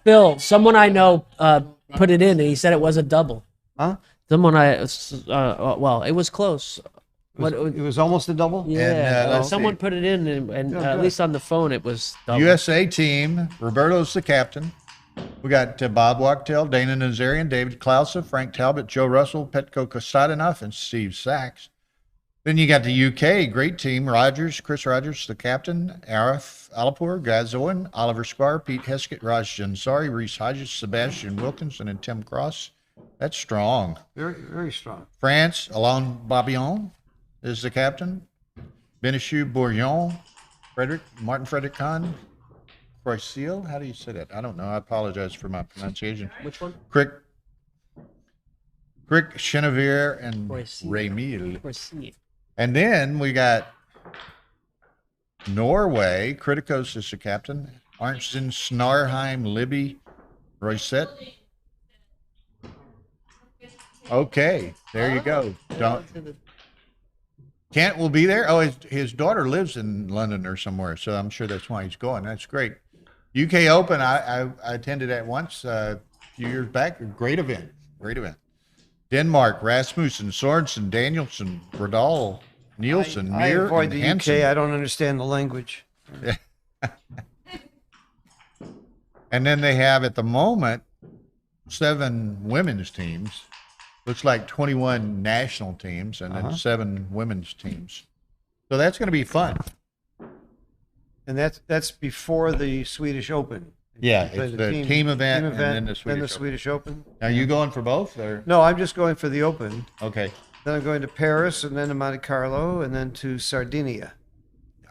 Phil, someone I know put it in, and he said it was a double. Huh? Someone well, it was close. It was almost a double? Yeah, let's someone see. put it in, and Oh, at good. least on the phone, it was double. USA team, Roberto's the captain. We got Bob Wachtel, Dana Nazarian, David Clausa, Frank Talbot, Joe Russell, Petko Kostadinov, and Steve Sachs. Then you got the UK, great team, Chris Rogers, the captain, Arif Alipur, Gaz Owen, Oliver Spar, Pete Heskett, Raj Jansari, Reese Hodges, Sebastian Wilkinson, and Tim Cross. That's strong. Very, very strong. France, Alain Babillon is the captain. Benichu Bourillon, Martin Frederick Kahn, Croisil. How do you say that? I don't know. I apologize for my pronunciation. Which one? Crick Chenevier and Croisil. Remil. And then we got Norway. Kritikos is the captain. Arntzen, Snarheim, Libby, Roysette. Okay, there you go. Kent will be there. Oh, his daughter lives in London or somewhere, so I'm sure that's why he's going. That's great. UK Open, I attended that once a few years back. Great event. Great event. Denmark, Rasmussen, Sorensen, Danielson, Bradal, Nielsen, I Mir, avoid and the Hansen. UK. I don't understand the language. And then they have at the moment 7 women's teams. Looks like 21 national teams and then 7 women's teams. So that's going to be fun. And that's before the Swedish Open. Yeah, You play it's the team event and then the Swedish Open. Are you going for both? Or? No, I'm just going for the Open. Okay. Then I'm going to Paris and then to Monte Carlo and then to Sardinia.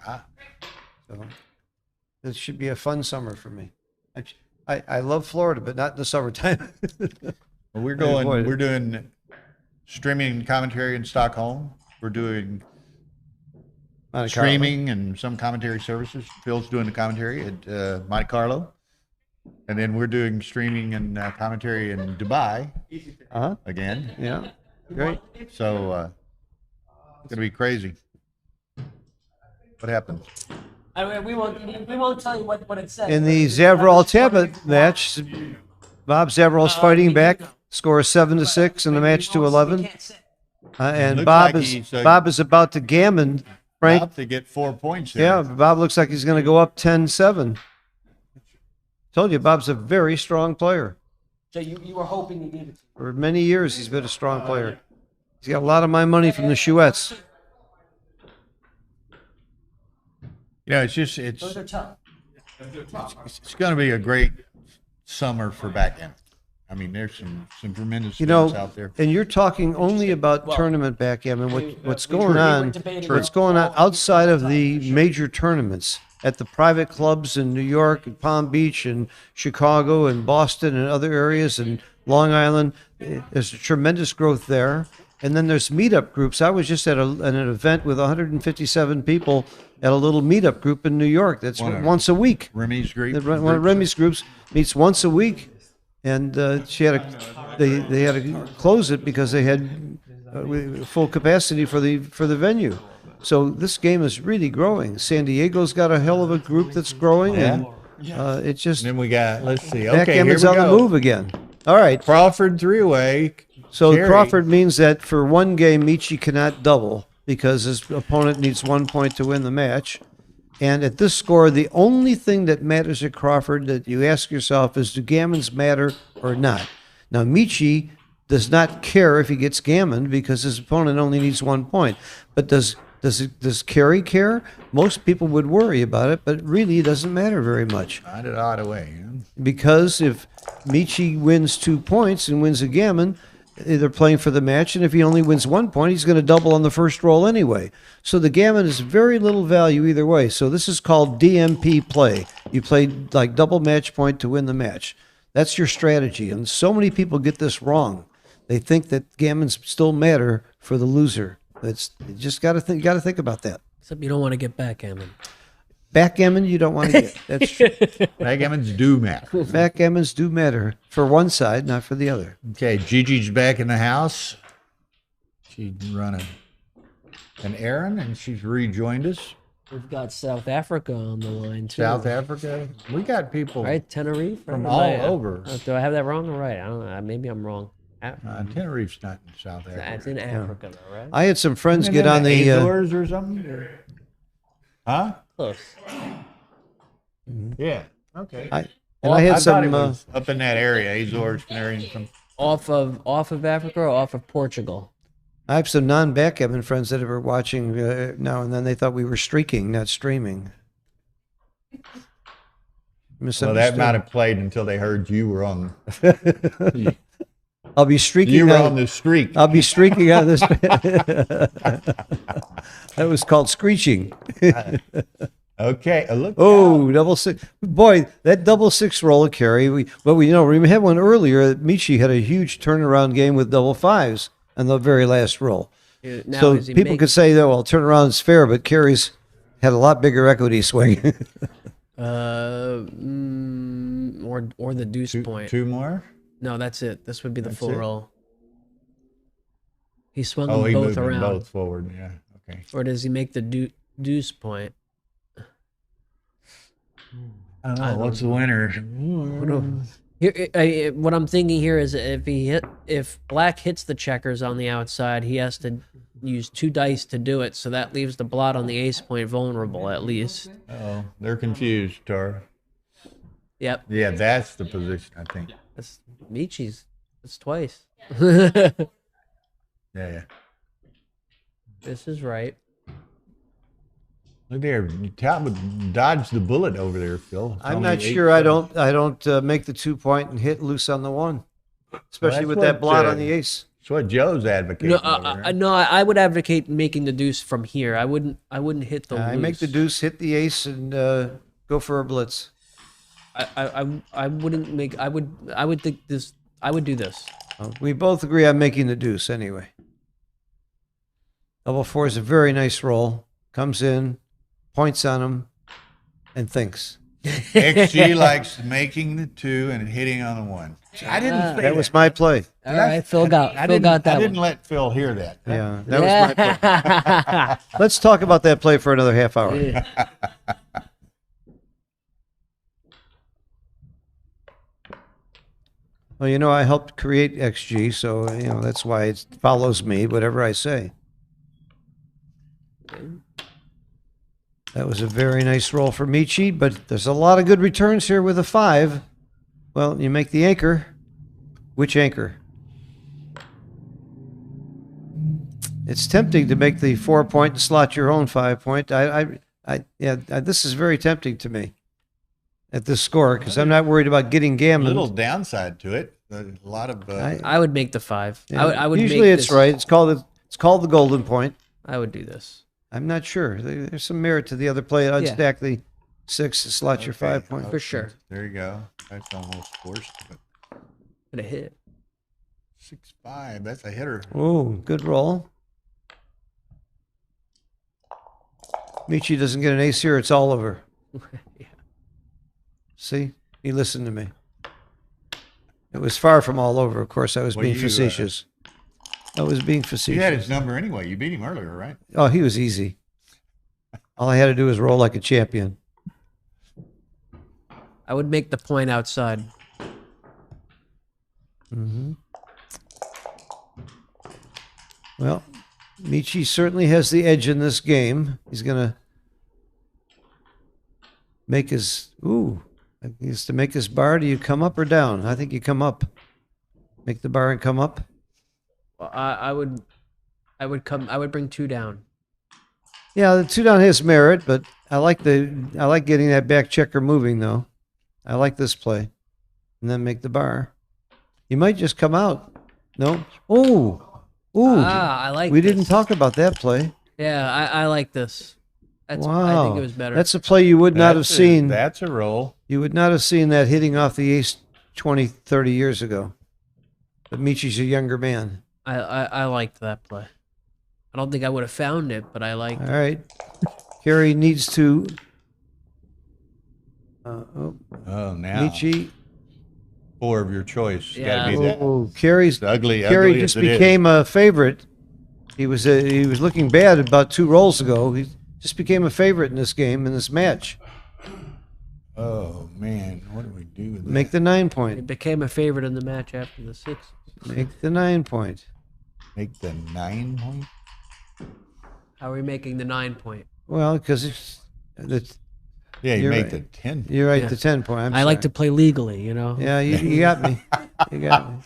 Ah. So this should be a fun summer for me. I love Florida, but not in the summertime. Well, we're doing streaming commentary in Stockholm. We're doing Monte Carlo. streaming and some commentary services. Phil's doing the commentary at Monte Carlo. And then we're doing streaming and commentary in Dubai again. Yeah, great. So it's going to be crazy. What happened? We won't tell you what it says. In the Zavrol-Tabet match, Bob Zavrol's fighting back, score 7-6 in the match to 11. And Looks Bob like is he's, Bob is about to gammon Frank. About to get 4 points here. Yeah, Bob looks like he's going to go up 10-7. Told you, Bob's a very strong player. So you were hoping you needed to. For many years, he's been a strong player. He's got a lot of my money from the Chouettes. Those are tough. It's going to be a great summer for backgammon. I mean, there's some tremendous You games know, out there. and you're talking only about tournament backgammon. What's going on? debating What's going on outside of the major tournaments at the private clubs in New York and Palm Beach and Chicago and Boston and other areas and Long Island? There's a tremendous growth there. And then there's meetup groups. I was just at an event with 157 people at a little meetup group in New York. That's once a week. Remy's group. One of Remy's groups meets once a week, and they had to close it because they had full capacity for the venue. So this game is really growing. San Diego's got a hell of a group that's growing, and it just And then we got, let's see. Okay, here we backgammon's on the go. move again. All right. Crawford three-way. So Jerry. Crawford means that for one game, Michi cannot double because his opponent needs 1 point to win the match. And at this score, the only thing that matters at Crawford that you ask yourself is, do gammons matter or not? Now, Michi does not care if he gets gammoned because his opponent only needs 1 point. But does Kerry care? Most people would worry about it, but really it doesn't matter very much. Not it out of way. Yeah. Because if Michi wins 2 points and wins a gammon, they're playing for the match, and if he only wins 1 point, he's going to double on the first roll anyway. So the gammon is very little value either way. So this is called DMP play. You play like double match point to win the match. That's your strategy, and so many people get this wrong. They think that gammons still matter for the loser. You just got to think about that. Except you don't want to get backgammon. Backgammon, you don't want to get. That's true. Backgammons do matter. Backgammons do matter for one side, not for the other. Okay, Gigi's back in the house. She's running an errand, and she's rejoined us. We've got South Africa on the line, too. South Africa. We got people Right, Tenerife. from Or all am I- over. Do I have that wrong or right? I don't know. Maybe I'm wrong. Tenerife's not in South Africa. It's in Africa, though, right? I had some friends Isn't get it on the. Azores or something? Huh? Close. Yeah. Okay. I had thought some it was up in that area, Azores, Canary, and some. Off of Africa or off of Portugal? I have some non-backgammon friends that were watching now and then. They thought we were streaking, not streaming. Well, that might have played until they heard you were on. I'll be streaking. You were on the streak. I'll be streaking on this. That was called screeching. Okay, look. Oh, double six! Boy, that double six roll of carry. We had one earlier. Michi had a huge turnaround game with double fives on the very last roll. Now, So is he people could say that, well, turnaround is fair, but carries had a lot bigger equity swing. Or the deuce point. Two more? No, that's it. This would be the That's full it? roll. He swung Oh, them he both moved them around. both forward. Yeah. Okay. Or does he make the deuce point? I don't know. What's the winner? Here, what I'm thinking here is if black hits the checkers on the outside, he has to use 2 dice to do it. So that leaves the blot on the ace point vulnerable at least. Oh, they're confused, Tara. Yep. Yeah, that's the position, I think. That's Michi's. That's twice. Yeah. This is right. Look there. Talbot dodged the bullet over there, Phil. It's I'm only not 8 sure. I don't make the 2 point and hit loose on the 1, especially that's with that what, blot on the ace. That's what Joe's advocating. No, I would advocate making the deuce from here. I wouldn't hit the. I make the deuce, hit the ace, and go for a blitz. I wouldn't make. I would think this. I would do this. We both agree on making the deuce anyway. Double four is a very nice roll. Comes in, points on him, and thinks. XG likes making the 2 and hitting on the 1. I didn't say that was my play. All right, Phil got that I didn't one. let Phil hear that. Yeah, that was my play. Let's talk about that play for another half hour. Yeah. Well, I helped create XG, so that's why it follows me, whatever I say. That was a very nice roll for Michi, but there's a lot of good returns here with a 5. Well, you make the anchor. Which anchor? It's tempting to make the 4 point and slot your own 5 point. This is very tempting to me at this score because I'm not worried about getting A gammon. little downside to it. A lot of. I would make the 5. Yeah, I would. Usually make it's this, right. It's called the golden point. I would do this. I'm not sure. There's some merit to the other play. Unstack the 6 and slot your 5 point. For sure. There you go. That's almost forced, but Could have hit. 6-5. That's a hitter. Oh, good roll. Michi doesn't get an ace here. It's all over. Yeah. See? He listened to me. It was far from all over. Of course, I was What being do you, facetious. I was being facetious. You had his number anyway. You beat him earlier, right? Oh, he was easy. All I had to do was roll like a champion. I would make the point outside. Mm-hmm. Well, Michi certainly has the edge in this game. He's going to make his... Ooh. He has to make his bar. Do you come up or down? I think you come up. Make the bar and come up. Well, I would bring 2 down. Yeah, the 2 down has merit, but I like getting that back checker moving though. I like this play, and then make the bar. You might just come out. No. Oh. Ooh. I like. We this. didn't talk about that play. Yeah, I like this. That's, Wow. I think it was better. That's a play you would not have seen. That's a roll. You would not have seen that hitting off the ace 20, 30 years ago. But Michi's a younger man. I liked that play. I don't think I would have found it, but I liked All right. Kerry needs to. Oh, now. Michi. 4 of your choice. Yeah. Gotta be that. Oh, Kerry's Ugly Kerry as just it is. became a favorite. He was looking bad about 2 rolls ago. He just became a favorite in this game, in this match. Oh man, what do we do with that? Make the 9 it. point. Became a favorite in the match after the 6. Make the 9 point. Make the 9 point. How are we making the 9 point? Well, because it's Yeah, you You're make right. the 10. you're right. Yeah. The 10 point. I like to play legally, you know. Yeah, you got me. You got me.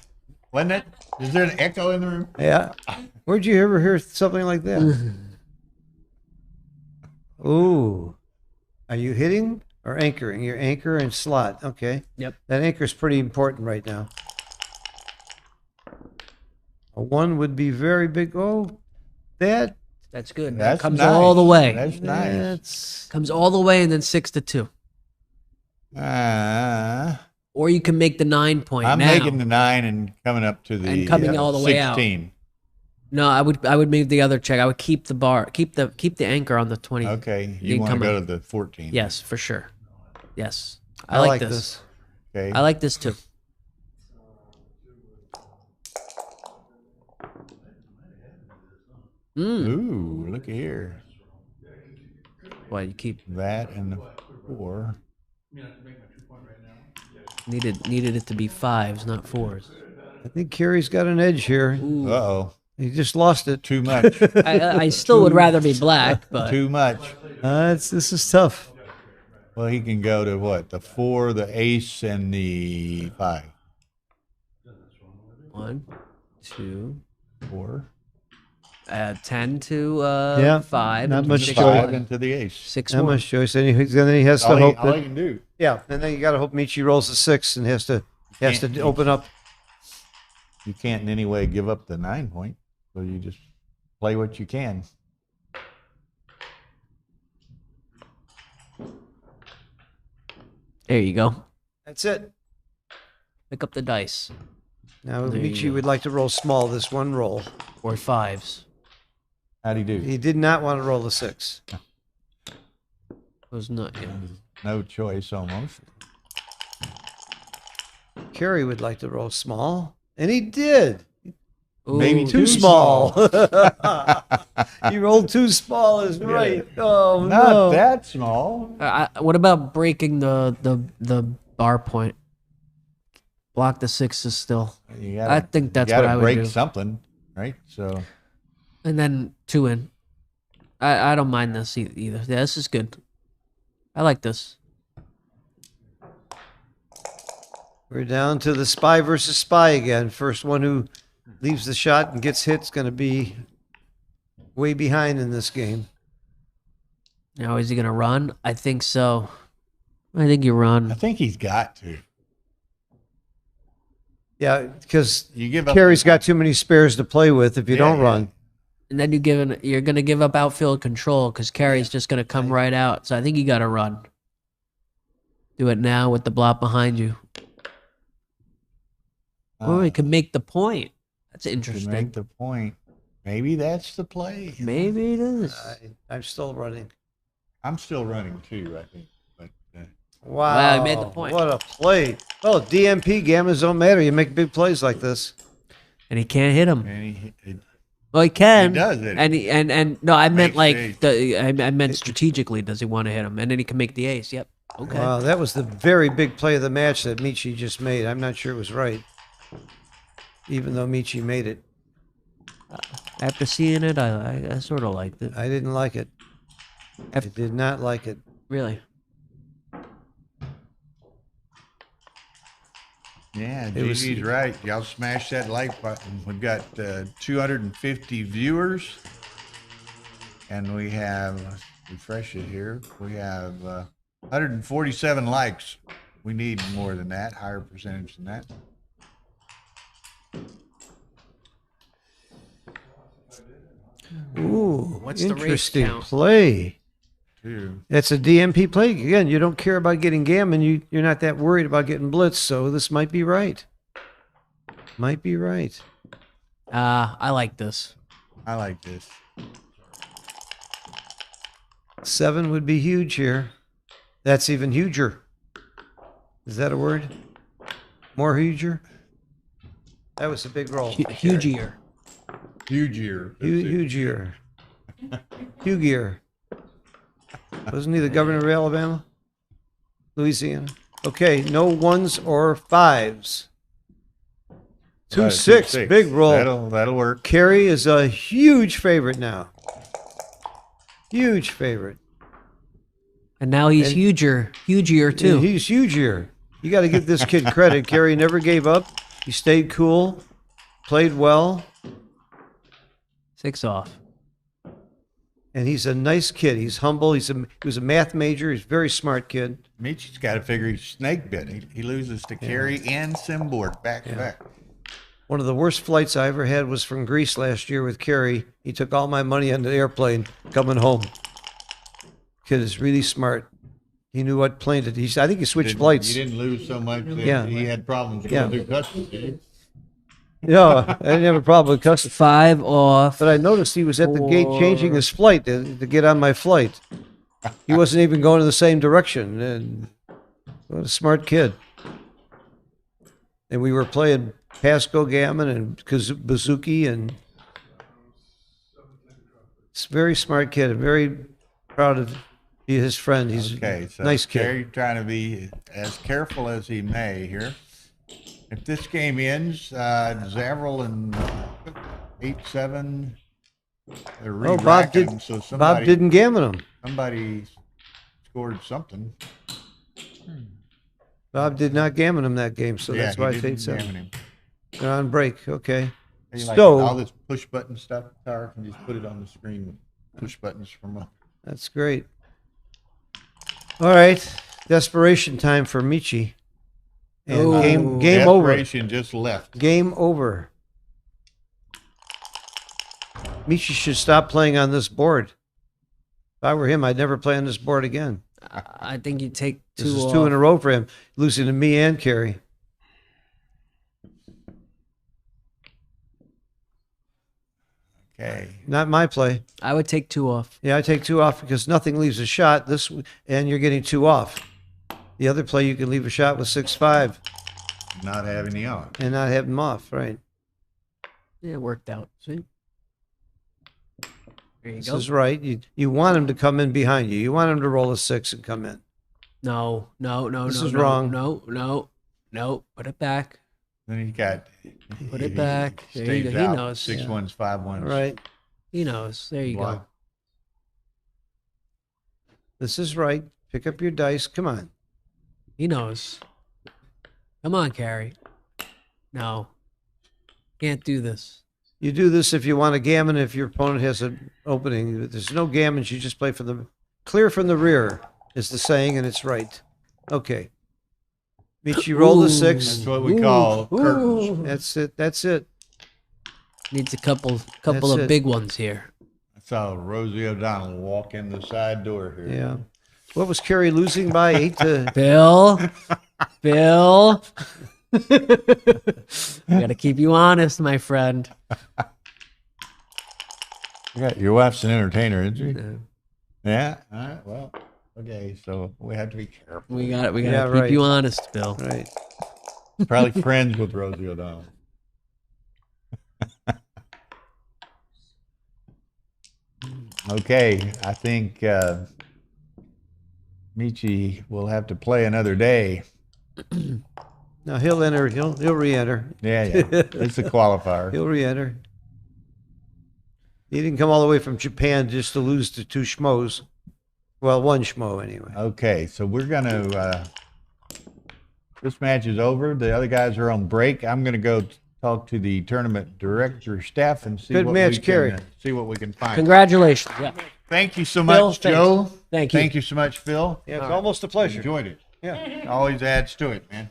Wasn't it? Is there an echo in the room? Yeah. Where'd you ever hear something like that? Ooh. Are you hitting or anchoring? You're anchor and slot. Okay. Yep. That anchor's pretty important right now. A 1 would be very big. Oh, that. That's good. That's That comes nice. all the way. That's nice. That's. Comes all the way and then 6 to 2. Or you can make the 9 point I'm now. making the 9 and coming up to the And coming all the way out. 16. No, I would make the other check. I would keep the bar, keep the anchor on the 20. Okay, You you want to come go in. to the 14. Yes, for sure. Yes. I like this. Okay. I like this too. Ooh, look here. Why you keep That and the 4. needed it to be 5s, not 4s. I think Kerry's got an edge here. Ooh. Uh-oh. He just lost it. Too much. I still would rather be black, but Too much. This is tough. Well, he can go to what? The 4, the ace, and the 5. 1, 2, 4. 10 to Yeah, 5. not and much 6 choice. 5 more. into the ace. 6 Not more. much choice. And then he has to All hope he that. can do. Yeah, and then you got to hope Michi rolls a 6 and has to Can't- open up. You can't in any way give up the 9 point, so you just play what you can. There you go. That's it. Pick up the dice. Now There you Michi go. would like to roll small this one roll. Or 5s. How'd he do? He did not want to roll a 6. Was not. Yeah. No choice almost. Kerry would like to roll small, and he did. Maybe Ooh, Too small. He rolled too small is right. Oh Not no. that small. What about breaking the bar point? Block the 6s still. You gotta, I think that's you what gotta I would break do. something, right? So And then 2 in. I don't mind this either. Yeah, this is good. I like this. We're down to the spy versus spy again. First one who leaves the shot and gets hit is going to be way behind in this game. Now, is he going to run? I think so. I think you I run. think he's got to. Yeah, because You give up. Kerry's got too many spares to play with if you Yeah, don't yeah. run. And then you're going to give up outfield control because Carey's just going to come right out. So I think you got to run. Do it now with the block behind you. Oh, he can make the point. That's to interesting. make the point. Maybe that's the play. Maybe it is. I'm still running. I'm still running too, I think. But Wow, he made the point. What a play. Oh, DMP gammas don't matter. You make big plays like this. And he can't hit him. and he Well, he can. He does it. And no, I meant Makes like the I meant strategically. Does he want to hit him? And then he can make the ace. Yep. Okay. Wow, that was the very big play of the match that Michi just made. I'm not sure it was right, even though Michi made it. After seeing it, I sort of liked it. I didn't like it. I did not like it. Really. Yeah, It was- Gigi's right. Y'all smash that like button. We've got 250 viewers, and we have, let's refresh it here, we have 147 likes. We need more than that, higher percentage than that. Ooh, What's the race interesting count? play. Two. That's a DMP play. Again, you don't care about getting gammon. You're not that worried about getting blitzed, so this might be right. Might be right. I like this. I like this. 7 would be huge here. That's even huger. Is that a word? More huger? That was a big roll. Hugier. Hugier. Hugier. Hugier. Wasn't he the governor of Alabama? Louisiana? Okay, no 1s or 5s. 2-6, big roll. That'll work. Kerry is a huge favorite now. Huge favorite. And now he's hugier too. And he's hugier. You got to give this kid credit. Kerry never gave up. He stayed cool, played well. 6 off. And he's a nice kid. He's humble. He was a math major. He's a very smart kid. Michi's got to figure he's snake bit. He loses to Kerry and Simborg back to back. One of the worst flights I ever had was from Greece last year with Kerry. He took all my money on the airplane coming home. Kid is really smart. He knew what plane to. I think he switched flights. You didn't lose so much that Yeah. he had problems going through customs, did you? No, I didn't have a problem with customs. 5 off. But I noticed he was at the gate changing his flight to get on my flight. He wasn't even going in the same direction. And what a smart kid. And we were playing Pasco Gammon and Bazooki, and it's a very smart kid. I'm very proud of be his friend. He's Okay, so a nice kid. Kerry trying to be as careful as he may here. If this game ends, Zavril and 8-7. They're Oh, Bob re-racking, Bob didn't gammon him. Somebody scored something. Bob did not gammon him that game, so that's why I he think didn't 7. gammon him. They're on break. Okay. Hey, like So all this push button stuff, Tara can just put it on the screen. Push buttons from up. that's great. All right, desperation time for Michi. And game over. Desperation just left. Game over. Michi should stop playing on this board. If I were him, I'd never play on this board again. I think you take 2 This is off. 2 in a row for him, losing to me and Kerry. Okay. Not my play. I would take 2 off. Yeah, I take 2 off because nothing leaves a shot. And you're getting 2 off. The other play, you can leave a shot with 6-5 Not having the on. and not have them off, right? Yeah, it worked out. See? There you This go. is right. You want him to come in behind you. You want him to roll a 6 and come in. No. This no, is no, wrong. No. Put it back. Then he got. Put it back. There you stays go. He out. knows. 6-1s, 5-1s. Right. He knows. There you Block. go. This is right. Pick up your dice. Come on. He knows. Come on, Carrie. No. Can't do this. You do this if you want a gammon, if your opponent has an opening. If there's no gammons, you just play from the clear from the rear, is the saying, and it's right. Okay. Michi, roll the 6. That's what we call curtains. That's it. That's it. Needs a couple That's of it. big ones here. I saw Rosie O'Donnell walk in the side door here. Yeah. What was Kerry losing by? 8 to. Bill. Bill. I gotta keep you honest, my friend. Your wife's an entertainer, isn't she? No. Yeah. All right. Well. Okay. So we have to be careful. We gotta Yeah, keep right. you honest, Bill. Right. Probably friends with Rosie O'Donnell. Okay, I think Michi will have to play another day. Now he'll enter. He'll re-enter. Yeah. It's a qualifier. He'll re-enter. He didn't come all the way from Japan just to lose to 2 schmoes. Well, 1 schmo anyway. Okay, so we're going to This match is over. The other guys are on break. I'm going to go talk to the tournament director staff and see Good what match, we Kerry. can see what we can find. Congratulations. Yeah. Thank you so Phil, much, thanks. Joe. Thank you. Thank you so much, Phil. Yeah, it's almost a pleasure. Enjoyed it. Yeah, Always adds to it, man.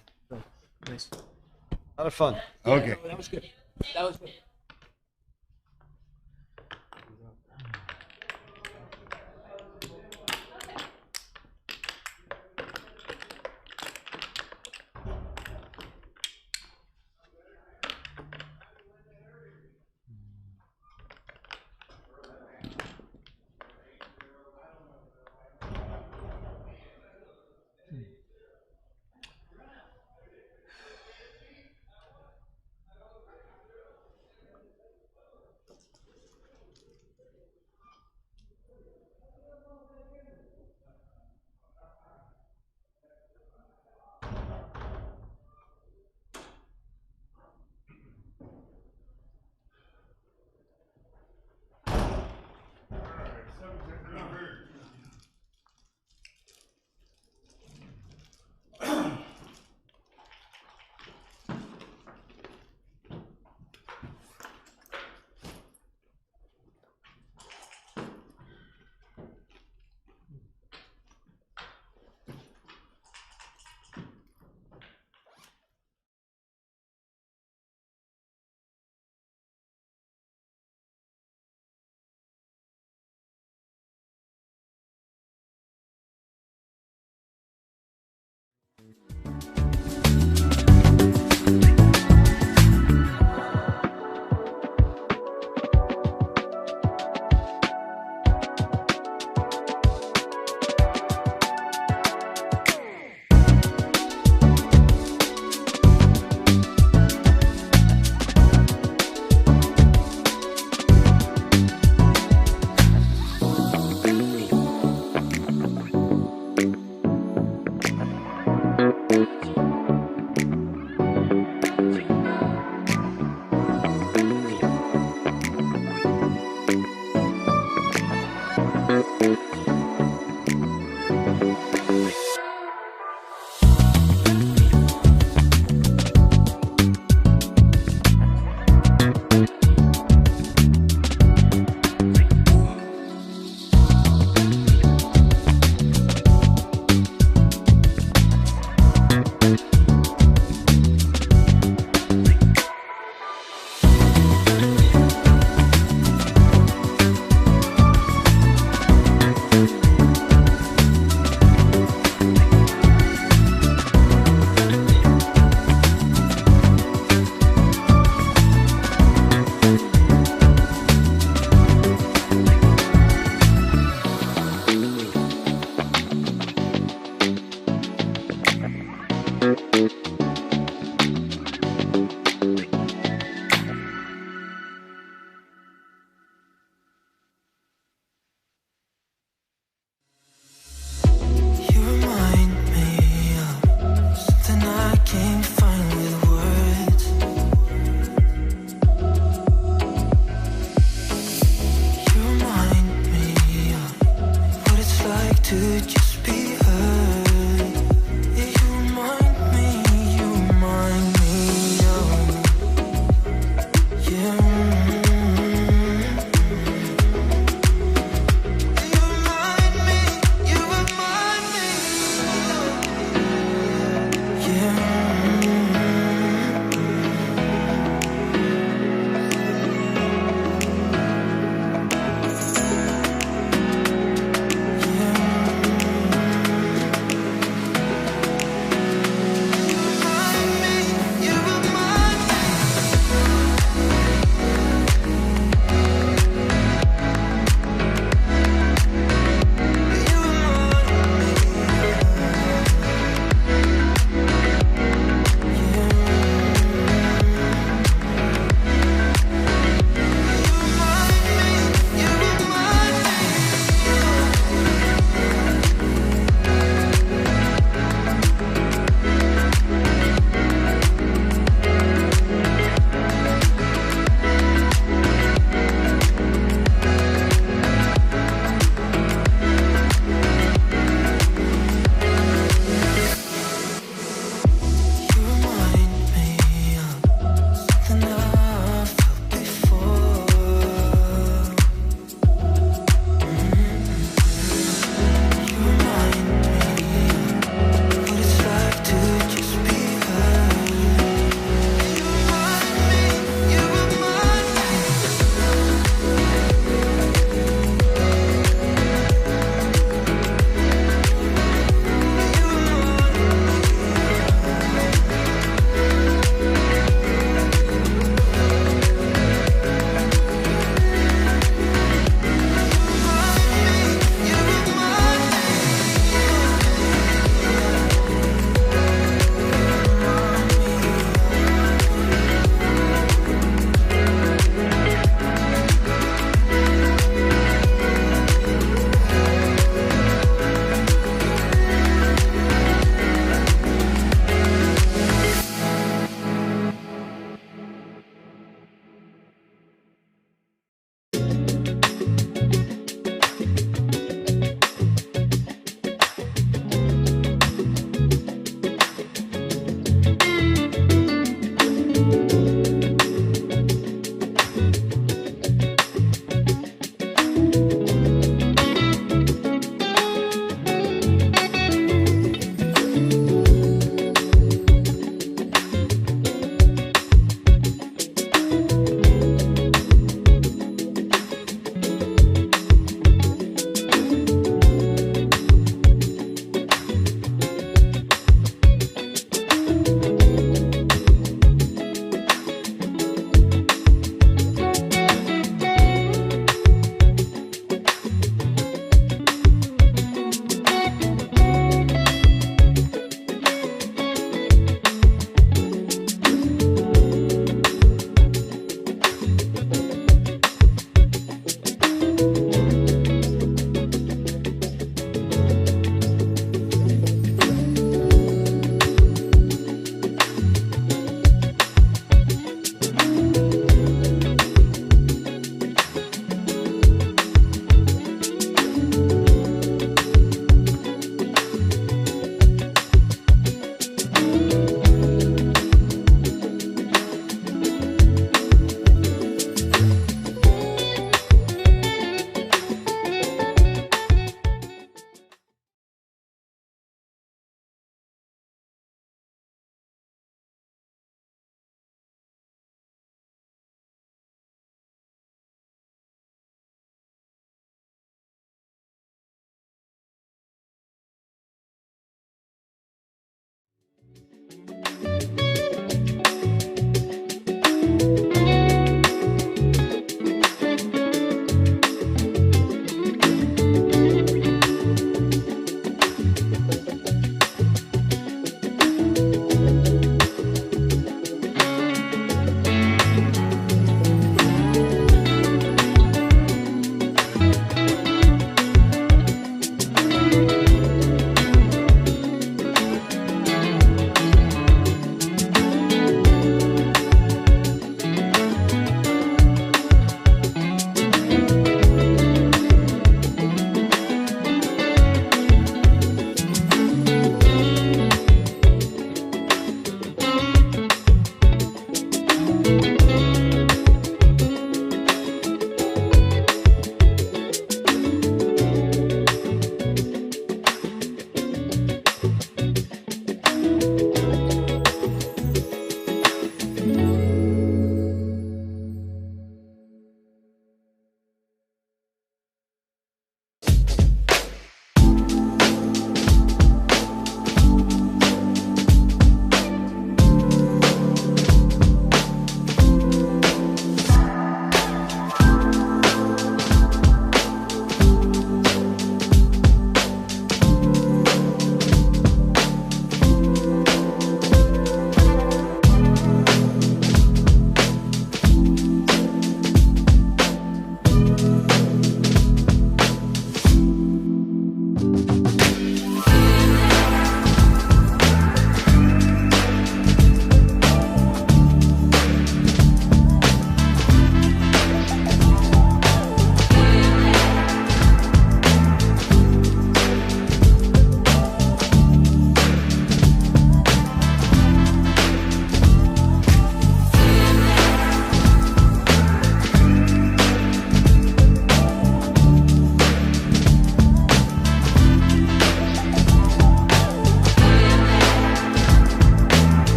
Nice. a lot of fun. Okay. That was good. That was good.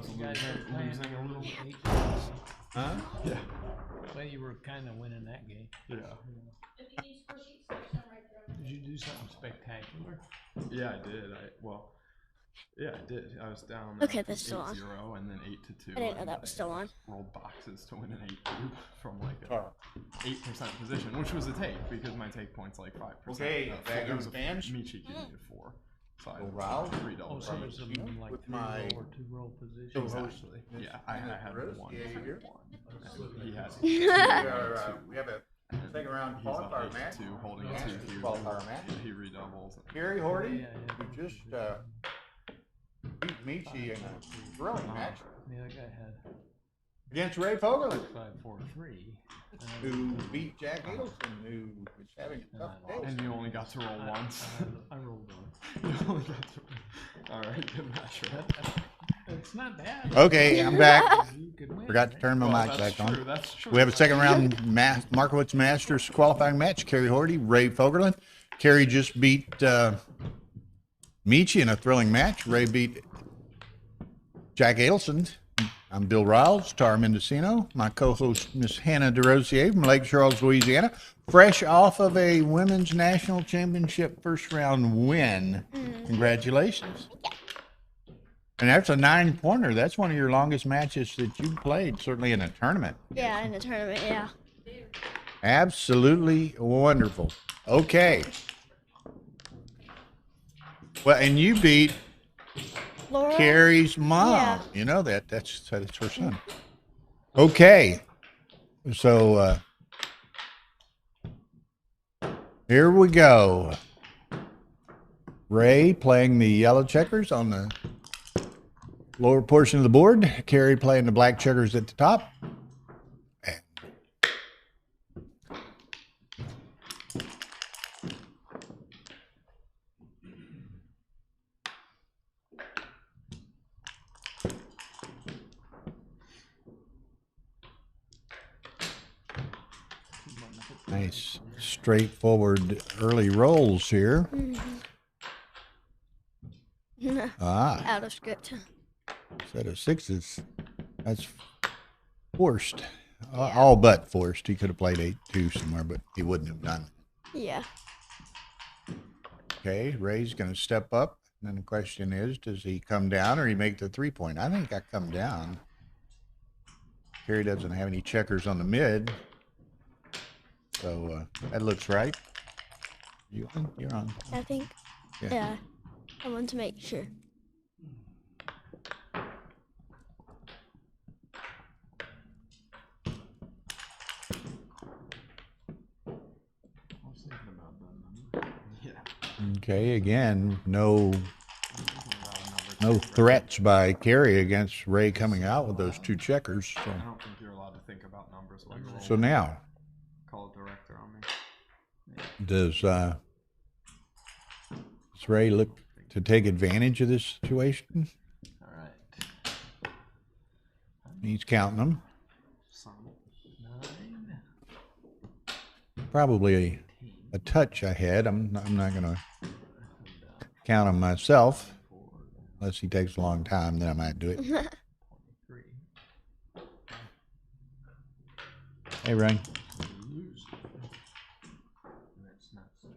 was You guys were losing a little. Huh? Yeah. Well, you were kind of winning that game. Yeah. If you need squishies, there's some right there. Did you do something spectacular? Yeah, I did. Yeah, I did. I was down. Okay, that's still on. 8-0 and then 8-2. I didn't know and that was still on. Rolled boxes to win an 8 from like a 8% position, which was a take because my take point's like 5%. Okay, background fans. Michi gave me a 4. So I Wow. had $3. Oh, so there's a like With 3 my roll or 2 roll position. Exactly. Yeah, I had Rose, 1. yeah, you're here. He had We have a second round he's on qualifier match. 8-2, holding Yeah. 2 Qualifier match. He redoubles. Gary Horty, Yeah, yeah. who just beat Michi in a thrilling match The other guy had against Ray Fogerlin, 5-4-3. who beat Jack Adelson, who is having a tough day. And you only got to roll once. I rolled one. You only got to. Alright, good match. It's not bad. Okay, I'm back. You could win, Forgot to right? turn my Well, mic that's back on. true, that's true. We have a second round Markowitz Masters qualifying match. Kerry Horty, Ray Fogerlin. Kerry just beat Michi in a thrilling match. Ray beat Jack Adelson. I'm Bill Riles, Tara Mendocino. My co-host, Miss Hannah DeRosier from Lake Charles, Louisiana. Fresh off of a women's national championship first round win. Congratulations. And that's a 9-pointer. That's one of your longest matches that you played, certainly in a tournament. Yeah, in the tournament, yeah. Absolutely wonderful. Okay. Well, and you beat Laura? Carrie's mom. Yeah. You know that. That's her son. Okay. So here we go. Ray playing the yellow checkers on the lower portion of the board. Carrie playing the black checkers at the top. Nice, straightforward early rolls here. Ah, Out of script. set of sixes. That's forced. All but forced. He could have played 8-2 somewhere, but he wouldn't have done it. Yeah. Okay, Ray's going to step up. And then the question is, does he come down or he make the 3-point? I think I come down. Carrie doesn't have any checkers on the mid. So that looks right. You on? You're on. I think. Yeah. Yeah. I want to make sure. Okay, again, no threats by Carrie against Ray coming out with those 2 checkers. So, I don't think you're allowed to think about numbers like roll. so now, Call a director on me. does Ray look to take advantage of this situation? All right. He's counting them. Son. 9. Probably a touch ahead. I'm not going to count them myself unless he takes a long time. Then I might do it. 3. Hey, Ryan. Lose.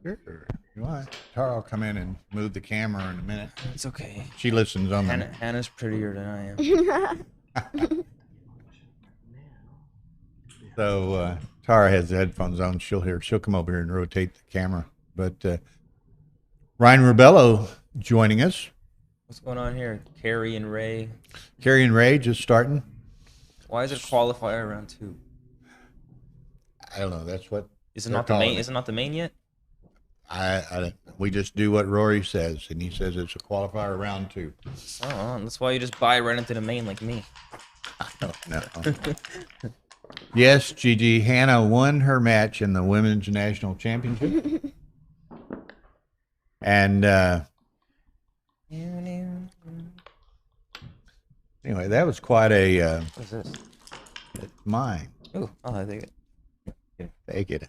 Sure. You want? Tara will come in and move the camera in a minute. It's okay. She listens on the. Hannah's prettier than I am. So Tara has the headphones on. She'll come over here and rotate the camera. But Ryan Rebelo joining us. What's going on here? Carrie and Ray. Carrie and Ray just starting. Why is it qualifier round 2? I don't know. That's what. Is it they're not the main? calling it. Is it not the main yet? We just do what Rory says, and he says it's a qualifier round 2. Oh, that's why you just buy right into the main like me. I don't know. Yes, Gigi. Hannah won her match in the Women's National Championship. And anyway, that was quite a. What is this? It's mine. Oh, I take it. Yeah, take it.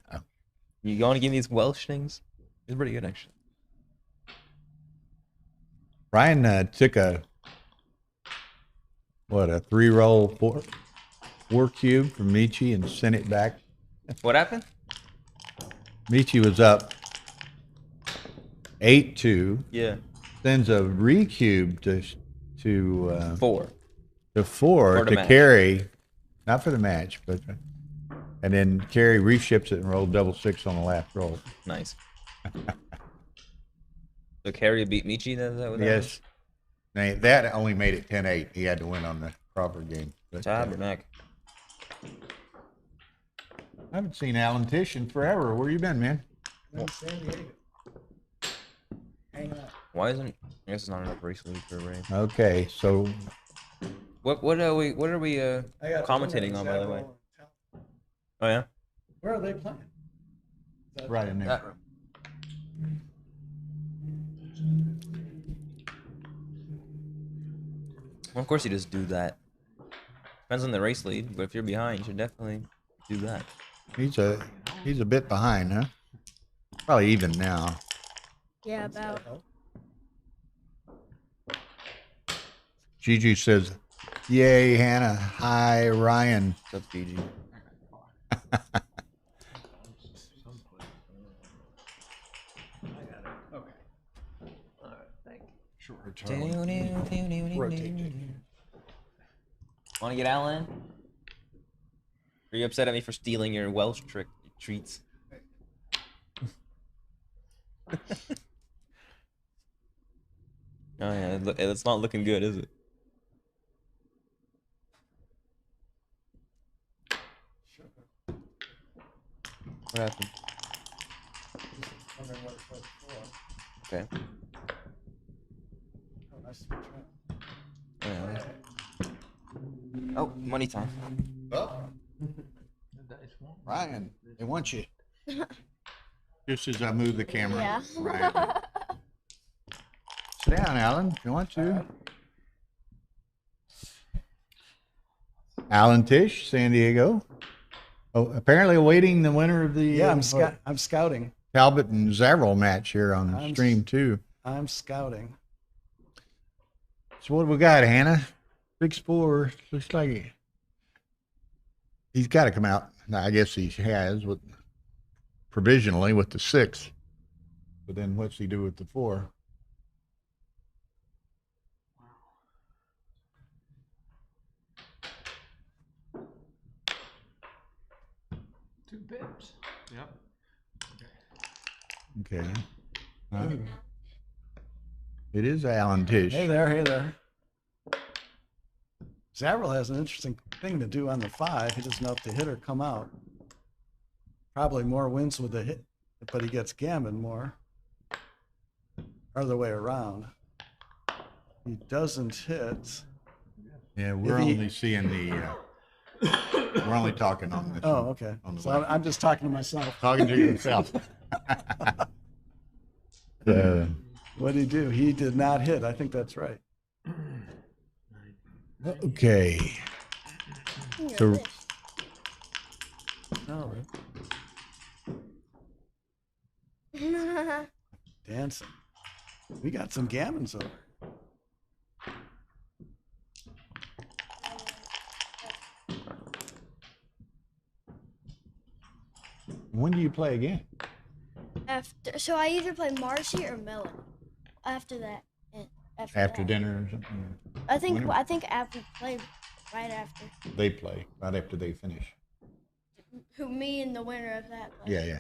You want to give me these Welsh things? It's pretty good, actually. Ryan took a what, a 3-roll four cube from Michi and sent it back. What happened? Michi was up 8-2. Yeah. Sends a recube to 4. to 4 For the to match. carry, not for the match, but and then carry reships it and rolled double 6 on the last roll. Nice. So Carey beat Michi. Is that what that Yes. Now, that only made it 10-8. He had to win on the Crawford game. was? But, Tabernacle. I haven't seen Alan Tish in forever. Where you been, man? In San Diego. Hang on. Why isn't? I guess it's not enough race league for Ray. Okay, so What are we I got commentating on, by the way? Oh yeah. Where are they playing? right in there. That room. Well, of course you just do that. Depends on the race lead, but if you're behind, you should definitely do that. He's a bit behind, huh? Probably even now. Yeah, about. Gigi says, "Yay, Hannah! Hi, Ryan." What's up, Gigi? Want to get Alan? Are you upset at me for stealing your Welsh treats? Oh yeah, it's not looking good, is it? What happened? Okay. Yeah. Oh, money time. Oh. Ryan, they want you. Just as I move the camera. Yeah. Ryan. Sit down, Alan, if you want to. Alan Tish, San Diego. Oh, apparently awaiting the winner of the Yeah, I'm scouting. Talbot and Zavril match here on I'm stream too. I'm scouting. So what do we got, Hannah? 6-4. Looks like he's got to come out. Now, I guess he has with provisionally with the 6. But then what's he do with the 4? Two bips. Yep. Okay. It is Alan Tish. Hey there, hey there. Zavril has an interesting thing to do on the 5. He doesn't know if the hit or come out. Probably more wins with the hit, but he gets gammon more. Other way around. He doesn't hit. Yeah, we're If he- only seeing the. We're only talking on this. Oh, okay. On the So left. I'm just talking to myself. Talking to yourself. What did he do? He did not hit. I think that's right. Okay. So No, dancing. We got some gammons over. when do you play again? So I either play Marcy or Melon. After that. After that. dinner or something? I think Whenever. I think after play right after. They play right after they finish. Who me and the winner of that play. Yeah, yeah.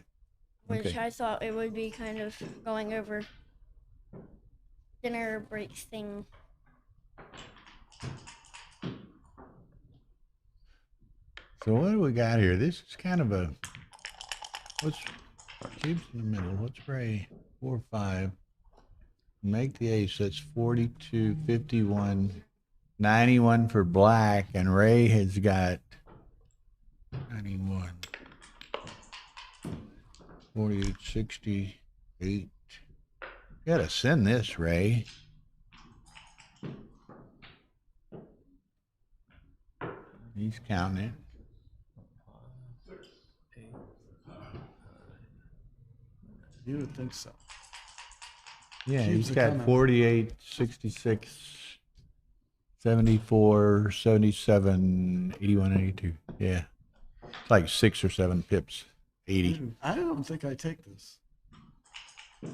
Which Okay. I thought it would be kind of going over dinner break thing. So what do we got here? This is kind of a what's cubes in the middle. What's Ray? 4, 5. Make the ace. That's 42, 51, 91 for black, and Ray has got 91, 48, 68. You gotta send this, Ray. He's counting it. You would think so. Yeah, Cubes he's are got coming. 48, 66, 74, 77, 81, 82. Yeah. It's like 6 or 7 pips. 80. I don't think I take this. I'm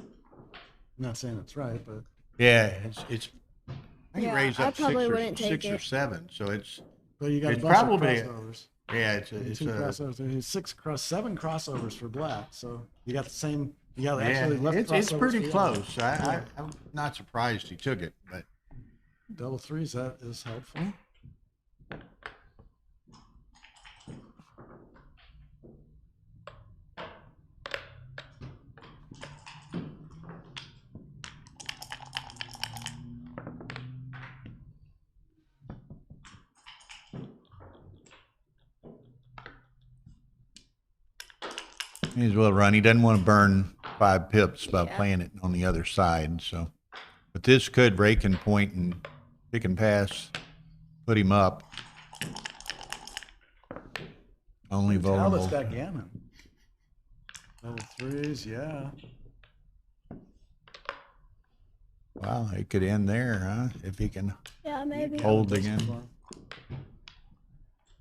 not saying it's right, but Yeah, it's I think Yeah, it raised I up probably 6 or wouldn't take 6 or it. 7. So it's you got a it's bunch probably of crossovers. yeah, it's Two a crossovers. There's 7 crossovers for black. So you got the same. You got yeah, actually left it's crossovers pretty for yellow. close. I'm not surprised he took it, but Double threes, that is helpful. may as well run. He doesn't want to burn 5 pips by Yeah. playing it on the other side. So, but this could rake and point and pick and pass, put him up. Only Talbot's vulnerable. got gammon. Double threes, yeah. Wow, it could end there, huh? If he can Yeah, maybe. hold again.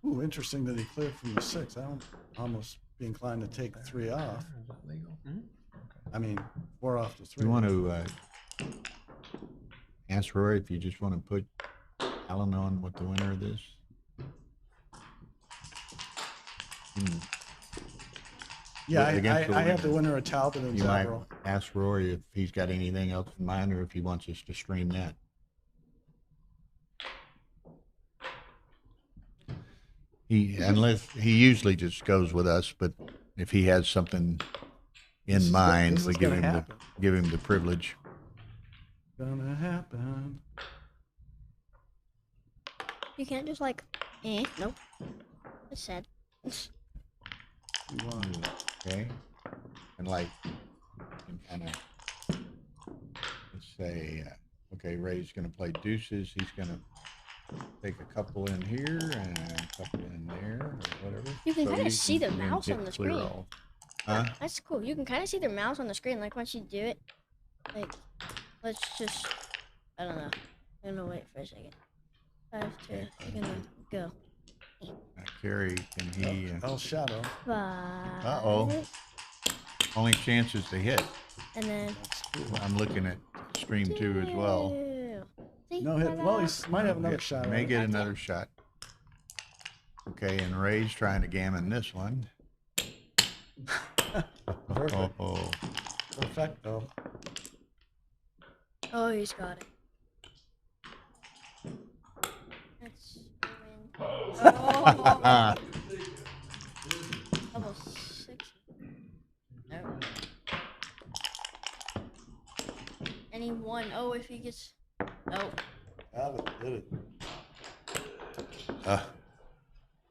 Ooh, interesting that he cleared from the 6. I don't almost be inclined to take 3 off. I mean, 4 off to 3. You want to ask Roy if you just want to put Alan on with the winner of this? Yeah, Against the I have winner. the winner of Talbot and You might Zabro. ask Roy if he's got anything else in mind or if he wants us to stream that. Unless he usually just goes with us, but if he has something This in is mind, we give gonna him happen. the privilege. Gonna happen. You can't just like, nope. It's sad. You want Okay, and like, kind of, let's say, okay, Ray's going to play deuces. He's going to take a couple in here and a couple in there, or whatever. You can So kinda see the can mouse get on the clear screen. all. Huh? That's cool. You can kind of see their mouse on the screen. Like once you do it, like, let's just, I don't know. I'm gonna wait for a second. 5, 2, I'm gonna go. Carrie, can he? El Shadow. 5. Uh-oh. Only chances to hit. And then I'm looking at stream 2 as well. 2. See? No hit. Well, he might have another Get- shot. May at it. get another shot. Okay, and Ray's trying to gammon this one. Perfect. Oh, Perfecto. Oh, he's got it. That's oh. level 6. No. And he won. Oh, if he gets. Oh. Talbot did it.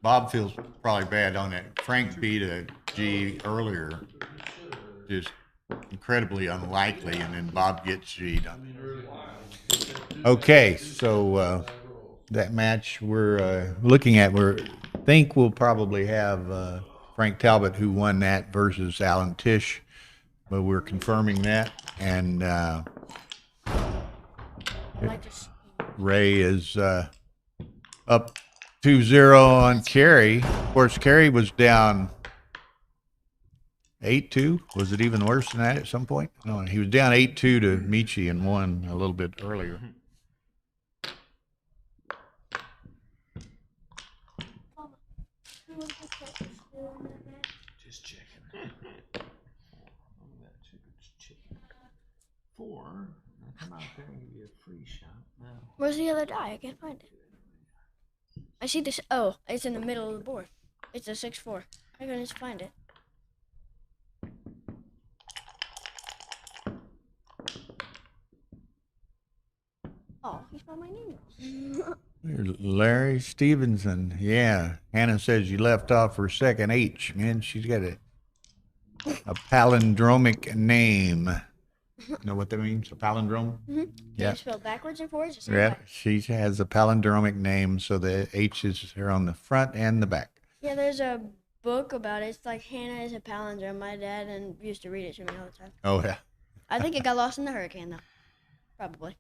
Bob feels probably bad on that. Frank beat a G earlier. Just incredibly unlikely, and then Bob gets G'd. Okay, so that match we're looking at, think we'll probably have Frank Talbot, who won that, versus Alan Tisch, but we're confirming that. And Ray is up 2-0 on Kerry. Of course, Kerry was down 8-2. Was it even worse than that at some point? No, he was down 8-2 to Michi and won a little bit earlier. Just checking. Four. Now come out there and give you a free shot. Now. Where's the other die? I can't find it. I see this. Oh, it's in the middle of the board. It's a 6-4. I couldn't just find it. Oh, he spelled my name wrong. Larry Stevenson. Yeah. Hannah says you left off her second H. Man, she's got a palindromic name. You know what that means? A palindrome? Mm-hmm. Can Yeah. you spell backwards and forwards? Or same Yeah. way? She has a palindromic name, so the H's are on the front and the back. Yeah, there's a book about it. It's like Hannah is a palindrome. My dad used to read it to me all the time. Oh, yeah. I think it got lost in the hurricane, though. Probably.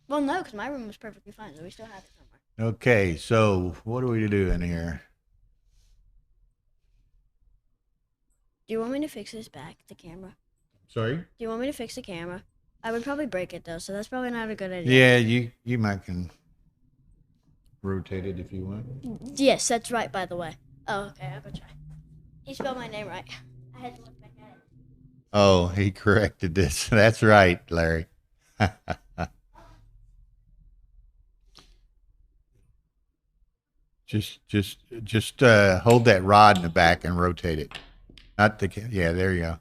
Well, no, because my room was perfectly fine, so we still have it somewhere. Okay, so what are we doing here? Do you want me to fix this back, the camera? Sorry? Do you want me to fix the camera? I would probably break it though, so that's probably not a good idea. Yeah, you might can rotate it if you want. Yes, that's right, by the way. Oh, okay, I'll go try. He spelled my name right. I had to look back at it. Oh, he corrected this. That's right, Larry. Just hold that rod in the back and rotate it. Not the yeah, there you go.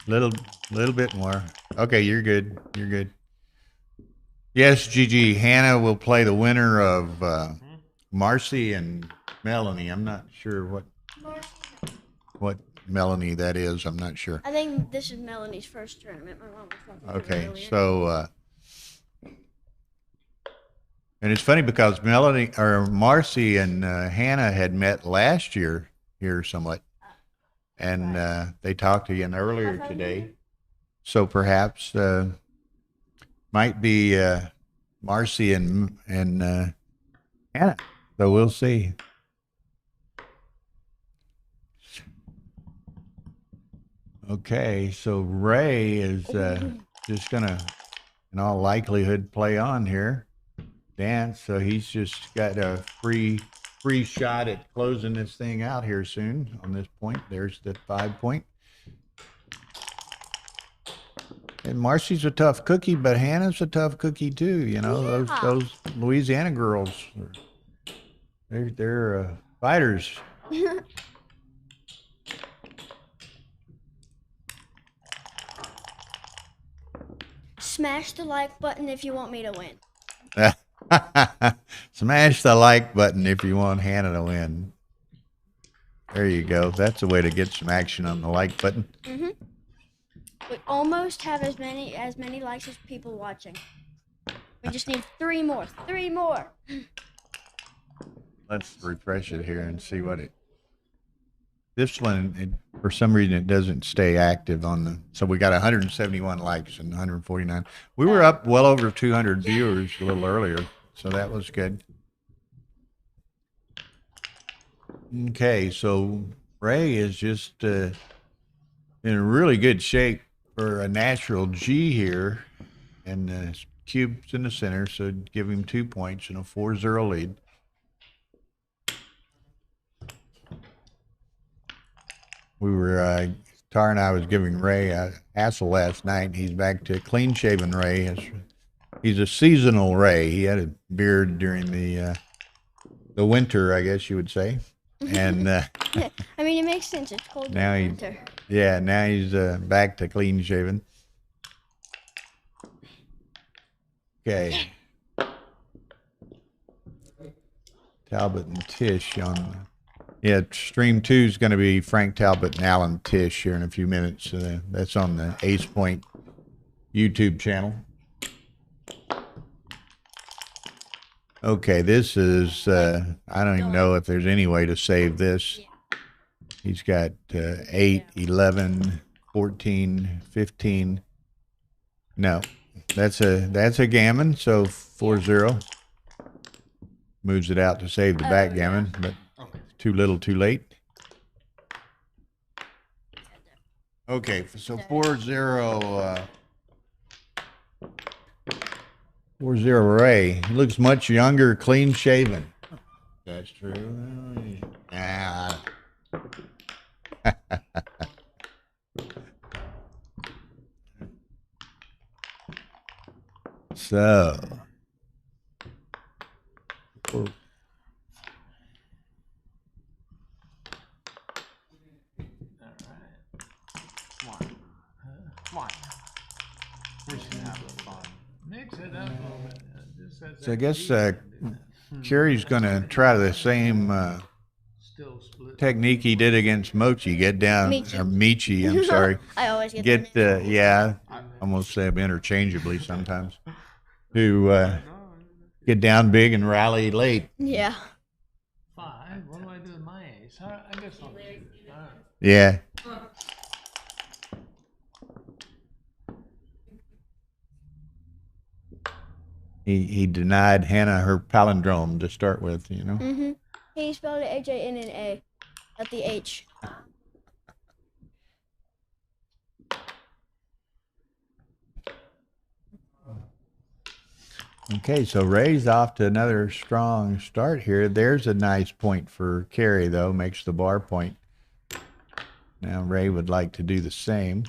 Little bit more. Okay, you're good. You're good. Yes, Gigi. Hannah will play the winner of Marcy and Melanie. I'm not sure what Melanie that is. I'm not sure. I think this is Melanie's first tournament. My mom was talking to her Okay, earlier. so and it's funny because Melanie or Marcy and Hannah had met last year here somewhat, and they talked again earlier today. So perhaps might be Marcy and Hannah. So we'll see. Okay, so Ray is just gonna, in all likelihood, play on here, dance. So he's just got a free shot at closing this thing out here soon. On this point, there's the 5 point. And Marcy's a tough cookie, but Hannah's a tough cookie too. You know, those Louisiana girls, they're fighters. Smash the like button if you want me to win. Smash the like button if you want Hannah to win. There you go. That's a way to get some action on the like button. Mm-hmm. We almost have as many likes as people watching. We just need 3 more. 3 more. Let's refresh it here and see what it. This one, for some reason, it doesn't stay active on the. So we got 171 likes and 149. We were up well over 200 viewers a little earlier, so that was good. Okay, so Ray is just in really good shape for a natural G here, and the cube's in the center, so give him 2 points and a 4-0 lead. We were, Tar and I was giving Ray a hassle last night. He's back to clean-shaven Ray. He's a seasonal Ray. He had a beard during the winter, I guess you would say. And yeah, I mean, it makes sense. It's cold now in winter. Yeah, now he's back to clean-shaven. Okay. Talbot and Tish on. Yeah, stream 2 is going to be Frank Talbot and Alan Tish here in a few minutes. That's on the Ace Point YouTube channel. Okay, this is, I don't even know if there's any way to save this. He's got 8, 11, 14, 15. No, that's a gammon, so 4-0. Moves it out to save the backgammon, but too little, too late. Okay, so 4-0. 4-0 Ray. He looks much younger, clean shaven. That's true. Ah. So. So I guess Kerry's going to try the same technique he did against Mochi. Get down, or Michi, I'm sorry. I always get yeah, I almost say them interchangeably sometimes. To get down big and rally late. Yeah. 5. What do I do with my ace? I guess I'll shoot. Yeah. He denied Hannah her palindrome to start with, you know. Mm-hmm. He spelled it H-A-N-N-A, not the H. Okay, so Ray's off to another strong start here. There's a nice point for Carrie, though, makes the bar point. Now Ray would like to do the same.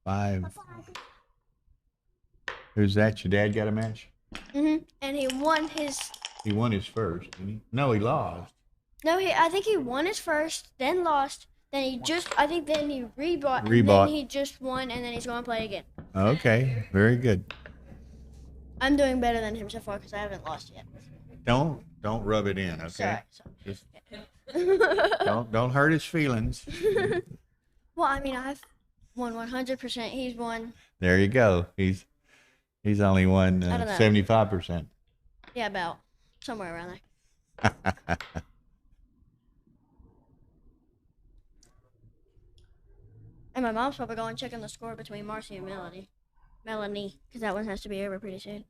5. Who's that? Your dad got a match? Mm-hmm. And he won his. He won his first, didn't he? No, he lost. No, I think he won his first, then lost, then he rebought, and Rebought. then he just won, and then he's going to play again. Okay, very good. I'm doing better than him so far because I haven't lost yet. Don't rub it in, okay? Sorry. Just don't hurt his feelings. Well, I mean, I've won 100%. He's won. There you go. He's only won I don't know. 75%. Yeah, about somewhere around there. And my mom's probably going checking the score between Marcy and Melanie, because that one has to be over pretty soon.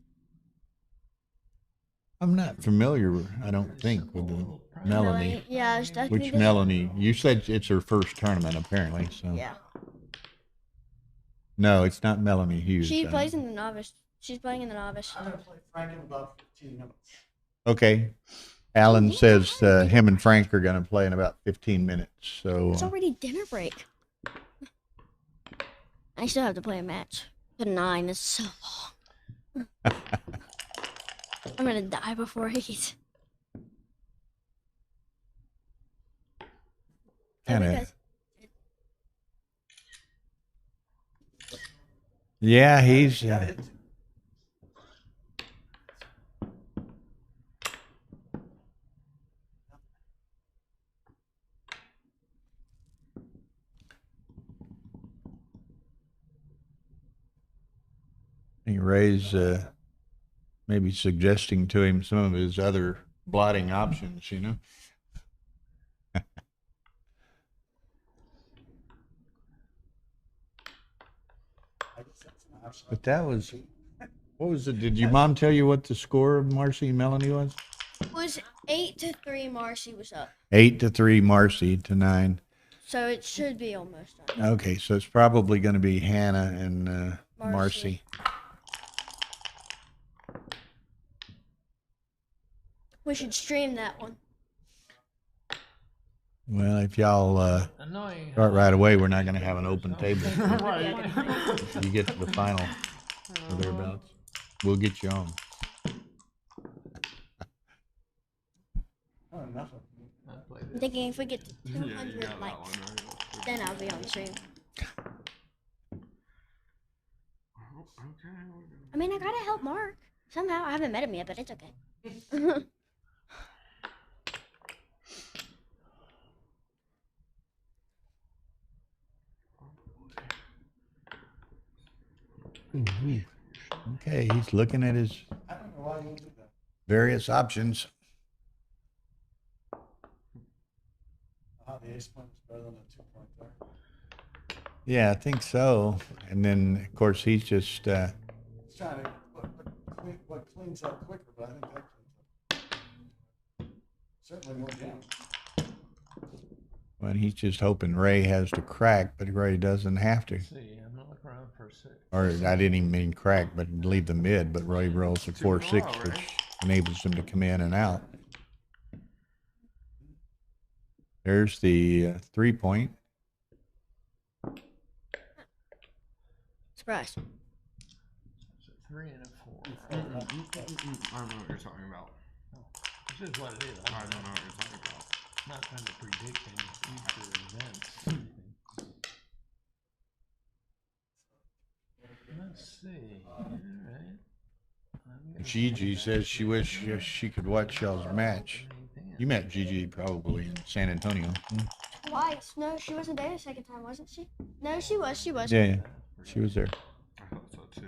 I'm not familiar, I don't think, with the Melanie. Yeah, I Which think Melanie? You said it's her first tournament, apparently. So. Yeah. No, it's not Melanie Hughes. She plays in the novice. She's playing in the novice. I'm going to play Frank in about 15 minutes. Okay. Alan says him and Frank are going to play in about 15 minutes. So. It's already dinner break. I still have to play a match. The 9 is so long. I'm gonna die before he eats. Kind of. Yeah, he's. I think Ray's maybe suggesting to him some of his other blotting options, you know. But that was, what was it? Did your mom tell you what the score of Marcy and Melanie was? It was 8-3. Marcy was up. 8-3, Marcy to 9. So it should be almost done. Okay, so it's probably going to be Hannah and Marcy. We should stream that one. Well, if y'all start right away, we're not going to have an open table. Right. You get to the final or thereabouts, we'll get you on. I'm thinking if we get to 200 likes, then I'll be on the stream. I mean, I gotta help Mark somehow. I haven't met him yet, but it's okay. Okay, he's looking at his various options. The ace point is better than a 2-point there. Yeah, I think so. And then, of course, he's just. He's trying to what cleans up quicker, but I think that cleans up certainly more damage. Well, he's just hoping Ray has to crack, but Ray doesn't have to. See, I'm not looking around for a 6. Or I didn't even mean crack, but leave the mid. But Ray rolls a 4-6, which enables him to come in and out. There's the 3-point. Surprise. 3 and a 4. I don't know what you're talking about. This is what it is. I don't know what you're talking about. Not trying to predict any future events. Let's see. All right. Gigi says she wishes she could watch y'all's match. You met Gigi probably in San Antonio. Twice. No, she wasn't there the second time, wasn't she? No, she was. She was. Yeah, she was there. I thought so too.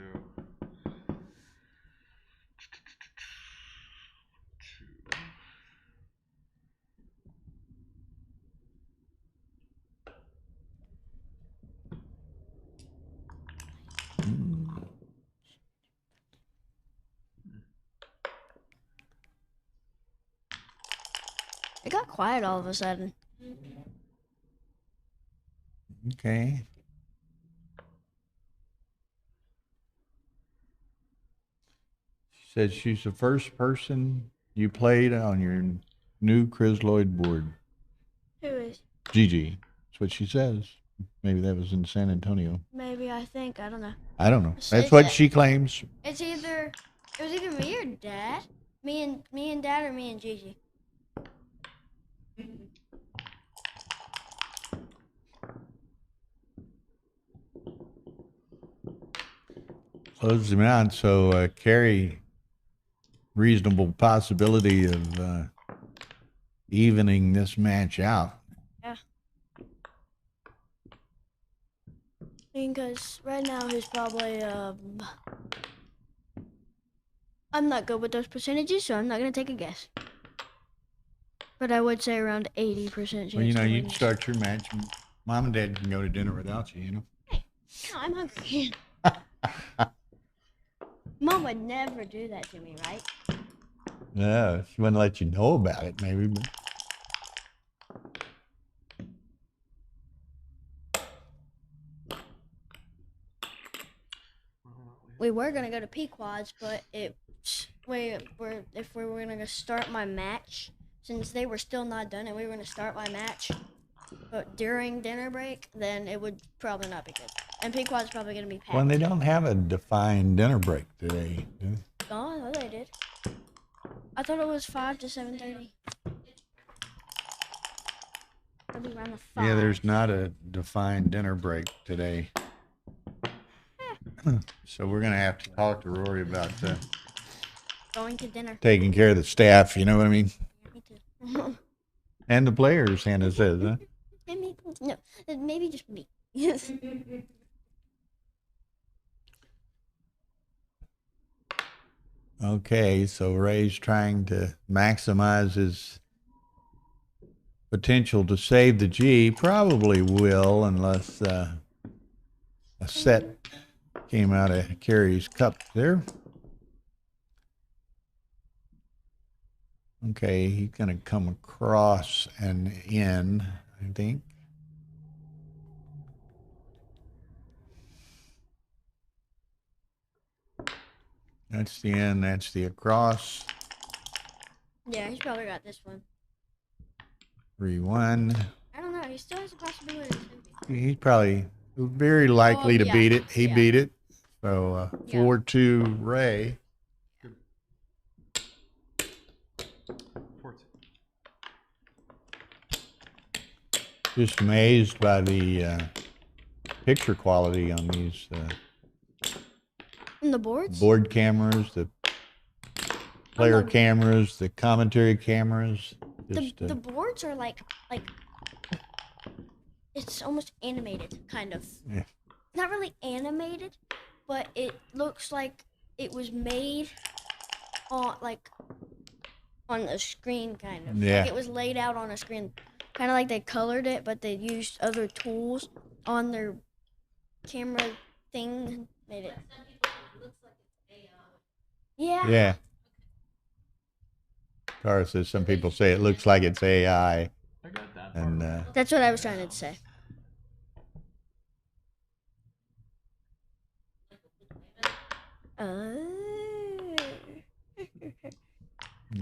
It got quiet all of a sudden. Okay. She said she's the first person you played on your new Chrysloid board. Who is? Gigi. That's what she says. Maybe that was in San Antonio. Maybe, I think. I don't know. I don't know. It's- That's it's what a- she claims. It was either me or Dad. Me and Dad, or me and Gigi. Close them out. So, Carrie, reasonable possibility of evening this match out. Yeah. Because right now he's probably I'm not good with those percentages, so I'm not gonna take a guess. But I would say around 80% chance. Well, you know, to you win can this. start your match. Mom and Dad can go to dinner without you, you know. No, I'm hungry. Mom would never do that to me, right? Yeah, she wouldn't let you know about it, maybe. But... We were gonna go to Pequods, but if we were gonna start my match, since they were still not done, and we were gonna start my match, but during dinner break, then it would probably not be good. And Pequod's probably gonna be packed. Well, they don't have a defined dinner break today, do they? Oh, I thought they did. I thought it was 5 to 7:30. It'll be around the 5. Yeah, there's not a defined dinner break today. So we're going to have to talk to Rory about Going to dinner. taking care of the staff, you know what I mean? Me too. And the players, Hannah says, huh? Maybe just me. Yes. Okay, so Ray's trying to maximize his potential to save the G. Probably will, unless a set came out of Carrie's cup there. Okay, he's going to come across and in, I think. That's the end, that's the across. Yeah, he's probably got this one. 3-1. I don't know. He still has a possibility. He's probably very likely to yeah, beat it. He yeah. beat it. So 4-2 Ray. 4-2. Just amazed by the picture quality on these And the boards? board cameras, the player cameras, the commentary cameras. Just, The boards are like it's almost animated, kind of. Yeah. Not really animated, but it looks like it was made on a screen, kind of. Yeah. Like it was laid out on a screen, kind of like they colored it, but they used other tools on their camera thing, made it. Yeah. Yeah. Tara says some people say it looks like it's AI. I got that. And That's what I was trying to say.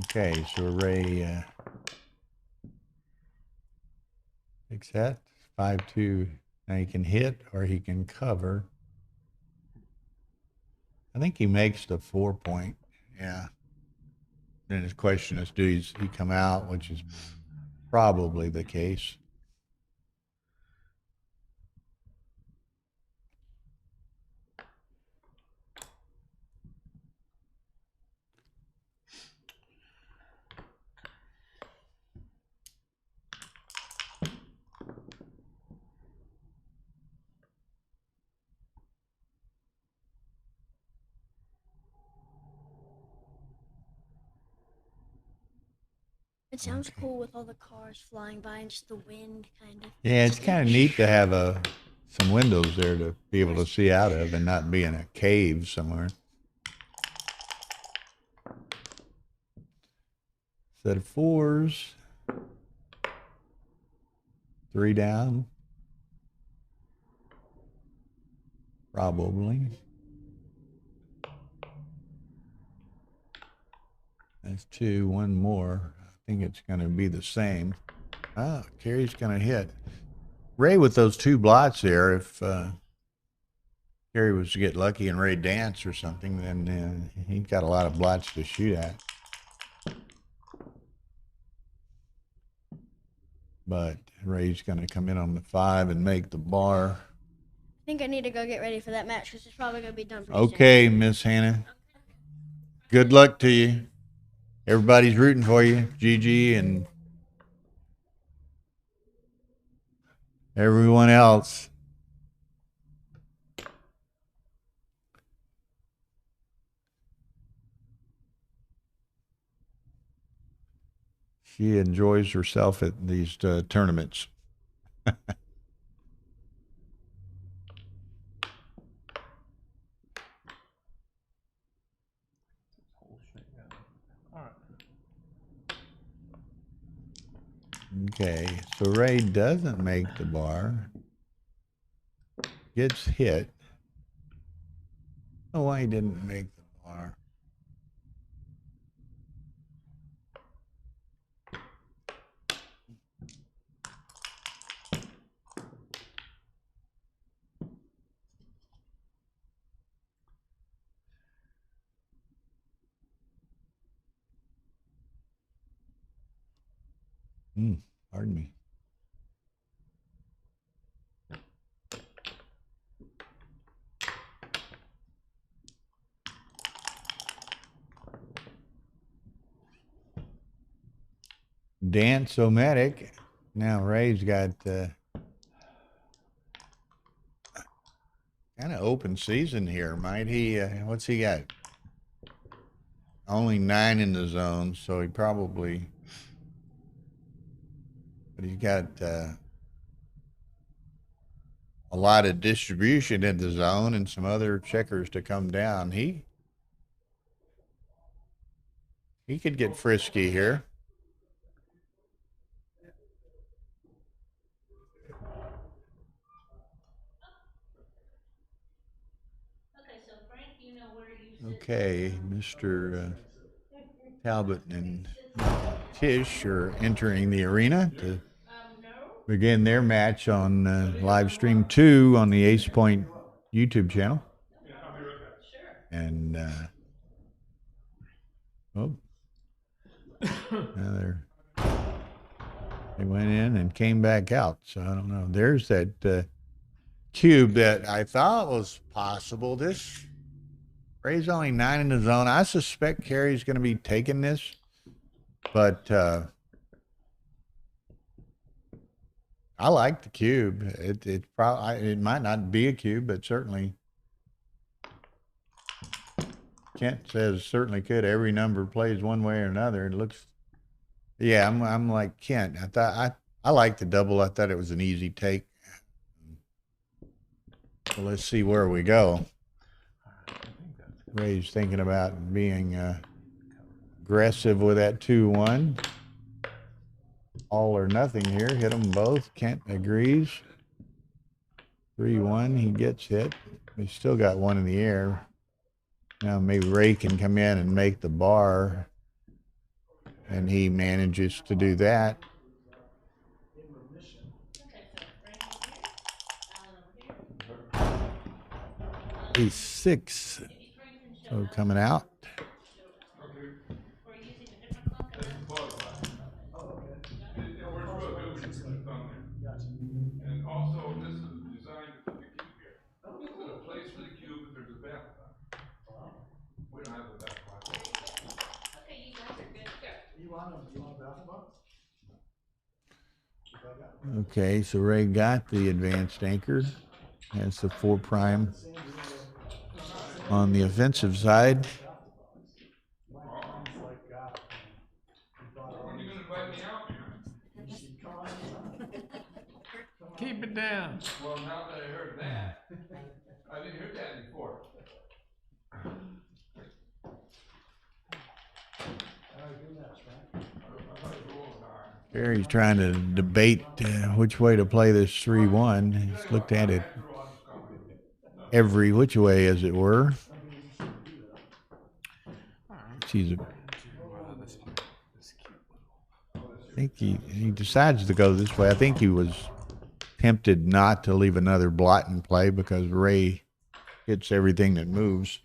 okay, so Ray takes that. 5-2. Now he can hit or he can cover. I think he makes the 4-point. Yeah. Then his question is, does he come out, which is probably the case. It sounds cool with all the cars flying by and just the wind, kind of. Yeah, it's kind of neat to have some windows there to be able to see out of and not be in a cave somewhere. Set of 4s. 3 down. Probably. That's 2, 1 more. I think it's going to be the same. Ah, Carey's going to hit. Ray with those 2 blots there, if Carey was to get lucky and Ray dance or something, then he's got a lot of blots to shoot at. But Ray's going to come in on the 5 and make the bar. I think I need to go get ready for that match because it's probably going to be done pretty Okay, Miss Hannah. Good luck to you. Everybody's rooting for you. Gigi and everyone else. She enjoys herself at these tournaments. Okay, so Ray doesn't make the bar. Gets hit. Oh, why he didn't make the bar? Pardon me. Dance-o-matic. Now Ray's got kind of open season here. Might he? What's he got? Only 9 in the zone, so he probably. But he's got a lot of distribution in the zone and some other checkers to come down. He could get frisky here. Okay, Mr. Talbot and Tish are entering the arena to begin their match on live stream 2 on the Ace Point YouTube channel. And now they went in and came back out. So I don't know. There's that cube that I thought was possible. This Ray's only 9 in the zone. I suspect Carey's going to be taking this, but I like the cube. It might not be a cube, but certainly Kent says certainly could. Every number plays one way or another. It looks, yeah. I'm like Kent. I like the double. I thought it was an easy take. So let's see where we go. Ray's thinking about being aggressive with that 2-1. All or nothing here. Hit them both. Kent agrees. 3-1. He gets hit. He's still got 1 in the air. Now maybe Ray can come in and make the bar. And he manages to do that. He's 6. So coming out. And also, this is designed to put the cube here. This is a place for the cube if there's a bathtub. We don't have a bathtub. Okay, you guys are good. Sure. You want a basketball? Okay, so Ray got the advanced anchor. Has the 4' on the offensive side. When are you going to invite me out, man? Keep it down. Well, now that I heard that, I didn't hear that before. Gary's trying to debate which way to play this 3-1. He's looked at it every which way, as it were. I think he decides to go this way. I think he was tempted not to leave another blot in play because Ray hits everything that moves.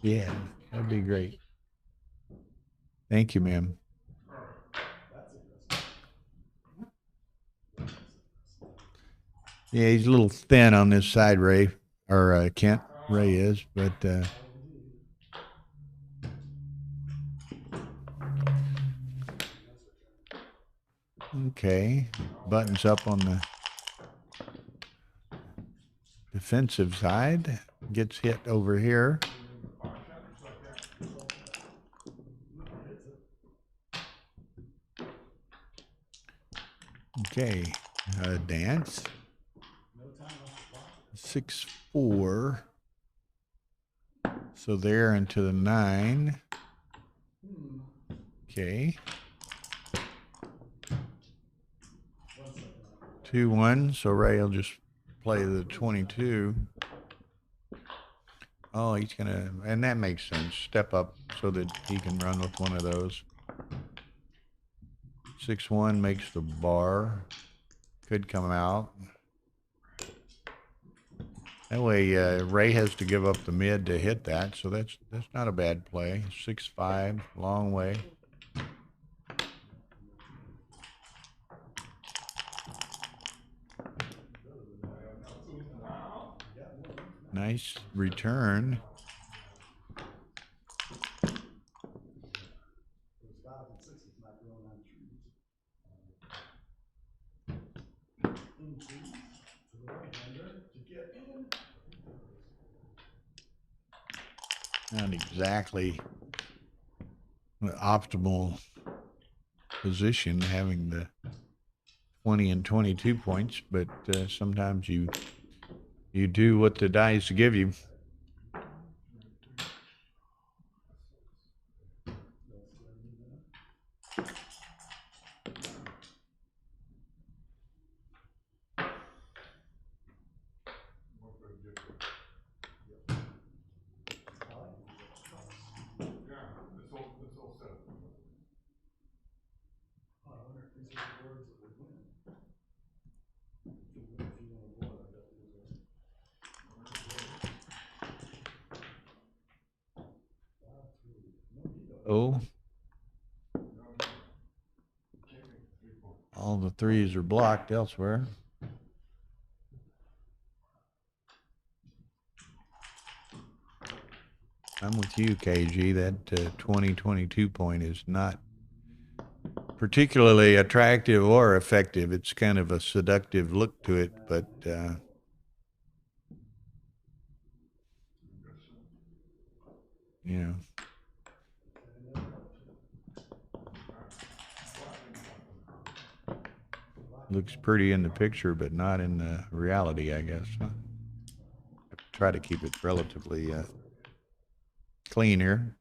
Yeah, that'd be great. Thank you, ma'am. Yeah, he's a little thin on this side, Ray, or Kent. Ray is, but okay. Buttons up on the defensive side. Gets hit over here. Okay, dance. 6-4. So there into the 9. Okay. 2-1. So Ray will just play the 22. Oh, he's gonna, and that makes sense. Step up so that he can run with one of those. 6-1 makes the bar. Could come out. That way, Ray has to give up the mid to hit that, so that's not a bad play. 6-5, long way. Nice return. Not exactly the optimal position having the 20 and 22 points, but sometimes you do what the dice give you. Oh. All the threes are blocked elsewhere. I'm with you, KG. That 20-22 point is not particularly attractive or effective. It's kind of a seductive look to it, but you know, looks pretty in the picture, but not in the reality, I guess. Huh? Try to keep it relatively clean here.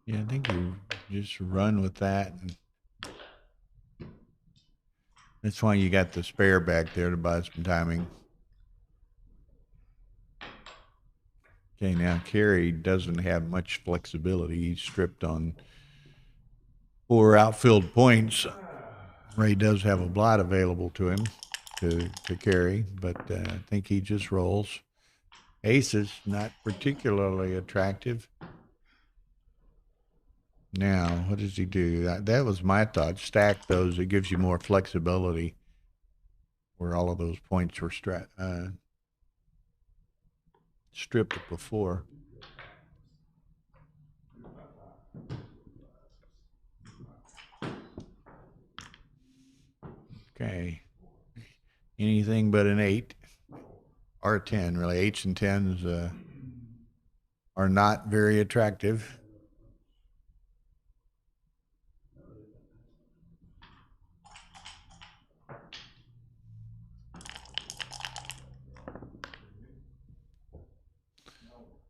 Yeah, I think you just run with that. And that's why you got the spare back there to buy some timing. Okay, now Kerry doesn't have much flexibility. He's stripped on 4 outfield points. Ray does have a blot available to him to carry, but I think he just rolls. Aces, not particularly attractive. Now, what does he do? That was my thought. Stack those. It gives you more flexibility where all of those points were stripped before. Okay. Anything but an 8 or a 10, really. 8s and 10s are not very attractive.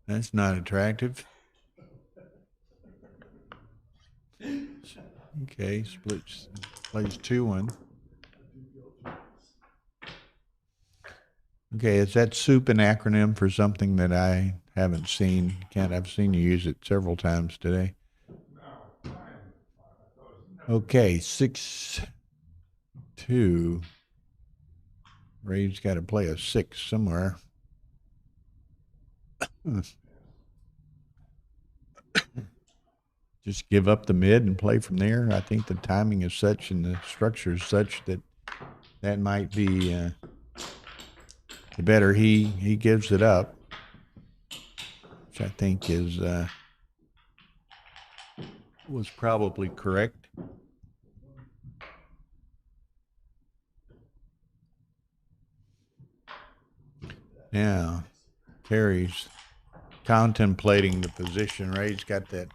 That's not attractive. Okay, splits, plays 2-1. Okay, is that soup an acronym for something that I haven't seen? I've seen you use it several times today. Okay, 6-2. Ray's got to play a 6 somewhere. Just give up the mid and play from there. I think the timing is such and the structure is such that that might be the better he gives it up, which I think is was probably correct. Now, Carey's contemplating the position. Ray's got that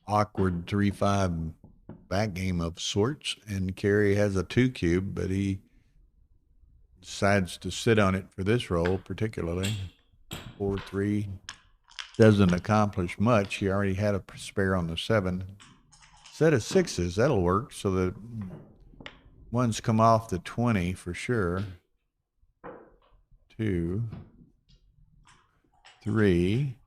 awkward 3-5 back game of sorts, and Carey has a 2 cube, but he decides to sit on it for this roll, particularly. 4-3 doesn't accomplish much. He already had a spare on the 7. Set of 6s, that'll work. So the ones come off the 20 for sure. 2, 3.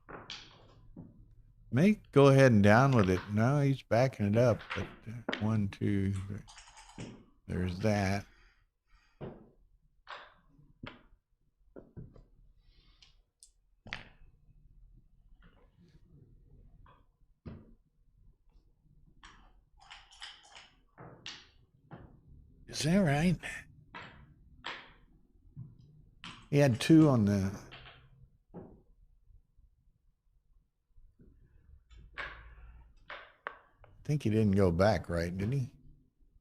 May go ahead and down with it. No, he's backing it up. But 1, 2, 3. There's that. Is that right? He had 2 on the. I think he didn't go back, right? Did he?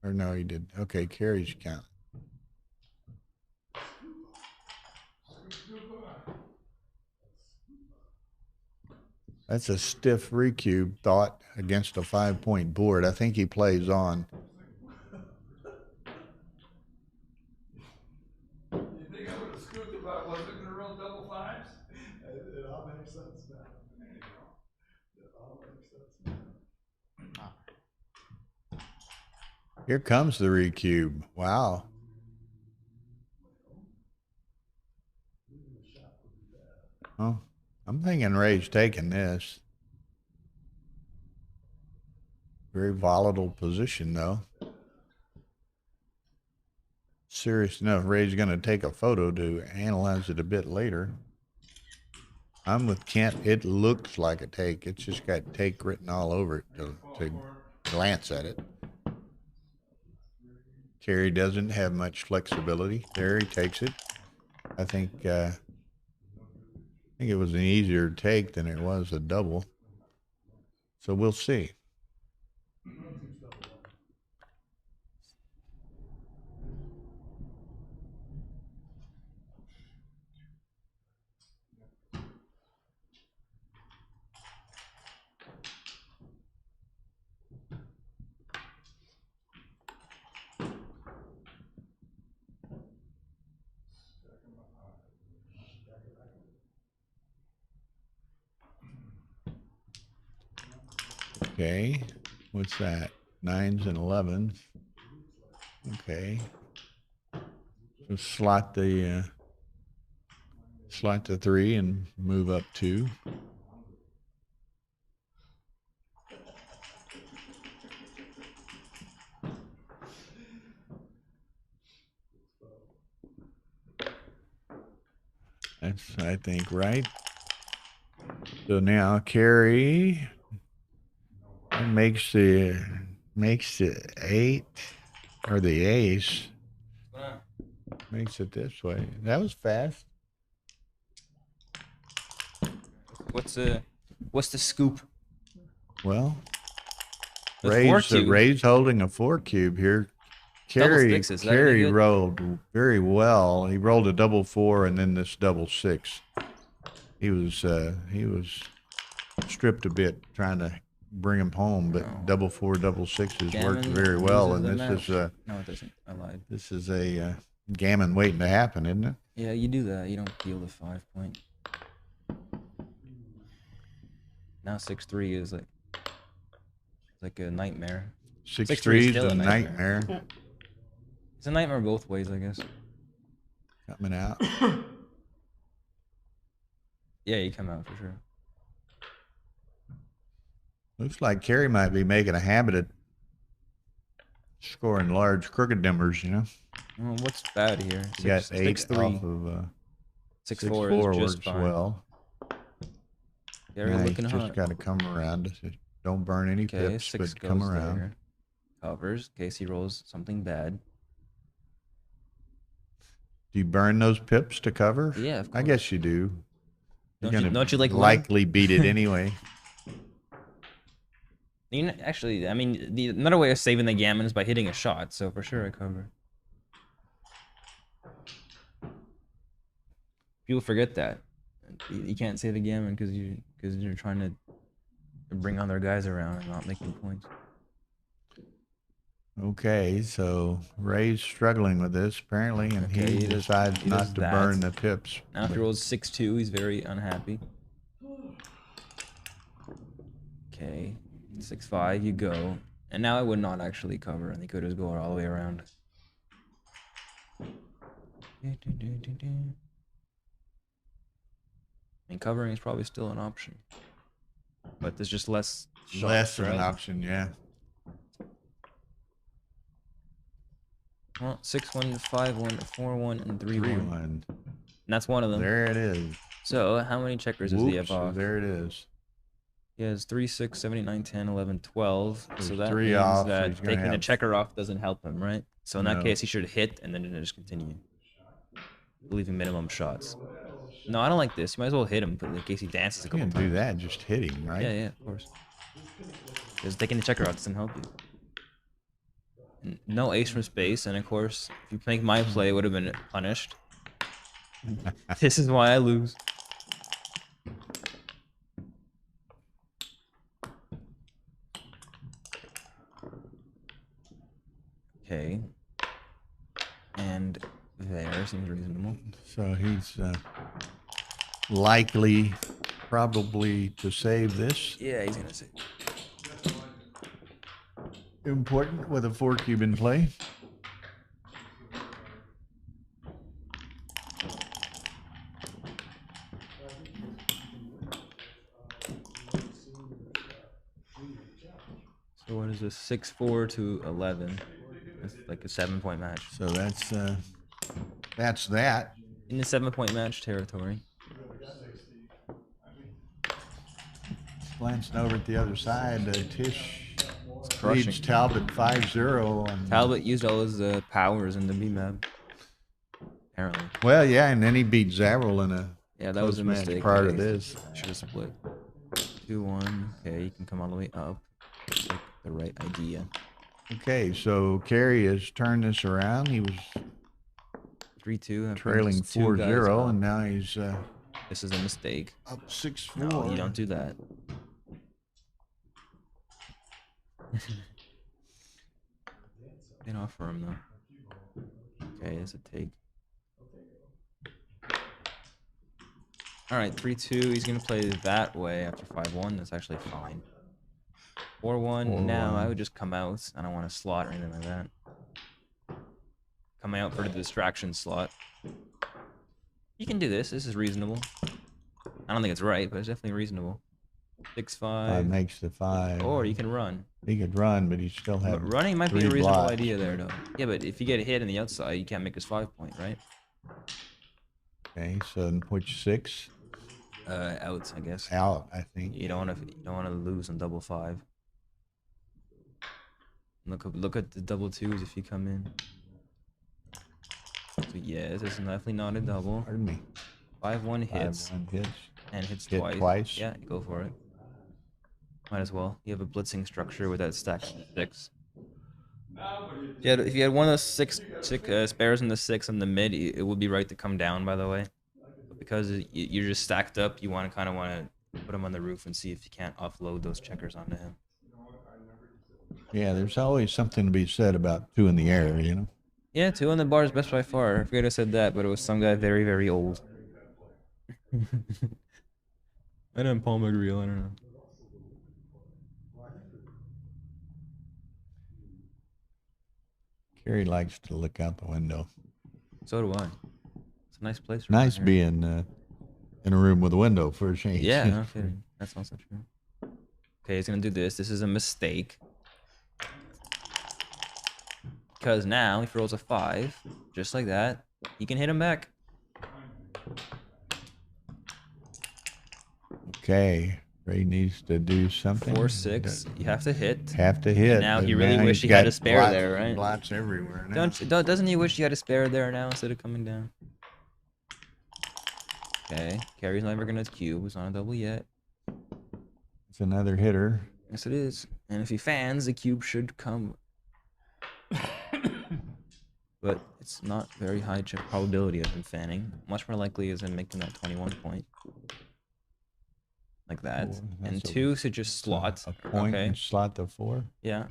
Or no, he did. Okay, Carey's count. That's a stiff recube thought against a 5-point board. I think he plays on. You think I would have scooped if I wasn't going to roll double 5s? It all makes sense now. There you go. It all makes sense now. Here comes the recube. Wow. Oh, I'm thinking Ray's taking this. Very volatile position, though. Serious enough, Ray's going to take a photo to analyze it a bit later. I'm with Kent. It looks like a take. It's just got take written all over it to glance at it. Carey doesn't have much flexibility. There, he takes it. I think it was an easier take than it was a double. So we'll see. Okay, what's that? 9s and 11s. Okay. So slot the 3 and move up 2. That's, I think, right. So now Carey makes the 8 or the ace. Makes it this way. That was fast. What's the scoop? Well, The 4 cube. Ray's holding a 4 cube here. Kerry sixes, is that any good? rolled very well. He rolled a double 4 and then this double 6. He was stripped a bit trying to bring him home, but No. double 4, double 6s worked Gammon very well. loses And the this is match. No, it doesn't. I lied. this is a gammon waiting to happen, isn't it? Yeah, you do that. You don't deal the 5 point. Now 6-3 is like a nightmare. 6-3 is still a nightmare. It's a nightmare both ways, I guess. Coming out. Yeah, you come out for sure. Looks like Kerry might be making a habit of scoring large crooked numbers, you know. Well, what's bad here? You got 8 6-3. off of 6-4 6-4 is just works fine. well. Gary Now looking he's hot. just got to come around. Don't burn any Okay, pips, 6 but come goes around. there. Covers in case he rolls something bad. Do you burn those pips to cover? Yeah, of I guess you do. You're Don't you like likely beat it anyway. Actually, I mean, another way of saving the gammon is by hitting a shot, so for sure I cover. People forget that. You can't save a gammon because you're trying to bring other guys around and not making points. Okay, so Ray's struggling with this apparently, and Okay, he decides he does not to that. burn the pips. Now if he rolls 6-2, he's very unhappy. Okay, 6-5, you go. And now I would not actually cover, and he could just go all the way around. I mean, covering is probably still an option. But there's just less shots. Less of an right? option, yeah. Well, 6-1, 5-1, 4-1, and 3-1. 3-1. And that's one of them. There it is. So, how many checkers does he have Whoops, off? there it is. He has 3, 6, 7, 8, 9, 10, 11, 12. There's so that 3 means off, so that he's gonna taking a have- checker off doesn't help him, right? So in that No. case, he should hit and then just continue. Leaving minimum shots. No, I don't like this. You might as well hit him, but in case he dances a You couple can times. do that, just hit him, right? Yeah, of course. Because taking the checker off doesn't help you. And no ace from space, and of course, if you make my play, it would have been punished. This is why I lose. Okay. And there seems reasonable. So he's likely, probably to save this. Yeah, he's gonna say. Important with a 4 cube in play. So what is this? 6-4 to 11. That's like a 7-point match. So that's that. In the 7-point match territory. Glancing over at the other side, Tish crushing. leads Talbot 5-0. And, Talbot used all his powers in the BMAB. Apparently. well, yeah, and then he beat Zavril in a Yeah, that was a post-match mistake. prior to this. Should have split. 2-1. Okay, you can come all the way up. That's like the right idea. Okay, so Kerry has turned this around. He was 3-2. trailing 4-0, and now he's this is a mistake. up 6-4. No, you don't do that. Get off for him though. Okay, it's a take. Alright, 3-2. He's gonna play that way after 5-1. That's actually fine. 4-1. Now I would just come out. I don't want to slot or anything like that. Coming out for the distraction slot. You can do this. This is reasonable. I don't think it's right, but it's definitely reasonable. 6-5. Makes the 5. Or you can run. He could run, but he still has. But running might be a 3 reasonable blocks. idea there, though. Yeah, but if you get hit on the outside, you can't make his 5-point, right? Okay, so which 6? Out, I guess. Out, I think. You don't want to lose on double 5. Look at the double 2s if you come in. So yeah, this is definitely not a double. Pardon me. 5-1 hits. 5-1 hits. And hits Hit twice. twice. Yeah, go for it. Might as well. You have a blitzing structure with that stack of 6. If you had one of those six spares in the 6 in the mid, it would be right to come down, by the way. But because you're just stacked up, you kind of want to put him on the roof and see if you can't offload those checkers onto him. Yeah, there's always something to be said about 2 in the air, you know? Yeah, 2 on the bar is best by far. I forget I said that, but it was some guy very, very old. I didn't Paul McGreal, I don't know. Kerry likes to look out the window. So do I. It's a nice place. Nice being in a room with a window for a change. Yeah, no kidding. That's also true. Okay, he's gonna do this. This is a mistake. Because now if he rolls a 5, just like that, he can hit him back. Okay. Ray needs to do something. 4, 6. You have to hit. Have to hit. Now but he really wish he had a spare there, right? Blots everywhere now. Doesn't he wish he had a spare there now instead of coming down? Okay, Carrie's never gonna cube. It's not a double yet. It's another hitter. Yes, it is. And if he fans, the cube should come. But it's not very high probability of him fanning. Much more likely is him making that 21 point. Like that. And 2 should just slot. A point okay. and slot the 4. Yeah.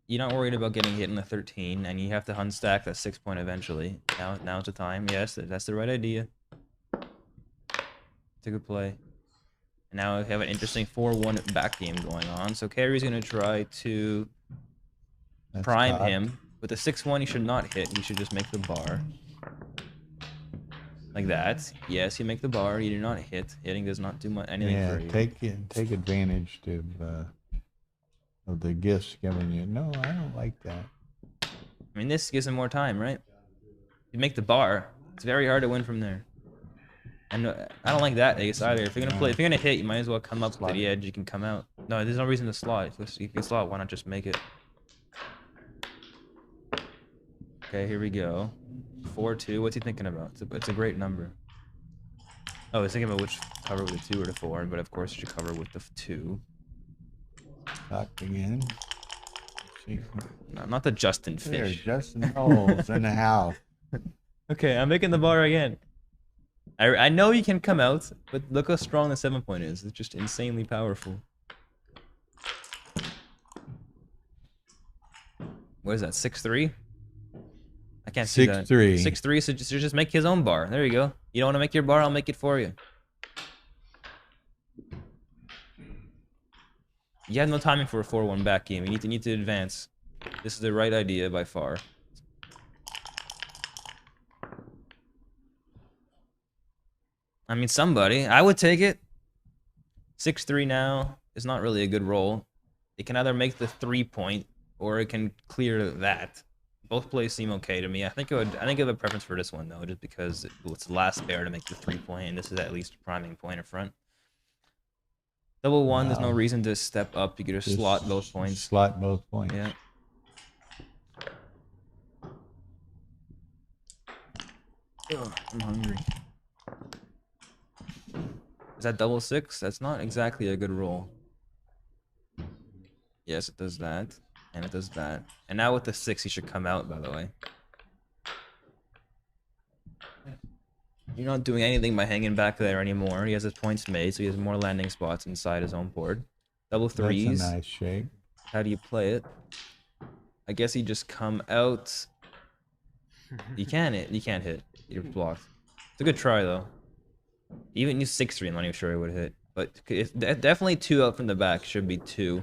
You're not worried about getting hit in the 13, and you have to unstack that 6 point eventually. Now's the time. Yes, that's the right idea. It's a good play. And now we have an interesting 4-1 back game going on. So Carrie's going to try to prime him. With the 6-1, he should not hit. He should just make the bar. Like that. Yes, you make the bar. You do not hit. Hitting does not do anything for you. Take advantage of the gifts given you. No, I don't like that. I mean, this gives him more time, right? You make the bar. It's very hard to win from there. And I don't like that ace either. If you're gonna hit, you might as well come up to the edge. You can come out. No, there's no reason to slot. If you can slot, why not just make it? Okay, here we go. 4-2. What's he thinking about? It's a great number. Oh, he's thinking about which cover with the 2 or the 4, but of course you should cover with the 2. Cocked again. No, not the Justin Fish. There's Justin Knowles in the house. Okay, I'm making the bar again. I know you can come out, but look how strong the 7 point is. It's just insanely powerful. What is that, 6-3? I can't see that. 6-3. 6-3, so just make his own bar. There you go. You don't want to make your bar, I'll make it for you. You have no timing for a 4-1 back game. You need to advance. This is the right idea by far. I mean, somebody. I would take it. 6-3 now is not really a good roll. It can either make the 3 point or it can clear that. Both plays seem okay to me. I think I have a preference for this one though, just because it's the last spare to make the 3 point, and this is at least a priming point in front. Double 1, there's no reason to step up. You could just slot both points. Slot both points. Yeah. Ugh, I'm hungry. Is that double 6? That's not exactly a good roll. Yes, it does that. And it does that. And now with the 6, he should come out, by the way. You're not doing anything by hanging back there anymore. He has his points made, so he has more landing spots inside his own board. Double 3s. That's a nice shake. How do you play it? I guess you just come out. You can't hit. You're blocked. It's a good try, though. Even you 6-3, I'm not even sure he would hit. But it's definitely 2 out from the back. Should be 2.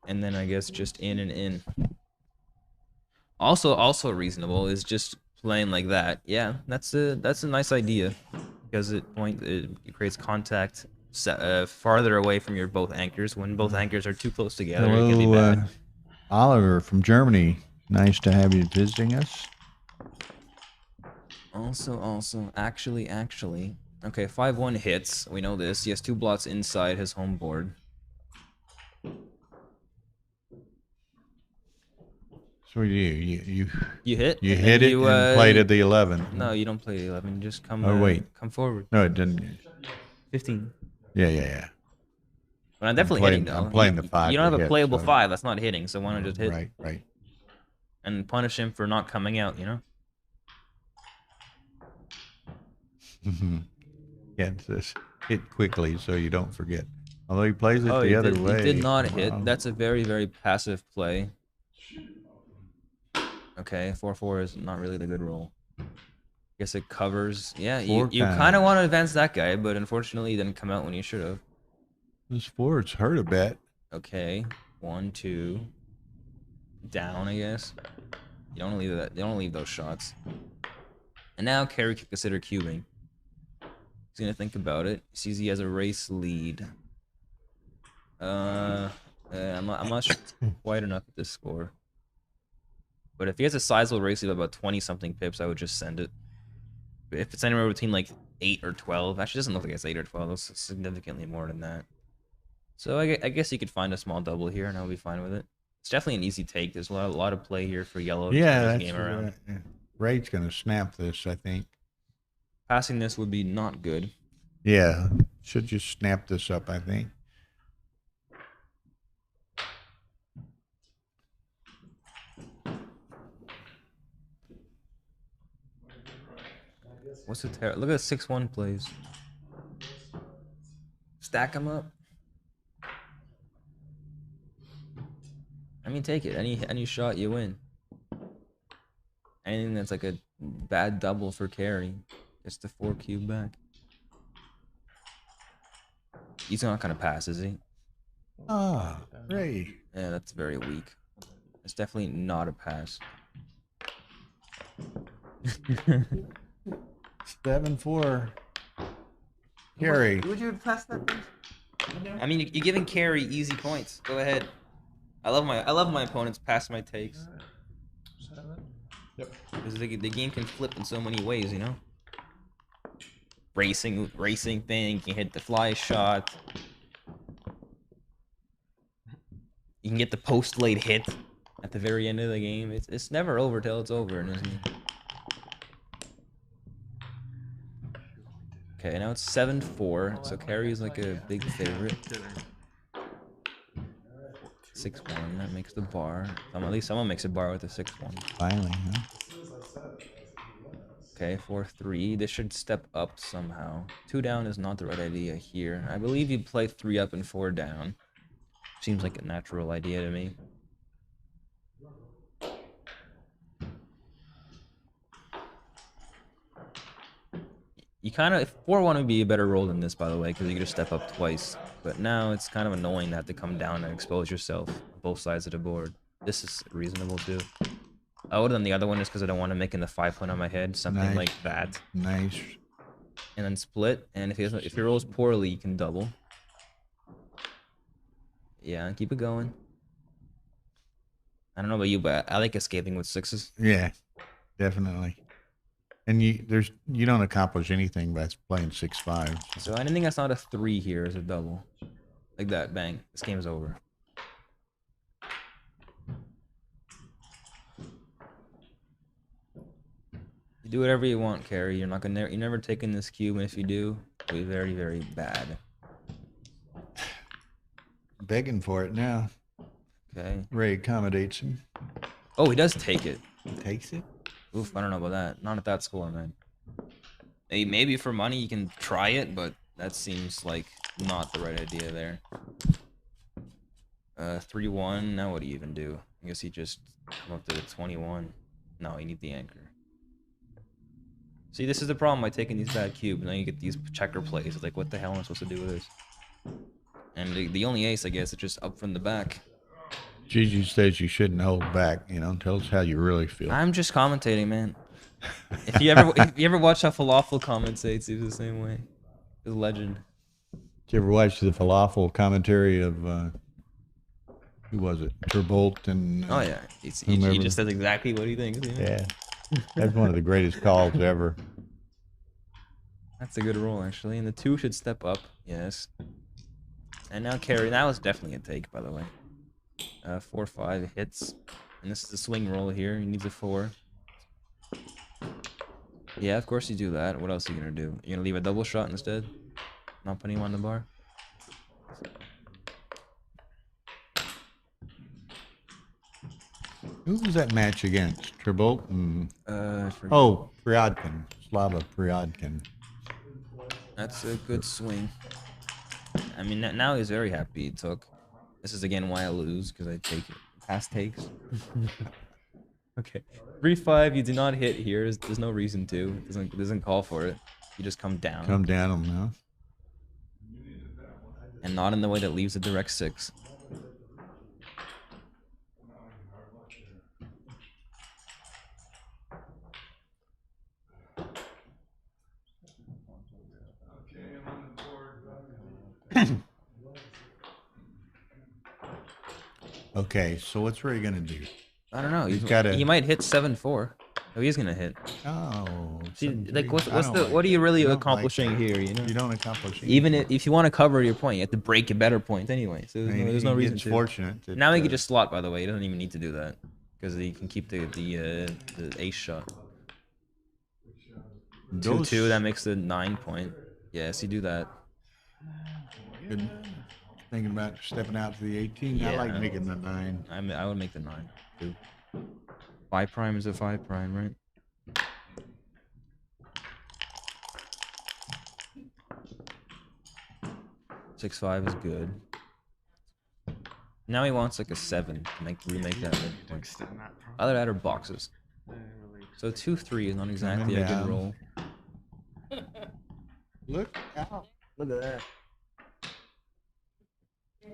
And then I guess just in and in. Also reasonable is just playing like that. Yeah, that's a nice idea because it creates contact farther away from your both anchors. When both anchors are too close together, Hello, it can be bad. Oliver from Germany. Nice to have you visiting us. Also, actually. Okay, 5-1 hits. We know this. He has 2 blots inside his home board. So you hit. You hit it and played at the 11. No, you don't play the 11. You just come. Oh wait. Come forward. No, it didn't. 15. Yeah. But I'm definitely playing- hitting though. I'm playing You- the 5 You don't to have a hit, playable so- 5. That's not hitting. So why not just hit Right. and punish him for not coming out? You know. Yeah, just hit quickly so you don't forget. Although he plays it Oh, the other way. He did not hit. Wow. That's a very, very passive play. Okay, 4-4 is not really the good roll. Guess it covers. Yeah, you kind times. of want to advance that guy, but unfortunately, he didn't come out when you should have. This 4's hurt a bit. Okay, 1, 2, down. I guess. You don't leave that. They don't leave those shots. And now Carey could consider cubing. He's gonna think about it. He sees he has a race lead. I'm not sure quite enough at this score. But if he has a sizable race lead of about 20-something pips, I would just send it. If it's anywhere between like 8 or 12, actually doesn't look like it's 8 or 12. It's significantly more than that. So I guess you could find a small double here, and I'll be fine with it. It's definitely an easy take. There's a lot of play here for yellow to turn Yeah, this game around. Ray's going to snap this, I think. Passing this would be not good. Yeah, should just snap this up, I think. What's the terror? Look at 6-1 plays. Stack them up. I mean, take it. Any shot, you win. Anything that's like a bad double for carry, it's the 4 cube back. He's not gonna pass, is he? Ah, Ray. Yeah, that's very weak. It's definitely not a pass. 7-4. Carey. Would you pass that? I mean, you're giving carry easy points. Go ahead. I love my opponents pass my takes. Yep. Because the game can flip in so many ways, you know. Racing thing. You can hit the fly shot. You can get the post late hit at the very end of the game. It's never over till it's over, isn't it? Okay, now it's 7-4, so carry is like a big favorite. 6-1, that makes the bar. At least someone makes a bar with a 6-1. Finally, huh? Okay, 4-3. This should step up somehow. 2 down is not the right idea here. I believe you play 3 up and 4 down. Seems like a natural idea to me. You kind of 4-1 would be a better roll than this, by the way, because you could just step up twice. But now it's kind of annoying to have to come down and expose yourself on both sides of the board. This is reasonable too. I would have done the other one just because I don't want to make in the 5 point on my head, something Nice. like that. Nice. And then split. And if he rolls poorly, you can double. Yeah, keep it going. I don't know about you, but I like escaping with 6s. Yeah, definitely. And you don't accomplish anything by playing 6-5. So anything that's not a 3 here is a double. Like that, bang. This game's over. You do whatever you want, Carey. You're never taking this cube, and if you do, it'll be very, very bad. Begging for it now. Okay. Ray accommodates him. Oh, he does take it. Takes it. Oof, I don't know about that. Not at that score, man. Maybe for money you can try it, but that seems like not the right idea there. 3-1. Now what do you even do? I guess you just come up to the 21. No, you need the anchor. See, this is the problem by taking these bad cubes. Now you get these checker plays. It's like, what the hell am I supposed to do with this? And the only ace, I guess, is just up from the back. Gigi says you shouldn't hold back. Tell us how you really feel. I'm just commentating, man. If you ever watch how Falafel commentates, he was the same way. He's a legend. Did you ever watch the falafel commentary of who was it? Terbolt and Oh yeah, he just says exactly what he thinks. You know? yeah. That's one of the greatest calls ever. That's a good roll actually, and the 2 should step up. Yes. And now carry. That was definitely a take, by the way. 4-5 hits, and this is the swing roll here. He needs a 4. Yeah, of course you do that. What else are you gonna do? You gonna leave a double shot instead? Not putting him on the bar? Who was that match against? Trebolt and I forget. oh, Priodkin, Slava Priodkin. That's a good swing. I mean, now he's very happy he took. This is again why I lose, because I take it. Past takes. Okay. 3-5, you do not hit here. There's no reason to. It doesn't call for it. You just come down. Come down on now. And not in the way that leaves a direct 6. Okay, so what's Ray gonna do? I don't know. He He might hit 7-4. Oh, he's gonna hit. Oh, See, 7-3. like what I are you really don't accomplishing like that. here? You know, You don't accomplish anything. even if you want to cover your point, you have to break a better point anyway. So I mean, there's no reason it's to. fortunate. That, Now he can just slot. By the way, he doesn't even need to do that because he can keep the ace shot. Those- 2-2. That makes the 9 point. Yes, you do that. Good. Thinking about stepping out to the 18. I Yeah. like making the 9. I would make the 9 too. 5 prime is a 5 prime, right? Six 5 is good. Now he wants like a 7 to remake that midpoint. Either that or boxes. So 2-3 is not exactly a good down. roll. Look out. Look at that.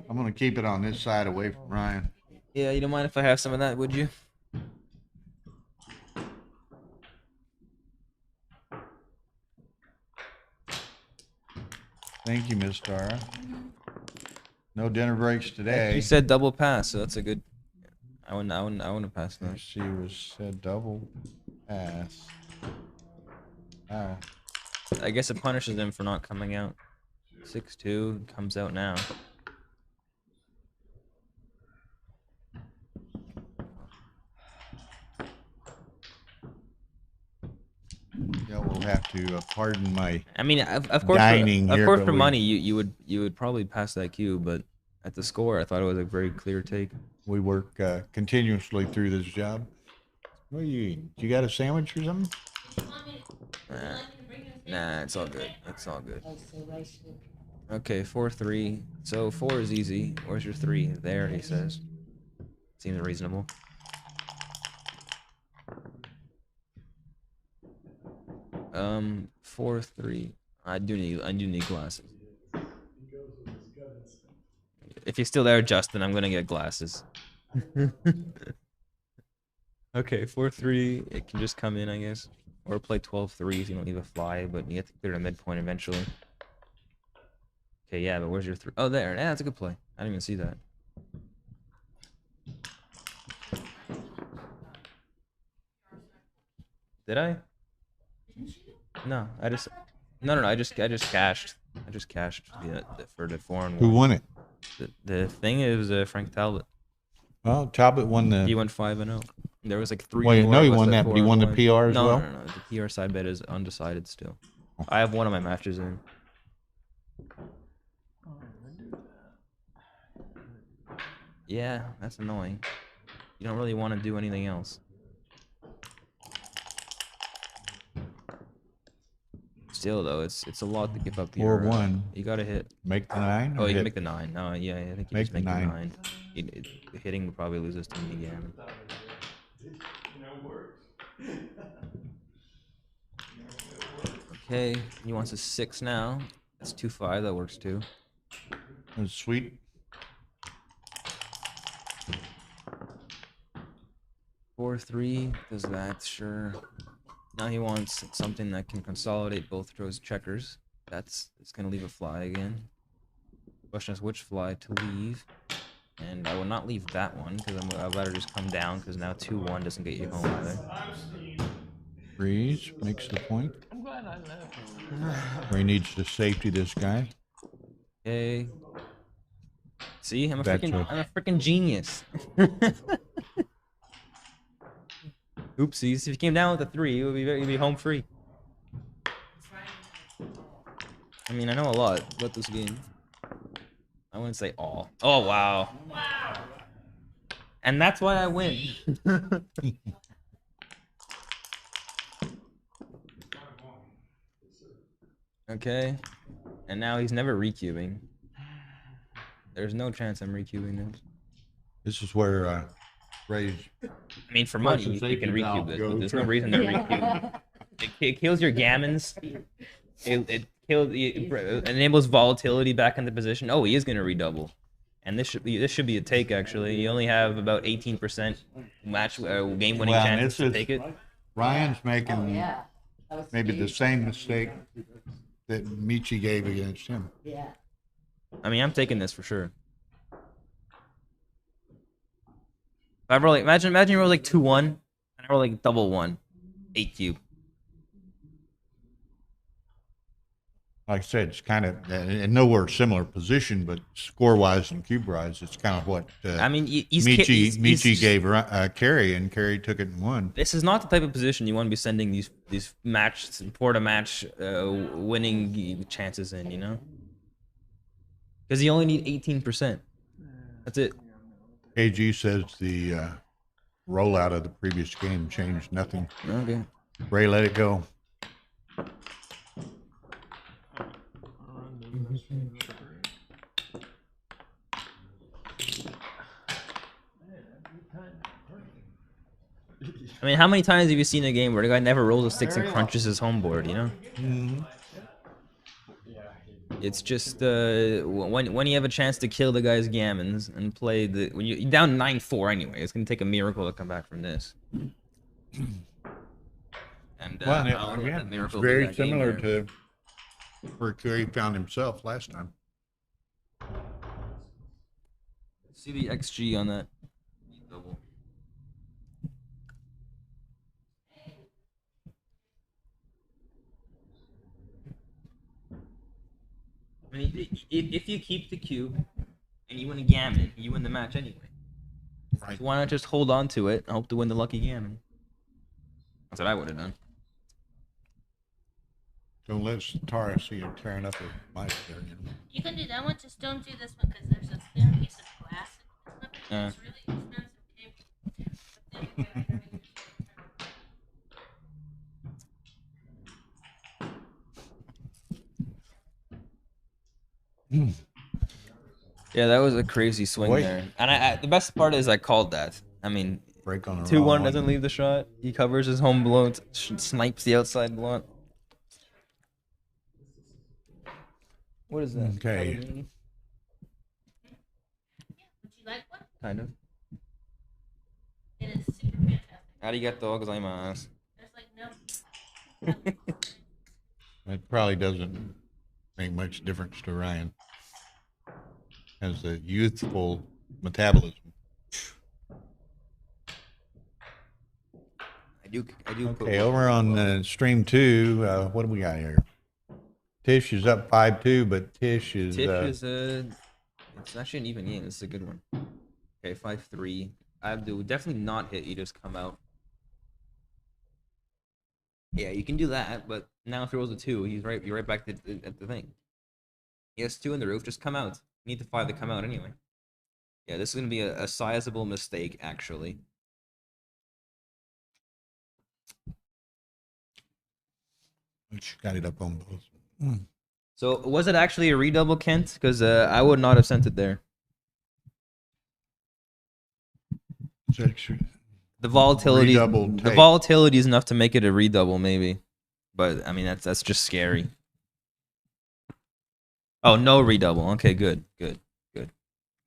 I'm going to keep it on this side away from Ryan. Yeah, you don't mind if I have some of that, would you? Thank you, Miss Tara. No dinner breaks today. You said double pass, so that's a good. I wouldn't pass that. She was said double pass. Oh. I guess it punishes him for not coming out. 6-2 comes out now. Yeah, we'll have to pardon my. I mean, of course, dining of here, course, but for we- money, you would probably pass that cue, but at the score, I thought it was a very clear take. We work continuously through this job. What are you eating? You got a sandwich or something? Nah, it's all good. It's all good. Okay, 4-3. So 4 is easy. Where's your 3? There, he says. Seems reasonable. Um, 4-3. I do need glasses. If you're still there, Justin, I'm gonna get glasses. Okay, 4-3. It can just come in, I guess. Or play 12-3 if you don't leave a fly, but you have to clear the midpoint eventually. Okay, yeah, but where's your 3? Oh, there. Yeah, that's a good play. I didn't even see that. Did I? No, I just. No. I just cashed. I just cashed for the foreign. Who won it? The thing is Frank Talbot. Well, Talbot won the. He went 5-0. There was like 3. Well, no, he was won like that, but he won the 4-1. PR as no, well? No. The PR side bet is undecided still. I have one of my matches in. Yeah, that's annoying. You don't really want to do anything else. Still though, it's a lot to give up your. 4-1. You gotta hit. Make the 9. Oh, or you can hit? make the 9. No, yeah, I think you Make just the make the 9. 9. Hitting probably loses to me again. Okay, he wants a 6 now. That's 2-5. That works too. That's sweet. 4-3 does that, sure. Now he wants something that can consolidate both throws checkers. It's gonna leave a fly again. Question is which fly to leave. And I will not leave that one because I'd rather just come down because now 2-1 doesn't get you home either. Breeze makes the point. I'm glad I left. Ray needs to safety this guy. Okay. See, I'm a That's freaking genius. Oopsies! If you came down with a 3, you'd be home free. I mean, I know a lot about this game. I wouldn't say all. Oh wow! And that's why I win. Okay. And now he's never recubing. There's no chance I'm recubing this. This is where Ray's I mean, for money, you can recube this, but there's no reason to recube. It kills your gammons. It enables volatility back in the position. Oh, he is gonna redouble, and this should be a take actually. You only have about 18% match game winning chances to take it. Ryan's making maybe the same mistake that Michi gave against him. Yeah. I mean, I'm taking this for sure. If I roll like, imagine you roll like 2-1, and I roll like double 1, 8 cube. Like I said, it's kind of in nowhere similar position, but score-wise and cube-wise, it's kind of what I mean, Michi gave Carey, and Carey took it and won. This is not the type of position you want to be sending these match match winning chances in, you know? Because you only need 18%. That's it. AG says the rollout of the previous game changed nothing. Okay. Ray, let it go. I mean, how many times have you seen a game where the guy never rolls a 6 and crunches his home board, you know? Mm-hmm. It's just when you have a chance to kill the guy's gammons and play when you're down 9-4 anyway, it's gonna take a miracle to come back from this. And it's very similar to where Curry found himself last time. See the XG on that double. I mean, if you keep the cube and you win a gammon, you win the match anyway. Right. So why not just hold on to it and hope to win the lucky gammon? That's what I would have done. Don't let Tara see him tearing up her mic there. You can do that one, just don't do this one because there's a thin piece of glass. It's really expensive cable. Yeah, that was a crazy swing there. And the best part is I called that. I mean, break on 2-1 doesn't leave the shot. He covers his home blow, snipes the outside blunt. What is that? Okay. Would you like one? Kind of. It is super fantastic. Arigato gozaimasu. There's like no. It probably doesn't make much difference to Ryan. Has a youthful metabolism. I do. Okay, over on stream 2, what do we got here? Tish is up 5-2, but Tish is. It's actually an even game. This is a good one. Okay, 5-3. Abdu definitely not hit. You just come out. Yeah, you can do that, but now if he rolls a 2, you're right back at the thing. He has 2 in the roof. Just come out. You need the 5 to come out anyway. Yeah, this is gonna be a sizable mistake actually. She got it up on both. So was it actually a redouble, Kent? Because I would not have sent it there. The volatility is enough to make it a redouble, maybe. But I mean that's just scary. Oh, no redouble. Okay, good.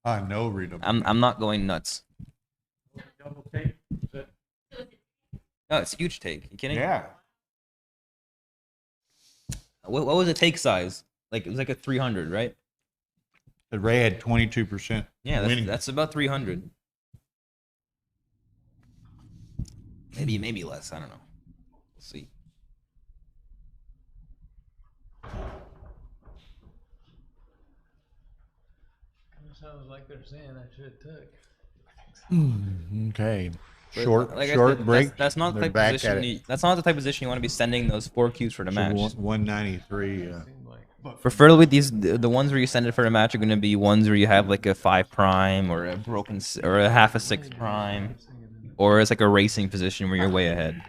No redouble. I'm not going nuts. Double take. No, it's a huge take. You kidding? Yeah. What was the take size? Like it was like a 300, right? The Ray had 22%. Yeah, winning. that's about 300. Maybe less. I don't know. We'll see. Sounds like they're saying I should have took. Okay. But Short like short said, break. That's not the They're type back of position. at it. That's not the type of position you want to be sending those 4 cubes for the match. 193. Seemed like Preferably the ones where you send it for a match are going to be ones where you have like a 5 prime or a or a half a 6 prime, or it's like a racing position where you're way ahead.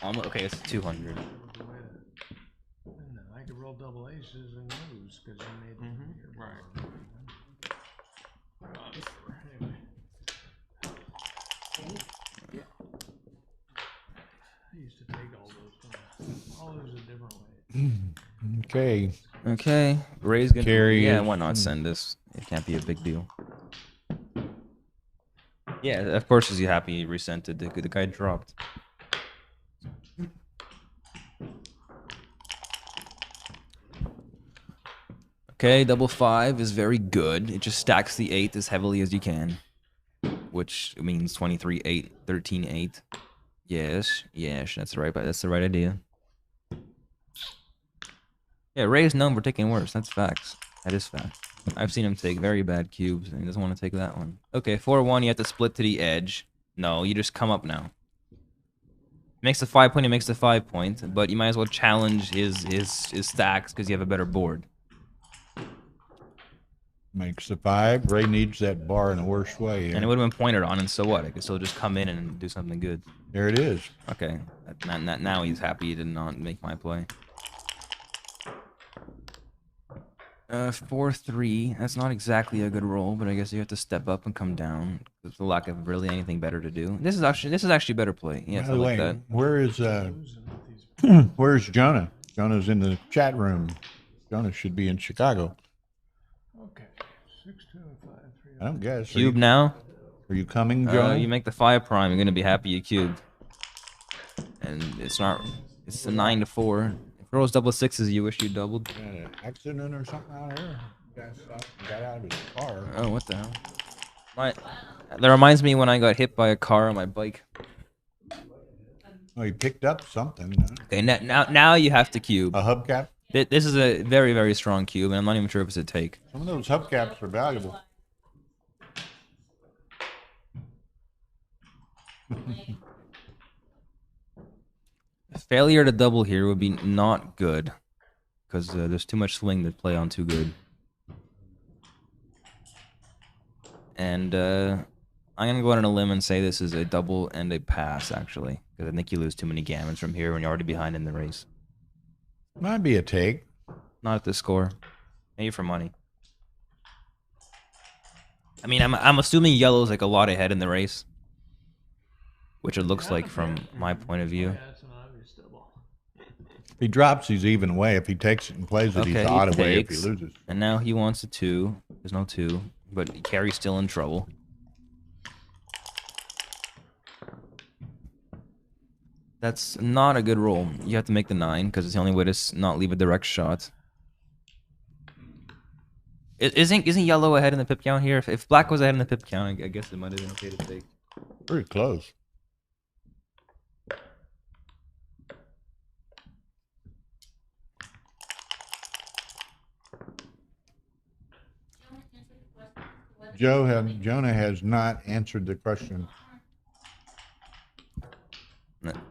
Okay, it's 200. I could roll double aces and lose because you made right. I used to take all those. All those a different way. Okay. Okay, Ray's gonna Carry yeah. is- Why not send this? It can't be a big deal. Yeah, of course. Is he happy he resent it? The guy dropped. Okay, double 5 is very good. It just stacks the 8 as heavily as you can, which means 23 8, 13 8. Yes, yes, that's right. That's the right idea. Yeah, Ray's known for taking worse. That's facts. That is fact. I've seen him take very bad cubes, and he doesn't want to take that one. Okay, 4-1. You have to split to the edge. No, you just come up now. Makes the 5 point. He makes the 5 point, but you might as well challenge his stacks because you have a better board. Makes the 5. Ray needs that bar in the worst way. And it would have been pointed on, and so what? I could still just come in and do something good. There it is. Okay. Now he's happy he did not make my play. 4-3. That's not exactly a good roll, but I guess you have to step up and come down. There's a lack of really anything better to do. This is actually better play. Yeah, By I the like way, that. where is where's Jonah? Jonah's in the chat room. Jonah should be in Chicago. Okay. 6, 2, 5, 3. I don't guess. Cube now. Are you coming, Jonah? You make the 5 prime. You're gonna be happy you cubed. And it's not. It's a 9-4. If it rolls double 6s, you wish you doubled. An accident or something out here? Got out of his car. Oh, what the hell? That reminds me when I got hit by a car on my bike. Oh, he picked up something. Okay, now you have to cube. A hubcap? This is a very, very strong cube, and I'm not even sure if it's a take. Some of those hubcaps are valuable. Failure to double here would be not good, because there's too much swing to play on too good. And I'm going to go out on a limb and say this is a double and a pass, actually, because I think you lose too many gammons from here when you're already behind in the race. Might be a take. Not at this score. Maybe for money. I mean, I'm assuming yellow's like a lot ahead in the race, which it looks like from my point of view. If he drops, he's even away. If he takes it and plays it, he's odd away if he loses. And now he wants a 2. There's no 2, but Carrie's still in trouble. That's not a good roll. You have to make the 9 because it's the only way to not leave a direct shot. Isn't yellow ahead in the pip count here? If black was ahead in the pip count, I guess it might have been okay to take. Pretty close. Jonah has not answered the question.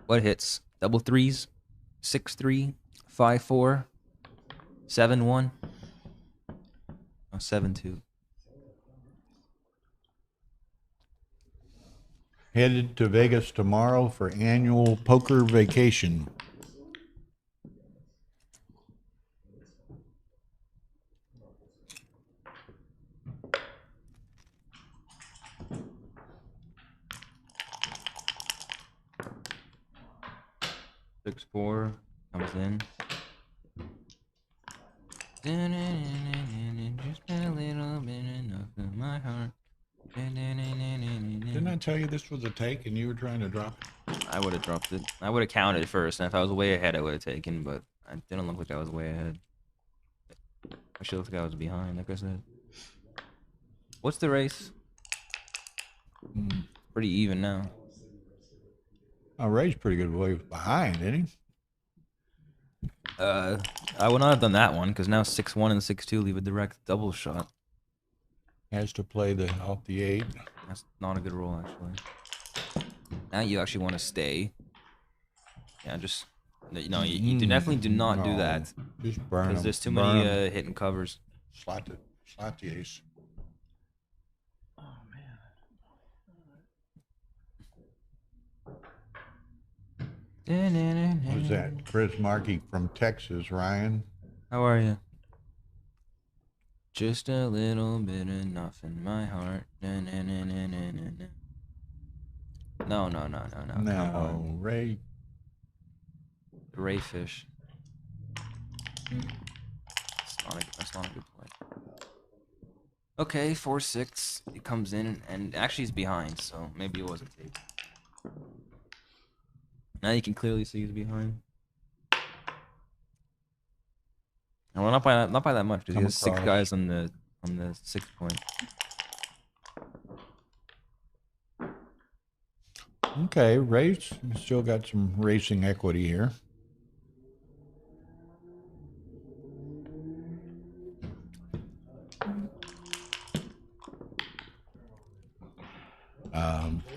What hits? Double 3s? 6-3? 5-4? 7-1? Oh, 7-2. Headed to Vegas tomorrow for annual poker vacation. Six 4 comes in. Just a little bit enough of my heart. Didn't I tell you this was a take and you were trying to drop it? I would have dropped it. I would have counted first, and if I was way ahead, I would have taken, but I didn't look like I was way ahead. I should look like I was behind, like I said. What's the race? Pretty even now. Oh, Ray's pretty good way behind, isn't he? I would not have done that one, because now 6-1 and 6-2 leave a direct double shot. Has to play off the 8. That's not a good roll, actually. Now you actually want to stay. Yeah, just No, you definitely do not do that. Just burn Because them. there's too Burn many 'em. hidden covers. Slot the ace. Oh man. Who's that? Chris Markey from Texas, Ryan. How are you? Just a little bit of enough in my heart. No. Come on. No, Ray. Ray Fish. That's not a good play. Okay, 4-6. He comes in and actually he's behind, so maybe it was a take. Now you can clearly see he's behind. Well, not by that much because he has 6 guys on the 6th point. Okay, race. Still got some racing equity here.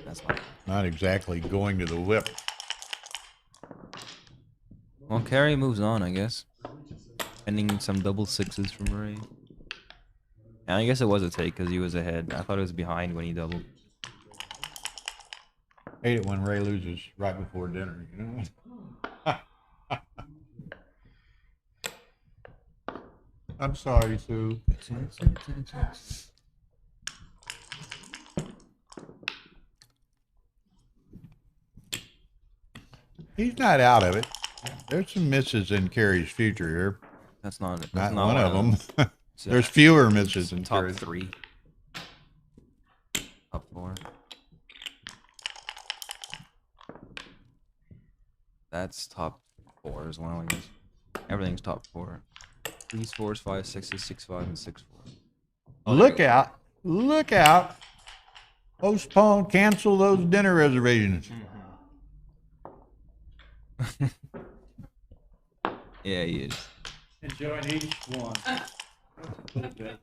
That's not exactly going to the whip. Well, Carey moves on, I guess. Ending some double 6s from Ray. And I guess it was a take because he was ahead. I thought it was behind when he doubled. Hate it when Ray loses right before dinner, you know? I'm sorry, Sue. He's not out of it. There's some misses in Carey's future here. That's not not one of them. There's fewer misses in top Carey's. 3. Top 4. That's top 4 as well, I guess. Everything's top 4. 3s, 4s, 5s, 6s, 6, 5, and 6, 4. Look out. Look out. Postpone, cancel those dinner reservations. Yeah, he is. Enjoying each one. Haven't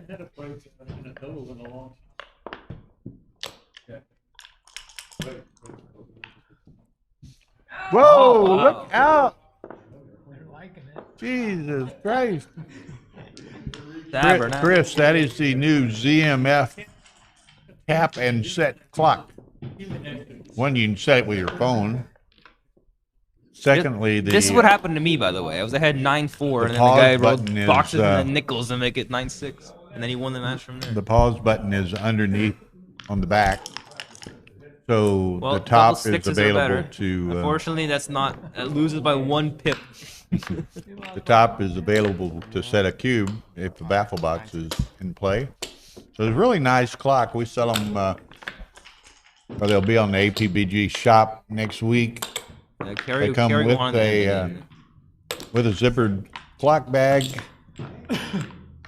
had a break in a double in a long time. Yeah. Whoa, wow. look out. They're liking it. Jesus Christ. Tabernacle. Chris, that is the new ZMF tap and set clock. One, you can set it with your phone. Secondly, This is what happened to me, by the way. I was ahead 9-4, and then the guy rolled button is, boxes and then nickels to make it 9-6, and then he won the match from there. the pause button is underneath on the back. So Well, the top double is sixes are better. available to Unfortunately, that's not. It loses by 1 pip. the top is available to set a cube if the baffle box is in play. So it's a really nice clock. We sell them, or they'll be on the APBG shop next week. They come with a zippered clock bag,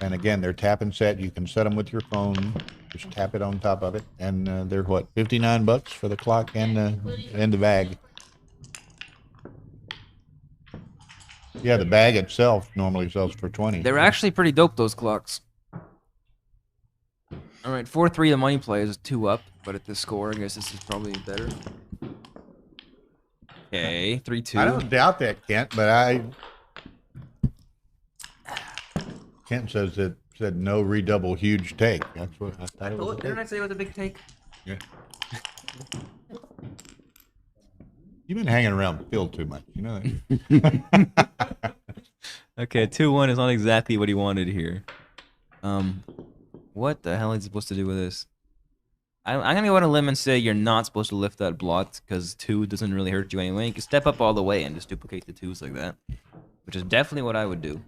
and again, they're tap and set. You can set them with your phone. Just tap it on top of it, and they're what, $59 for the clock and the bag. Yeah, the bag itself normally sells for $20. They're actually pretty dope, those clocks. All right, 4-3. The money play is 2 up, but at this score, I guess this is probably better. Okay, 3-2. I don't doubt that, Kent, but Kent said no redouble huge take. That's what I thought it was. Didn't I say it was a big take? Yeah. You've been hanging around Phil too much, you know that. Okay, 2-1 is not exactly what he wanted here. What the hell is he supposed to do with this? I'm gonna go on a limb and say you're not supposed to lift that blot because 2 doesn't really hurt you anyway. You can step up all the way and just duplicate the 2s like that, which is definitely what I would do.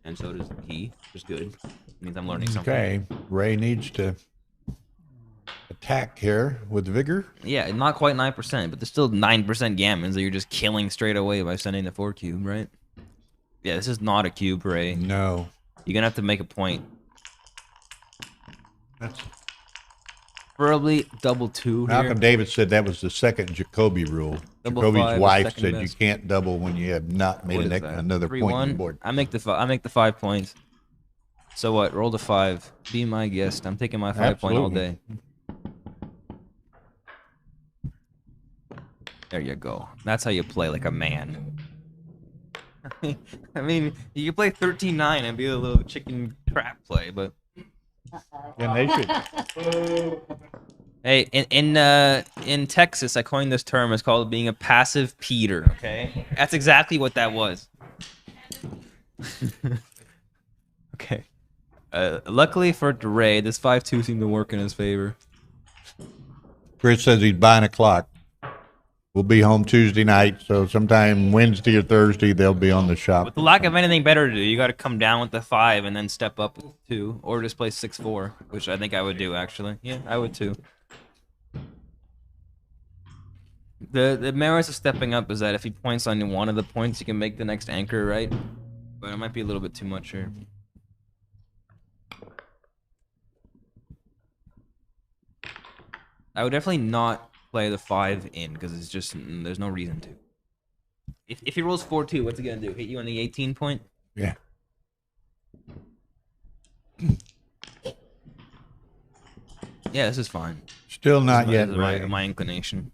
And so does he, which is good. It means I'm learning something. Okay, Ray needs to attack here with vigor. Yeah, not quite 9%, but there's still 9% gammons that you're just killing straight away by sending the 4 cube, right? Yeah, this is not a cube, Ray. No. You're gonna have to make a point. That's Preferably double 2 Malcolm here. Davis said that was the second Jacoby rule. Double Jacoby's 5 is wife second said best. you can't double when you have not made What is that? another point on the 3-1. board. I make the 5 points. So what? Roll the 5. Be my guest. I'm taking my 5 point all day. There you go. That's how you play like a man. I mean, you can play 13-9 and be a little chicken crap play, but And they should. hey, in Texas, I coined this term. It's called being a passive Peter. Okay, that's exactly what that was. Okay. Luckily for Ray, this 5-2 seemed to work in his favor. Chris says he's buying a clock. We'll be home Tuesday night, so sometime Wednesday or Thursday they'll be on the shop. With the lack of anything better to do, you got to come down with the 5 and then step up with 2, or just play 6-4, which I think I would do actually. Yeah, I would too. The merits of stepping up is that if he points on one of the points, you can make the next anchor, right? But it might be a little bit too much here. I would definitely not play the 5 in because it's just there's no reason to. If he rolls 4-2, what's he gonna do? Hit you on the 18 point? Yeah. Yeah, this is fine. Still not yet, This is Ray. my inclination.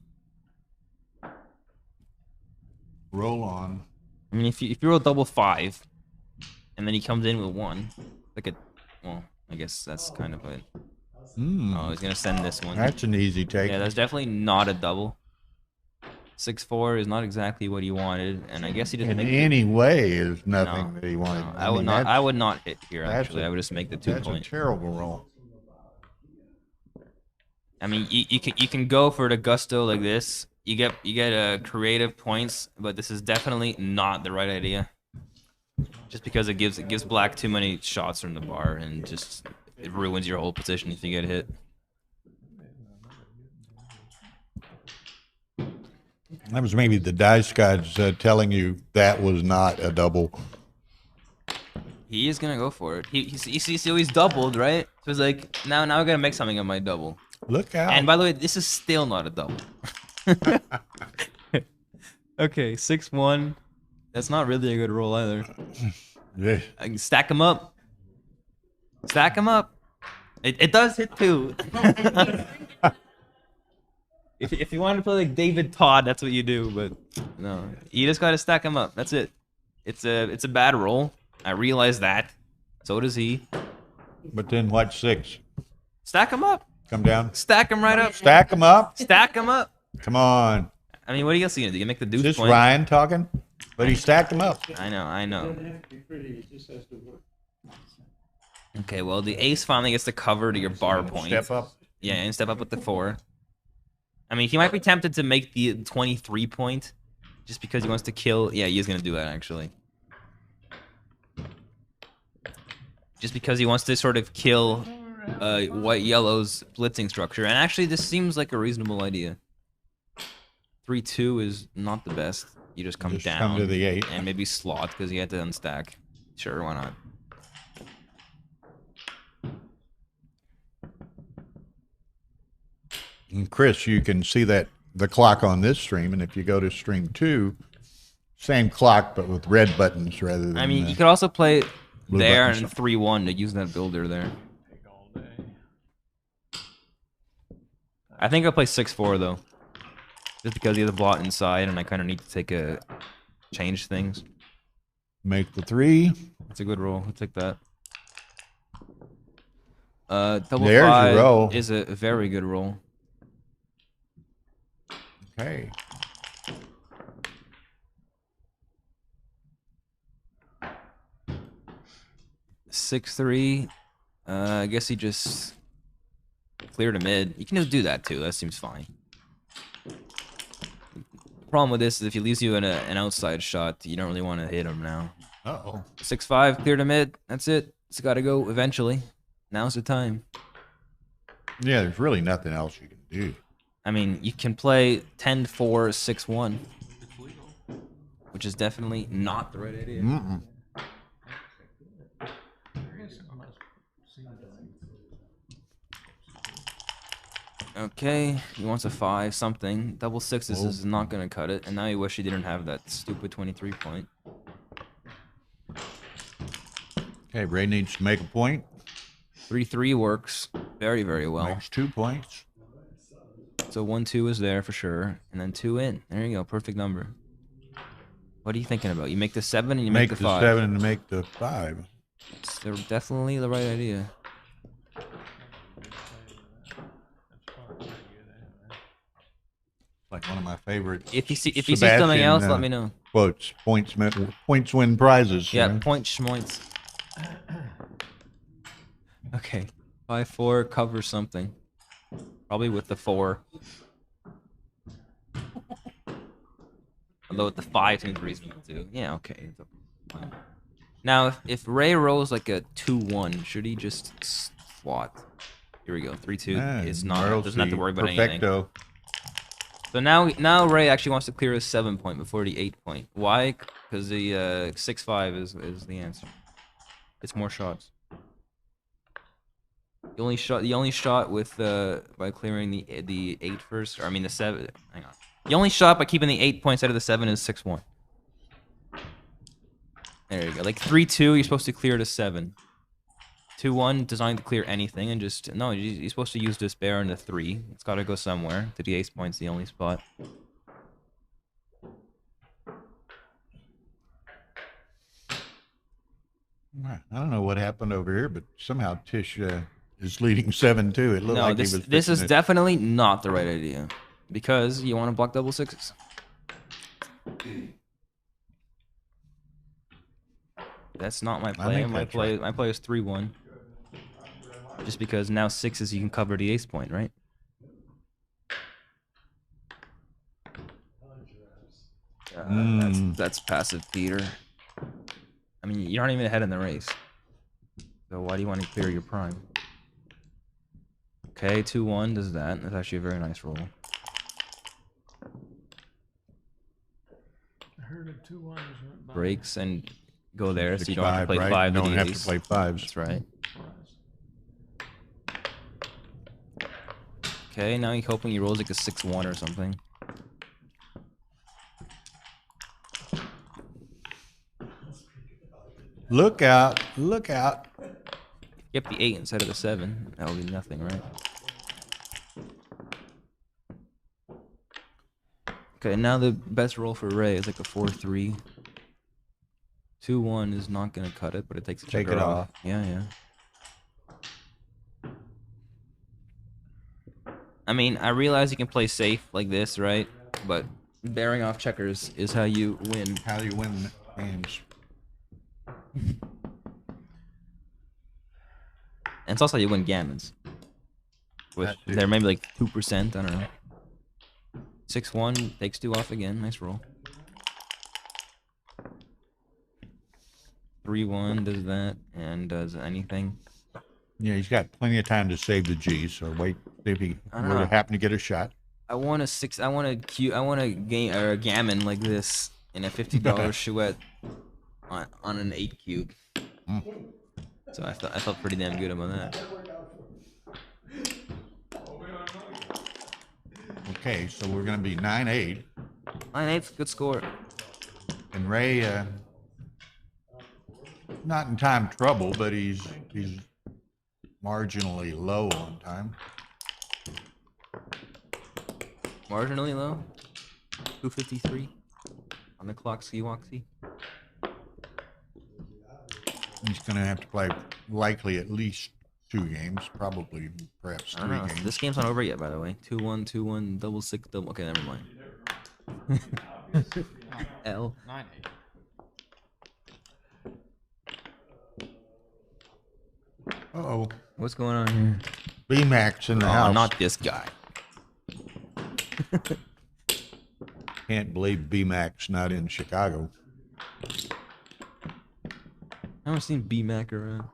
Roll on. I mean, if you roll double 5, and then he comes in with 1, well, I guess that's kind of a. Oh, he's gonna send this one. That's an easy take. Yeah, that's definitely not a double. 6-4 is not exactly what he wanted, and I guess he didn't In make any way is nothing No, that he wanted. no, I would not hit here. Actually, I would just make the 2 That's point. a terrible roll. I mean, you can go for the gusto like this. You get creative points, but this is definitely not the right idea. Just because it gives black too many shots from the bar, and just it ruins your whole position if you get hit. That was maybe the dice gods telling you that was not a double. He is gonna go for it. He's doubled, right? So it's like now I gotta make something of my double. Look out! And by the way, this is still not a double. Okay, 6-1. That's not really a good roll either. Yeah. I can stack them up. Stack them up. It does hit 2. If you wanted to play like David Todd, that's what you do. But no, you just gotta stack them up. That's it. It's a bad roll. I realize that. So does he. But then watch 6. Stack them up. Come down. Stack them right up. Stack them up. Stack them up. Come on. I mean, what else are you gonna do? You make the deuce Is this point. Ryan talking? But he stacked them up. I know. Doesn't have to be pretty. It just has to work. Okay, well, the ace finally gets to cover to your bar point. Step up. Yeah, and step up with the 4. I mean, he might be tempted to make the 23 point just because he wants to kill. Yeah, he is going to do that, actually. Just because he wants to sort of kill white-yellow's blitzing structure. And actually, this seems like a reasonable idea. 3-2 is not the best. You just come down. Come to the 8. And maybe slot because he had to unstack. Sure, why not? And Chris, you can see that the clock on this stream, and if you go to stream 2, same clock but with red buttons rather than. I mean, you could also play blue there buttons. and 3-1 to use that builder there. I think I'll play 6-4 though, just because he has a blot inside, and I kind of need to change things. Make the 3. It's a good roll. I'll take that. Double There's your 5 roll. is a very good roll. Okay. Six three. I guess he just cleared a mid. You can just do that too. That seems fine. The problem with this is if he leaves you in an outside shot, you don't really want to hit him now. Uh-oh. 6-5, cleared a mid. That's it. It's got to go eventually. Now's the time. Yeah, there's really nothing else you can do. I mean, you can play 10-4, 6-1, which is definitely not the right idea. Mm-mm. Okay, he wants a 5 something. Double 6s is not gonna cut it, and now you wish he didn't have that stupid 23 point. Okay, Ray needs to make a point. 3-3 works very, very well. Makes 2 points. So 1-2 is there for sure, and then 2 in. There you go, perfect number. What are you thinking about? You make the 7 and you make the 5. 7 and make the 5. It's definitely the right idea. Like one of my favorites. If you see something else, let me know. Quotes, points win prizes. Yeah, you know? point schmoints. Okay, 5-4 cover something. Probably with the 4. Although with the 5 seems reasonable too. Yeah, okay. Now, if Ray rolls like a 2-1, should he just swat? Here we go. 3-2. It's not. Doesn't have to worry about anything. So now Ray actually wants to clear a 7-point before the 8-point. Why? Because the 6-5 is the answer. It's more shots. The only shot with by clearing the 8 first, or I mean the 7. Hang on. The only shot by keeping the 8 points out of the 7 is 6-1. There you go. Like 3-2, you're supposed to clear to 7. 2-1, designed to clear anything, and just no. You're supposed to use despair in the 3. It's got to go somewhere. To the 8 point's the only spot. I don't know what happened over here, but somehow Tish is leading 7-2. It looked like this is definitely not the right idea, because you want to block double 6s. That's not my play. My play is 3-1. Just because now 6s you can cover the 8th point, right? That's passive, Peter. I mean, you're not even ahead in the race. So why do you want to clear your prime? Okay, 2-1 does that. That's actually a very nice roll. I heard of 2-1s. Breaks and go there, so you don't have to play right? 5. You don't have to play 5s. That's right. Okay, now you're hoping he rolls like a 6-1 or something. Look out. Look out. Get the 8 instead of the 7. That'll be nothing, right? Okay, now the best roll for Ray is like a 4-3. 2-1 is not going to cut it, but it takes a checker off. Yeah, yeah. I mean, I realize you can play safe like this, right? But bearing off checkers is how you win. How you win games. And it's also how you win gammons. They're maybe like 2%, I don't know. 6-1, takes 2 off again, nice roll. 3-1 does that, and does anything. Yeah, he's got plenty of time to save the G, so wait, see if he would happen to get a shot. I want a gammon like this in a $50 chouette on an 8 cube. So I felt pretty damn good about that. Okay, so we're gonna be 9-8. 9-8's a good score. And Ray, not in time trouble, but he's marginally low on time. Marginally low? 253 on the clock, Ski-Woxy. He's going to have to play likely at least 2 games, probably perhaps 3 games. This game's not over yet, by the way. 2-1, 2-1, double 6, double. Okay, never mind. L. 9-8. Uh-oh. What's going on here? BMAX in the house. Not this guy. Can't believe BMAX not in Chicago. I haven't seen BMAC around.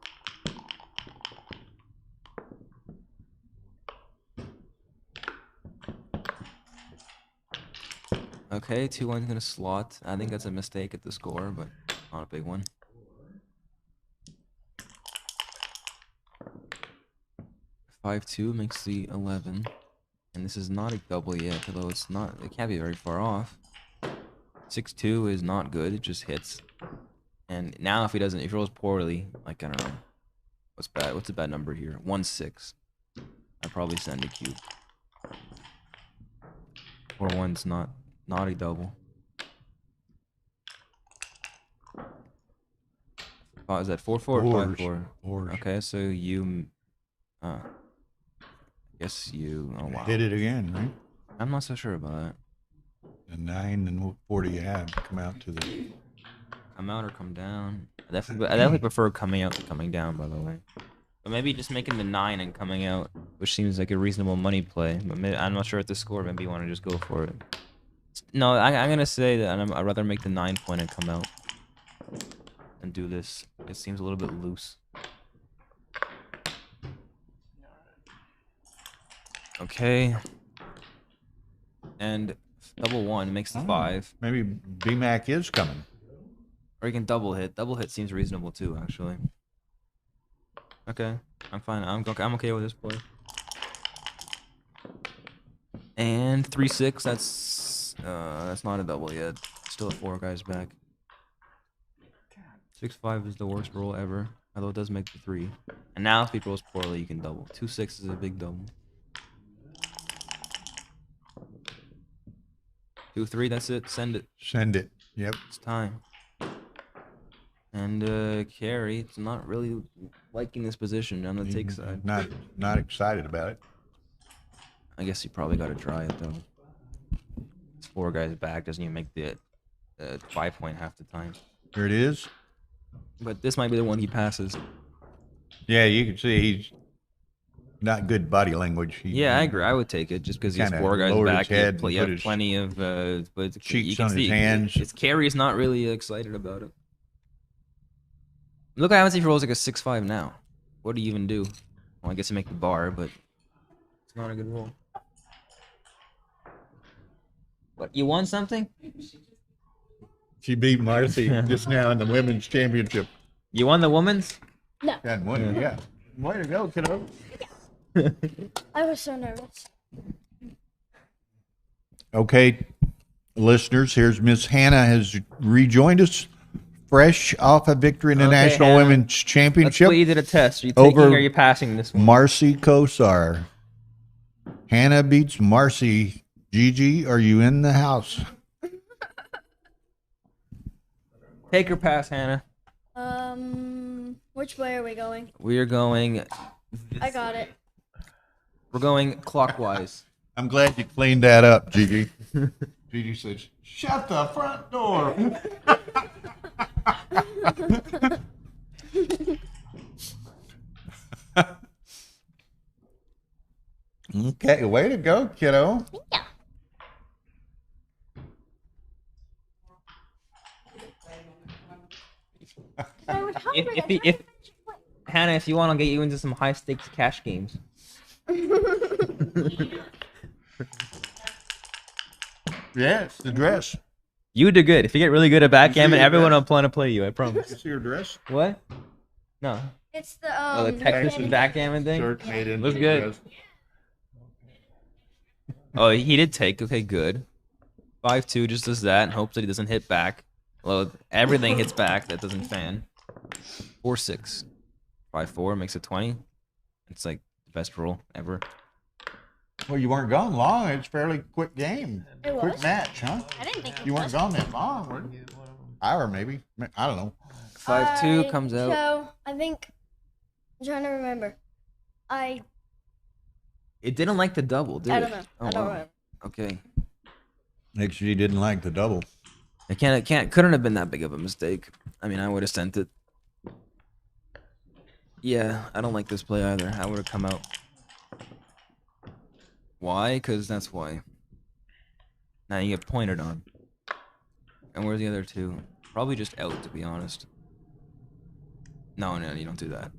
Okay, 2-1's gonna slot. I think that's a mistake at the score, but not a big one. 5-2 makes the 11. And this is not a double yet, although it's not, it can't be very far off. 6-2 is not good, it just hits. And now if he rolls poorly, like, I don't know. What's a bad number here? 1-6. I'd probably send a cube. 4-1's not a double. Oh, is that 4-4 or 5-4? Fours. Okay, so you. Guess you. Oh wow. Hit it again, right? I'm not so sure about that. The 9 and 40 you have come out to the. Come out or come down. I definitely prefer coming out to coming down, by the way. But maybe just making the 9 and coming out, which seems like a reasonable money play. But maybe, I'm not sure at the score. Maybe you want to just go for it. No, I'm gonna say that I'd rather make the 9 point and come out and do this. It seems a little bit loose. Okay. And double 1 makes the 5. Maybe BMAC is coming. Or you can double hit. Double hit seems reasonable too, actually. Okay, I'm fine. I'm okay with this play. And 3-6. That's not a double yet. Still 4 guys back. 6-5 is the worst roll ever, although it does make the 3. And now if he rolls poorly, you can double. 2-6 is a big double. 2-3. That's it. Send it. Send it. Yep. It's time. And carry. It's not really liking this position on the take side. Not excited about it. I guess you probably got to try it though. It's 4 guys back. Doesn't even make the 5 point half the time. Here it is. But this might be the one he passes. Yeah, you can see he's not good body language. Yeah, I agree. I would take it just because he's 4 guys back. You have plenty of but cheeks on his hands. His carry is not really excited about it. Look what happens if he rolls like a 6-5 now. What do you even do? Well, I guess you make the bar, but it's not a good roll. What, you won something? She beat Marcy just now in the women's championship. You won the women's? No. That one, yeah. Way to go, kiddo. I was so nervous. Okay, listeners, here's Miss Hannah has rejoined us, fresh off a victory in the National Hannah, Women's Championship. Let's put you to the test. Are you taking or are you passing this one? Marcy Kosar. Hannah beats Marcy. Gigi, are you in the house? Take or pass, Hannah. Which way are we going? We are going. I got it. We're going clockwise. I'm glad you cleaned that up, Gigi. Gigi says, "Shut the front door." Okay, way to go, kiddo. Yeah. If Hannah, if you want, I'll get you into some high stakes cash games. Yeah, it's the dress. You do good. If you get really good at backgammon, everyone will want to play you. I promise. You see your dress? What? No. It's the Oh, the Texas backgammon thing. Looks good. Oh, he did take. Okay, good. 5-2 just does that and hopes that he doesn't hit back. Well, everything hits back. That doesn't fan. 4-6. 5-4 makes it 20. It's like the best roll ever. Well, you weren't gone long. It's a fairly quick game. It was? Quick match, huh? I didn't think You weren't gone that long, were you? Hour, maybe. I don't know. 5-2 comes out. So, I think, I'm trying to remember. It didn't like the double, did it? I don't know. Oh, I don't wow. remember. Okay. Actually, didn't like the double. Couldn't have been that big of a mistake. I mean, I would have sent it. Yeah, I don't like this play either. I would have come out. Why? Because that's why. Now you get pointed on. And where's the other 2? Probably just out, to be honest. No, you don't do that.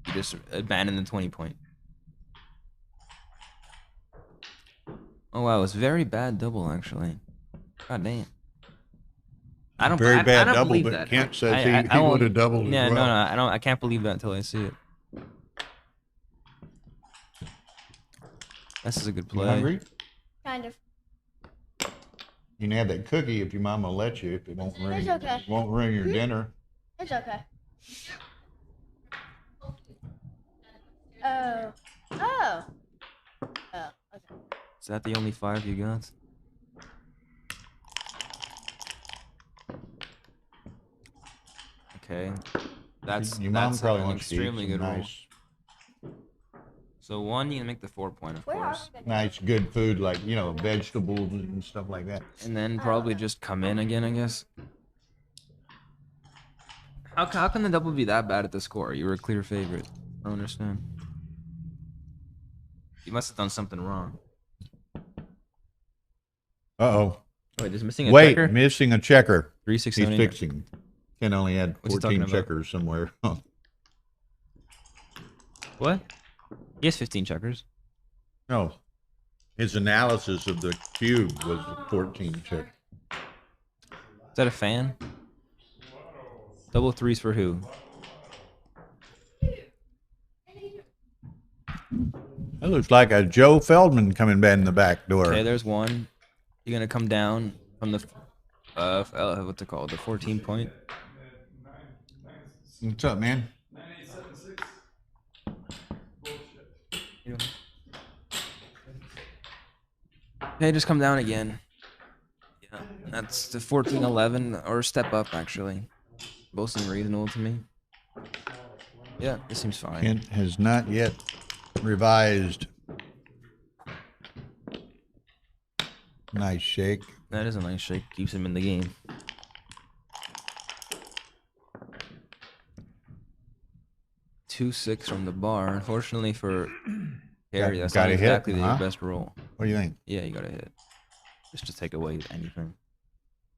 You just abandon the 20 point. Oh wow, it's very bad double actually. God damn. I don't. Very bad I don't double, believe but that. Kent says I he won't- would have doubled as Yeah, well. no, I can't believe that until I see it. This is a good You play. hungry? Kind of. You can have that cookie if your mama will let you. If it won't ring, okay. won't ring your dinner. It's okay. Oh. Oh. Oh, okay. Is that the only 5 you got? Okay. Your mom that's probably an wants to eat extremely some good roll. nice, So one, you can make the 4-point, of course, nice, good food like vegetables and stuff like that. and then probably just come in again, I guess. How can the double be that bad at the score? You were a clear favorite. I don't understand. You must have done something wrong. Uh-oh. Wait, is missing a Wait, checker? missing a checker. 3, 6, He's 7, 8. fixing. Ken only had What's he talking 14 about? checkers somewhere. What? He has 15 checkers. No. His analysis of the cube was 14 check. Is that a fan? Double threes for who? That looks like a Joe Feldman coming back in the back door. Okay, there's one. You're gonna come down from the what's it called? The 14 point. What's up, man? Okay, just come down again. Yeah, that's the 14-11 or step up actually. Both seem reasonable to me. Yeah, this seems fine. Kent has not yet revised. Nice shake. That is a nice shake. Keeps him in the game. Two six from the bar. Unfortunately for Harry, that's not Gotta hit, exactly huh? the best roll. What do you think? Yeah, you gotta hit. Just to take away anything.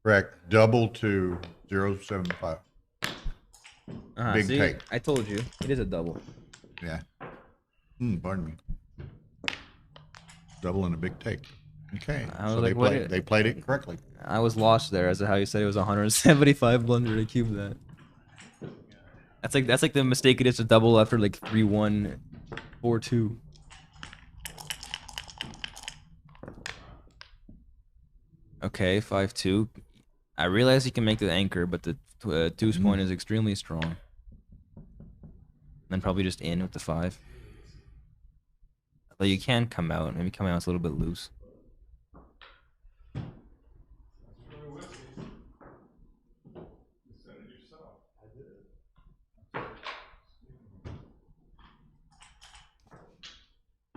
Correct. Double to 0.75. Big see, take. I told you. It is a double. Yeah. Pardon me. Double and a big take. Okay. I was So like, what they played it correctly. I was lost there as to how you said it was 175 blunder to cube that. That's like the mistake it is to double after like 3-1, 4-2. Okay, 5-2. I realize you can make the anchor, but the deuce point is extremely strong. Then probably just in with the 5. Although you can come out. Maybe come out it's a little bit loose.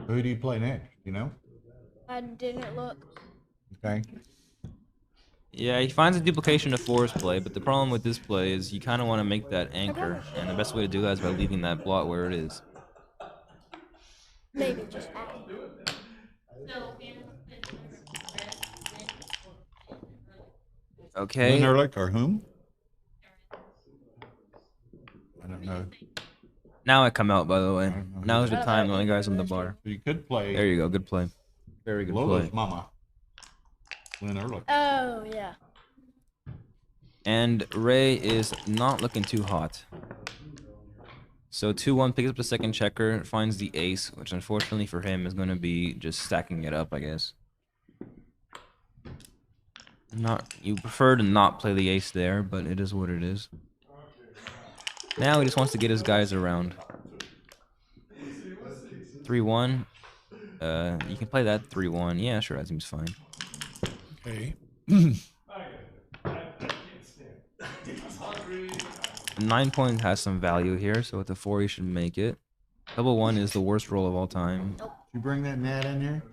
Who do you play next? You know? I didn't look. Okay. Yeah, he finds a duplication of Floor's play, but the problem with this play is you kind of want to make that anchor, and the best way to do that is by leaving that blot where it is. Maybe just add. Okay. Lynn Ehrlich or whom? I don't know. Now I come out, by the way. Now is the time, the only guys on the bar. You could play. There you go, good play. Very good Lola's play. mama. Lynn Ehrlich. Oh, yeah. And Ray is not looking too hot. So 2-1 picks up the second checker, finds the ace, which unfortunately for him is going to be just stacking it up, I guess. You prefer to not play the ace there, but it is what it is. Now he just wants to get his guys around. 3-1. You can play that 3-1. Yeah, sure, that seems fine. Okay. 9 point has some value here, so with the 4 you should make it. Double 1 is the worst roll of all time. You bring that mat in here?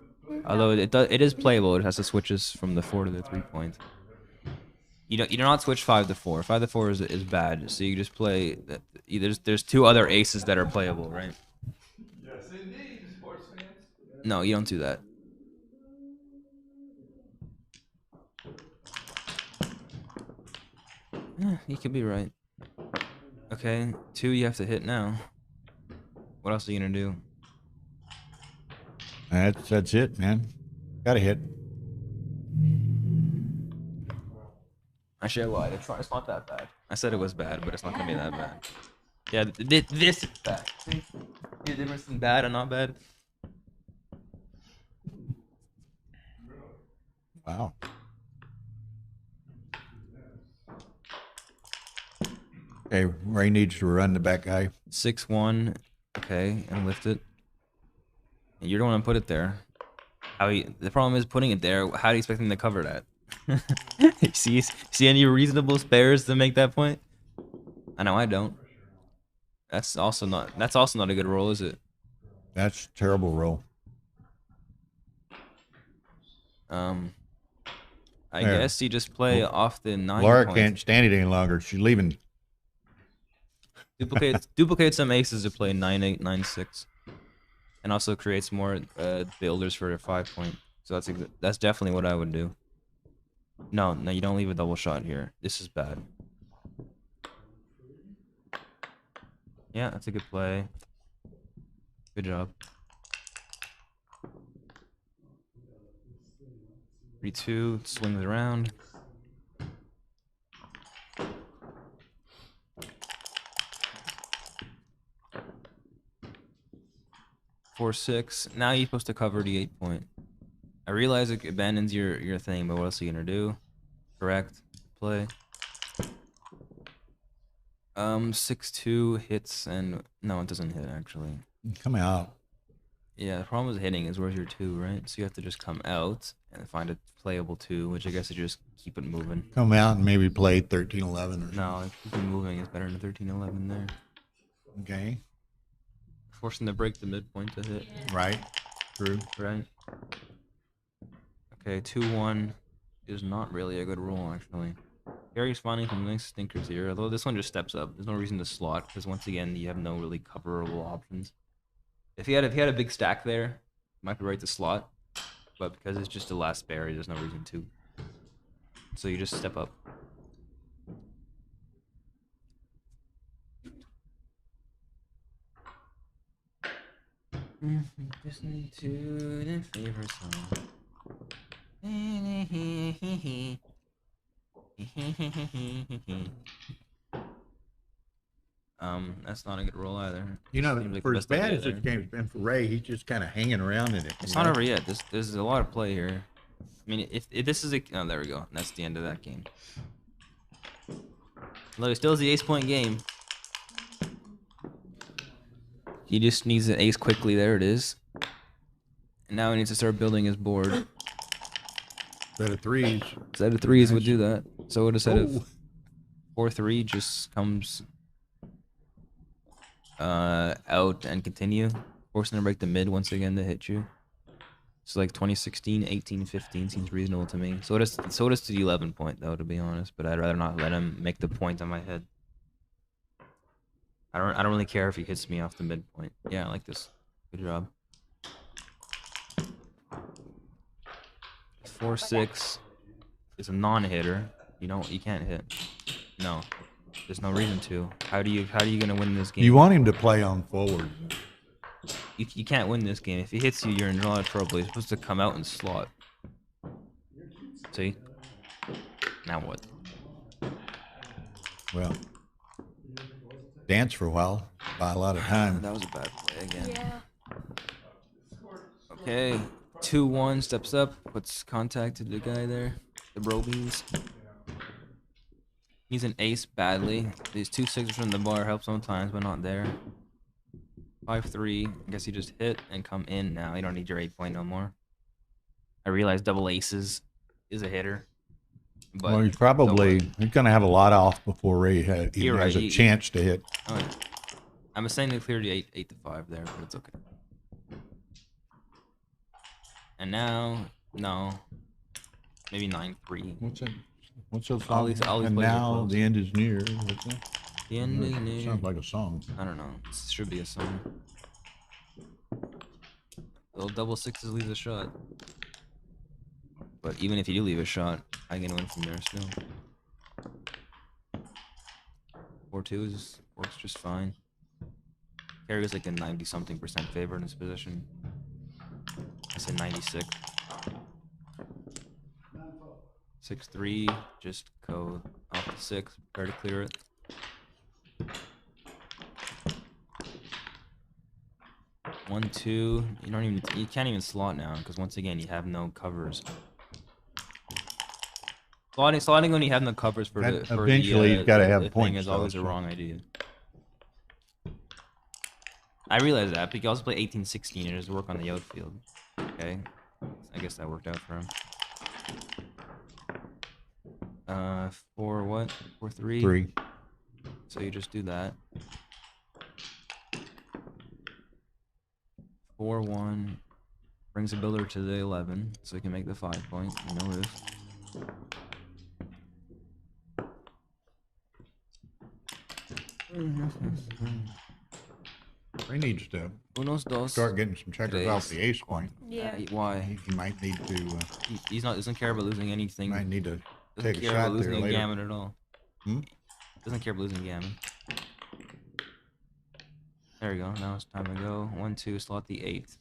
Although it is playable, it has the switches from the 4 to the 3 point. You do not switch 5 to 4. 5 to 4 is bad. So you just play. There's 2 other aces that are playable, right? Yes, indeed, sports fans. No, you don't do that. Yeah, you could be right. Okay, 2 you have to hit now. What else are you gonna do? That's it, man. Gotta hit. Actually, I lied. It's not that bad. I said it was bad, but it's not gonna be that bad. Yeah, this is bad. See the difference in bad and not bad? Wow. Okay, Ray needs to run the back guy. 6-1. Okay, and lift it. And you don't want to put it there. The problem is putting it there. How do you expect him to cover that? See any reasonable spares to make that point? I know I don't. That's also not a good roll, is it? That's a terrible roll. I There. guess you just play off the 9 Laura points. can't stand it any longer. She's leaving. Duplicate some aces to play 9-8, 9-6, and also creates more builders for a 5 point. So that's definitely what I would do. No, you don't leave a double shot here. This is bad. Yeah, that's a good play. Good job. 3-2 swings around. 4-6. Now you're supposed to cover the 8 point. I realize it abandons your thing, but what else are you gonna do? Correct. Play. 6-2 hits and no, it doesn't hit actually. Come out. Yeah, the problem with hitting is where's your 2, right? So you have to just come out and find a playable 2, which I guess is just keep it moving. Come out and maybe play 13-11 or No, keep it moving is better than 13-11 there. Okay. Forcing to break the midpoint to hit. Right. True. Right. Okay, 2-1 is not really a good roll actually. Gary's finding some nice stinkers here, although this one just steps up. There's no reason to slot because once again you have no really coverable options. If he had a big stack there, you might be right to slot, but because it's just the last berry, there's no reason to. So you just step up. Listening to the favorite song. That's not a good roll either. You know, Seems like for the as best bad idea as this there. game's been for Ray, he's just kind of hanging around in it. It's you not know? over yet. There's a lot of play here. I mean, if this is a oh, there we go. That's the end of that game. Look, it still is the ace-point game. He just needs an ace quickly. There it is. And now he needs to start building his board. Set of threes. Set of threes would do that. So would a set of Oh. 4-3 just comes out and continue, forcing to break the mid once again to hit you. So like 2016, 18, 15 seems reasonable to me. So does the 11 point though, to be honest. But I'd rather not let him make the point on my head. I don't really care if he hits me off the midpoint. Yeah, I like this. Good job. 4-6 is a non-hitter. You can't hit. No. There's no reason to. How are you gonna win this game? You want him to play on forward. You can't win this game. If he hits you, you're in a lot of trouble. He's supposed to come out and slot. See? Now what? Well, dance for a while. Buy a lot of time. That was a bad play again. Yeah. Okay. 2-1 steps up. Puts contact to the guy there. The Brobies. He's an ace badly. These 2 6s from the bar help sometimes, but not there. 5-3. I guess you just hit and come in now. You don't need your 8 point no more. I realize double aces is a hitter. But Well, he's going to have a lot off before Ray even You're has right, a chance to hit. Oh, yeah. I'm saying they cleared the 8 to 5 there, but it's okay. And now, no. Maybe 9-3. What's that? What's that All song? these And plays are now close. the end is near. What's that? The end is near. Sounds like a song. I don't know. It should be a song. Little double 6s leaves a shot. But even if you do leave a shot, I can win from there still. 4-2 works just fine. Carry is like a 90-something% favor in this position. I say 96. 6-3, just go off the 6, prepare to clear it. One, two. You can't even slot now because once again you have no covers. Slotting when you have no covers for That- the eventually you've gotta have the points, thing is though, always a so. wrong idea. I realize that, but you can also play 18-16 and just work on the outfield. Okay, I guess that worked out for him. 4 what? 4-3. 3. So you just do that. 4-1. Brings the builder to the 11, so he can make the 5 point. No risk. He needs to Unos dos. start getting some checkers off the ace point. Yeah. Why? He might need to. He's not doesn't care about losing anything. Might need to Doesn't take a care shot about losing there a later. gammon at all. Hmm? Doesn't care about losing a gammon. There we go. Now it's time to go. 1-2. Slot the 8th.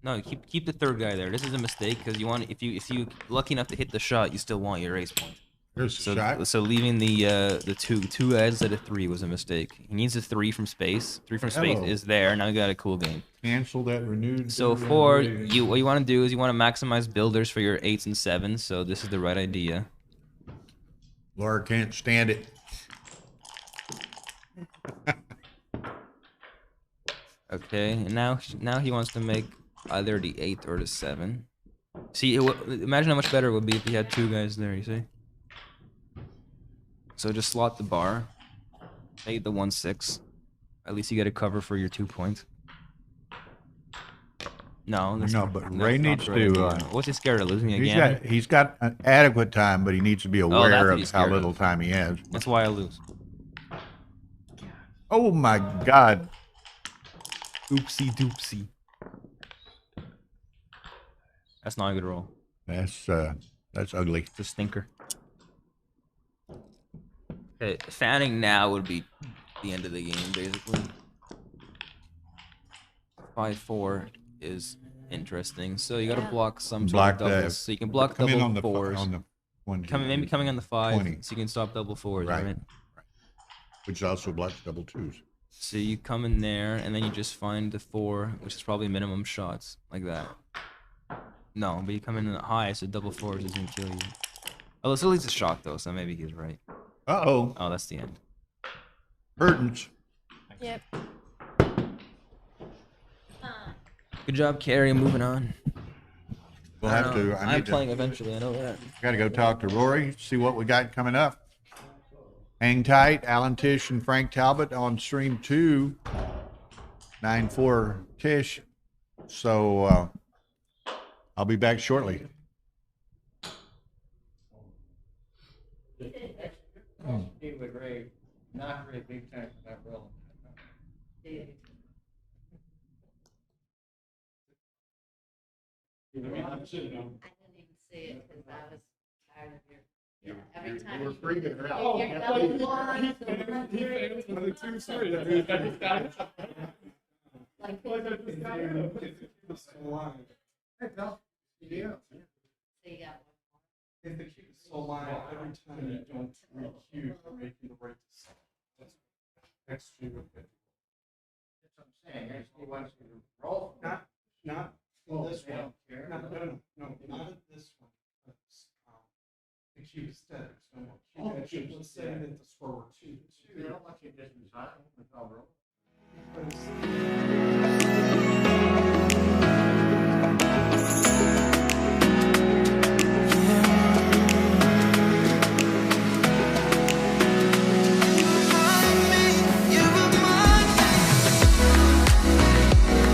No, keep the third guy there. This is a mistake because you want if you lucky enough to hit the shot, you still want your ace point. Here's the shot. So leaving the two guys instead of 3 was a mistake. He needs a 3 from space. 3 from space Hello. is there. Now we got a cool game. Cancel that renewed. So for you, what you want to do is you want to maximize builders for your 8s and 7s. So this is the right idea. Laura can't stand it. Okay, and now he wants to make either the 8 or the 7. See, imagine how much better it would be if he had 2 guys there. You see. So just slot the bar. Make the 1-6. At least you get a cover for your 2 points. No, But Ray needs to. What's he scared of losing again? He's got an adequate time, but he needs to be that's aware what of he's how scared little of. time he has. That's why I lose. Oh my God! Oopsie doopsie. That's not a good roll. That's ugly. It's a stinker. Okay, fanning now would be the end of the game, basically. 5-4 is interesting. So you got to block some sort of doubles. So you can block Come in double on the 4s. on the one. Maybe coming on the 5, 20. so you can stop double 4s, Right. right? Which also blocks double 2s. So you come in there, and then you just find the 4, which is probably minimum shots, like that. No, but you come in high, so double 4s is gonna kill you. Oh, it's at least a shot though, so maybe he's right. Oh, that's the end. Curtains. Yep. Good job, Carrie. Moving on. We'll have to. I'm playing eventually. I know that. Got to go talk to Rory. See what we got coming up. Hang tight. Alan Tish and Frank Talbot on stream 2. 9-4 Tish. So I'll be back shortly. Not really big time for that role. I didn't even see it because I was tired of your. Every time. We're freaking her out. Oh, you're double one. He fails one of the 2 straight. I mean, I just got it. Like, Hey, Bill. Yeah. so you got If the cue is so line, every time you don't re-cue, you're making the right decision. That's extremely good. That's what I'm saying. He wants you to roll. Not in this they one. don't care. No, not in this one. The cue is dead. There's no more cue. Actually, let's say that the score were 2-2. They don't want you to just resign without roll. But it's- You remind me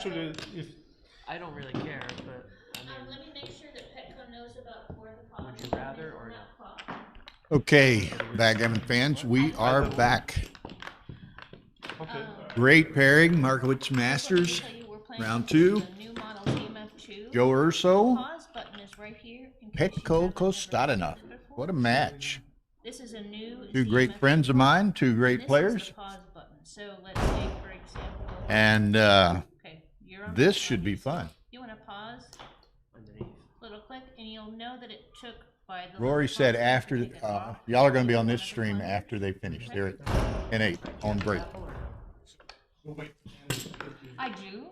actually, if I don't really care, but Let me make sure that Petco knows about where the pause. would you rather or no? Okay, backgammon fans, we are back. okay. Great pairing, Markowitz Masters, round 2. New model BMAB 2. Joe Urso, Pause button is right here. in case you Petco haven't ever Kostadina. used it before. What a match. This is a new 2 great BMAB friends of mine, 2 great This players. is the pause button. So let's say, for example. And Okay, you're on this pause. should be fun. You want to pause, little click, and you'll know that it took by the. Rory little said pause after, button, take it off. y'all are going to be on this stream after they finish. They're at 8 on break. I do.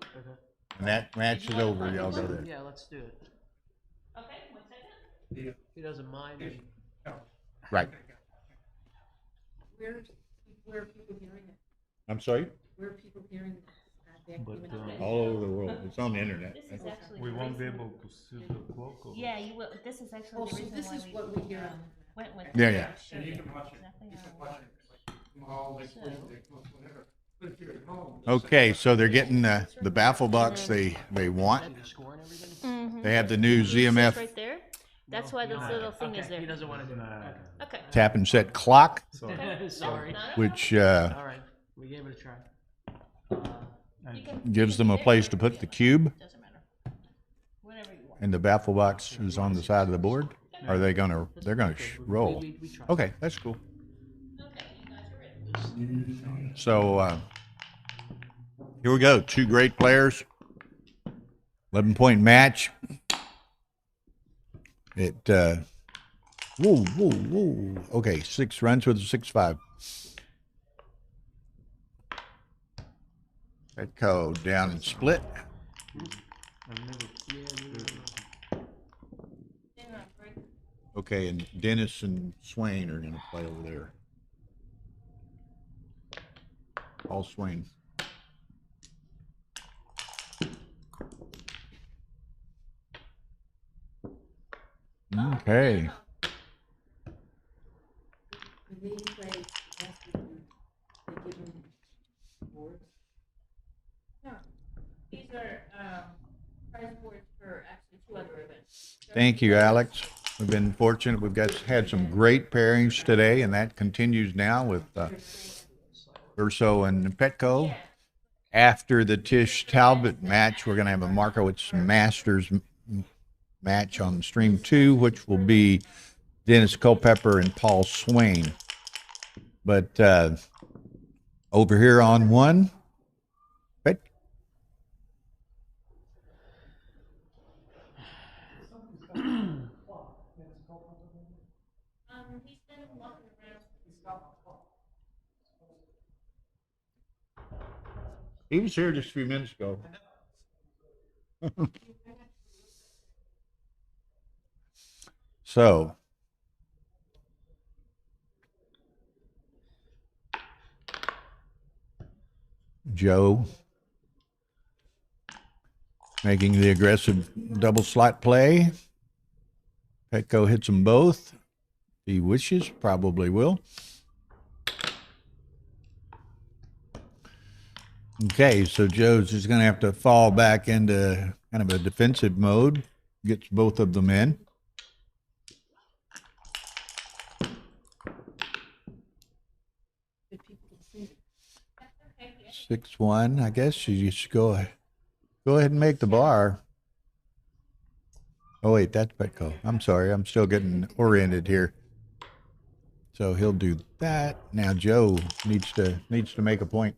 And that match is over. Y'all go there. Yeah, let's do it. Okay, 1 second. If he doesn't mind. Right. Where are people hearing it? I'm sorry? Where are people hearing that? All over the world. It's on the internet. This is actually. We the won't be reason- able to see the clock. Or... Yeah, you will. This is actually Oh, the so reason this why is we what we hear. went with. Yeah, the yeah. show And you that can watch it. exactly You how can it watch works. it. All next week, next month, whatever. But if you're at home. Okay, so they're getting the baffle box they want. They have the new See this ZMF right there. That's why this little thing is there. He doesn't want to do that. Okay. tap and set clock, Okay. Sorry. which All right, we gave it a try. You can- gives them a place to put the cube. Doesn't matter. Whatever you want. And the baffle box is on the side of the board. Are they gonna? They're gonna roll. We tried. Okay, that's cool. Okay, you guys are ready. So here we go. 2 great players. 11-point match. It whoa, whoa, whoa. Okay, 6 runs with a 6-5. Petco down and split. Okay, and Dennis and Swain are going to play over there. Paul Swain. Okay. These are prize boards for actually 2 other events. Thank you, Alex. We've been fortunate. We've had some great pairings today, and that continues now with Urso and Petco. After the Tish Talbot match, we're going to have a Markowitz Masters match on stream 2, which will be Dennis Culpepper and Paul Swain. But over here on 1, He's been walking around. he was here just a few minutes ago. So, Joe making the aggressive double slot play. Petco hits them both. He wishes, probably will. Okay, so Joe's just going to have to fall back into kind of a defensive mode. Gets both of them in. Good people can see it. 6-1. I guess you just go ahead and make the bar. Oh wait, that's Petco. I'm sorry, I'm still getting oriented here. So he'll do that. Now Joe needs to make a point.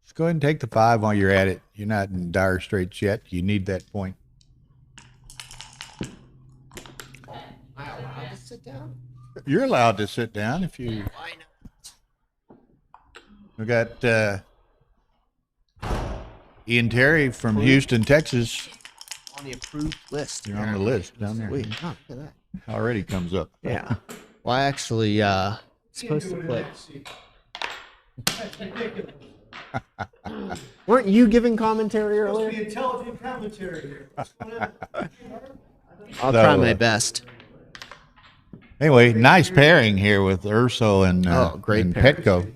Just go ahead and take the 5 while you're at it. You're not in dire straits yet. You need that point. Am I allowed to sit down? You're allowed to sit down if you. Why not? We got Ian Terry from Houston, Texas. On the approved list. You're on the list down there. Sweet. Oh, look at that. Already comes up. Yeah. Well, I actually supposed to play. Weren't you giving commentary Supposed to earlier? be intelligent commentary here. I'll try my best. Anyway, nice pairing here with Urso and great and pairing. Petco.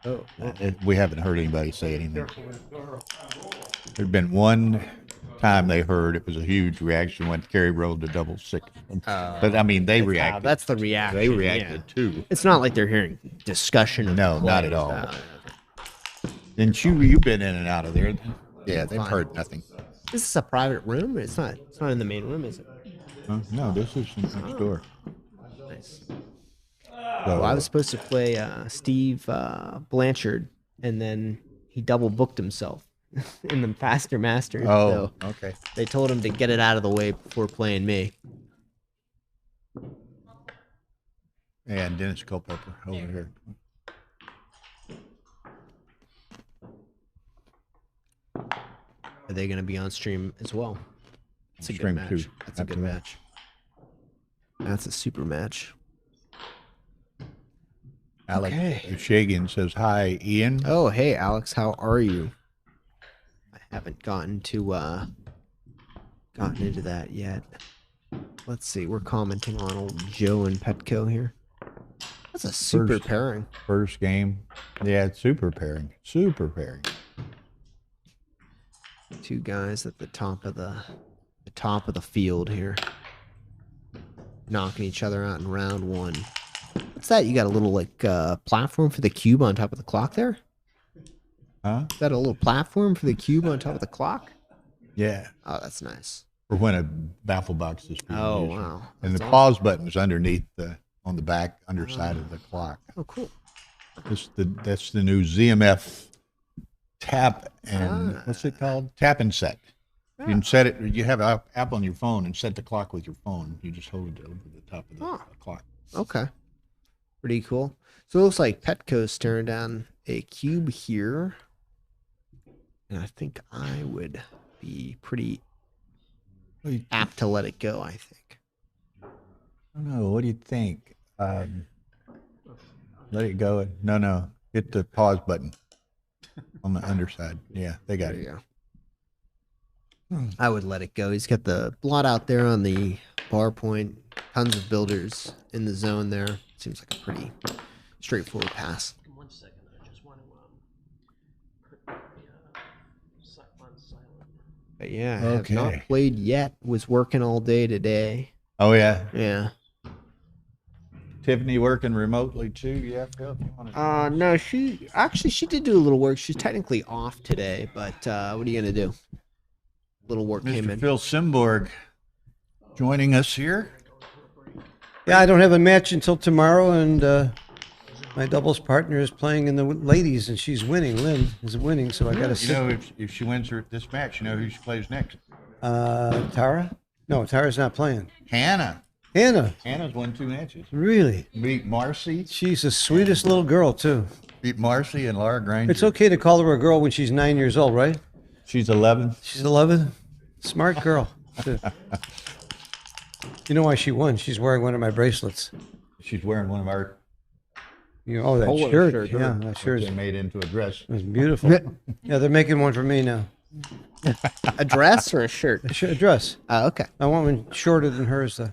Oh, We haven't heard anybody say anything. There'd been one time they heard it was a huge reaction when Kerry rolled to double six. But I mean, they reacted. That's the reaction. They reacted too. It's not like they're hearing discussion of No, the not at plays. all. And you've been in and out of there. Yeah, they've Fine. heard nothing. This is a private room. It's not in the main room, is it? No, this is next door. Nice. So, Well, I was supposed to play Steve Blanchard, and then he double booked himself in the Faster Masters. Oh, so okay. they told him to get it out of the way before playing me. And Dennis Culpepper over here. Are they going to be on stream as well? That's a good Stream match. too, That's a good after that. match. That's a super match. Alex Okay. Shagan says, hi, Ian. Oh, hey, Alex, how are you? I haven't gotten into that yet. Let's see. We're commenting on old Joe and Petco here. That's a super pairing. First game. Yeah, it's super pairing. Super pairing. Two guys at the top of the field here, knocking each other out in round one. What's that? You got a little like platform for the cube on top of the clock there? Huh? Is that a little platform for the cube on top of the clock? Yeah. Oh, that's nice. For when a baffle box is being Oh, used. wow. And the That's pause button is underneath on the back underside of the clock. Oh, cool. That's the new ZMF tap and what's it called? Tap and set. You can set it. You have an app on your phone and set the clock with your phone. You just hold it over the top of the clock. Okay. Pretty cool. So it looks like Petco's staring down a cube here. And I think I would be pretty apt to let it go, I think. I don't know. What do you think? Let it go. No. Hit the pause button on the underside. Yeah, they got it. Yeah. I would let it go. He's got the blot out there on the bar point. Tons of builders in the zone there. Seems like a pretty straightforward pass. 1 second. I just want to put my on silent. But yeah, I Okay. have not played yet. Was working all day today. Oh, yeah. Yeah. Tiffany working remotely too. Yeah, Phil. You wanna- No, she did do a little work. She's technically off today, but what are you gonna do? Little work came Mr. in. Phil Simborg joining us here. Yeah, I don't have a match until tomorrow, and my doubles partner is playing in the ladies, and she's winning. Lynn is winning, so I got to You know, if she wins this match, you know who she plays next? Tara? No, Tara's not playing. Hannah. Hannah's won 2 matches. Really? Beat Marcy. She's the sweetest little girl, too. Beat Marcy and Laura Granger. It's okay to call her a girl when she's 9 years old, right? She's 11. She's 11? Smart girl. too. You know why she won? She's wearing one of my bracelets. She's wearing one of our That Polo shirt. shirt, Yeah, huh? that shirt they made into a dress. is beautiful. Yeah, they're making one for me now. A dress or a shirt? A dress. Oh, okay. I want one shorter than hers, though.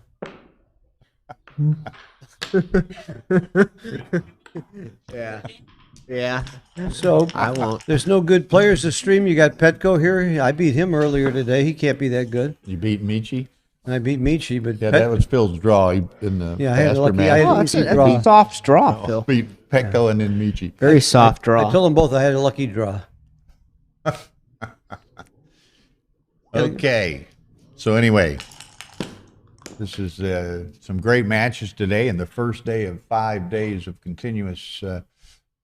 Yeah. Yeah. So I won't. There's no good players to stream. You got Petco here. I beat him earlier today. He can't be that good. You beat Michi? And I beat Michi, but Yeah, that was Phil's draw in the Yeah, I had faster lucky- match. I had Oh, that's easy a draw. soft draw, Phil. Beat Petco and then Michi. Very soft draw. I told them both I had a lucky draw. Okay. So anyway, this is some great matches today and the first day of 5 days of continuous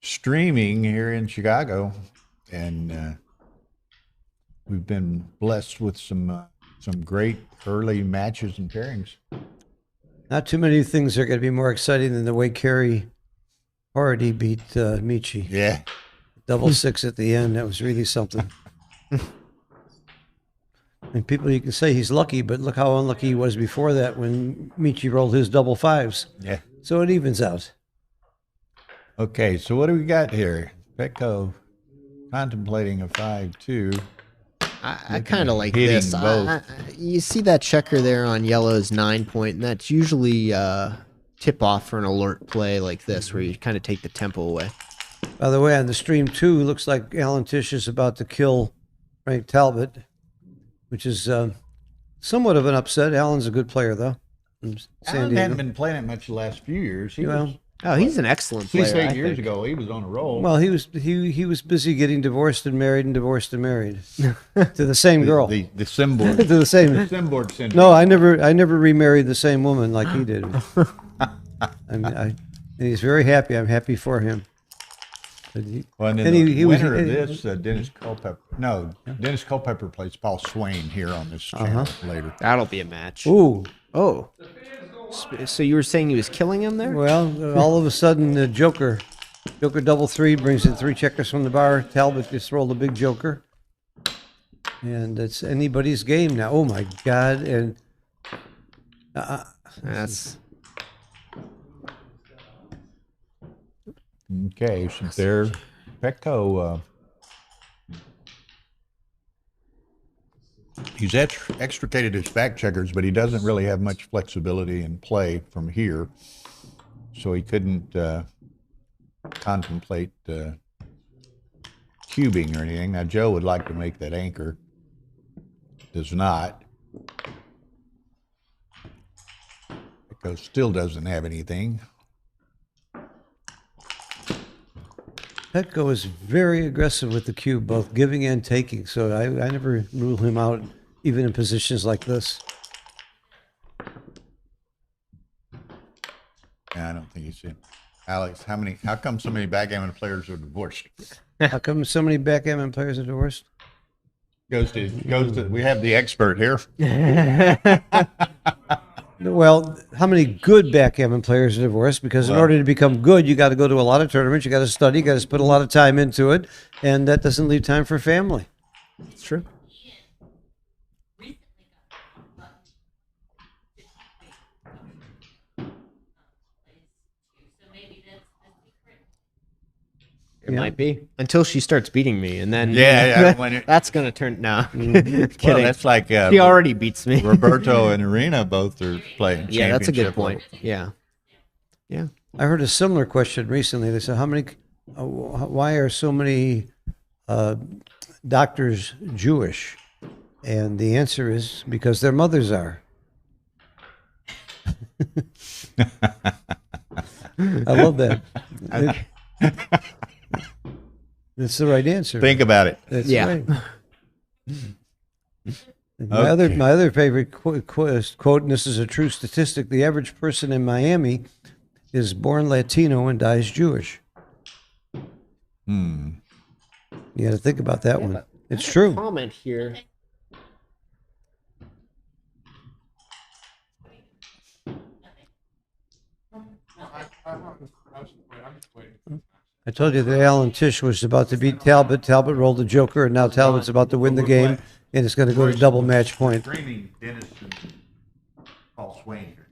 streaming here in Chicago. And we've been blessed with some great early matches and pairings. Not too many things are going to be more exciting than the way Kerry already beat Michi. Yeah. Double six at the end. That was really something. And people, you can say he's lucky, but look how unlucky he was before that when Michi rolled his double fives. Yeah. So it evens out. Okay, so what do we got here? Petco contemplating a 5-2. I kind of like hitting this. both. You see that checker there on yellow's 9 point, and that's usually tip off for an alert play like this, where you kind of take the tempo away. By the way, on the stream too, looks like Alan Tish is about to kill Frank Talbot, which is somewhat of an upset. Alan's a good player, though. From San Alan Diego. hadn't been playing it much the last few years. Oh, he's an excellent player. 6-8 I years think. ago, he was on a roll. Well, he was busy getting divorced and married and divorced and married to the same girl. The Simboard. To the same. Simboard syndrome. No, I never remarried the same woman like he did. And he's very happy. I'm happy for him. Well, and then the winner of this, Dennis Culpepper. No, Dennis Culpepper plays Paul Swain here on this channel later. That'll be a match. Ooh. Oh. So you were saying he was killing him there? Well, all of a sudden, the Joker double three brings in 3 checkers from the bar. Talbot just rolled a big Joker. And it's anybody's game now. Oh, my God. And that's... Okay, so there, Petco, he's extricated his back checkers, but he doesn't really have much flexibility in play from here, so he couldn't contemplate cubing or anything. Now, Joe would like to make that anchor, does not. Petco still doesn't have anything. Petco is very aggressive with the cube, both giving and taking. So I never rule him out, even in positions like this. Yeah, I don't think he's in. Alex, how come so many backgammon players are divorced? How come so many backgammon players are divorced? Goes to we have the expert here. Well, how many good backgammon players are divorced? Because in order to become good, you got to go to a lot of tournaments, you got to study, you got to put a lot of time into it, and that doesn't leave time for family. It's true. It might be until she starts beating me, and then that's gonna turn. No, kidding. Well, that's like she already beats me. Roberto and Irina both are playing. Yeah, that's a good championship point. level. Yeah. I heard a similar question recently. They said, why are so many doctors Jewish? And the answer is because their mothers are. I love that. That's the right answer. Think about it. That's Yeah. right. My other favorite quote, and this is a true statistic: the average person in Miami is born Latino and dies Jewish. You got to think about that one. It's true. Comment here. I told you that Alan Tish was about to beat Talbot. Talbot rolled a joker, and now Talbot's about to win the game, and it's going to go to double match point. Streaming Dennis and Paul Swain here.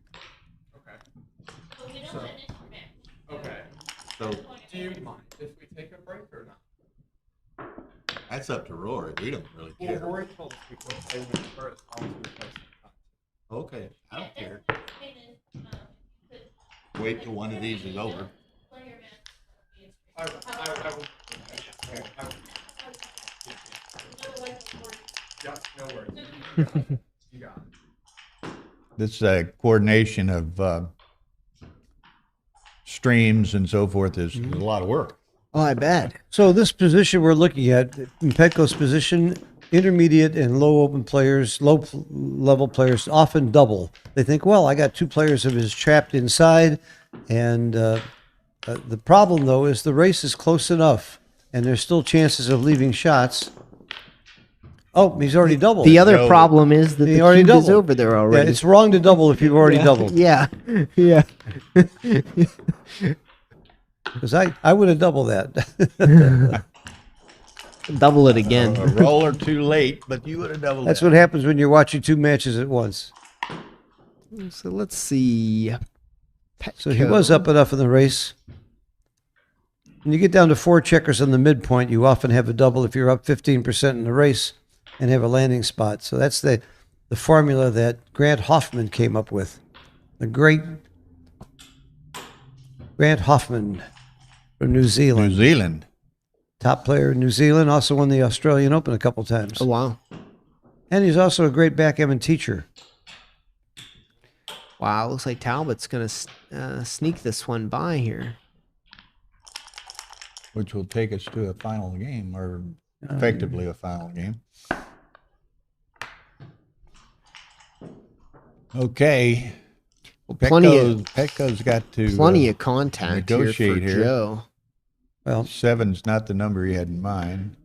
Okay. So Do you mind if we take a break or not? that's up to Rory. We don't really care. Well, Rory told us before they went first. I'll do the first. Okay, I don't care. Wait till one of these is over. I will. Yeah, no worries. You got it. This coordination of streams and so forth is a lot of work. Oh, I bet. So this position we're looking at, in Petco's position, intermediate and low open players, low level players often double. They think, well, I got 2 players of his trapped inside, and the problem though is the race is close enough, and there's still chances of leaving shots. Oh, he's already doubled. The other problem is that the cube is over there already. Yeah, it's wrong to double if you've already doubled. Yeah, yeah. Because I would have doubled that. Double it again. A roller too late, but you would have doubled That's that. what happens when you're watching 2 matches at once. So let's see. So he was up enough in the race. When you get down to 4 checkers on the midpoint, you often have a double if you're up 15% in the race. and have a landing spot. So that's the formula that Grant Hoffman came up with. The great Grant Hoffman from New Zealand. New Zealand. Top player in New Zealand, also won the Australian Open a couple times. Oh, wow. And he's also a great backgammon teacher. Wow, looks like Talbot's going to sneak this one by here. Which will take us to a final game, or effectively a final game. Okay. Well, Petco's got to plenty of contact negotiate here for Joe. Well, 7's not the number he had in mind.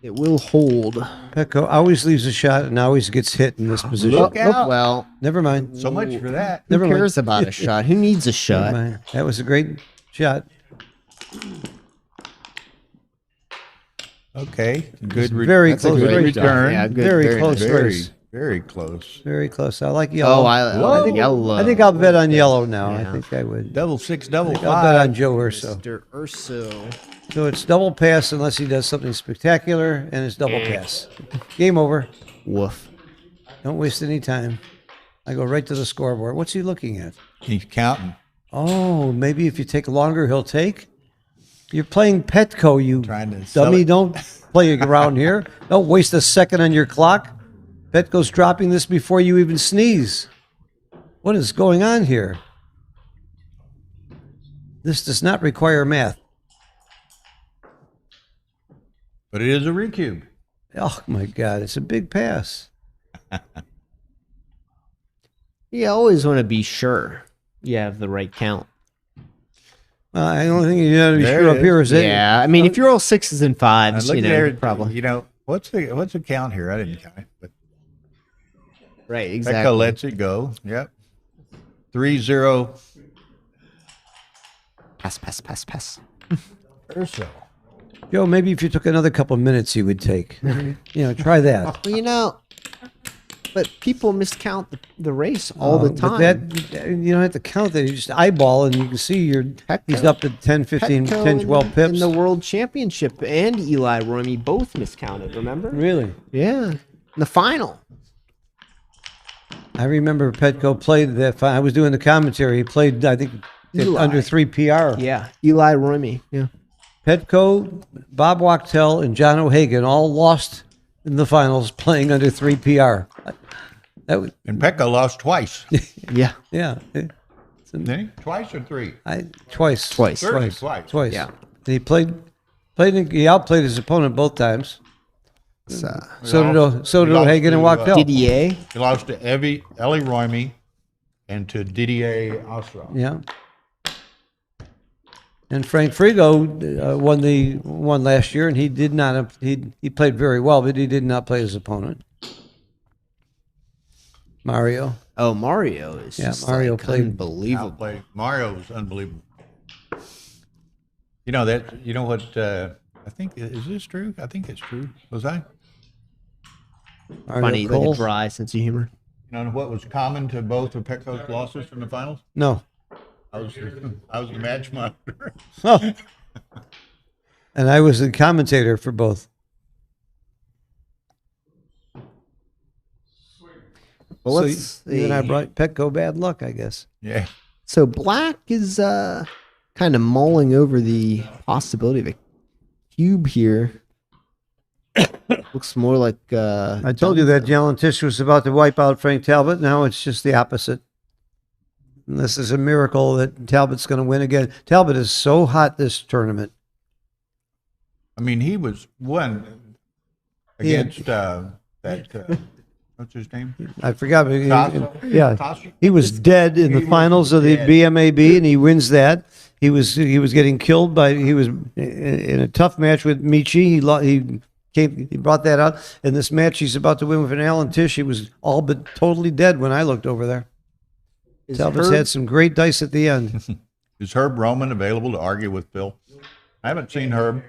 It will hold. Petco always leaves a shot and always gets hit in this position. Look out. Well, never mind. So much for that. who Never mind. cares about a shot? Who needs a Never shot? mind. That was a great shot. Okay. Good. Very That's a close good race. return. Yeah, good, Very close Very, race. very close. Very close. I like yellow. Oh, I like yellow. I think I'll bet on yellow now. Yeah. I think I would. Double six, I double think I'll bet on five. Joe Urso. Mr. Urso. So it's double pass unless he does something spectacular, and it's double pass. Game over. Woof. Don't waste any time. I go right to the scoreboard. What's he looking at? He's counting. Oh, maybe if you take longer, he'll take. You're playing Petco, you Trying to sell dummy. it. Don't play around here. Don't waste a second on your clock. Petco's dropping this before you even sneeze. What is going on here? This does not require math. But it is a recube. Oh, my God. It's a big pass. You always want to be sure you have the right count. I don't think you got to be There sure it up is. here. Is it? Yeah, I mean, if you're all sixes and Now, fives, look you know, there. probably. You know, what's the count here? I didn't count it. But Right, Petco exactly. lets it go. Yep. 3-0. Pass. Urso. Joe, maybe if you took another couple of minutes, you would take. Try that. Well, you know, but people miscount the race all the time. But that, you don't have to count that. You just eyeball, and you can see he's up to 10, 15, Petco 10, 12 in pips. the World Championship and Eli Romy both miscounted, remember? Really? Yeah. In the final. I remember Petco played that. I was doing the commentary. He played, I think, Eli. under 3 PR. Yeah. Eli Romy. Yeah. Petco, Bob Wachtel, and John O'Hagan all lost in the finals playing under 3 PR. That was, And Petco lost twice. Yeah. yeah. Didn't he? Twice or three? Twice. Certainly Twice. twice. Yeah. And he he outplayed his opponent both times. So did O'Hagan and Wachtel. Didier. He lost to Ellie Romy and to Didier Osro. Yeah. And Frank Frigo won last year, and he did not. He played very well, but he did not play his opponent. Mario. Oh, Mario is just Mario like played unbelievable. Outplayed. Mario was unbelievable. You know what? I think is this true? I think it's true. Was I? Mario Funny, like Cole. a dry sense of humor. You know what was common to both of Petco's losses in the finals? No. I was the match monitor. Oh. And I was the commentator for both. Well, So let's then I see. brought Petco bad luck, I guess. Yeah. So Black is kind of mulling over the possibility of a cube here. Looks more like I told you that Jalen Tish was about to wipe out Frank Talbot. Now it's just the opposite. And this is a miracle that Talbot's going to win again. Talbot is so hot this tournament. I mean, he was one He had- against what's his name? I forgot. But Tasha? yeah, Tasha? he was dead in the He was finals of the dead. BMAB, and he wins that. He was getting killed by. He was in a tough match with Michi. He brought that out. In this match, he's about to win with an Alan Tish. He was all but totally dead when I looked over there. Talbot's had some great dice at the end. Is Herb Roman available to argue with Bill? I haven't seen Herb.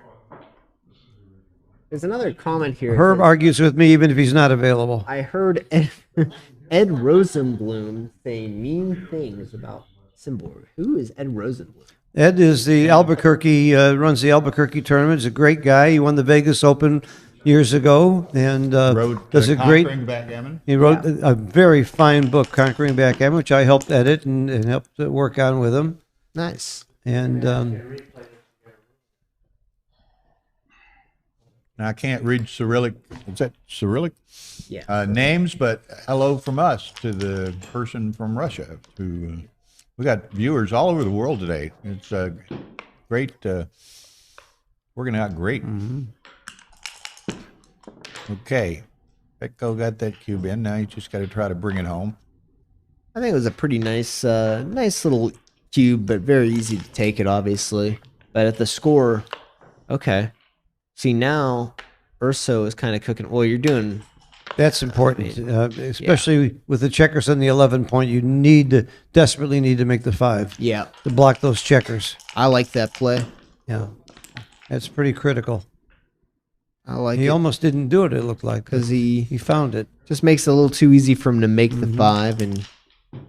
There's another comment here. Herb argues with me even if he's not available. I heard Ed Rosenblum saying mean things about Symborg. Who is Ed Rosenblum? Ed is the Albuquerque, runs the Albuquerque tournament. He's a great guy. He won the Vegas Open years ago, and Wrote does a great. Conquering Backgammon. He wrote a very fine book, Conquering Backgammon, which I helped edit and helped work on with him. Nice. And Now, I can't read Cyrillic. Is that Cyrillic? Yeah. Names, but hello from us to the person from Russia. Who we got viewers all over the world today. It's great. Working out great. Okay, Petco got that cube in. Now you just got to try to bring it home. I think it was a pretty nice, nice little cube, but very easy to take it, obviously. But at the score, okay. See, now Urso is kind of cooking. Well, you're doing. that's important, especially with the checkers on the 11 point. You desperately need to make the 5. Yeah. To block those checkers. I like that play. Yeah, that's pretty critical. I like He it. almost didn't do it. It looked like Because he found it. just makes it a little too easy for him to make the 5, and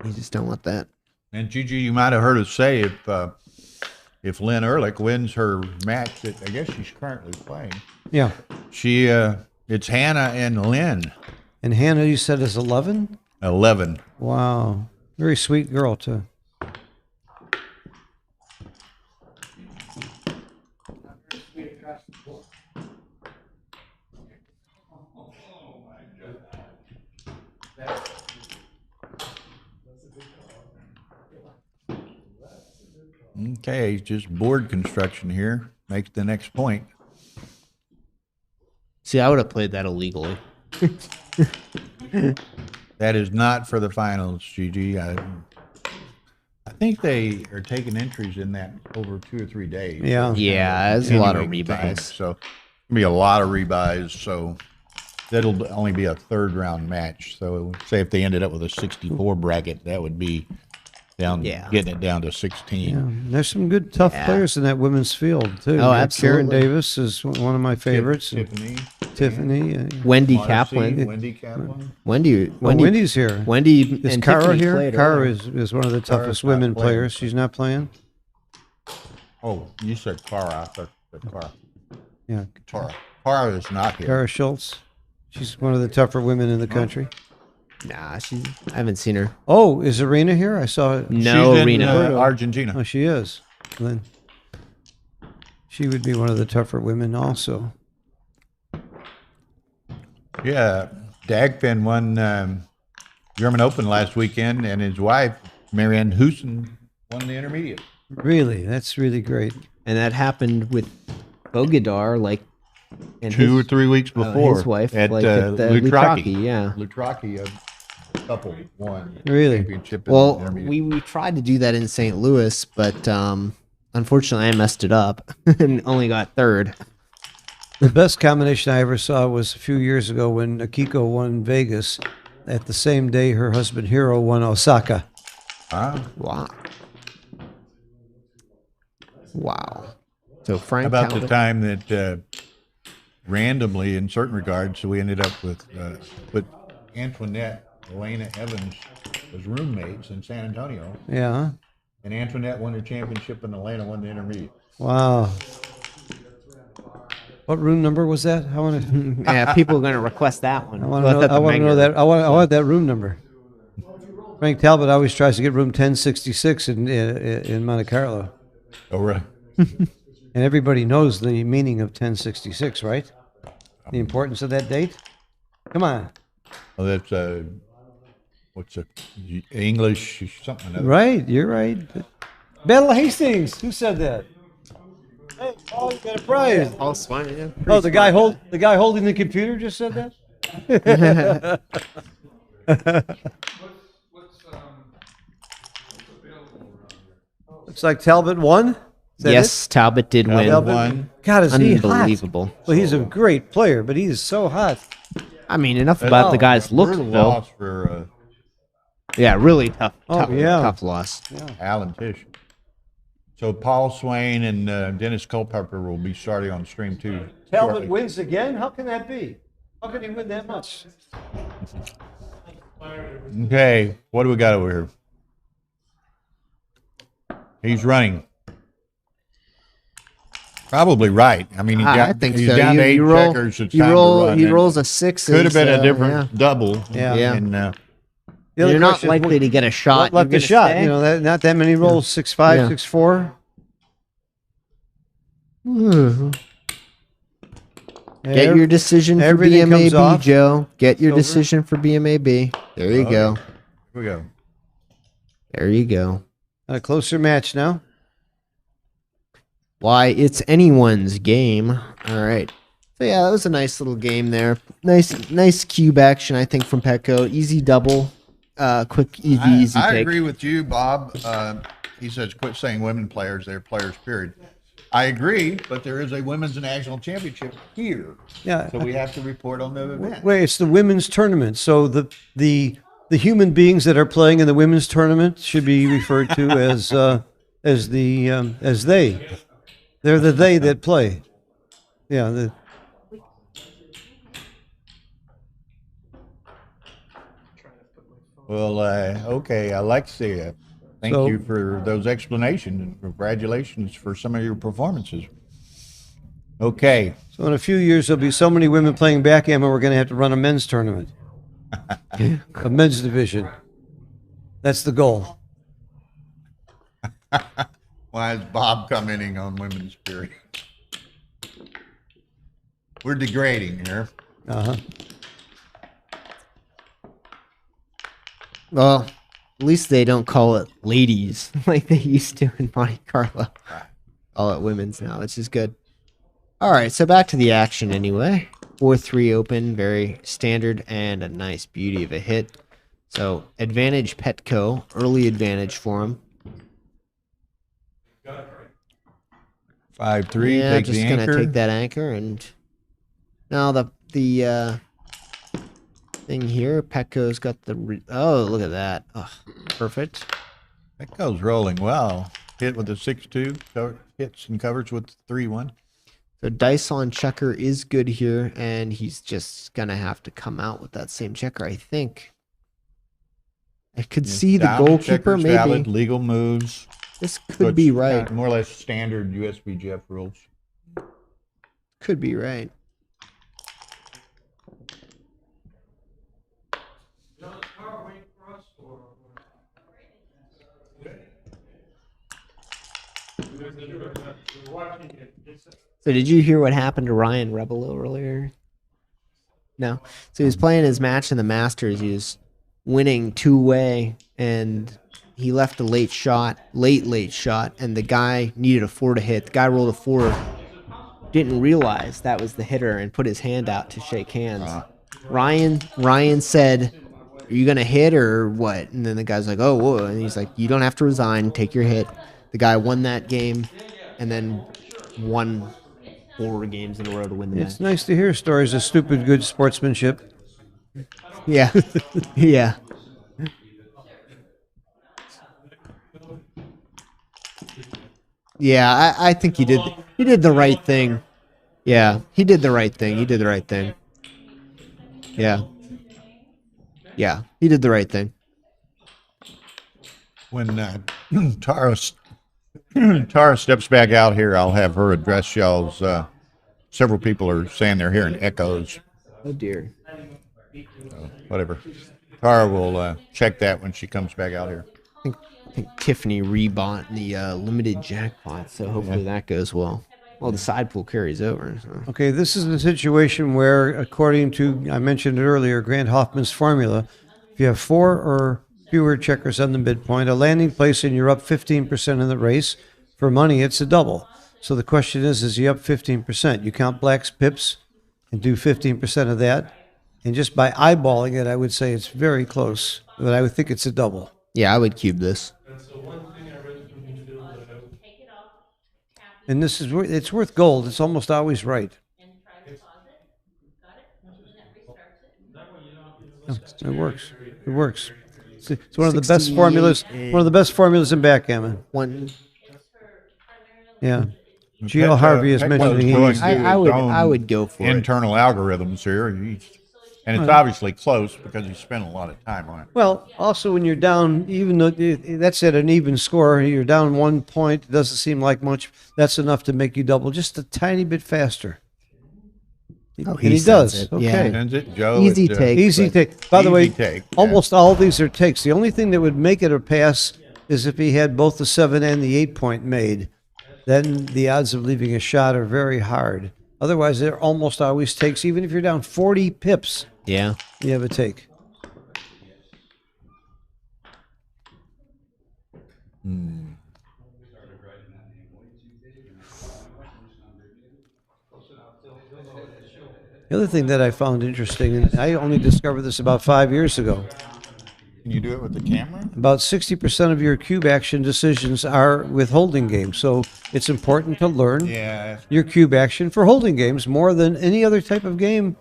you just don't want that. And Gigi, you might have heard us say if Lynn Ehrlich wins her match that I guess she's currently playing, Yeah, it's Hannah and Lynn. and Hannah, you said is 11. 11. Wow, very sweet girl too. Okay, just board construction here. Makes the next point. See, I would have played that illegally. That is not for the finals, Gigi. I think they are taking entries in that over 2 or 3 days. Yeah. Yeah, there's a lot of Anyway, rebuys. So it'll be a lot of rebuys. So that'll only be a 3rd round match. So say if they ended up with a 64 bracket, that would be down, getting it down to 16. Yeah, there's some good tough players in that women's field too. Oh, Karen absolutely. Davis is one of my favorites. Tiffany. Wendy Marcy, Kaplan. Wendy Kaplan. Wendy's here. Wendy Is and Kara Tiffany here? played Kara earlier. is one of the toughest not women playing. players. She's not playing. Oh, you said Cara. I thought Cara. Yeah, Cara is not here. Kara Schultz. She's one of the tougher women in the country. Nah, I haven't seen her. Oh, is Arena here? I saw it. No, She's in, Rena. Argentina. Oh, she is. Then she would be one of the tougher women also. Yeah, Dagfin won German Open last weekend, and his wife, Marianne Husen, won the intermediate. Really, that's really great. And that happened with Bogadar, and 2 or 3 weeks before. his wife, at at the Lutraki, yeah. Lutraki, a couple won Really? championship. In Well, the intermediate. we tried to do that in St. Louis, but unfortunately I messed it up and only got 3rd. The best combination I ever saw was a few years ago when Akiko won Vegas. At the same day, her husband Hiro won Osaka. Wow. Wow. So How Frank about Talbot- the time that randomly, in certain regards, we ended up with Antoinette, Elena Evans was roommates in San Antonio, Yeah. and Antoinette won the championship, and Elena won the intermediate. Wow. What room number was that? I want to. Yeah, people are going to request that one. I want to know. I want to know that. I want that room number. Frank Talbot always tries to get room 1066 in Monte Carlo, Oh, right. and everybody knows the meaning of 1066, right? The importance of that date. Come on. Oh, that's what's it? English something. Other. Right, you're right. Battle of Hastings. Who said that? Hey, Paul, you got a prize. Paul Swine, yeah. Oh, the guy holding the computer just said that. Looks like Talbot won. Is that Yes, Talbot did win. Talbot won. God, is he hot? Unbelievable. Well, he's a great player, but he is so hot. I mean, enough about the guy's looks, Brutal though. loss for Yeah, really tough. Oh, yeah. Tough loss. Alan Tish. So Paul Swain and Dennis Culpepper will be starting on stream 2. Talbot shortly. wins again? How can that be? How can he win that much? Okay, what do we got over here? He's running. Probably right. I mean, I think he's so. down to 8 you roll, checkers. It's you time roll, to run. he And rolls a 6. could have been a so, different double. Yeah. Yeah. And The You're other not question is, likely to get a shot. what left You're a gonna shot? stay? You know, not that many rolls. 6-5, Yeah. 6-4. Get your decision for everything comes BMAB, off. Joe. Get your Silver. decision for BMAB. There you Okay. go. here we go. There you go. A closer match now. Why, it's anyone's game. All right. So yeah, that was a nice little game there. Nice cube action, I think, from Petco. Easy double. Quick, easy I pick. agree with you, Bob. He says, quit saying women players. They're players, period. I agree, but there is a women's national championship here. Yeah. So we have to report on the event. Wait, it's the women's tournament. So the human beings that are playing in the women's tournament should be referred to as they. They're the they that play. Yeah. Well, okay, Alexia, thank So- you for those explanations and congratulations for some of your performances. Okay, So in a few years, there'll be so many women playing backgammon, we're going to have to run a men's tournament, a men's division. That's the goal. why is Bob commenting on women's period? We're degrading here. Uh-huh. Well, at least they don't call it ladies like they used to in Monte Carlo. Call it women's now, which is good. All right, so back to the action anyway. 4-3 open, very standard and a nice beauty of a hit. So advantage Petco, early advantage for him. 5-3, Yeah, take just the gonna anchor. take that anchor, and now the thing here, Petco's got the oh, look at that, oh, perfect. That goes rolling well. Hit with a 6-2, hits and covers with 3-1. So dice on checker is good here, and he's just gonna have to come out with that same checker, I think. I could see the Down goalkeeper, checkers, maybe. valid, legal moves. This So could it's be kind right. of more or less standard USBGF rules. Could be right. So did you hear what happened to Ryan Rebelo earlier? No. So he was playing his match in the Masters. He was winning 2-way, and he left a late shot, and the guy needed a 4 to hit. The guy rolled a 4, didn't realize that was the hitter, and put his hand out to shake hands. Ryan said, "Are you gonna hit or what?" And then the guy's like, "Oh, whoa!" And he's like, "You don't have to resign. Take your hit." The guy won that game, and then won 4 games in a row to win the It's match. nice to hear stories of stupid good sportsmanship. Yeah, yeah. Yeah, I think he did the right thing. Yeah, he did the right thing. He did the right thing. Yeah. Yeah, he did the right thing. When Tara steps back out here, I'll have her address y'all's. Several people are saying they're hearing echoes. Oh dear. Whatever. Tara will check that when she comes back out here. I think Tiffany rebought the limited jackpot, so hopefully that goes well. Well, the side pool carries over. So. Okay, this is a situation where, according to, I mentioned it earlier, Grant Hoffman's formula, if you have 4 or fewer checkers on the midpoint, a landing place, and you're up 15% in the race, for money, it's a double. So the question is he up 15%? You count blacks, pips, and do 15% of that. And just by eyeballing it, I would say it's very close, but I would think it's a double. Yeah, I would cube this. And this is it's worth gold. It's almost always right. It works. It works. It's one of the best formulas. One of the best formulas in backgammon. Yeah. G.L. Harvey is mentioning Petco's going he's. through his own I would go for it. internal algorithms here. He's And it's obviously close because he spent a lot of time on it. Well, also when you're down, even though that's at an even score, you're down 1 point. It doesn't seem like much. That's enough to make you double just a tiny bit faster. Oh, And he sends does. it. Okay. Yeah. Sends it, Joe. Easy it's, take. Easy but- take. By the Easy way, take, yeah. almost all of these are takes. The only thing that would make it a pass is if he had both the 7 and the 8 point made. Then the odds of leaving a shot are very hard. Otherwise, they're almost always takes. Even if you're down 40 pips, Yeah. you have a take. The other thing that I found interesting, and I only discovered this about 5 years ago, Can you do it with the camera? about 60% of your cube action decisions are with holding games. So it's important to learn Yeah. your cube action for holding games more than any other type of game.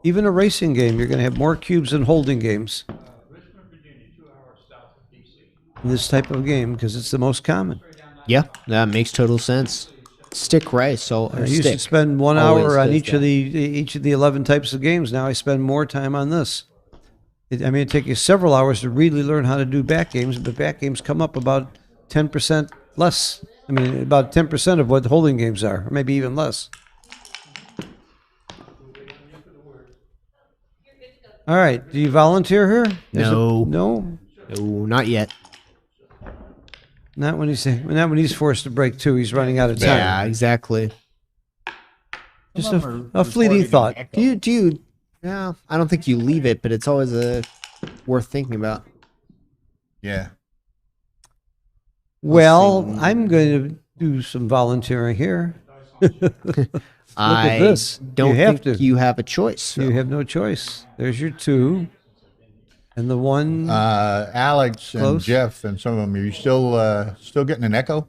Even a racing game, you're going to have more cubes than holding games in this type of game because it's the most common. Yeah, that makes total sense. Stick rice. So I used to spend 1 always hour on does each of the 11 types of games. Now I spend more time on this. It take you several hours to really learn how to do back games, but back games come up about 10% less. I mean, about 10% of what holding games are, or maybe even less. All right. Do you volunteer here? No. No. No, not yet. Not when he's forced to break two. He's running out of time. Yeah, exactly. Just a fleeting thought. Do you? Yeah, I don't think you leave it, but it's always worth thinking about. Yeah. Well, I'm going to do some volunteering here. I this. don't You have think to. you have a choice. You so. have no choice. There's your 2. And the one. Alex and Close. Jeff and some of them, are you still getting an echo?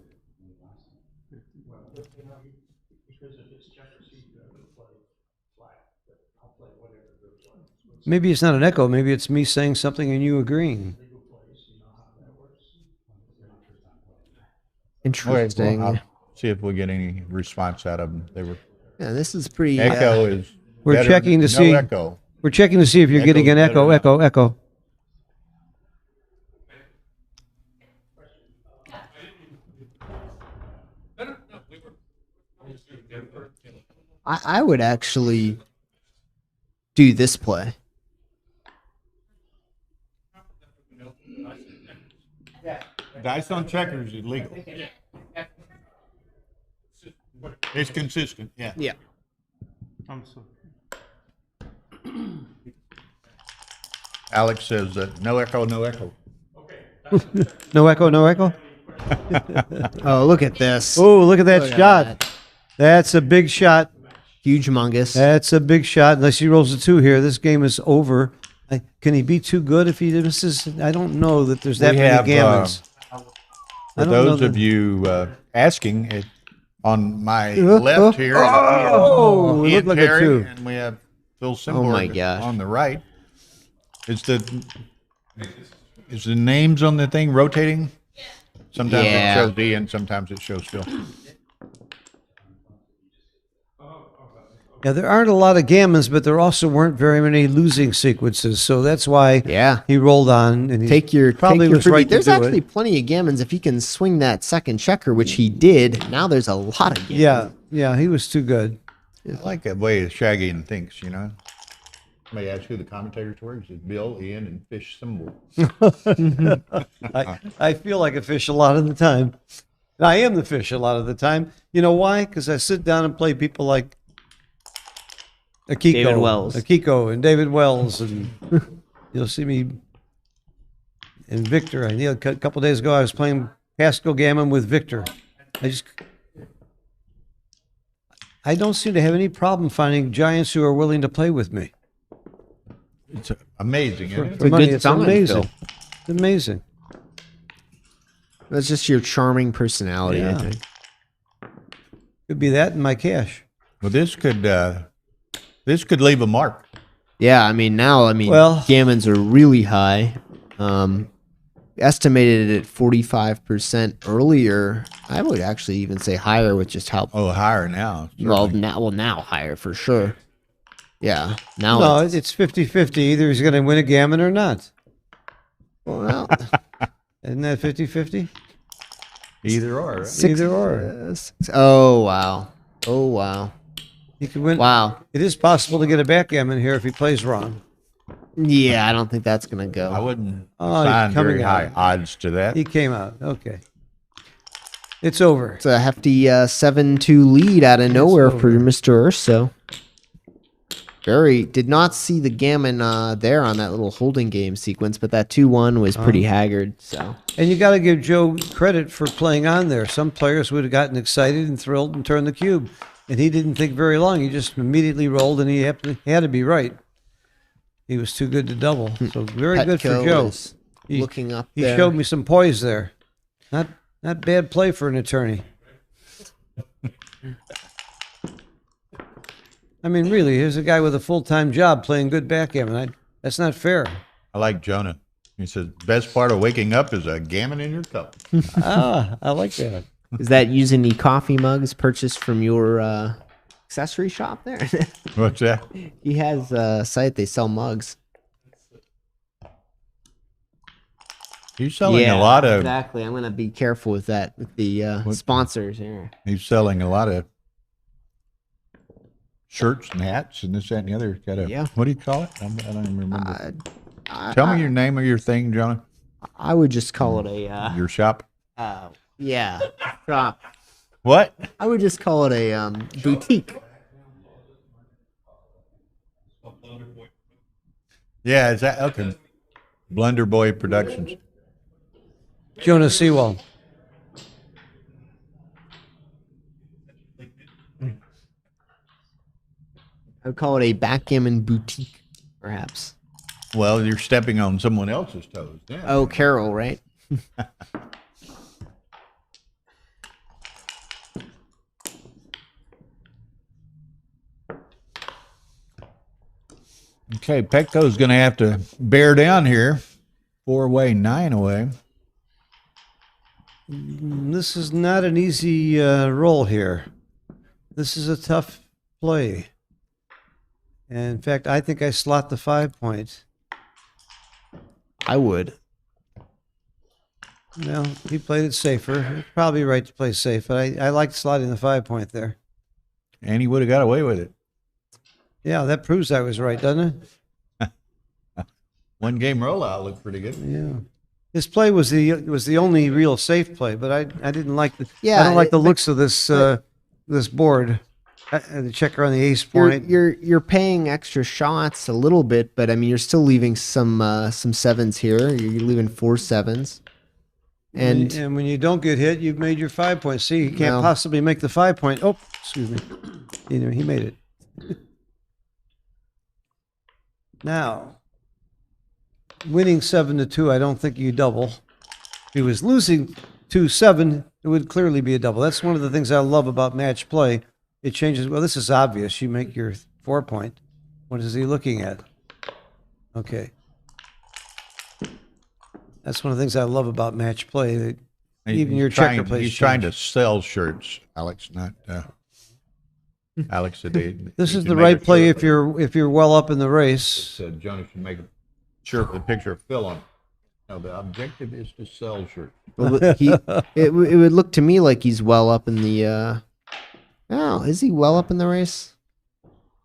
Maybe it's not an echo. Maybe it's me saying something and you agreeing. Interesting. Well, I'll see if we get any response out of them. They were Yeah, this is pretty. echo is. We're better- checking to no see. Echo. We're checking to see if you're getting an Echo's echo, better now. echo. I would actually do this play. Dice on checkers is legal. It's consistent. Yeah. Yeah. Alex says no echo, no echo. No echo, no echo. Oh, look at this. Oh, look at that Look at shot. that. That's a big shot. Huge mungus. That's a big shot. Unless he rolls a 2 here, this game is over. Can he be too good if he misses? I don't know that there's that We many have, gammons. For those of you asking, on my left here, oh, it Ian looked like a Terry, 2. and we have Phil Oh Simborg my gosh. on the right. Is the names on the thing rotating? Sometimes Yeah. it shows Ian, sometimes it shows Phil. Yeah, there aren't a lot of gammons, but there also weren't very many losing sequences. So that's why he rolled on. And he probably was right to There's do actually it. plenty of gammons if he can swing that second checker, which he did. Now there's a lot of gammons. Yeah, he was too good. I like that way Shaggy thinks, you know. Somebody ask who the commentators were. He said Bill, Ian, and Fish Symbol. I feel like a fish a lot of the time. I am the fish a lot of the time. You know why? Because I sit down and play people like Akiko, David Wells. Akiko and David Wells, and you'll see me and Victor. A couple days ago, I was playing Pascal Gammon with Victor. I don't seem to have any problem finding giants who are willing to play with me. It's amazing, isn't it? For money, good it's sign, amazing. Phil. It's amazing. That's just your charming personality, I Yeah. think. Could be that in my cash. Well, this could leave a mark. Yeah, Well- gammons are really high. Estimated at 45% earlier. I would actually even say higher with just how higher now. now higher for sure. Yeah. Now No, it's 50-50. Either he's going to win a gammon or not. well, Isn't that 50-50? Either or. Right? six, Either or. oh wow. Oh wow. He could win. Wow. It is possible to get a backgammon here if he plays wrong. Yeah, I don't think that's gonna I go. wouldn't Oh, he's assign very coming high out. odds to that. He came out. Okay. It's over. It's a hefty 7-2 lead out of nowhere for over. Mr. Urso. Did not see the gammon there on that little holding game sequence, but that 2-1 was pretty haggard. So And you got to give Joe credit for playing on there. Some players would have gotten excited and thrilled and turned the cube. And he didn't think very long. He just immediately rolled, and he had to be right. He was too good to double. So very good for Petco Joe. is He- looking up He there. showed me some poise there. Not bad play for an attorney. I mean, really, here's a guy with a full-time job playing good backgammon. That's not fair. I like Jonah. He says, best part of waking up is a gammon in your cup. I like that. Is that using the coffee mugs purchased from your accessory shop there? What's that? He has a site they sell mugs. He's selling a lot of exactly. I'm gonna be careful with that with the sponsors here. he's selling a lot of shirts and hats and this, that, and the other. Got a Yeah. what do you call it? I don't even remember. I, Tell me your name of your thing, Jonah. I would just call it a Your shop. yeah shop. What? I would just call it a boutique. Yeah, is that okay? Blunder Boy Productions. Jonah Sewell. I would call it a backgammon boutique, perhaps. Well, you're stepping on someone else's toes. Yeah. Oh, Carol, right? Okay, Petco's going to have to bear down here. 4 away, 9 away. This is not an easy roll here. This is a tough play. And in fact, I think I slot the 5 point. I would. Well, he played it safer. He's probably right to play safe, but I liked slotting the 5 point there. And he would have got away with it. Yeah, that proves I was right, doesn't it? One game rollout looked pretty good. Yeah. This play was the only real safe play, but I didn't like the Yeah, I don't like the but- looks of this this board. The checker on the ace point. You're paying extra shots a little bit, but I mean you're still leaving some sevens here. You're leaving 4 sevens. And when you don't get hit, you've made your 5 point. See, he can't No. possibly make the 5 point. Oh, excuse me. He made it. Now, winning 7-2, I don't think you double. If he was losing 2-7, it would clearly be a double. That's one of the things I love about match play. It changes. Well, this is obvious. You make your 4 point. What is he looking at? Okay. That's one of the things I love about match play. That even your checker plays. He's trying to sell shirts, Alex, not Alex today. This is the right play if you're well up in the race. Johnny should make a shirt with a picture of Phil on it. No, the objective is to sell shirts. well, it would look to me like he's well up in the. Oh, is he well up in the race?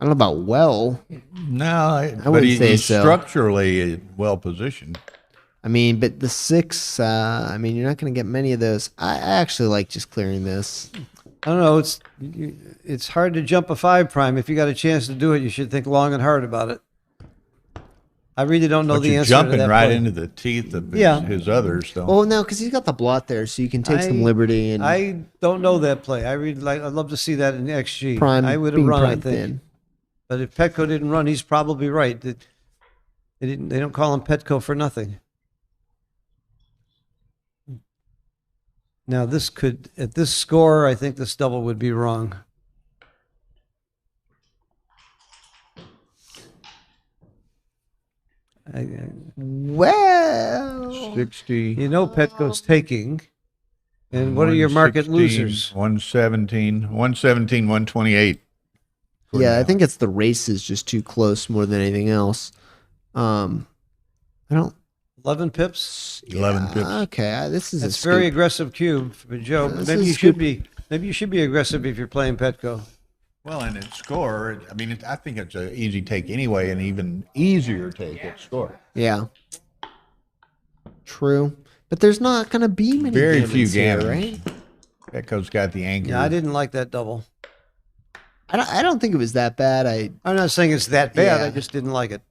I don't know about well. No, but wouldn't say he's so. structurally well positioned. I mean, but the 6. I mean, you're not going to get many of those. I actually like just clearing this. I don't know. It's hard to jump a 5 prime. If you got a chance to do it, you should think long and hard about it. I really don't know But the you're answer jumping to that right play. into the teeth of Yeah. his others, though. Well, no, because he's got the blot there, so you can take some liberty and I don't know that play. I'd love to see that in XG. prime. I would have being run, I primed think. thin. But if Petco didn't run, he's probably right. They don't call him Petco for nothing. Now at this score, I think this double would be wrong. Well, 60. You know Petco's taking. And what are your market 116, losers? 117, 128. for Yeah, I now. think it's the race is just too close more than anything else. I don't. 11 pips. 11 Yeah, pips. Okay, this is That's a very scoop. aggressive cube, but Joe. This Maybe is you a should scoop. be. Maybe you should be aggressive if you're playing Petco. Well, and at score, I mean, I think it's an easy take anyway, and even easier take at score. Yeah. True, but there's not gonna be many. Very few here, gammons. right? Petco's got the anchor. Yeah, I didn't like that double. I don't think it was that bad. I'm not saying it's that bad. Yeah. I just didn't like it.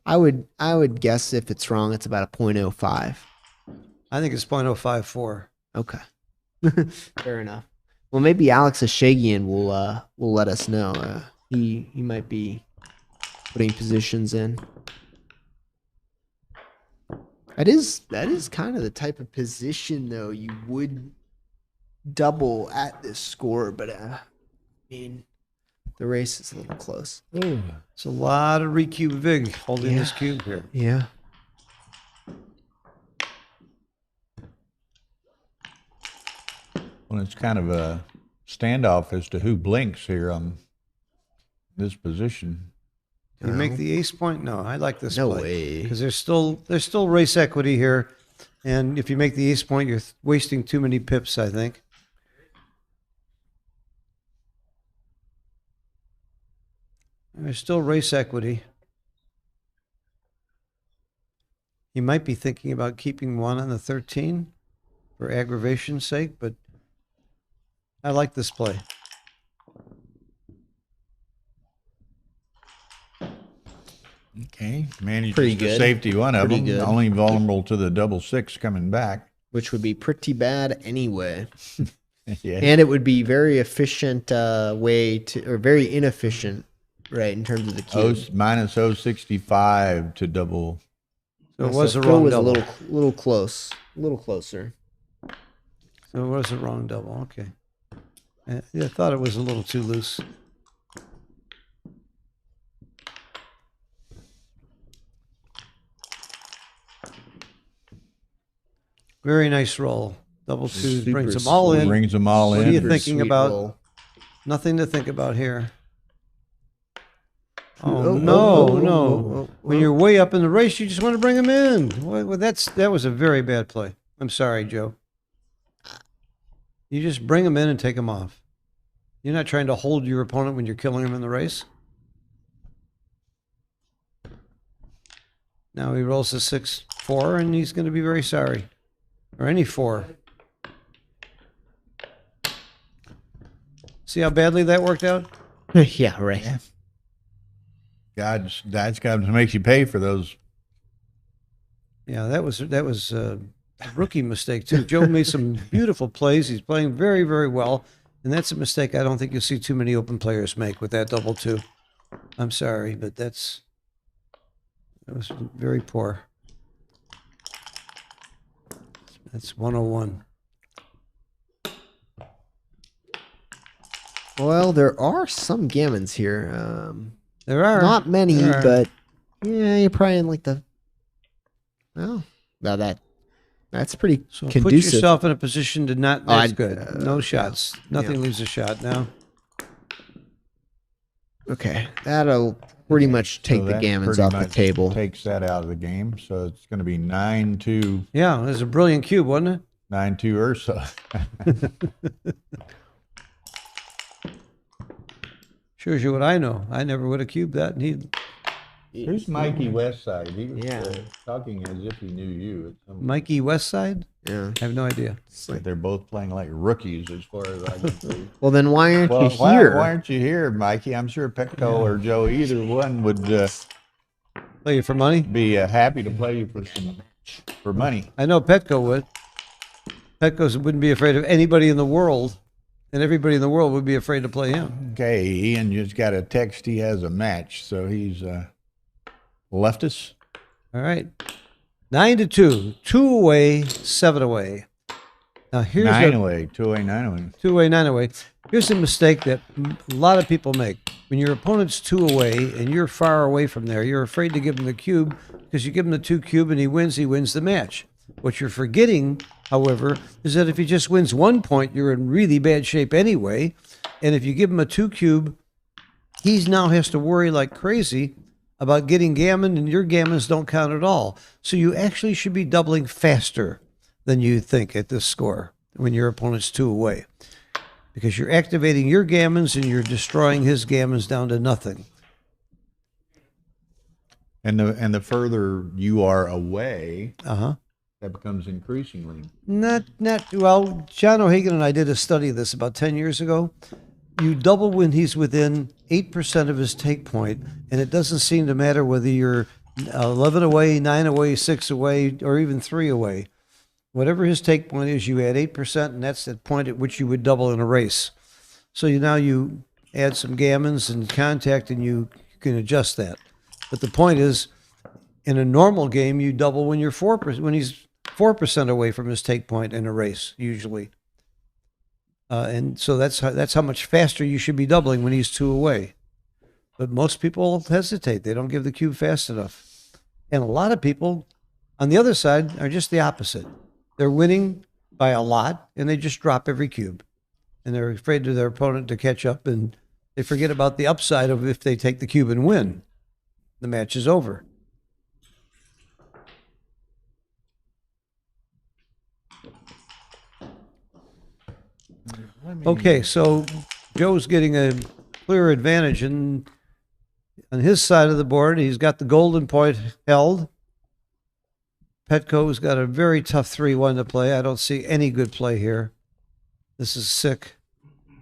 I would guess if it's wrong, it's about a .05. I think it's .054. Okay. Fair enough. Well, maybe Alex Ashagian will let us know. He might be putting positions in. That is kind of the type of position though you would double at this score, but I mean the race is a little close. It's a lot of recube vig holding this cube here. Yeah. Well, it's kind of a standoff as to who blinks here on this position. You make the ace point? No, I like this No play. way. Because there's still race equity here, and if you make the ace point, you're wasting too many pips, I think. There's still race equity. You might be thinking about keeping one on the 13 for aggravation's sake, but I like this play. Okay, manages Pretty the good. safety one of Pretty them. good. Only vulnerable to the 6 coming back. Which would be pretty bad anyway. Yeah. And it would be very efficient way to, or very inefficient, right, in terms of the cube. Minus 065 to double. So it was So a Phil wrong was double. a little close, a little closer. So it was a wrong double. Okay. Yeah, I thought it was a little too loose. Very nice roll. Double twos brings them all in. Brings them all What in. are you Super thinking sweet about? roll. Nothing to think about here. Oh, Oh, no, oh, no. oh, When you're way up in the race, you just want to bring them in. Well, that was a very bad play. I'm sorry, Joe. You just bring them in and take them off. You're not trying to hold your opponent when you're killing him in the race. Now he rolls a 6-4, and he's going to be very sorry. Or any 4. See how badly that worked out? Yeah, right. Yeah. That's got to make you pay for those. Yeah, that was a rookie mistake too. Joe made some beautiful plays. He's playing very, very well, and that's a mistake I don't think you'll see too many open players make with that double 2. I'm sorry, but that was very poor. That's 101. Well, there are some gammons here. There are Not many, There are. but yeah, you're probably in like the. Well, now that's pretty So conducive. put yourself in a position to not. Oh, That's good. No shots. Nothing yeah. leaves a shot now. Okay, that'll pretty much take So the that gammons pretty off the much table. Takes that out of the game. So it's going to be 9-2, Yeah, it was a brilliant cube, wasn't it? 9-2 Ursa. Shows you what I know. I never would have cubed that. And Who's Mikey Westside? He was Yeah. talking as if he knew you. At some Mikey Westside? Yeah. I have no idea. But they're both playing like rookies as far as I can see. Well, then why aren't Well, you why here? aren't you here, Mikey? I'm sure Petco or Joe, either one would Play you for money? be happy to play you for money. I know Petco would. Petco wouldn't be afraid of anybody in the world, and everybody in the world would be afraid to play him. Okay, Ian just got a text. He has a match, so he's left us. All right. 9-2. 2 away, 7 away. Now here's 9 a away, 2 away, 9 away. 2 away, 9 away. Here's a mistake that a lot of people make. When your opponent's 2 away and you're far away from there, you're afraid to give him the cube because you give him the 2 cube and he wins the match. What you're forgetting, however, is that if he just wins 1 point, you're in really bad shape anyway. And if you give him a 2 cube, he now has to worry like crazy about getting gammon, and your gammons don't count at all. So you actually should be doubling faster than you think at this score when your opponent's 2 away, because you're activating your gammons and you're destroying his gammons down to nothing. And the further you are away, Uh-huh. that becomes increasingly. Not well, John O'Hagan and I did a study of this about 10 years ago. You double when he's within 8% of his take point, and it doesn't seem to matter whether you're 11 away, 9 away, 6 away, or even 3 away. Whatever his take point is, you add 8%, and that's the point at which you would double in a race. So now you add some gammons and contact, and you can adjust that. But the point is, in a normal game, you double when you're 4%, when he's 4% away from his take point in a race, usually. And so that's how much faster you should be doubling when he's 2 away. But most people hesitate. They don't give the cube fast enough. And a lot of people on the other side are just the opposite. They're winning by a lot, and they just drop every cube. And they're afraid of their opponent to catch up, and they forget about the upside of if they take the cube and win. The match is over. Okay, so Joe's getting a clear advantage on his side of the board. He's got the golden point held. Petco's got a very tough 3-1 to play. I don't see any good play here. This is sick.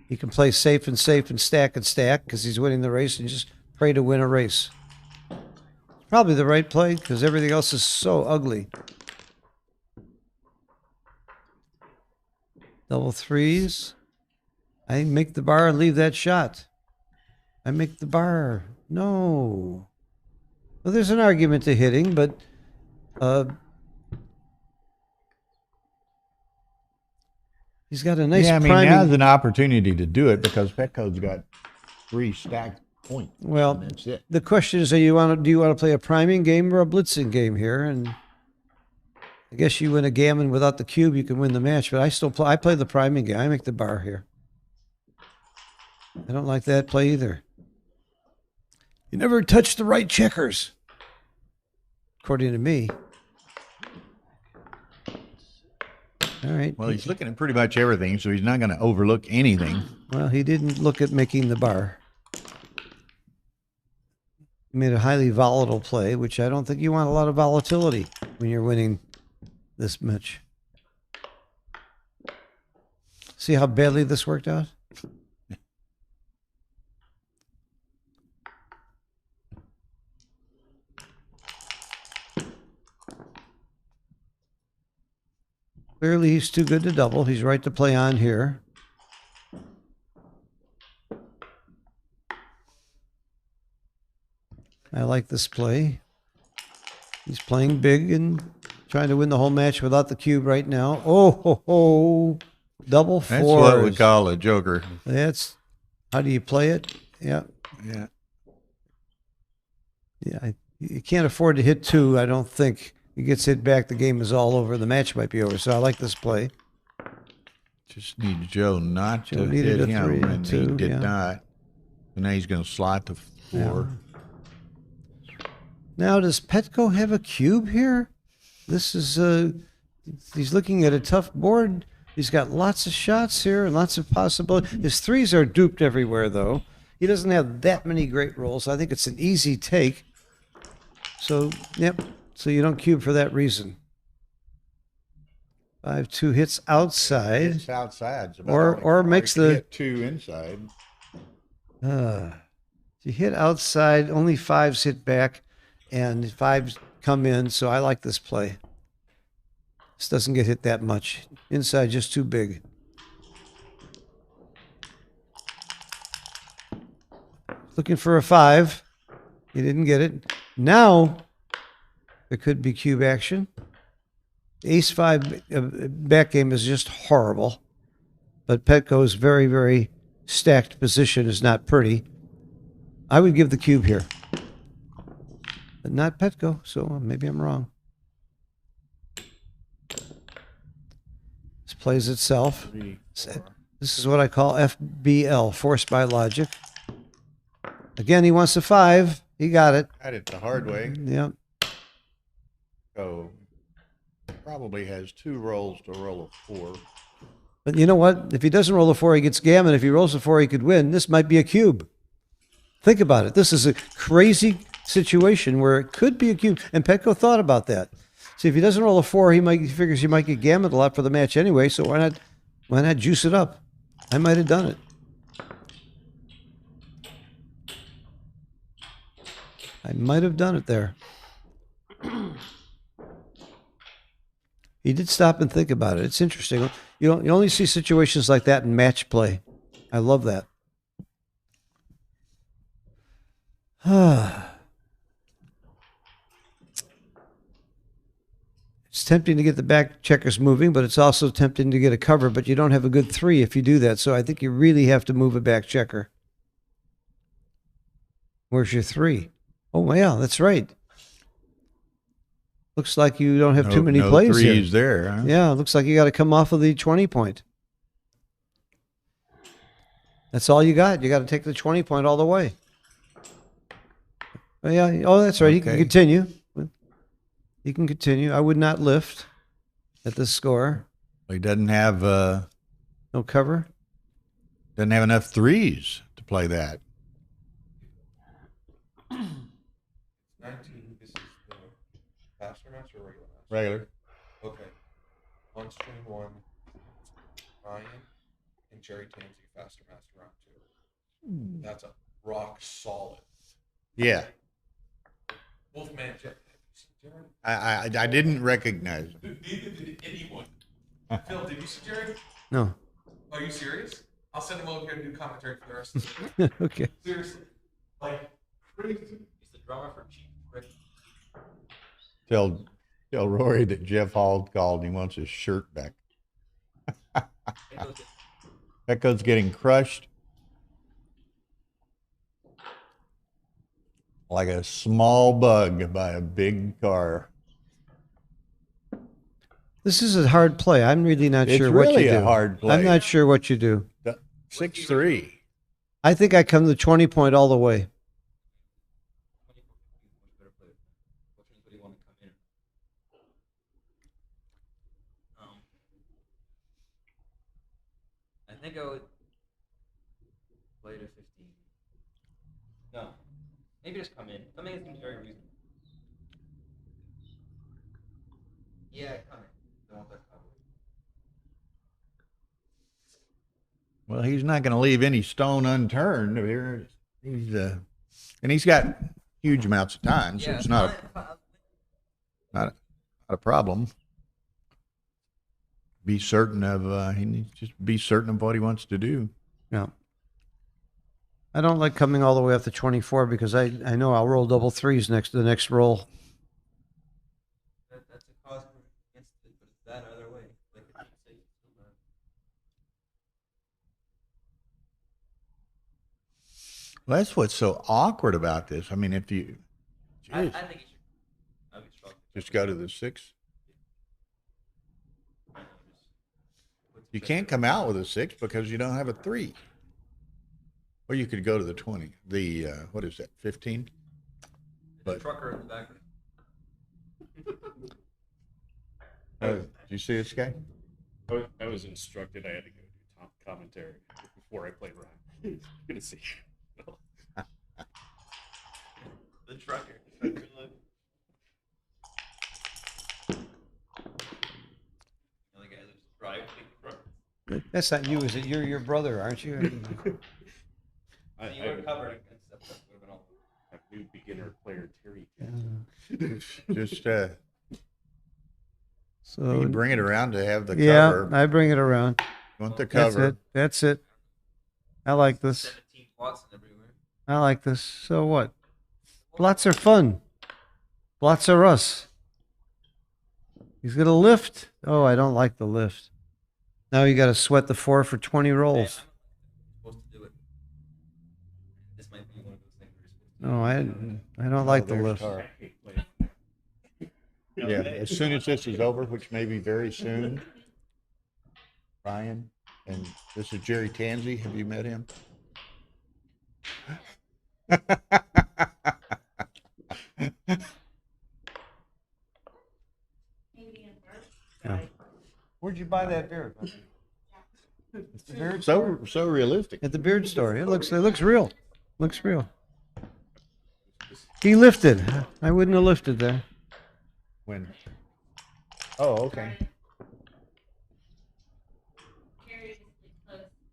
He can play safe and stack because he's winning the race, and just pray to win a race. Probably the right play because everything else is so ugly. Double 3s. I make the bar and leave that shot. I make the bar. No. Well, there's an argument to hitting, but he's got a nice Yeah, I mean, priming. now's an opportunity to do it because Petco's got 3 stacked points. Well, and that's it. the question is, do you want to play a priming game or a blitzing game here? And I guess you win a gammon without the cube, you can win the match. But I play the priming game. I make the bar here. I don't like that play either. You never touch the right checkers, according to me. All right. Well, he's looking at pretty much everything, so he's not going to overlook anything. Well, he didn't look at making the bar. He made a highly volatile play, which I don't think you want a lot of volatility when you're winning this much. See how badly this worked out? Clearly, he's too good to double. He's right to play on here. I like this play. He's playing big and trying to win the whole match without the cube right now. Oh, ho, ho. Double 4s. That's what we call a joker. That's how do you play it? Yeah. Yeah. Yeah. You can't afford to hit 2, I don't think. He gets hit back, the game is all over. The match might be over. So I like this play. Just need Joe not Joe to needed hit a him, 3 and and 2, he did yeah. not. And now he's going to slot to 4. Yeah. Now, does Petco have a cube here? This is he's looking at a tough board. He's got lots of shots here and lots of possibilities. His 3s are duped everywhere, though. He doesn't have that many great rolls. I think it's an easy take. So, yep. So you don't cube for that reason. 5-2 hits outside. Hits outside. Or makes the hit 2 inside. If you hit outside, only 5s hit back, and 5s come in. So I like this play. This doesn't get hit that much. Inside, just too big. Looking for a 5. He didn't get it. Now there could be cube action. Ace-5 back game is just horrible. But Petco's very, very stacked position is not pretty. I would give the cube here. But not Petco, so maybe I'm wrong. This plays itself. 3, 4. This is what I call FBL, forced by logic. Again, he wants a 5. He got it. Got it the hard way. Yep. So probably has 2 rolls to roll a 4. But you know what? If he doesn't roll a 4, he gets gammon. If he rolls a 4, he could win. This might be a cube. Think about it. This is a crazy situation where it could be a cube. And Petco thought about that. See, if he doesn't roll a 4, he figures he might get gammon a lot for the match anyway. So why not juice it up? I might have done it. I might have done it there. He did stop and think about it. It's interesting. You only see situations like that in match play. I love that. It's tempting to get the back checkers moving, but it's also tempting to get a cover, but you don't have a good 3 if you do that. So I think you really have to move a back checker. Where's your 3? Oh, yeah, that's right. Looks like you don't have too many plays here. No threes there. Huh? Yeah, looks like you got to come off of the 20 point. That's all you got. You got to take the 20 point all the way. Oh, yeah. Oh, that's right. He can continue. He can continue. I would not lift at this score. He doesn't have no cover. Doesn't have enough 3s to play that. 19. This is the faster match or regular match? Regular. Okay. On stream 1, Ryan and Jerry Tansey faster match round 2. That's a rock solid. Yeah. Wolfman Jerry. I didn't recognize him. Neither did anyone. Phil, did you see Jerry? No. Are you serious? I'll send him over here to do commentary for the rest of the week. Okay. Seriously. Like, crazy. He's the drummer for Cheap Trick. Tell Rory that Jeff Hall called and he wants his shirt back. Petco's getting crushed like a small bug by a big car. This is a hard play. I'm really not sure what you do. It's really a hard play. I'm not sure what you do. 6-3. I think I come to 20 point all the way. I think I would play to 15. No. Maybe just come in. Come in seems very reasonable. Yeah, come in. Don't want that cover. Well, he's not going to leave any stone unturned here. And he's got huge amounts of time, so it's not a problem. Be certain of he needs to just be certain of what he wants to do. Yeah. I don't like coming all the way up to 24 because I know I'll roll double 3s next to the next roll. That's a cause against it, but it's that other way. Like it should say Well, that's what's so awkward about this. I mean, if you I think you should. I would struggle. just go to the 6, you can't come out with a 6 because you don't have a 3. Or you could go to the 20. The what is that? 15. But trucker in the background. Did you see this guy? I was instructed I had to go do top commentary before I played Ryan. Good to see you. The trucker. That's not you, is it? You're your brother, aren't you? I would cover it against that. Would have been all. A new beginner player, Terry. Just so you bring it around to have the yeah, cover. I bring it around. You want the cover. That's it. I like this. 17 plots everywhere. I like this. So what? Blots are fun. Blots are us. He's gonna lift. Oh, I don't like the lift. Now you got to sweat the 4 for 20 rolls. No, I don't like the lift. Yeah, as soon as this is over, which may be very soon, Ryan, And this is Jerry Tansey. Have you met him? Where'd you buy that beard? The beard So realistic. At the beard store. It looks real. Looks real. He lifted. I wouldn't have lifted there. When? Oh, okay.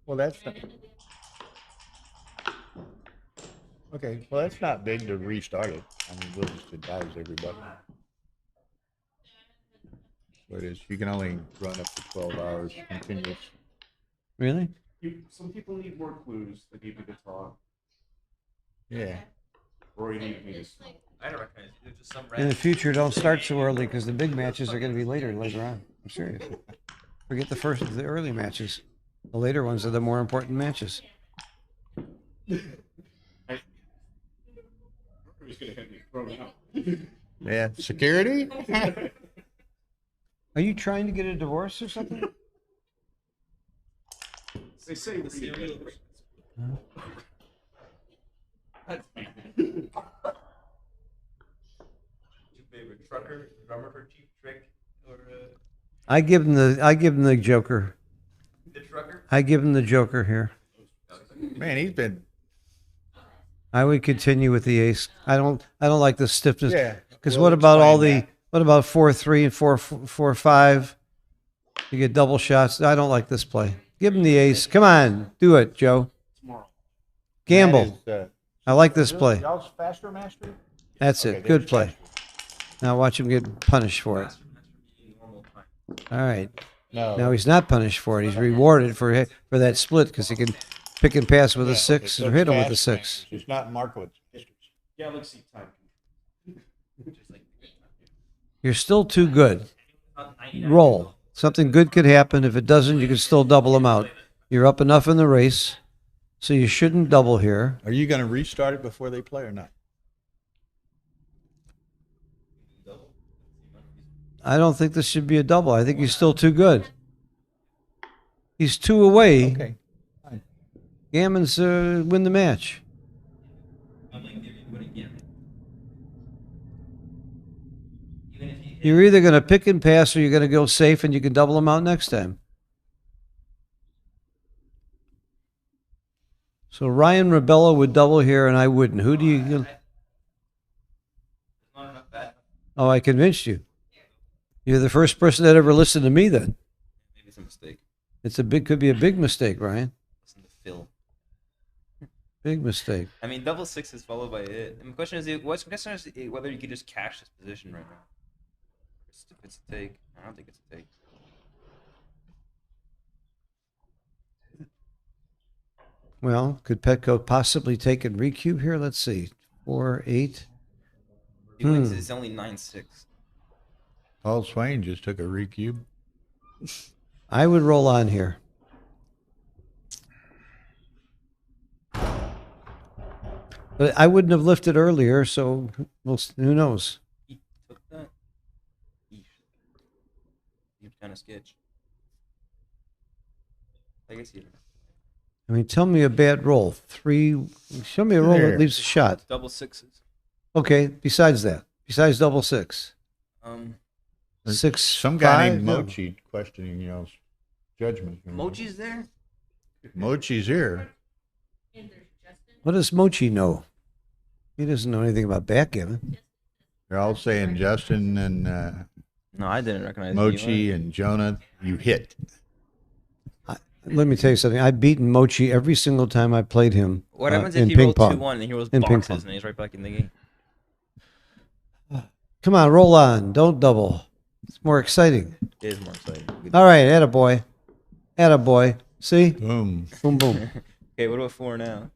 Well, that's not. Okay, well, that's not big to restart it. I mean, we'll just advise everybody. What it is, you can only run up to 12 hours continuous. Really? Some people need more clues. They need me to talk. Yeah. Or you need me to. I don't recognize it. Just some In the future, don't start so early because the big matches are going to be later on. I'm serious. Forget the early matches. The later ones are the more important matches. Who's gonna have me thrown out? Yeah, security? Are you trying to get a divorce or something? They say the serial. Your favorite trucker, drummer for Cheap Trick, or I give him the Joker. the trucker? I give him the Joker here. Man, he's been. I would continue with the ace. I don't like the stiffness. Yeah. Because We'll what about all explain the what about 4-3 and 4-5? You get double shots. I don't like this play. Give him the ace. Come on, do it, Joe. Gamble. I like this play. Y'all's faster mastery? That's Okay, it. Good there's play. faster. Now watch him get punished for it. All right. No. Now he's not punished for it. He's rewarded for that split because he can pick and pass with a Yeah, 6 okay, or so hit him with fast a 6. masters. It's not Markowitz. Galaxy time. You're still too good. Roll. Something good could happen. If it doesn't, you can still double them out. You're up enough in the race, so you shouldn't double here. Are you going to restart it before they play or not? I don't think this should be a double. I think he's still too good. He's 2 away. Okay. Fine. Gammon's win the match. You're either going to pick and pass or you're going to go safe and you can double them out next time. So Ryan Rebelo would double here and I wouldn't. Who do you... Oh, I convinced you. You're the first person that ever listened to me then. Maybe it's a mistake. Could be a big mistake, Ryan. Listen to Phil. Big mistake. I mean, double 6 is followed by it. And the question is, whether you could just cash this position right now. If it's a take, I don't think it's a take. Well, could Petco possibly take and recube here? Let's see. 4, 8. It's only 9-6. Paul Swain just took a recube. I would roll on here. But I wouldn't have lifted earlier, so who knows? He took that. He kind of sketch. I guess you. I mean, tell me a bad roll. 3. Show me a roll that leaves a shot. Double 6s. Okay. Besides double 6. 6. Some guy 5? named No. Mochi questioning y'all's judgment. Mochi's there? Mochi's here. What does Mochi know? He doesn't know anything about backgammon. They're all saying Justin and No, I didn't recognize Mochi and Jonah, you hit. Let me tell you something. I've beaten Mochi every single time I played him. What happens in if he ping rolled pong. 2-1 and he rolls In ping boxes pong. and he's right back in the game? Come on, roll on. Don't double. It's more exciting. It is more exciting. All right, attaboy. Attaboy. See? Boom. Boom, boom. Okay, what about 4 now?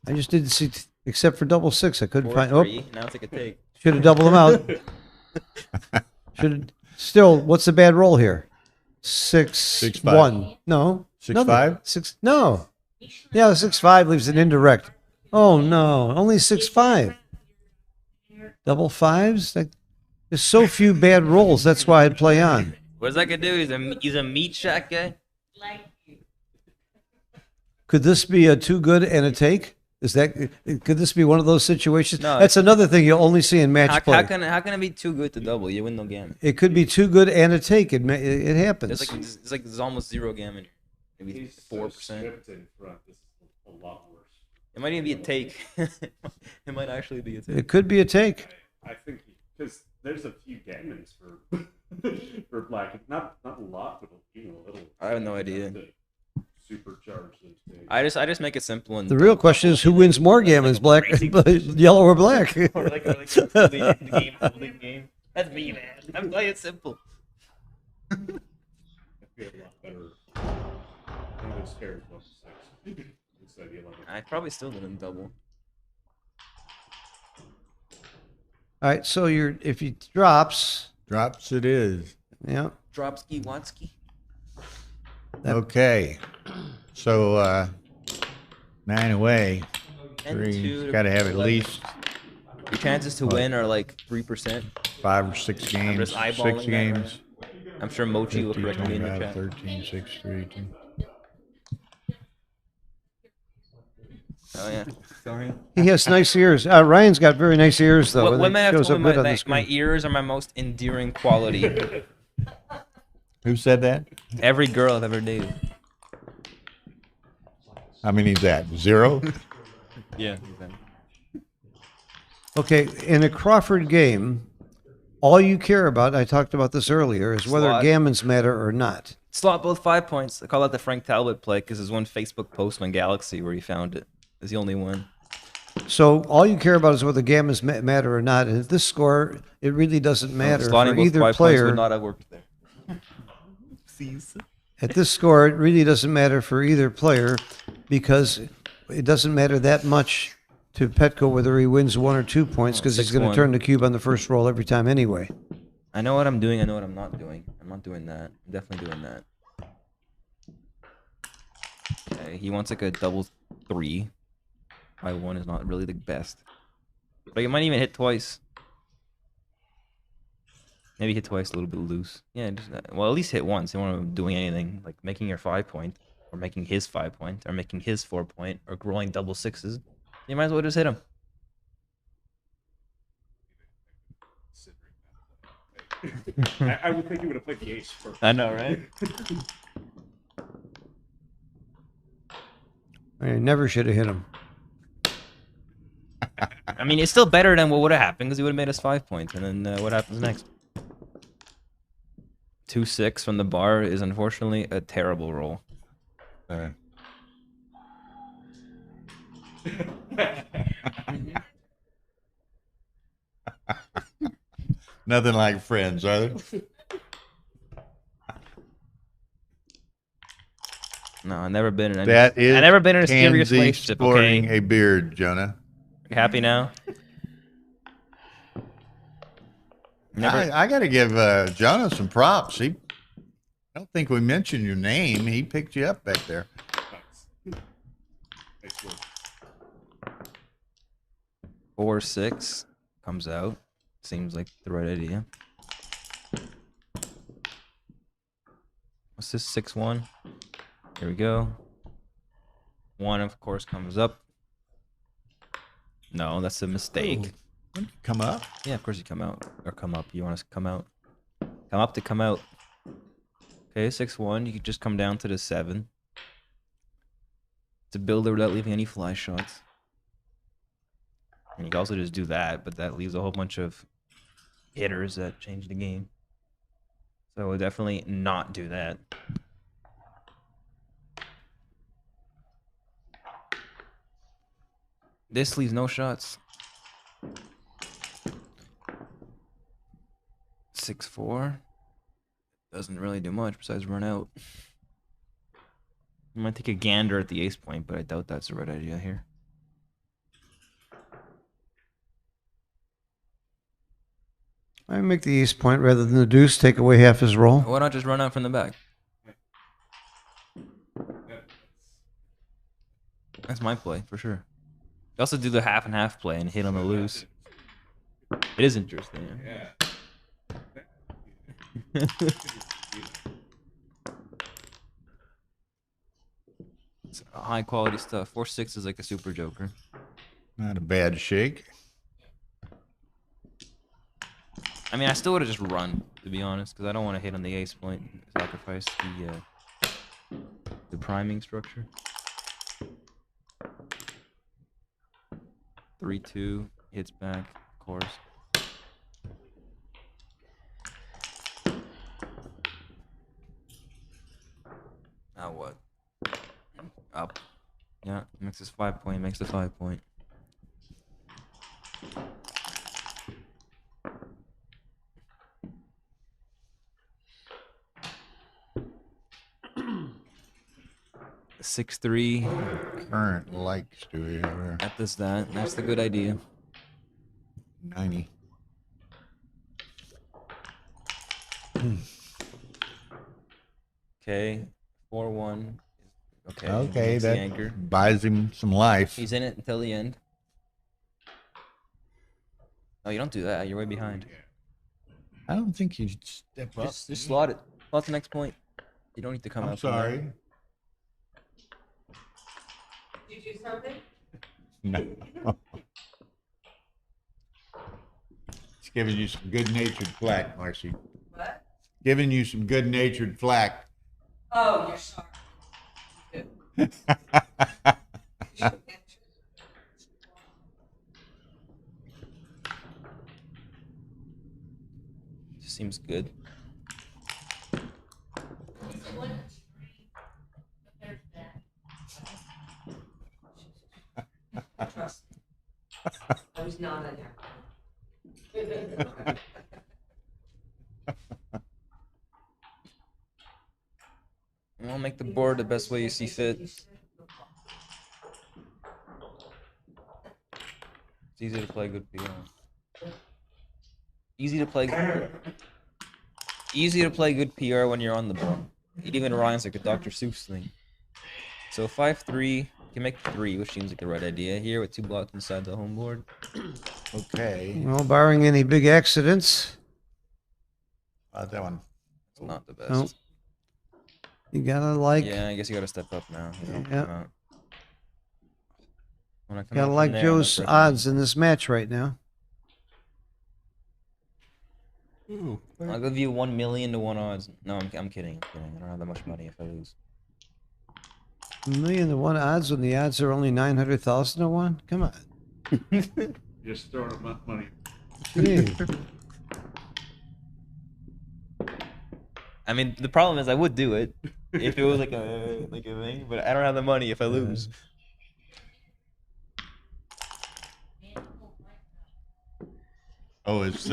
I just didn't see, except for double 6. I couldn't 4, find. 3. Now take a take. Should have doubled them out. Still, what's the bad roll here? 6, 5. 1. No. 6, nothing. 5? 6. No. Yeah, 6, 5 leaves an indirect. Oh no, only 6, 5. Double 5s. There's so few bad rolls. That's why I'd play on. What's that gonna do? He's a meat shack guy. Like Could this be a too good and a take? Could this be one of those situations? No, That's another thing you'll only see in match play. How can it be too good to double? You win no gammon. It could be too good and a take. It happens. It's like there's almost zero gammon. Maybe He's 4%. scripted in front. This is a lot worse. It might even be a take. It might actually be a take. It could be a take. I think because there's a few gammons for for black. Not a lot, but a little. I have no idea. To supercharge those things. I just make it simple and The real question is who wins more gammons, black, yellow or black? or like the game. That's me, man. I'm playing it simple. That'd be a lot better. I think those stairs was 6 instead of 11. I probably still didn't double. All right, so if he drops, it is. Yeah. Dropski Watsky. Okay. So 9 away. And 3. two Got to have at 11. least Your chances to win are like 3%. 5 or 6 I'm games. just eyeballing 6 that games. right now. I'm sure Mochi will 50, correct me in the 25, chat. 13, 6, 3, 2. Oh yeah. Sorry. he has nice ears. Ryan's got very nice ears, though. and Women it have shows told up me good on the my screen. ears are my most endearing quality. Who said that? Every girl I've ever dated. How many is that? 0? Yeah. Okay, in a Crawford game, all you care about, I talked about this earlier, is whether Slot. gammons matter or not. Slot both 5 points. I call that the Frank Talbot play because there's one Facebook post on Galaxy where he found it. It's the only one. So all you care about is whether gammons matter or not. And at this score, it really doesn't matter Slotting for both either 5 points player. would not have worked there. At this score, it really doesn't matter for either player because it doesn't matter that much to Petco whether he wins 1 or 2 points because he's going to 6-1. turn the cube on the first roll every time anyway. I know what I'm doing. I know what I'm not doing. I'm not doing that. I'm definitely doing that. Okay, he wants like a double 3. My 1 is not really the best. But it might even hit twice. Maybe hit twice a little bit loose. Yeah, just, well, at least hit once. You want to doing anything like making your 5 point, or making his 5 point, or making his 4 point, or rolling double 6s. You might as well just hit him. I would think you would have played the ace first. I know, right? I never should have hit him. I mean, it's still better than what would have happened because he would have made us 5 points. And then what happens next? 2-6 from the bar is unfortunately a terrible roll. Nothing like friends, are there? No, I've never been in any. That is I've never been in a serious Tansy relationship. sporting Okay, a beard, Jonah. you happy now? Never. I got to give Jonah some props. I don't think we mentioned your name. He picked you up back there. Nice work. 4-6 comes out. Seems like the right idea. What's this? 6-1. Here we go. 1, of course, comes up. No, that's a mistake. Come up? Yeah, of course you come out. Or come up. You want us to come out. Come up to come out. Okay, 6-1. You could just come down to the 7. To build it without leaving any fly shots. And you can also just do that, but that leaves a whole bunch of hitters that change the game. So I would definitely not do that. This leaves no shots. 6-4. Doesn't really do much besides run out. I might take a gander at the ace point, but I doubt that's the right idea here. I make the ace point rather than the deuce, take away half his roll. Why not just run out from the back? That's my play, for sure. You also do the half and half play and hit on the loose. It is interesting. Yeah. high quality stuff. 4-6 is like a super joker. Not a bad shake. I mean, I still would have just run, to be honest, because I don't want to hit on the ace point. Sacrifice the priming structure. 3-2 hits back, of course. Now what? Up. Yeah, makes this 5 point. Makes the 5 point. The 6-3. Current likes to it. That does that. That's the good idea. 90. Okay, 4-1. Okay. Okay, makes the that anchor. buys him some life. He's in it until the end. Oh, you don't do that. You're way behind. I don't think you step up. Just slot it. Slot the next point. You don't need to come I'm out. from there. sorry. Did you do something? No. It's giving you some good-natured flack, Marcy. What? Giving you some good-natured flack. Oh, you're sorry. Seems good. Trust me. I was not an actor. I'll make the board the best way you see fit. It's easy to play good PR. Easy to play good PR when you're on the board. It even rhymes like a Dr. Seuss thing. So 5-3 can make 3, which seems like the right idea here with 2 blocks inside the home board. Okay. Well, barring any big accidents. That one. It's not the best. Nope. You gotta like. Yeah, I guess you gotta step up now. Yeah. Gotta like Joe's odds in this match right now. Ooh, I'll give you 1 million to 1 odds. No, I'm kidding. I don't have that much money if I lose. 1 million to 1 odds when the odds are only 900,000 to 1? Come on. Just throwing up money. Gee. I mean, the problem is I would do it if it was like a thing, but I don't have the money if I lose. Oh, it's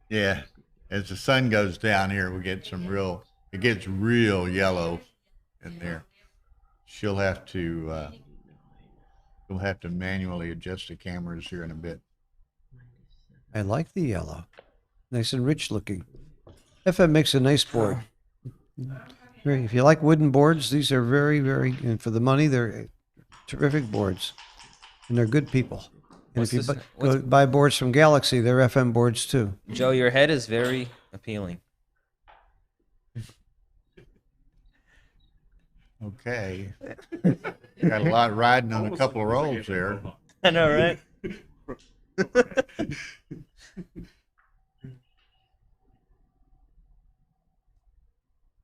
yeah. As the sun goes down here, we get some real. It gets real yellow in there. She'll have to manually adjust the cameras here in a bit. I like the yellow. Nice and rich looking. FM makes a nice board. If you like wooden boards, these are very, very, and for the money, they're terrific boards. And they're good people. And if you go buy boards from Galaxy, they're FM boards too. Joe, your head is very appealing. Okay. Got a lot riding on a couple of rolls there. I know, right?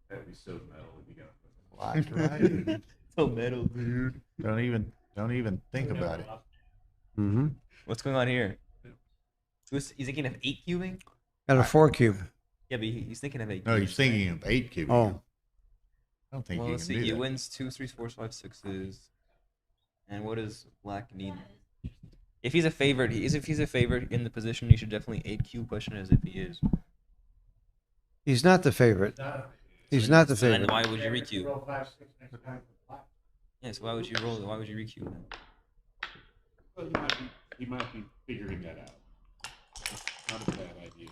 That'd be so metal if you got Lots riding. So metal, dude. Don't even think about it. Mm-hmm. What's going on here? He's thinking of 8 cubing? Got a 4 cube. Yeah, but he's thinking of 8. No, he's thinking of 8 cubing. Oh. I don't think Well, he let's can see. do He that. wins 2, 3, 4, 5, 6s. And what does black need? If he's a favorite, if he's a favorite in the position, you should definitely 8 cube. Question is if he is. He's not the favorite. He's not the So then favorite. why would you recube? Yes, why would you roll? Why would you recube then? Well, he might be figuring that out. It's not a bad idea.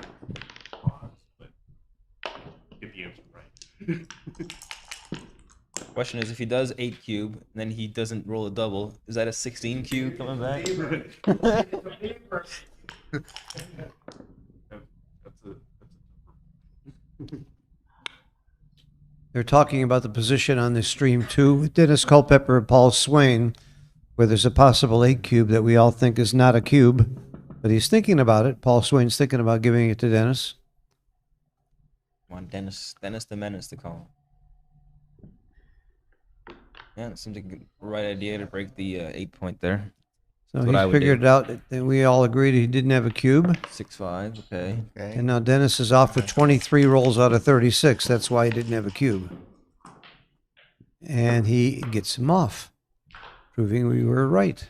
But get the answer right. Question is, if he does 8 cube, then he doesn't roll a double. Is that a 16 cube coming back? They're talking about the position on the stream 2 with Dennis Culpepper and Paul Swain, where there's a possible 8 cube that we all think is not a cube, but he's thinking about it. Paul Swain's thinking about giving it to Dennis. Come on, Dennis the Menace to call. Yeah, it seems like a right idea to break the 8-point there. So That's what I he would figured do. it out, and we all agreed he didn't have a cube. 6-5, okay. And now Dennis is off with 23 rolls out of 36. That's why he didn't have a cube. And he gets him off, proving we were right.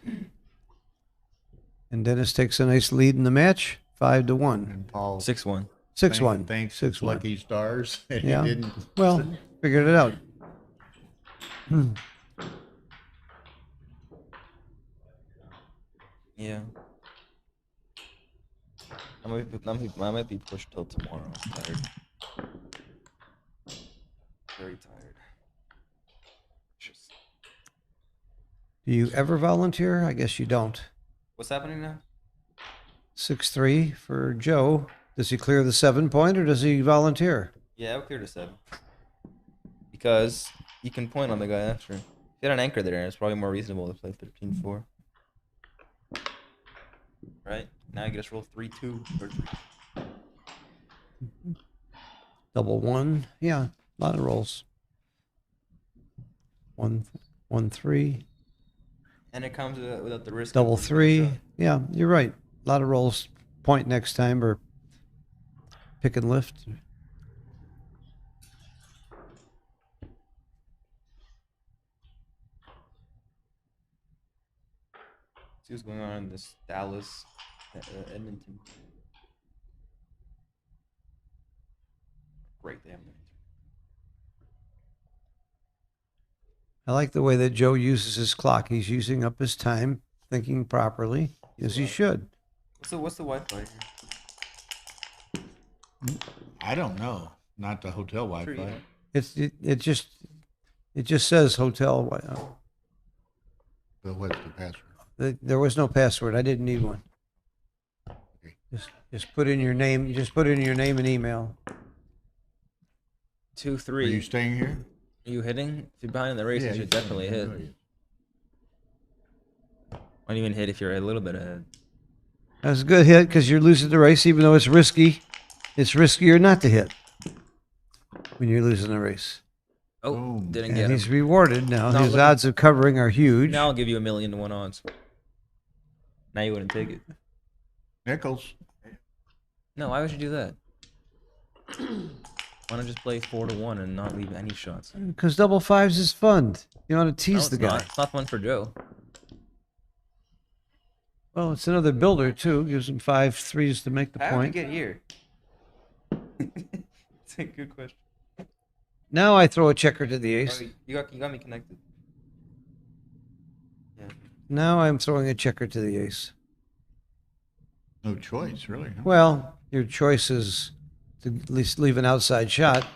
And Dennis takes a nice lead in the match, 5-1. And Paul 6-1. 6-1. Thanks. 6-1. Lucky stars. He Yeah. didn't. Well, figured it out. Yeah. I might be pushed till tomorrow. I'm tired. Very tired. Just... Do you ever volunteer? I guess you don't. What's happening now? 6-3 for Joe. Does he clear the 7-point or does he volunteer? Yeah, I'll clear to 7. Because you can point on the guy after. If you had an anchor there, it's probably more reasonable to play 13-4. Right? Now you just roll 3-2 or 3. Double 1. Yeah, a lot of rolls. 1-3. And it comes without the risk. Double 3. Yeah, you're right. A lot of rolls. Point next time or pick and lift. See what's going on in this Dallas, Edmonton. Great, damn. I like the way that Joe uses his clock. He's using up his time, thinking properly, as he should. What's the Wi-Fi here? I don't know. Not the hotel Wi-Fi. Sure, It just says hotel. But what's the password? There was no password. I didn't need one. Just put in your name. Just put in your name and email. 2-3. Are you staying here? Are you hitting? If you're behind in the race, you should definitely hit. Why do you even hit if you're a little bit ahead? That's a good hit because you're losing the race, even though it's risky. It's riskier not to hit when you're losing the race. Oh, didn't And get he's him. rewarded now. Not His looking- odds of covering are huge. Now I'll give you 1,000,000 to 1 odds. Now you wouldn't take it. Nichols. No, why would you do that? Why not just play 4-1 and not leave any shots? Because double fives is fun. You want to No, tease it's the guy. not. It's not fun for Joe. Well, it's another builder too. Gives him 5 3s to make the How point. did you get here? It's a good question. Now I throw a checker to the ace. Oh, you got me connected. Yeah. Now I'm throwing a checker to the ace. No choice, really. Huh? Well, your choice is to at least leave an outside shot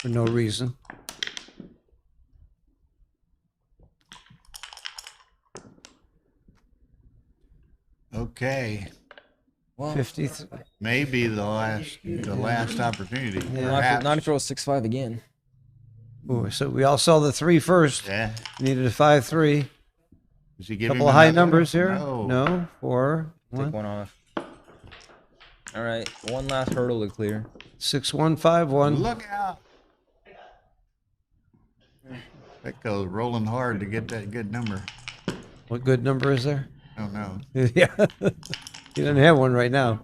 for no reason. Okay. Well, 50. Maybe the last opportunity. not if you roll 6-5 again. Ooh, so we all saw the 3 first. Yeah. Needed a 5-3. Is he giving Couple of high another? numbers here. No. No. 4. Take one off. All right, one last hurdle to clear. 6-1-5-1. Look out. That goes rolling hard to get that good number. What good number is there? I don't know. Yeah. He doesn't have one right now.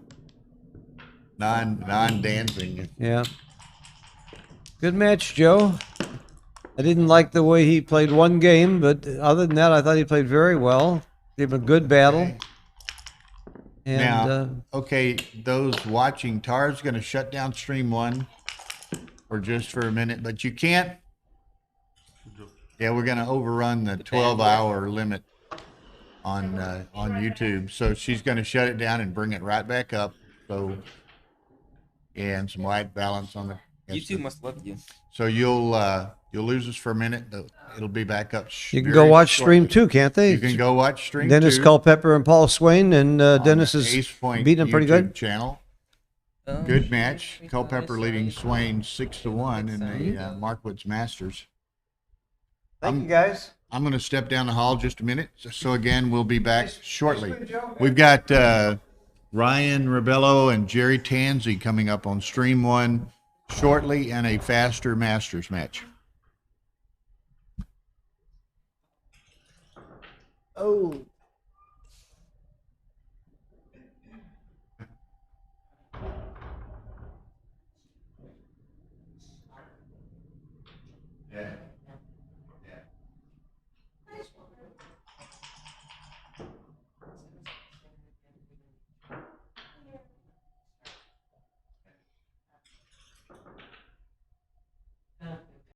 Non-dancing. Yeah. Good match, Joe. I didn't like the way he played one game, but other than that, I thought he played very well. Gave him a good battle. Okay. And Now, okay, those watching, Tar's going to shut down stream 1 for just for a minute, but you can't. Yeah, we're going to overrun the 12-hour limit on YouTube, so she's going to shut it down and bring it right back up. So, yeah, and some white balance on the. YouTube must love you. So you'll lose us for a minute. It'll be back up. you can go watch stream 2, can't they? You can go watch stream Dennis 2 Culpepper and Paul Swain, and on Dennis the is Ace Point beating him pretty YouTube good. channel. Oh, Good shoot, match. we Culpepper finally leading saw Swain you. 6-1 in the Markwoods Masters. Thank you, guys. I'm going to step down the hall just a minute. So again, we'll be back shortly. We've got Ryan Rebelo and Jerry Tansey coming up on Stream 1 shortly, and a faster Masters match. Oh. Yeah.